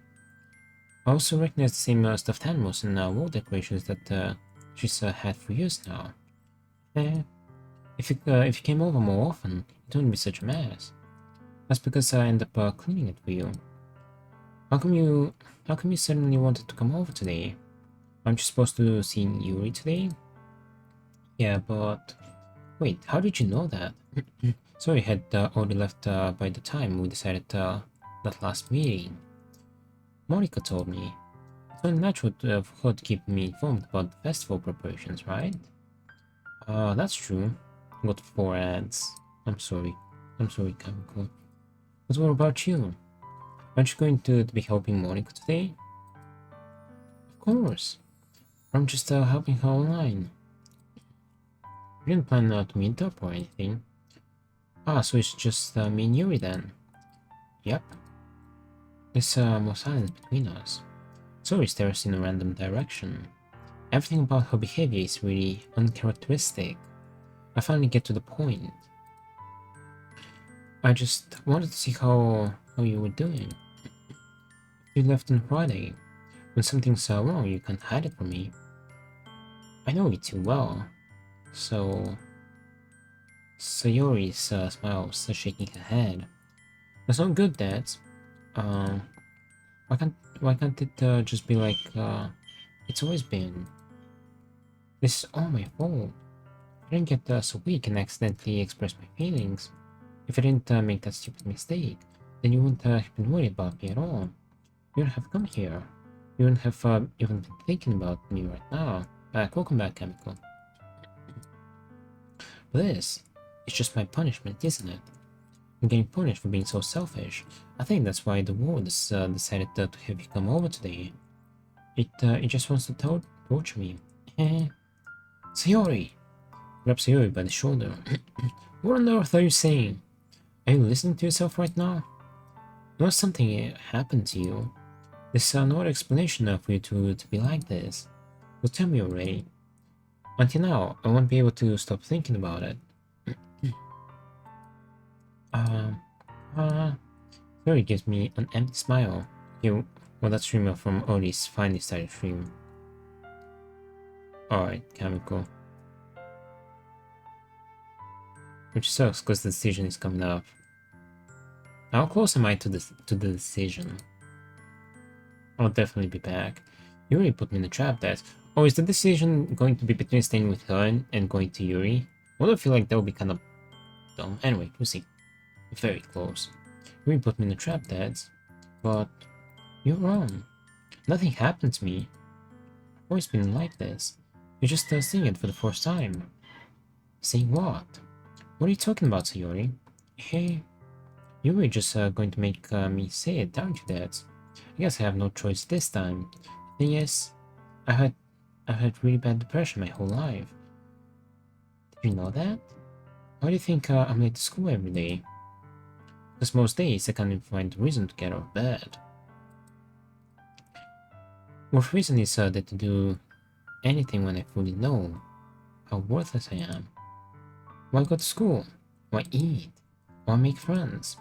I also recognize the same stuffed animals and wall decorations that she's had for years now. Eh, If you came over more often, it wouldn't be such a mess. That's because I end up cleaning it for you. How come you how come you suddenly wanted to come over today? Aren't you supposed to see Yuri today? Yeah, but wait, how did you know that? Sorry, had already left by the time we decided that last meeting. Monica told me. It's only natural for her to keep me informed about the festival preparations, right? That's true. Got 4 ads. I'm sorry. I'm sorry, Chemical. But what about you? Aren't you going to be helping Monica today? Of course. I'm just helping her online. We didn't plan to meet up or anything. Ah, so it's just me and Yuri then? Yep. There's more silence between us. Sorry stares in a random direction. Everything about her behavior is really uncharacteristic. I finally get to the point. I just wanted to see how you were doing. You left on Friday. When something's wrong, you can't hide it from me. I know you too well. So... Sayori's smiles, shaking her head. That's not good, Dad. Why can't it just be like it's always been? This is all my fault. I didn't get so weak and accidentally express my feelings. If I didn't make that stupid mistake, then you wouldn't have been worried about me at all. You wouldn't have come here. You wouldn't have even been thinking about me right now. Welcome back, Chemical. This is just my punishment, isn't it? I'm getting punished for being so selfish. I think that's why the world has decided to have you come over today. It just wants to torture me. Sayori! Grab Sayori by the shoulder. What on earth are you saying? Are you listening to yourself right now? Know something happened to you. There's no explanation for you to be like this. So tell me already. Until now, I won't be able to stop thinking about it. Sorry gives me an empty smile. Well, that streamer from Odie's finally started streaming. Alright, Chemical. Which sucks because the decision is coming up. How close am I to the decision? I'll definitely be back. You really put me in the trap, Dad. Oh, is the decision going to be between staying with her and going to Yuri? Well, I feel like that would be kind of dumb. Anyway, we'll see. Very close. You really put me in the trap, Dad. But you're wrong. Nothing happened to me. I've always been like this. You're just seeing it for the first time. Saying what? What are you talking about, Sayori? Hey, you were just going to make me say it, aren't you, Dad? I guess I have no choice this time. The thing is, I've had really bad depression my whole life. Did you know that? Why do you think I'm late to school every day? Because most days I can't even find a reason to get out of bed. What reason is there to do anything when I fully know how worthless I am? Why go to school? Why eat? Why make friends?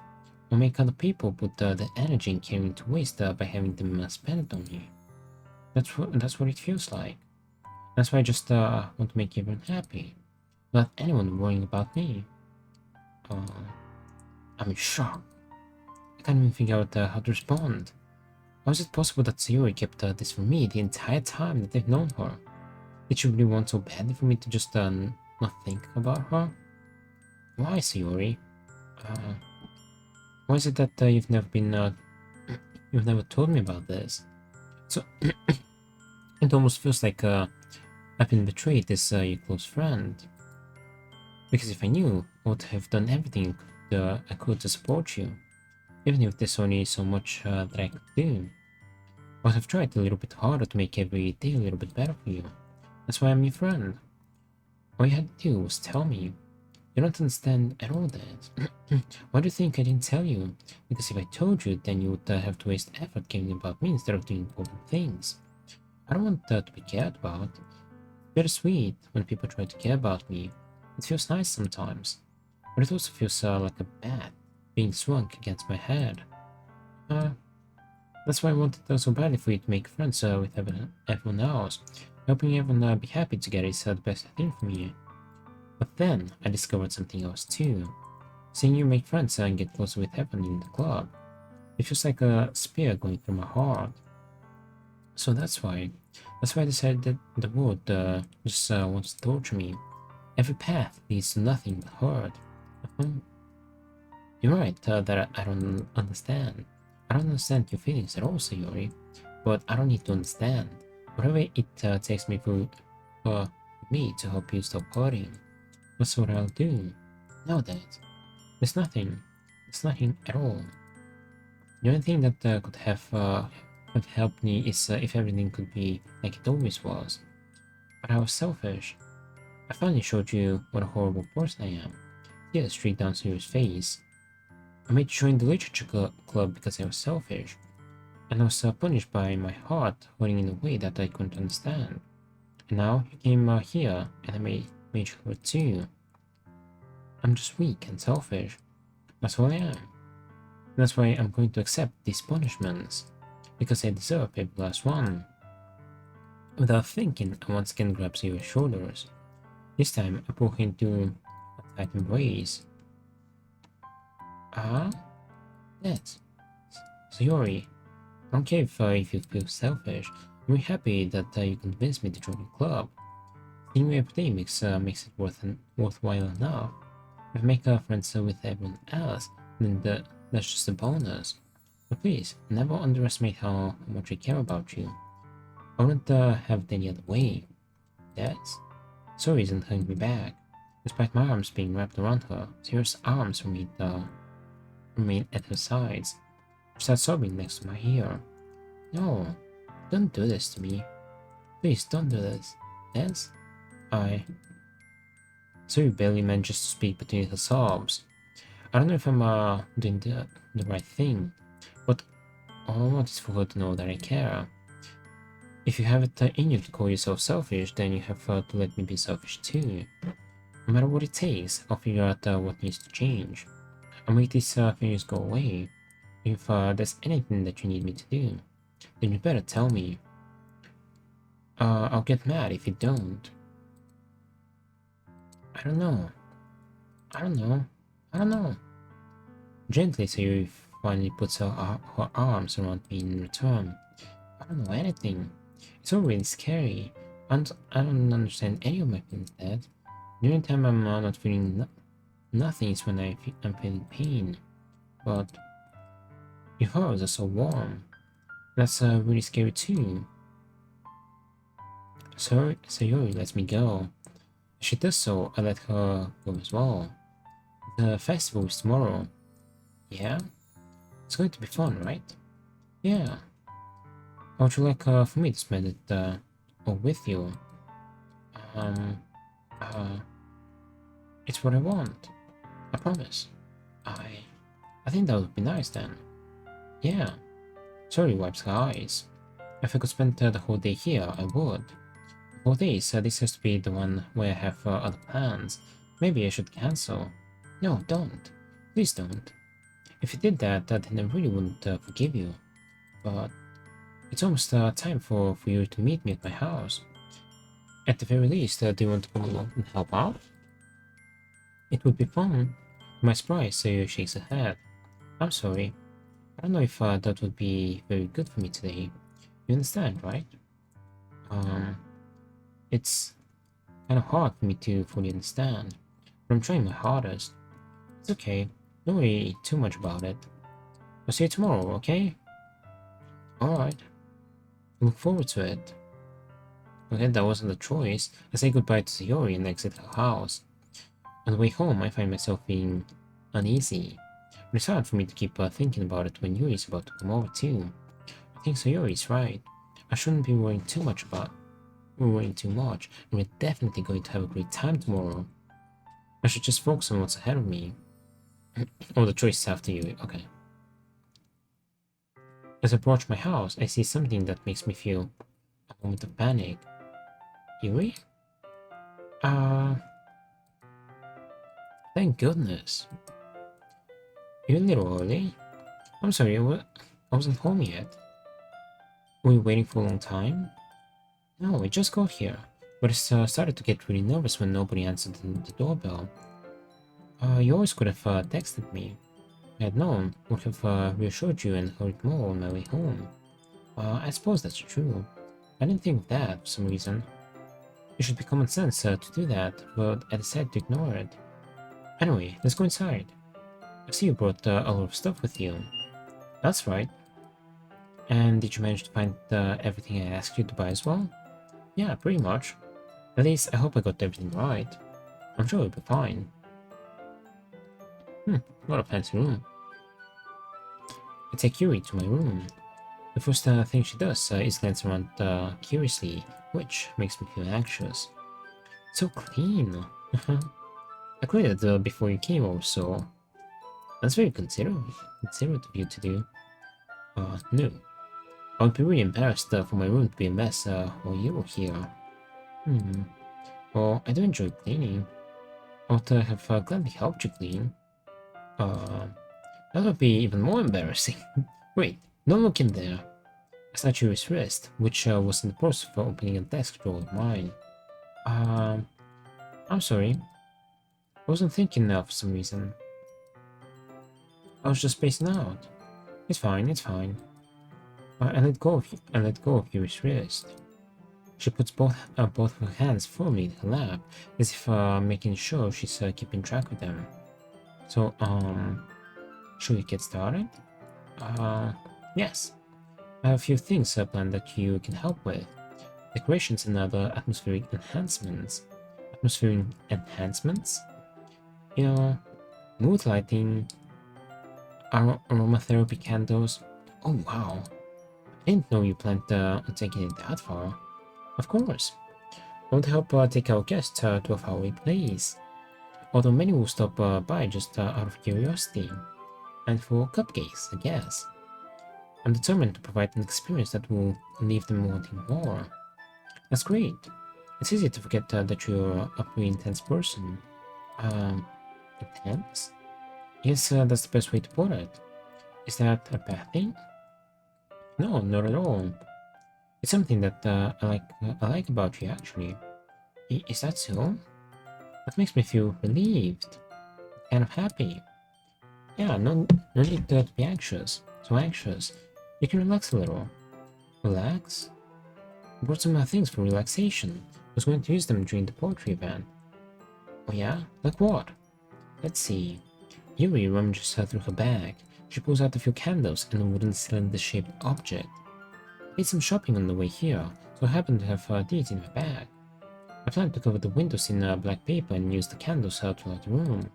Why make other people put the energy and caring to waste by having them spend it on me? That's what it feels like. That's why I just want to make everyone happy, without anyone worrying about me. I'm in shock. I can't even figure out how to respond. How is it possible that Sayori kept this from me the entire time that I've known her? Did she really want so badly for me to just not think about her? Why, Sayori? Why is it that you've never told me about this? So it almost feels like I've been betrayed as your close friend. Because if I knew, I would have done everything I could to support you. Even if there's only so much that I could do. I would have tried a little bit harder to make every day a little bit better for you. That's why I'm your friend. All you had to do was tell me. You don't understand at all that. Why do you think I didn't tell you? Because if I told you, then you would have to waste effort caring about me instead of doing important things. I don't want to be cared about. It's bittersweet when people try to care about me. It feels nice sometimes. But it also feels like a bat being swung against my head. That's why I wanted so badly for you to make friends with everyone else. Helping everyone be happy together is the best thing for me. But then I discovered something else too. Seeing you make friends and get closer with everyone in the club, it feels like a spear going through my heart. So that's why I decided that the world just wants to torture me. Every path leads to nothing but hurt. Mhm. You're right that I don't understand. I don't understand your feelings at all, Sayori. But I don't need to understand. Whatever it takes me for me to help you stop hurting, that's what I'll do. No, Dad. There's nothing. There's nothing at all. The only thing that could have helped me is if everything could be like it always was. But I was selfish. I finally showed you what a horrible person I am. Tears streaked down Sayori's face. I made you join the literature club because I was selfish, and I was punished by my heart hurting in a way that I couldn't understand. And now you came here, and I made you hurt too. I'm just weak and selfish. That's all I am. That's why I'm going to accept these punishments, because I deserve every last one. Without thinking, I once again grabbed Sayori's shoulders. This time, I pulled her into a tight embrace. Ah? That's Sayori. I don't care if you feel selfish. I'm really happy that you convinced me to join the club. Seeing you every day makes it worthwhile enough. If I make friends with everyone else, then that's just a bonus. But please, never underestimate how much I care about you. I wouldn't have it any other way. That's Sorry isn't holding me back. Despite my arms being wrapped around her, Sarah's arms remain at her sides. She starts sobbing next to my ear. No, don't do this to me. Please don't do this. Dance? Suri barely manages to speak between her sobs. I don't know if I'm doing the right thing, but all I want is for her to know that I care. If you have it in you to call yourself selfish, then you have to let me be selfish too. No matter what it takes, I'll figure out what needs to change. I'll make these feelings go away. If there's anything that you need me to do, then you better tell me. I'll get mad if you don't. I don't know. I don't know. I don't know. Gently, Sayuri finally puts her arms around me in return. I don't know anything. It's all really scary. I don't understand any of my feelings, Dad. The only time I'm not feeling nothing is when I'm feeling pain. But your hearts are so warm. That's really scary too. Sayori lets me go. If she does so, I let her go as well. The festival is tomorrow. Yeah? It's going to be fun, right? Yeah. How would you like for me to spend it all with you? Um, uh, it's what I want. I promise. I think that would be nice then. Yeah. Sorry wipes her eyes. If I could spend the whole day here, I would. The whole day, so this has to be the one where I have other plans. Maybe I should cancel. No, don't. Please don't. If you did that, then I really wouldn't forgive you. But it's almost time for you to meet me at my house. At the very least, do you want to come along and help out? It would be fun. To my surprise, Sayo shakes her head. I'm sorry. I don't know if that would be very good for me today. You understand, right? It's kind of hard for me to fully understand, but I'm trying my hardest. It's okay. Don't worry too much about it. I'll see you tomorrow, okay? Alright. I look forward to it. Okay, that wasn't a choice. I say goodbye to Sayori and exit her house. On the way home, I find myself being uneasy. But it's hard for me to keep thinking about it when Yuri's about to come over too. I think Sayori's right. I shouldn't be worrying too much, and we're definitely going to have a great time tomorrow. I should just focus on what's ahead of me. Oh, the choice is after you. Okay. As I approach my house, I see something that makes me feel a moment of panic. Yuri? Thank goodness. You're a little early. I'm sorry, I wasn't home yet. Were you waiting for a long time? No, I just got here. but I started to get really nervous when nobody answered the doorbell. You always could have texted me. I had known, would have reassured you and heard more on my way home. I suppose that's true. I didn't think of that for some reason. It should be common sense to do that, but I decided to ignore it. Anyway, let's go inside. I see you brought a lot of stuff with you. That's right. And did you manage to find everything I asked you to buy as well? Yeah, pretty much. At least I hope I got everything right. I'm sure it'll be fine. What a fancy room. I take Yuri to my room. The first thing she does is glance around curiously, which makes me feel anxious. So clean. I cleaned it before you came over, so that's very considerate of you to do. No. I would be really embarrassed for my room to be a mess while you were here. Well, I do enjoy cleaning. I would have gladly helped you clean. That would be even more embarrassing. Wait, don't look in there. I snatched Yuri's wrist, which was in the process of opening a desk drawer of mine. I'm sorry. I wasn't thinking now for some reason. I was just spacing out. It's fine, it's fine. I let go of Yuri's wrist. She puts both of her hands firmly in her lap, as if making sure she's keeping track of them. So, should we get started? Yes. I have a few things planned that you can help with. Decorations and other atmospheric enhancements. Atmospheric enhancements? You know, mood lighting, aromatherapy candles. Oh wow. I didn't know you planned on taking it that far. Of course. I want to help take our guests to a faraway place. Although many will stop by just out of curiosity. And for cupcakes, I guess. I'm determined to provide an experience that will leave them wanting more. That's great. It's easy to forget that you're a pretty intense person. Intense? Yes, that's the best way to put it. Is that a bad thing? No, not at all. It's something that I like about you, actually. Is that so? That makes me feel relieved. Kind of happy. Yeah, no need to be anxious. So anxious. You can relax a little. Relax? I brought some things for relaxation. I was going to use them during the poetry event. Oh yeah? Like what? Let's see. Yuri rummages through her bag. She pulls out a few candles and a wooden cylinder-shaped object. I did some shopping on the way here, so I happen to have these in my bag. I plan to cover the windows in black paper and use the candles throughout the room.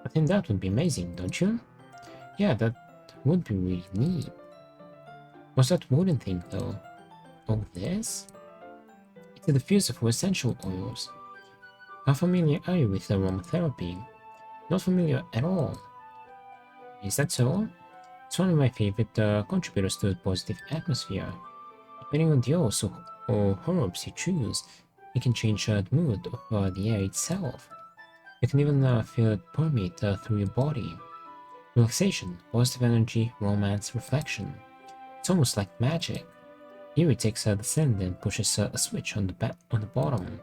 I think that would be amazing, don't you? Yeah, that would be really neat. What's that wooden thing, though? Oh, this? It's a diffuser for essential oils. How familiar are you with aromatherapy? Not familiar at all. Is that so? It's one of my favorite contributors to a positive atmosphere. Depending on the oils or herbs you choose, it can change the mood of the air itself. You can even feel it permeate through your body. Relaxation, positive energy, romance, reflection. It's almost like magic. Yuri takes the cylinder and pushes a switch on the bottom.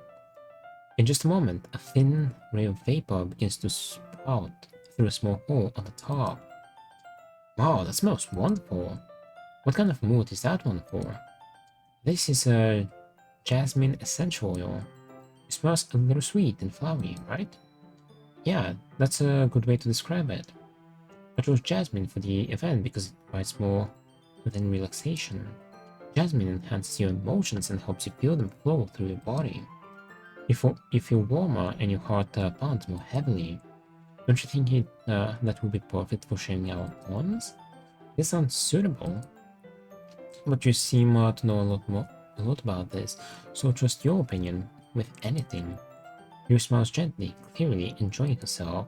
In just a moment, a thin ray of vapor begins to sprout through a small hole on the top. Wow, that smells wonderful. What kind of mood is that one for? This is a jasmine essential oil. It smells a little sweet and flowery, right? Yeah, that's a good way to describe it. I chose jasmine for the event because it provides more than relaxation. Jasmine enhances your emotions and helps you feel them flow through your body. You feel warmer and your heart pounds more heavily. Don't you think that would be perfect for sharing our bonds? This sounds suitable. But you seem to know a lot about this, so trust your opinion with anything. Yuri smiles gently, clearly enjoying herself.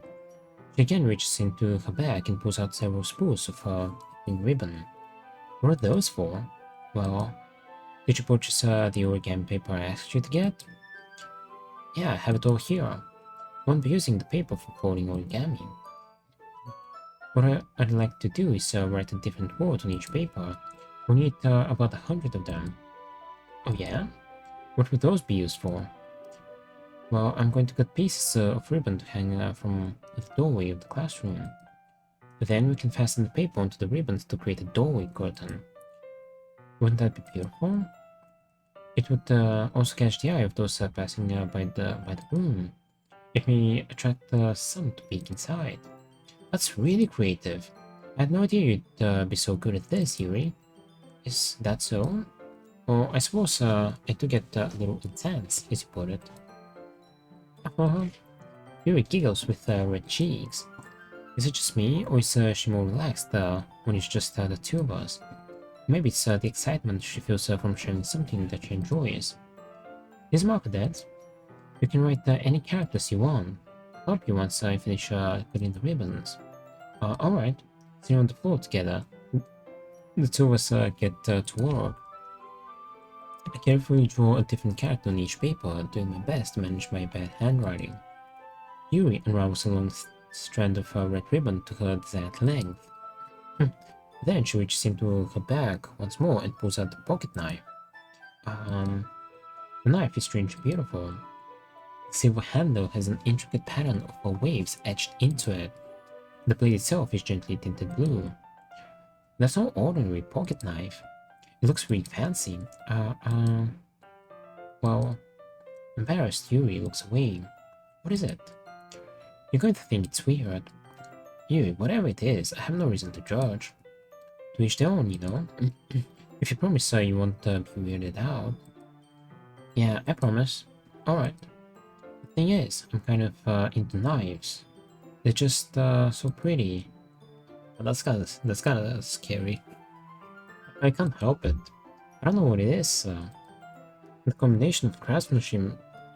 She again reaches into her bag and pulls out several spools of thin ribbon. What are those for? Well, did you purchase the origami paper I asked you to get? Yeah, I have it all here. I won't be using the paper for folding origami. What I'd like to do is write a different word on each paper. We'll need about 100 of them. Oh yeah? What would those be used for? Well, I'm going to cut pieces of ribbon to hang from the doorway of the classroom. Then we can fasten the paper onto the ribbons to create a doorway curtain. Wouldn't that be beautiful? It would also catch the eye of those passing by the room. It may attract some to peek inside. That's really creative. I had no idea you'd be so good at this, Yuri. Is that so? Well, I suppose I do get a little intense, as you put it. Yuri giggles with red cheeks. Is it just me, or is she more relaxed when it's just the two of us? Maybe it's the excitement she feels from sharing something that she enjoys. Here's marker, Dehds. You can write any characters you want. I'll help you once I finish cutting the ribbons. Alright. Sit on the floor together. The two of us get to work. I carefully draw a different character on each paper, doing my best to manage my bad handwriting. Yuri unravels a long strand of red ribbon to her desired length. Then she reaches into her bag once more and pulls out the pocket knife. The knife is strangely beautiful. The silver handle has an intricate pattern of waves etched into it. The blade itself is gently tinted blue. That's no ordinary pocket knife. It looks really fancy. Well, embarrassed Yuri looks away. What is it? You're going to think it's weird. Yuri, whatever it is, I have no reason to judge. To each their own, you know? If you promise you won't be weirded out. Yeah, I promise. Alright. The thing is, I'm kind of into knives. They're just so pretty. That's kinda scary. I can't help it. I don't know what it is. The combination of craftsmanship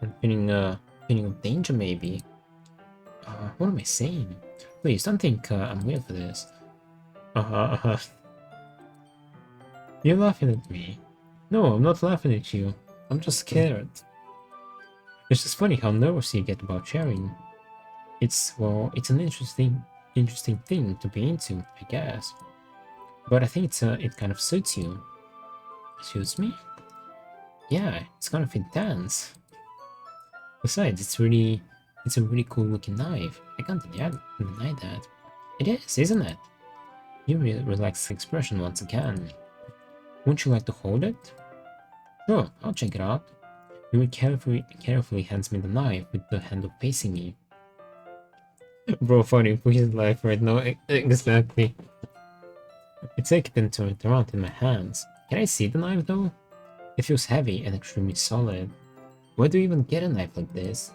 and feeling of danger, maybe. What am I saying? Please don't think I'm weird for this. You're laughing at me. No, I'm not laughing at you. I'm just scared. It's just funny how nervous you get about sharing. It's an interesting thing to be into, I guess. But I think it kind of suits you. Suits me? Yeah, it's kind of intense. Besides, it's a really cool looking knife. I can't deny that. It is, isn't it? You relax the expression once again. Wouldn't you like to hold it? Sure, I'll check it out. Yuri carefully hands me the knife with the handle facing me. Bro, funny for his life right now. Exactly. I take it and turn it around in my hands. Can I see the knife though? It feels heavy and extremely solid. Where do you even get a knife like this?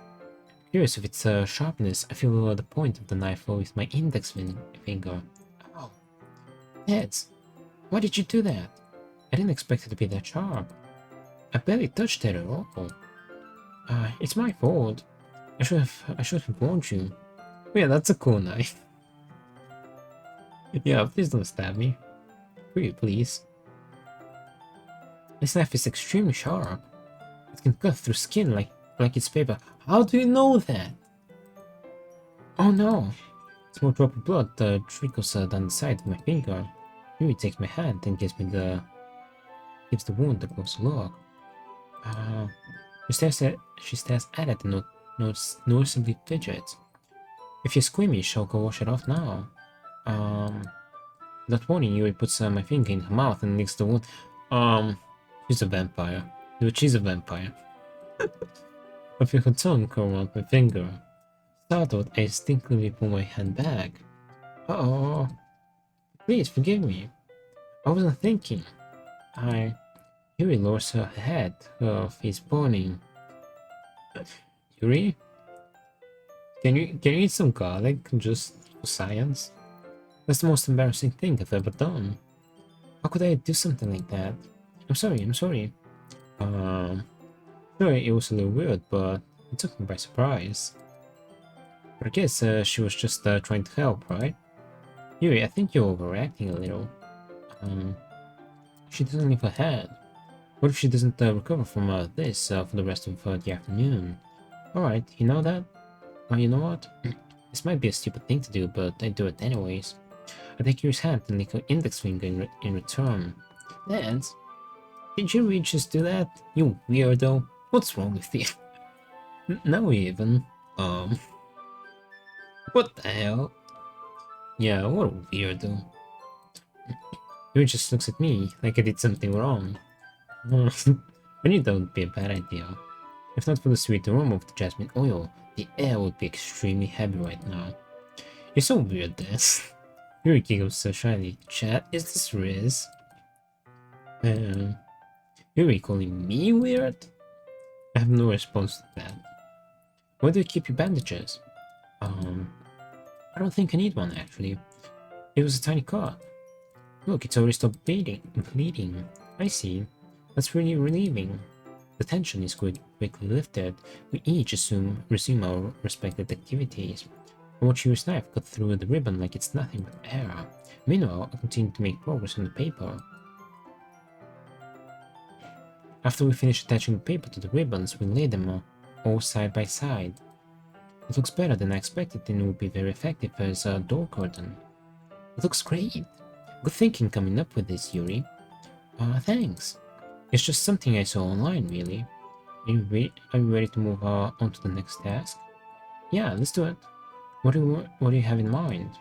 Curious of its sharpness, I feel the point of the knife with my index finger. Ow. Dehds, why did you do that? I didn't expect it to be that sharp. I barely touched it at all. It's my fault. I should have warned you. Oh yeah, that's a cool knife. Yeah, please don't stab me. Pretty please. This knife is extremely sharp. It can cut through skin like it's paper. How do you know that? Oh no! A small drop of blood trickles down the side of my finger. Yuri takes my hand and gives the wound a closer look. She stares at it and noticeably fidgets. If you're squeamish, I'll go wash it off now. That warning, Yuri puts my finger in her mouth and licks the wound. She's a vampire. Dude, she's a vampire. I feel her tongue curl around my finger. Startled, I instinctively pull my hand back. Uh-oh. Please, forgive me. I wasn't thinking. Yuri lowers her head, her face burning. Yuri? Can you eat some garlic, just for science? That's the most embarrassing thing I've ever done. How could I do something like that? I'm sorry. Sure, it was a little weird, but it took me by surprise. But I guess she was just trying to help, right? Yuri, I think you're overreacting a little. She doesn't leave her head. What if she doesn't recover from this for the rest of the afternoon? Alright, you know that? You know what? This might be a stupid thing to do, but I do it anyways. I take Yuri's hand and lick her index finger in return. Dehds? Did you really just do that? You weirdo. What's wrong with you? No, even. What the hell? Yeah, what a weirdo. He just looks at me like I did something wrong. I knew that would be a bad idea. If not for the sweet aroma of the jasmine oil, the air would be extremely heavy right now. You're so weird, Des. Your giggles so shyly. Chat, is this Riz? You're calling me weird? I have no response to that. Why do you keep your bandages? I don't think I need one actually. It was a tiny cut. Look, it's already stopped bleeding. I see. That's really relieving. The tension is quickly lifted. We each resume our respective activities. I watch your knife cut through the ribbon like it's nothing but air. Meanwhile, I continue to make progress on the paper. After we finish attaching the paper to the ribbons, we lay them all side by side. It looks better than I expected and it will be very effective as a door curtain. It looks great. Good thinking coming up with this, Yuri. Thanks. It's just something I saw online, really. Are you ready to move on to the next task? Yeah, let's do it. What do you have in mind?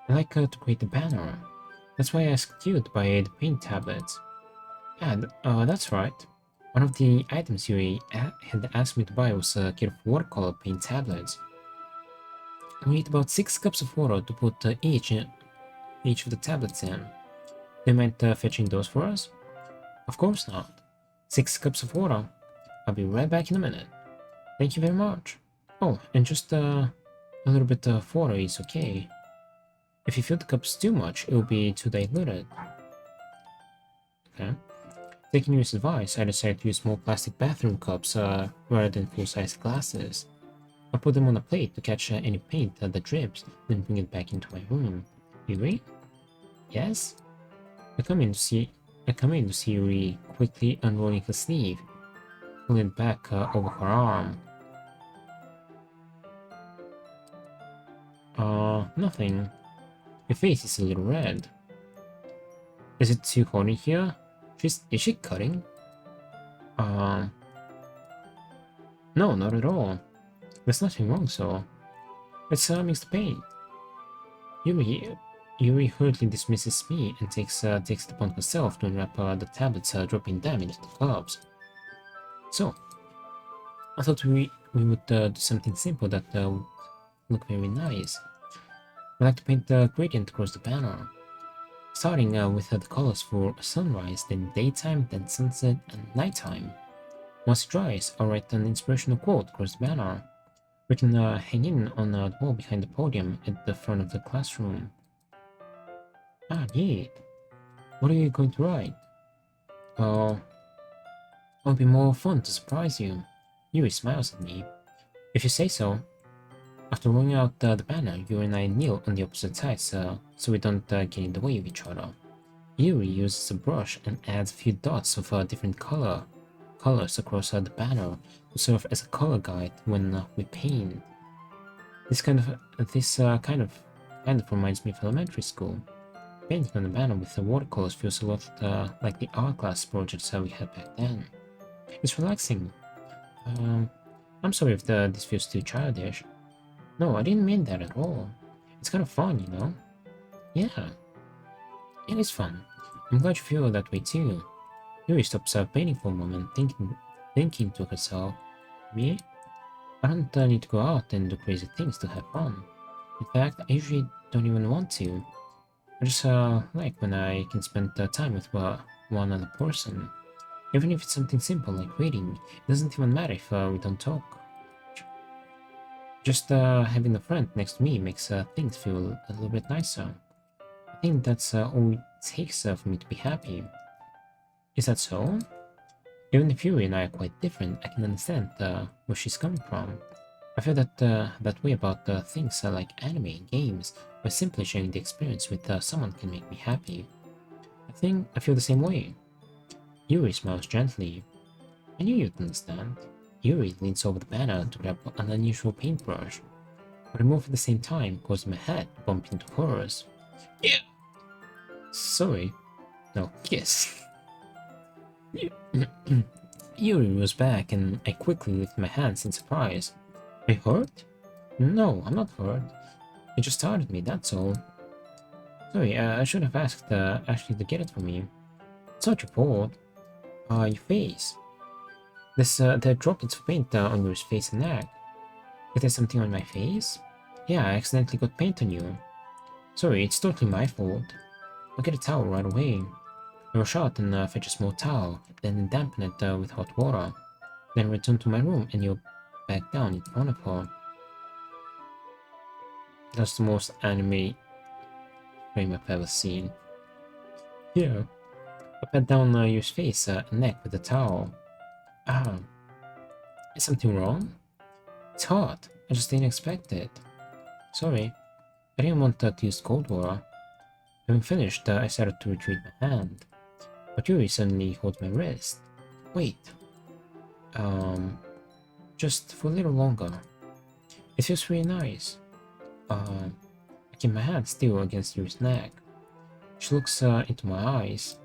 I like to create a banner. That's why I asked you to buy the paint tablets. Yeah, that's right. One of the items Yuri had asked me to buy was a kit of watercolor paint tablets. We need about 6 cups of water to put each of the tablets in. Do you mind fetching those for us? Of course not. 6 cups of water. I'll be right back in a minute. Thank you very much. Oh, and just a little bit of water is okay. If you fill the cups too much, it will be too diluted. Okay. Taking your advice, I decided to use small plastic bathroom cups rather than full-size glasses. I put them on a plate to catch any paint that drips, then bring it back into my room. Yuri? Yes? I come in to see Yuri quickly unrolling her sleeve, pulling it back over her arm. Nothing. Your face is a little red. Is it too hot in here? Is she cutting? No, not at all. There's nothing wrong, so let's mix the paint. Yuri hurriedly dismisses me and takes it upon herself to unwrap the tablets, dropping them into the cups. So, I thought we would do something simple that would look very nice. I like to paint the gradient across the banner, starting with the colors for sunrise, then daytime, then sunset, and nighttime. Once it dries, I'll write an inspirational quote across the banner. We can hang in on the wall behind the podium at the front of the classroom. Ah, neat. What are you going to write? Well, it'll be more fun to surprise you. Yuri smiles at me. If you say so. After rolling out the banner, Yuri and I kneel on the opposite sides so we don't get in the way of each other. Yuri uses a brush and adds a few dots of different colors across the banner to serve as a color guide when we paint. This kind of reminds me of elementary school. Painting on the banner with the watercolors feels a lot like the art class projects we had back then. It's relaxing. I'm sorry if this feels too childish. No, I didn't mean that at all. It's kind of fun, you know? Yeah, it is fun. I'm glad you feel that way too. Yuri stops painting for a moment, thinking to herself, me? I don't need to go out and do crazy things to have fun. In fact, I usually don't even want to. I just like when I can spend time with one other person. Even if it's something simple like reading, it doesn't even matter if we don't talk. Just having a friend next to me makes things feel a little bit nicer. I think that's all it takes for me to be happy. Is that so? Even if Yuri and I are quite different, I can understand where she's coming from. I feel that way about things like anime, games, or simply sharing the experience with someone can make me happy. I feel the same way. Yuri smiles gently. I knew you'd understand. Yuri leans over the banner to grab an unusual paintbrush, but I move at the same time, causing my head to bump into hers. Yeah! Sorry. No, kiss. Yuri was back, and I quickly lifted my hands in surprise. Are you hurt? No, I'm not hurt. It just startled me, that's all. Sorry, I should have asked Ashley to get it for me. It's not your fault. Your face. There are droplets of paint on your face and neck. Is there something on my face? Yeah, I accidentally got paint on you. Sorry, it's totally my fault. I'll get a towel right away. I rush out and fetch a small towel, then dampen it with hot water. Then return to my room and you're back down in front of her. That's the most anime frame I've ever seen. Here, I pat down your face and neck with the towel. Ah, is something wrong? It's hot. I just didn't expect it. Sorry, I didn't want to use cold water. Having finished, I started to retrieve my hand. But Yuri suddenly holds my wrist. Wait. Just for a little longer. It feels really nice. I keep my hand still against Yuri's neck. She looks into my eyes.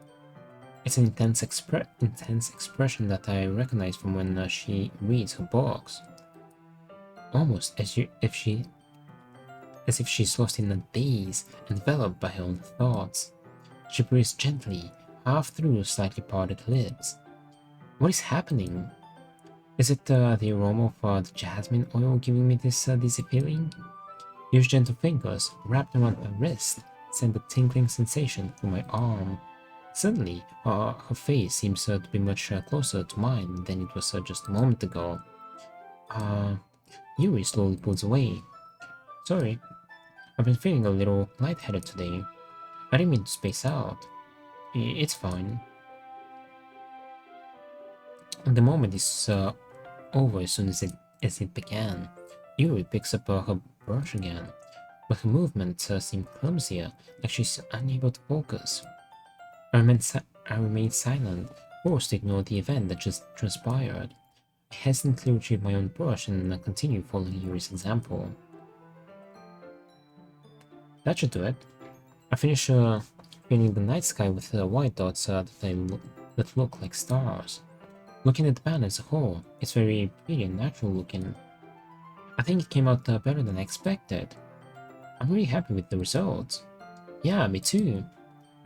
It's an intense expression that I recognize from when she reads her books. Almost as if she's lost in a daze, enveloped by her own thoughts. She breathes gently, half through slightly parted lips. What is happening? Is it the aroma of the jasmine oil giving me this dizzy feeling? Your gentle fingers, wrapped around my wrist, send a tingling sensation through my arm. Suddenly, her face seems to be much closer to mine than it was just a moment ago. Yuri slowly pulls away. Sorry, I've been feeling a little lightheaded today. I didn't mean to space out. It's fine. The moment is over as soon as it began. Yuri picks up her brush again, but her movements seem clumsier, like she's unable to focus. I remain silent, forced to ignore the event that just transpired. I hesitantly retrieve my own brush and continue following Yuri's example. That should do it. I finish painting the night sky with white dots that look like stars. Looking at the band as a whole, it's very pretty and natural looking. I think it came out better than I expected. I'm really happy with the results. Yeah, me too.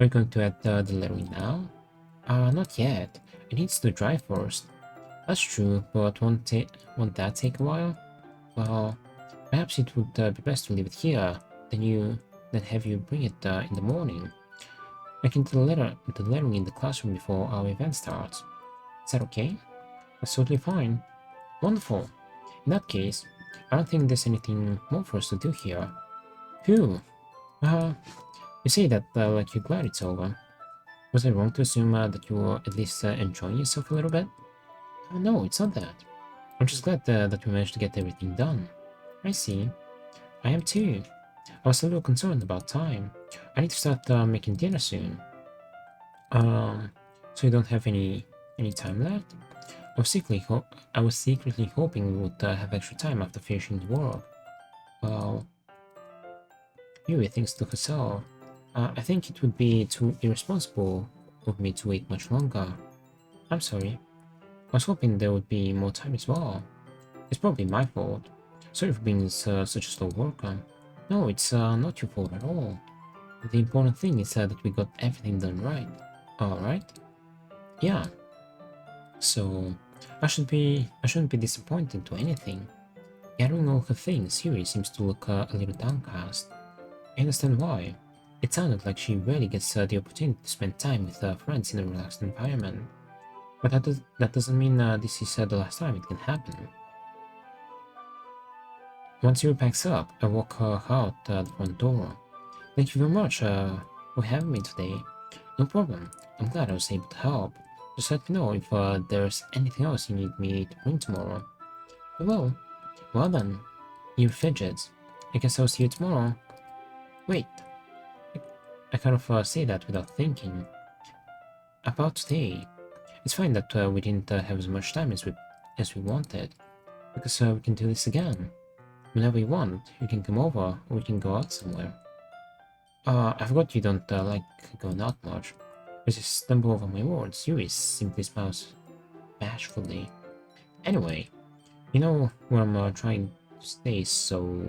Are you going to add the lettering now? Not yet. It needs to dry first. That's true, but won't that take a while? Well, perhaps it would be best to leave it here, then have you bring it in the morning. I can do the lettering in the classroom before our event starts. Is that okay? That's totally fine. Wonderful. In that case, I don't think there's anything more for us to do here. Phew. You say that like you're glad it's over. Was I wrong to assume that you were at least enjoying yourself a little bit? No, it's not that. I'm just glad that we managed to get everything done. I see. I am too. I was a little concerned about time. I need to start making dinner soon. So you don't have any time left? I was secretly hoping we would have extra time after finishing the work. Well, Yuri thinks to herself. I think it would be too irresponsible of me to wait much longer. I'm sorry. I was hoping there would be more time as well. It's probably my fault. Sorry for being such a slow worker. No, it's not your fault at all. The important thing is that we got everything done right. Alright? Yeah. So, I shouldn't be disappointed to anything. Gathering all her things, Yuri seems to look a little downcast. I understand why. It sounded like she rarely gets the opportunity to spend time with her friends in a relaxed environment. But that doesn't mean this is the last time it can happen. Once Yuri packs up, I walk her out the front door. Thank you very much for having me today. No problem. I'm glad I was able to help. Just let me know if there's anything else you need me to bring tomorrow. I will. Well then, you fidgets. I guess I'll see you tomorrow. Wait. I kind of say that without thinking. About today. It's fine that we didn't have as much time as we wanted, because we can do this again. Whenever you want, you can come over, or we can go out somewhere. I forgot you don't like going out much. I just stumble over my words. Yuri simply smiles bashfully. Anyway, you know where I'm trying to stay, so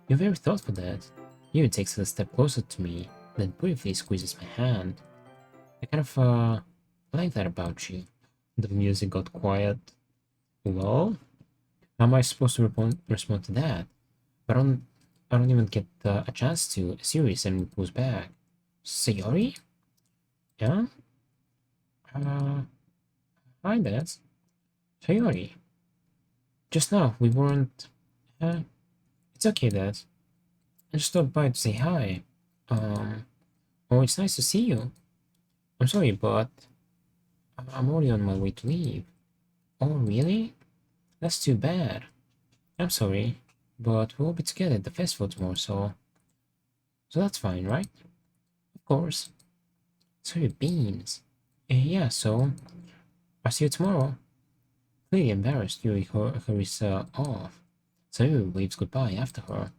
you're very thoughtful, Dad. Yuri takes a step closer to me, then briefly squeezes my hand. I kind of like that about you. The music got quiet. Well, how am I supposed to respond to that? I don't even get a chance to. Yuri suddenly pulls back. Sayori? Yeah? Uh, hi, Dad. Sayori. Just now, we weren't... Uh, it's okay, Dad. I just stopped by to say hi. Um, oh, it's nice to see you. I'm sorry, but I'm already on my way to leave. Oh, really? That's too bad. I'm sorry, but we'll be together at the festival tomorrow, so that's fine, right? Of course. So your beans. Yeah, so I'll see you tomorrow. Clearly embarrassed, Yuri hurries off. Sayori waves goodbye after her.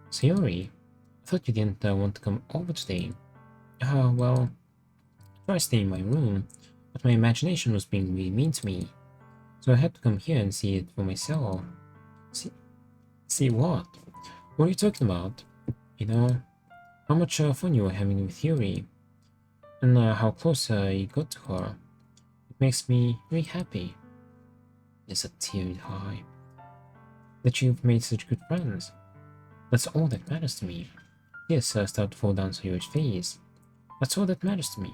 Sayori, I thought you didn't want to come over today. Well, I tried staying in my room, but my imagination was being really mean to me. So I had to come here and see it for myself. See what? What are you talking about? You know, how much fun you were having with Yuri, and how close you got to her. It makes me really happy. There's a teary eye. That you've made such good friends. That's all that matters to me. Tears start to fall down Sayori's face. That's all that matters to me.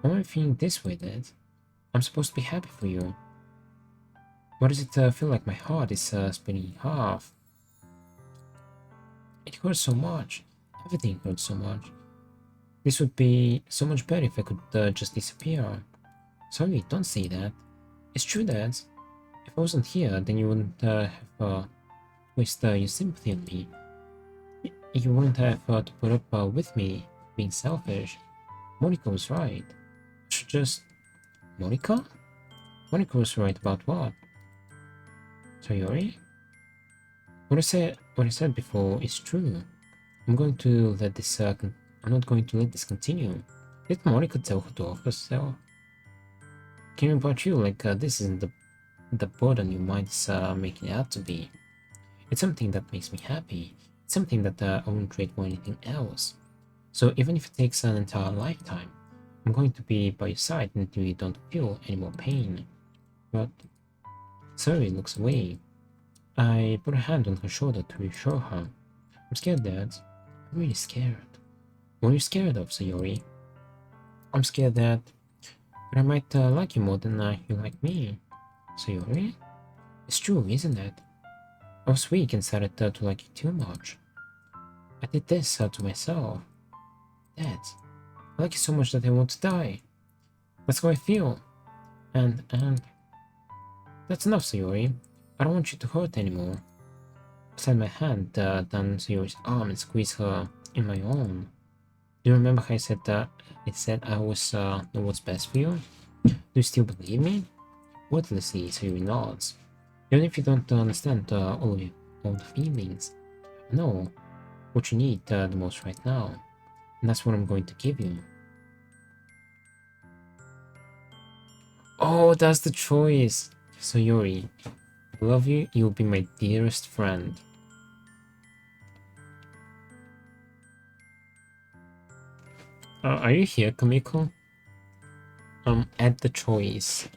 Why am I feeling this way, Dad? I'm supposed to be happy for you. Why does it feel like my heart is splitting in half? It hurts so much. Everything hurts so much. This would be so much better if I could just disappear. Sorry, don't say that. It's true, Dad. If I wasn't here, then you wouldn't have wasted your sympathy on me. You wouldn't have to put up with me being selfish. Monica was right. I should just... Monica? Monica was right about what? Sayori? What I said before is true. I'm going to let this I'm not going to let this continue. Did Monica tell her to off herself? Caring about you like this isn't the burden your mind is making it out to be. It's something that makes me happy. It's something that I won't trade for anything else. So even if it takes an entire lifetime, I'm going to be by your side until you don't feel any more pain. But Sayori looks away. I put a hand on her shoulder to reassure her. I'm scared, Dad. I'm really scared. What are you scared of, Sayori? I'm scared that I might like you more than you like me. Sayori? It's true, isn't it? I was weak and started to like you too much. I did this to myself. Dad, I like you so much that I want to die. That's how I feel. And that's enough, Sayori. I don't want you to hurt anymore. I slid my hand down Sayori's arm and squeezed her in my own. Do you remember how I said that I was know what's best for you? Do you still believe me? Wordlessly, Sayori nods. Even if you don't understand all the feelings, I know what you need the most right now, and that's what I'm going to give you. Oh, that's the choice! Sayori, I love you, you'll be my dearest friend. Are you here, Kamiko? Add the choice.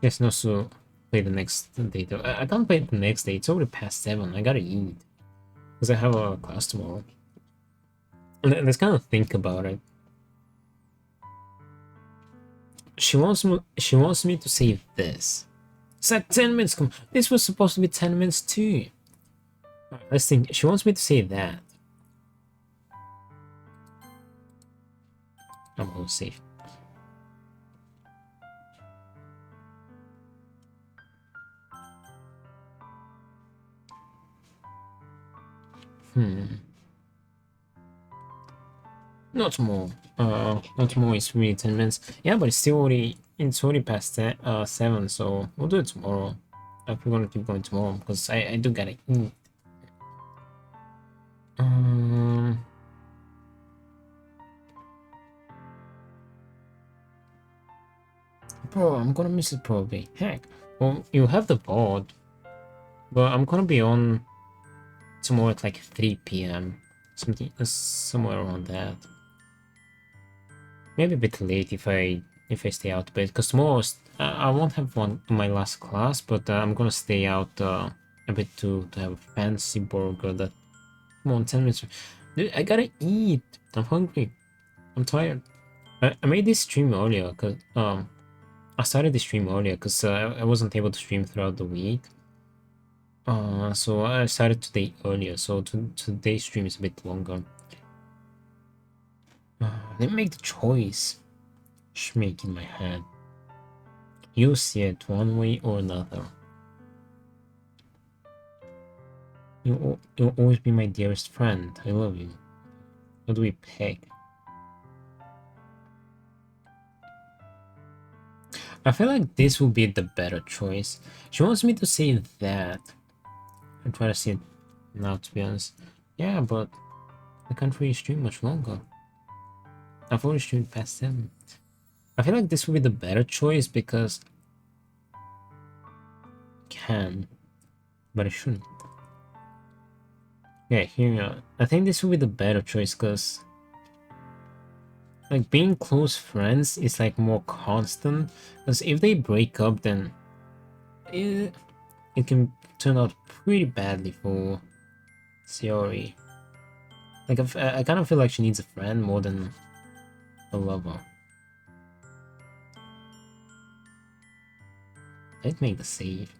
Yes, no, so play the next day. I can't play the next day, it's already past 7, I gotta eat. Because I have a class tomorrow. And let's kind of think about it. She wants me to say this. It's like 10 minutes. This was supposed to be 10 minutes too. Right, let's think. She wants me to say that. I'm going to save. Not more. Not more. It's really 10 minutes. Yeah, but it's already past 7, so we'll do it tomorrow. We're gonna keep going tomorrow because I do gotta eat. Bro, I'm gonna miss it probably. Heck. Well, you have the VOD. But I'm gonna be on tomorrow at like 3 p.m. Something somewhere around that. Maybe a bit late if I stay out a bit, because tomorrow I won't have my last class, but I'm gonna stay out a bit to have a fancy burger. That come on, 10 minutes. Dude, I gotta eat. I'm hungry. I'm tired. I made this stream earlier because I started the stream earlier because I wasn't able to stream throughout the week. So I started today earlier, so today's stream is a bit longer. Let me make the choice. Schmake in my head. You see it one way or another. You'll always be my dearest friend. I love you. How do we peg? I feel like this will be the better choice. She wants me to say that. I'm trying to say it now, to be honest. Yeah, but I can't really stream much longer. I've already streamed past 7. I feel like this would be the better choice because I can, but I shouldn't. Yeah, here we are. I think this would be the better choice because like being close friends is like more constant. Because if they break up, then it can turn out pretty badly for Sayori. Like I kind of feel like she needs a friend more than a lover. Let's make the save.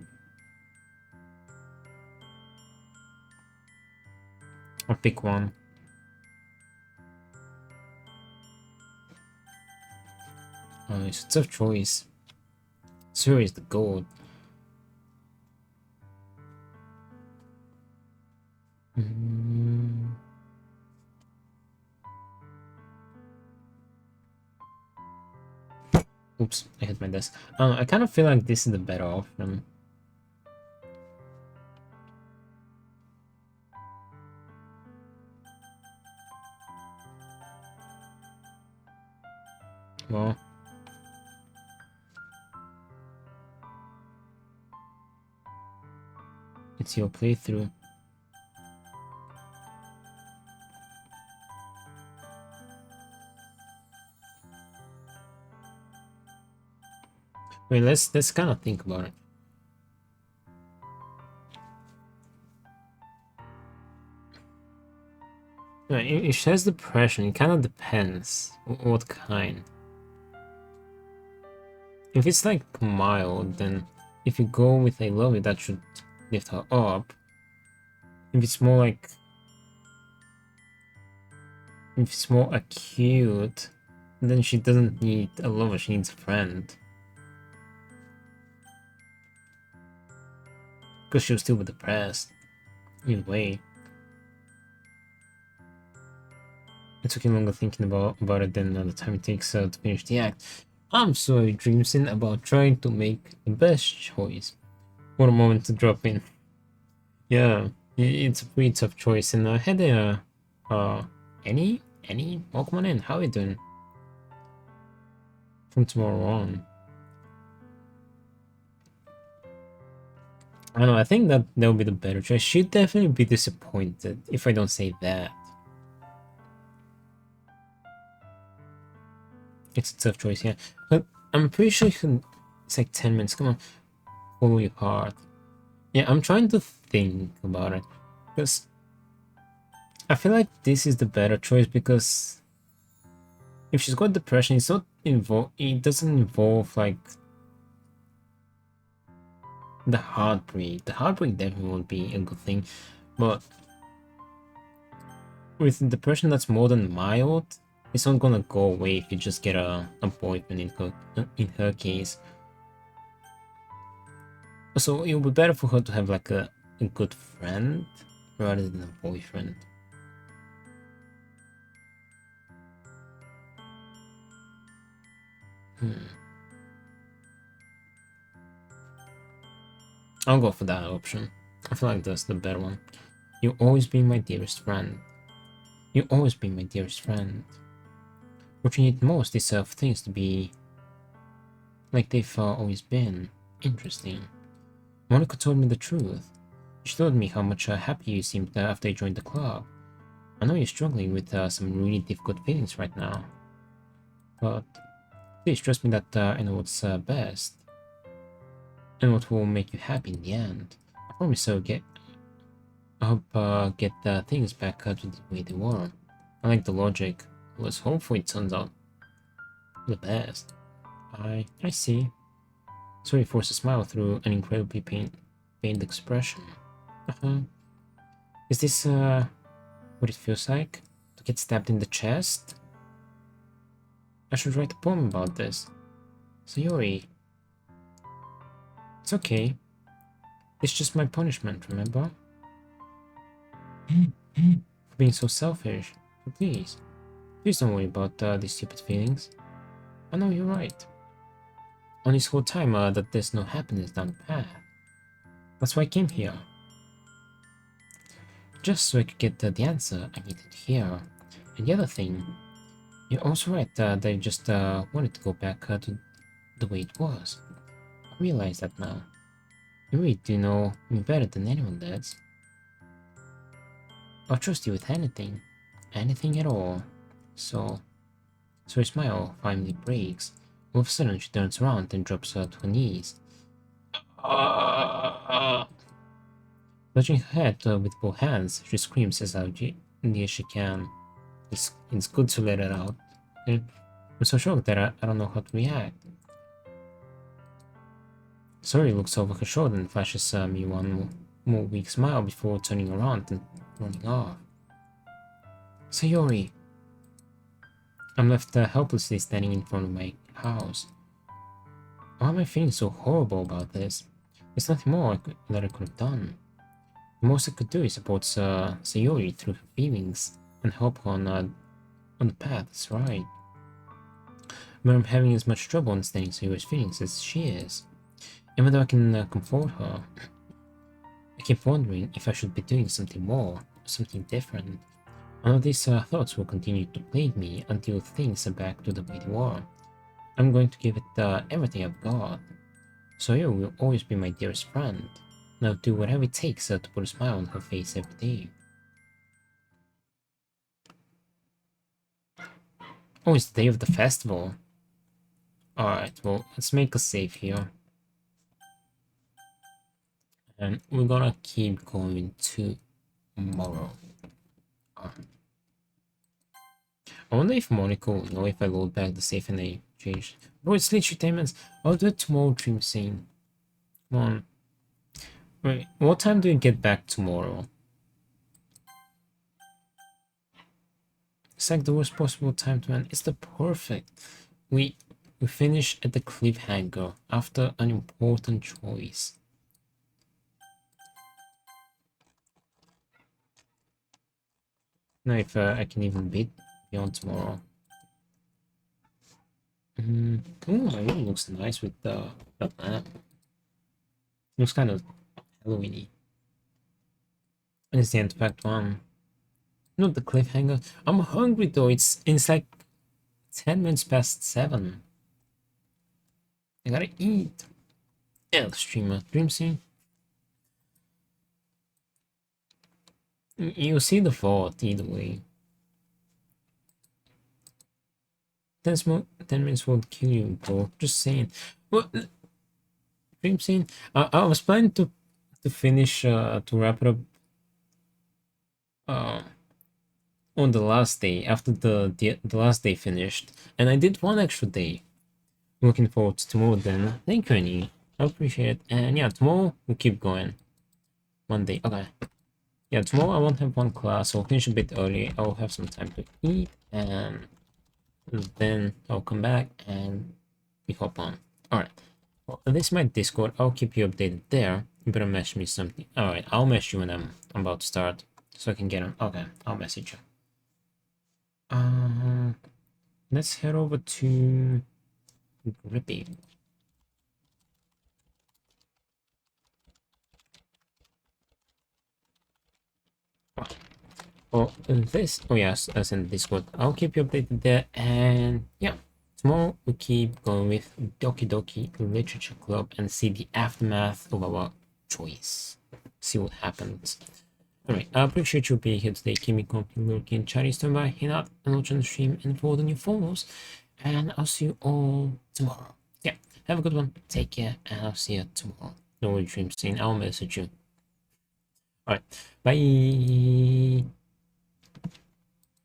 I'll pick one. Oh, it's a tough choice. Sayori is the gold. Oops, I hit my desk. I kind of feel like this is the better option. Well, it's your playthrough. Wait, let's kind of think about it. If she has depression, it kind of depends what kind. If it's like mild, then if you go with I love you, that should lift her up. If it's more like, if it's more acute, then she doesn't need a lover, she needs a friend. Because she'll still be depressed. In a way. It took him longer thinking about it than the time it takes to finish the act. I'm sorry, Dreamsin, about trying to make the best choice. What a moment to drop in. Yeah, it's a pretty tough choice, and I had a Any? Welcome on in, how are you doing? From tomorrow on. I don't know, I think that will be the better choice. She'd definitely be disappointed if I don't say that. It's a tough choice, yeah. But I'm pretty sure it's like 10 minutes. Come on. Follow your heart. Yeah, I'm trying to think about it. Because I feel like this is the better choice because if she's got depression, it's not it doesn't involve like the heartbreak. The heartbreak definitely won't be a good thing. But with depression that's more than mild, it's not gonna go away if you just get a boyfriend in her case. So it would be better for her to have like a good friend rather than a boyfriend. I'll go for that option. I feel like that's the better one. You'll always be my dearest friend. You'll always be my dearest friend. What you need most is things to be like they've always been. Interesting. Monica told me the truth. She told me how much happy you seemed after you joined the club. I know you're struggling with some really difficult feelings right now, but please trust me that I know what's best and what will make you happy in the end. I promise I hope get things back to the way they were. I like the logic. Let's hopefully it turns out the best. I see. Sorry forced a smile through an incredibly pained expression. Uh-huh. Is this what it feels like? To get stabbed in the chest? I should write a poem about this. Sayori, it's okay. It's just my punishment, remember? For being so selfish. So please don't worry about these stupid feelings. I know you're right. On this whole time that there's no happiness down the path. That's why I came here. Just so I could get the answer I needed here. And the other thing, you're also right that I just wanted to go back to the way it was. I realize that now. You really do know me better than anyone does. I'll trust you with anything. Anything at all. So her smile finally breaks. All of a sudden she turns around and drops to her knees. Clutching her head with both hands, she screams as loudly as she can. It's good to let it out. I'm so shocked that I don't know how to react. Sorry looks over her shoulder and flashes me one more weak smile before turning around and running off. Sayori! I'm left helplessly standing in front of my house. Why am I feeling so horrible about this? There's nothing more that I could have done. The most I could do is support Sayori through her feelings and help her on the path that's right. But I'm having as much trouble understanding Sayori's feelings as she is. Even though I can comfort her, I keep wondering if I should be doing something more, something different. I know these thoughts will continue to plague me until things are back to the way they were. I'm going to give it everything I've got. Sayori will always be my dearest friend, and I'll do whatever it takes to put a smile on her face every day. Oh, it's the day of the festival. Alright, well, let's make a save here. And we're gonna keep going tomorrow. I wonder if Monica will know if I load back the save and I change. Oh, it's literally 10 minutes. I'll do it tomorrow, Dream Scene. Come on. Wait, what time do we get back tomorrow? It's like the worst possible time to end. It's the perfect. We finish at the cliffhanger after an important choice. Now if I can even beat beyond tomorrow. Oh, my room looks nice with the lamp. Looks kind of Halloween-y. And it's the end of Act 1. Not the cliffhanger. I'm hungry though. It's like 10 minutes past 7. I gotta eat. Yeah, the streamer. Dream Scene. You'll see the VOD either way. 10 minutes won't kill you, bro. Just saying. What? Dream Scene? I was planning to finish, to wrap it up on the last day, after the last day finished. And I did one extra day. Looking forward to tomorrow then. Thank you, Annie. I appreciate it. And yeah, tomorrow we'll keep going. One day. Okay. Yeah, tomorrow I won't have one class. I'll finish a bit early. I'll have some time to eat, and then I'll come back and we hop on. Alright. Well, this is my Discord. I'll keep you updated there. You better message me something. Alright, I'll message you when I'm about to start, so I can get on. Okay, I'll message you. Let's head over to Grippy. Oh, this. Oh yes, that's in Discord. I'll keep you updated there, and yeah, tomorrow we keep going with Doki Doki Literature Club and see the aftermath of our choice. See what happens. Alright, I appreciate you being here today. Keep me company, lurking, chatting, stand by, hang out, and watch on the stream, and follow the new follows. And I'll see you all tomorrow. Yeah, have a good one. Take care, and I'll see you tomorrow. No worry, dream scene. I'll message you. Alright, bye.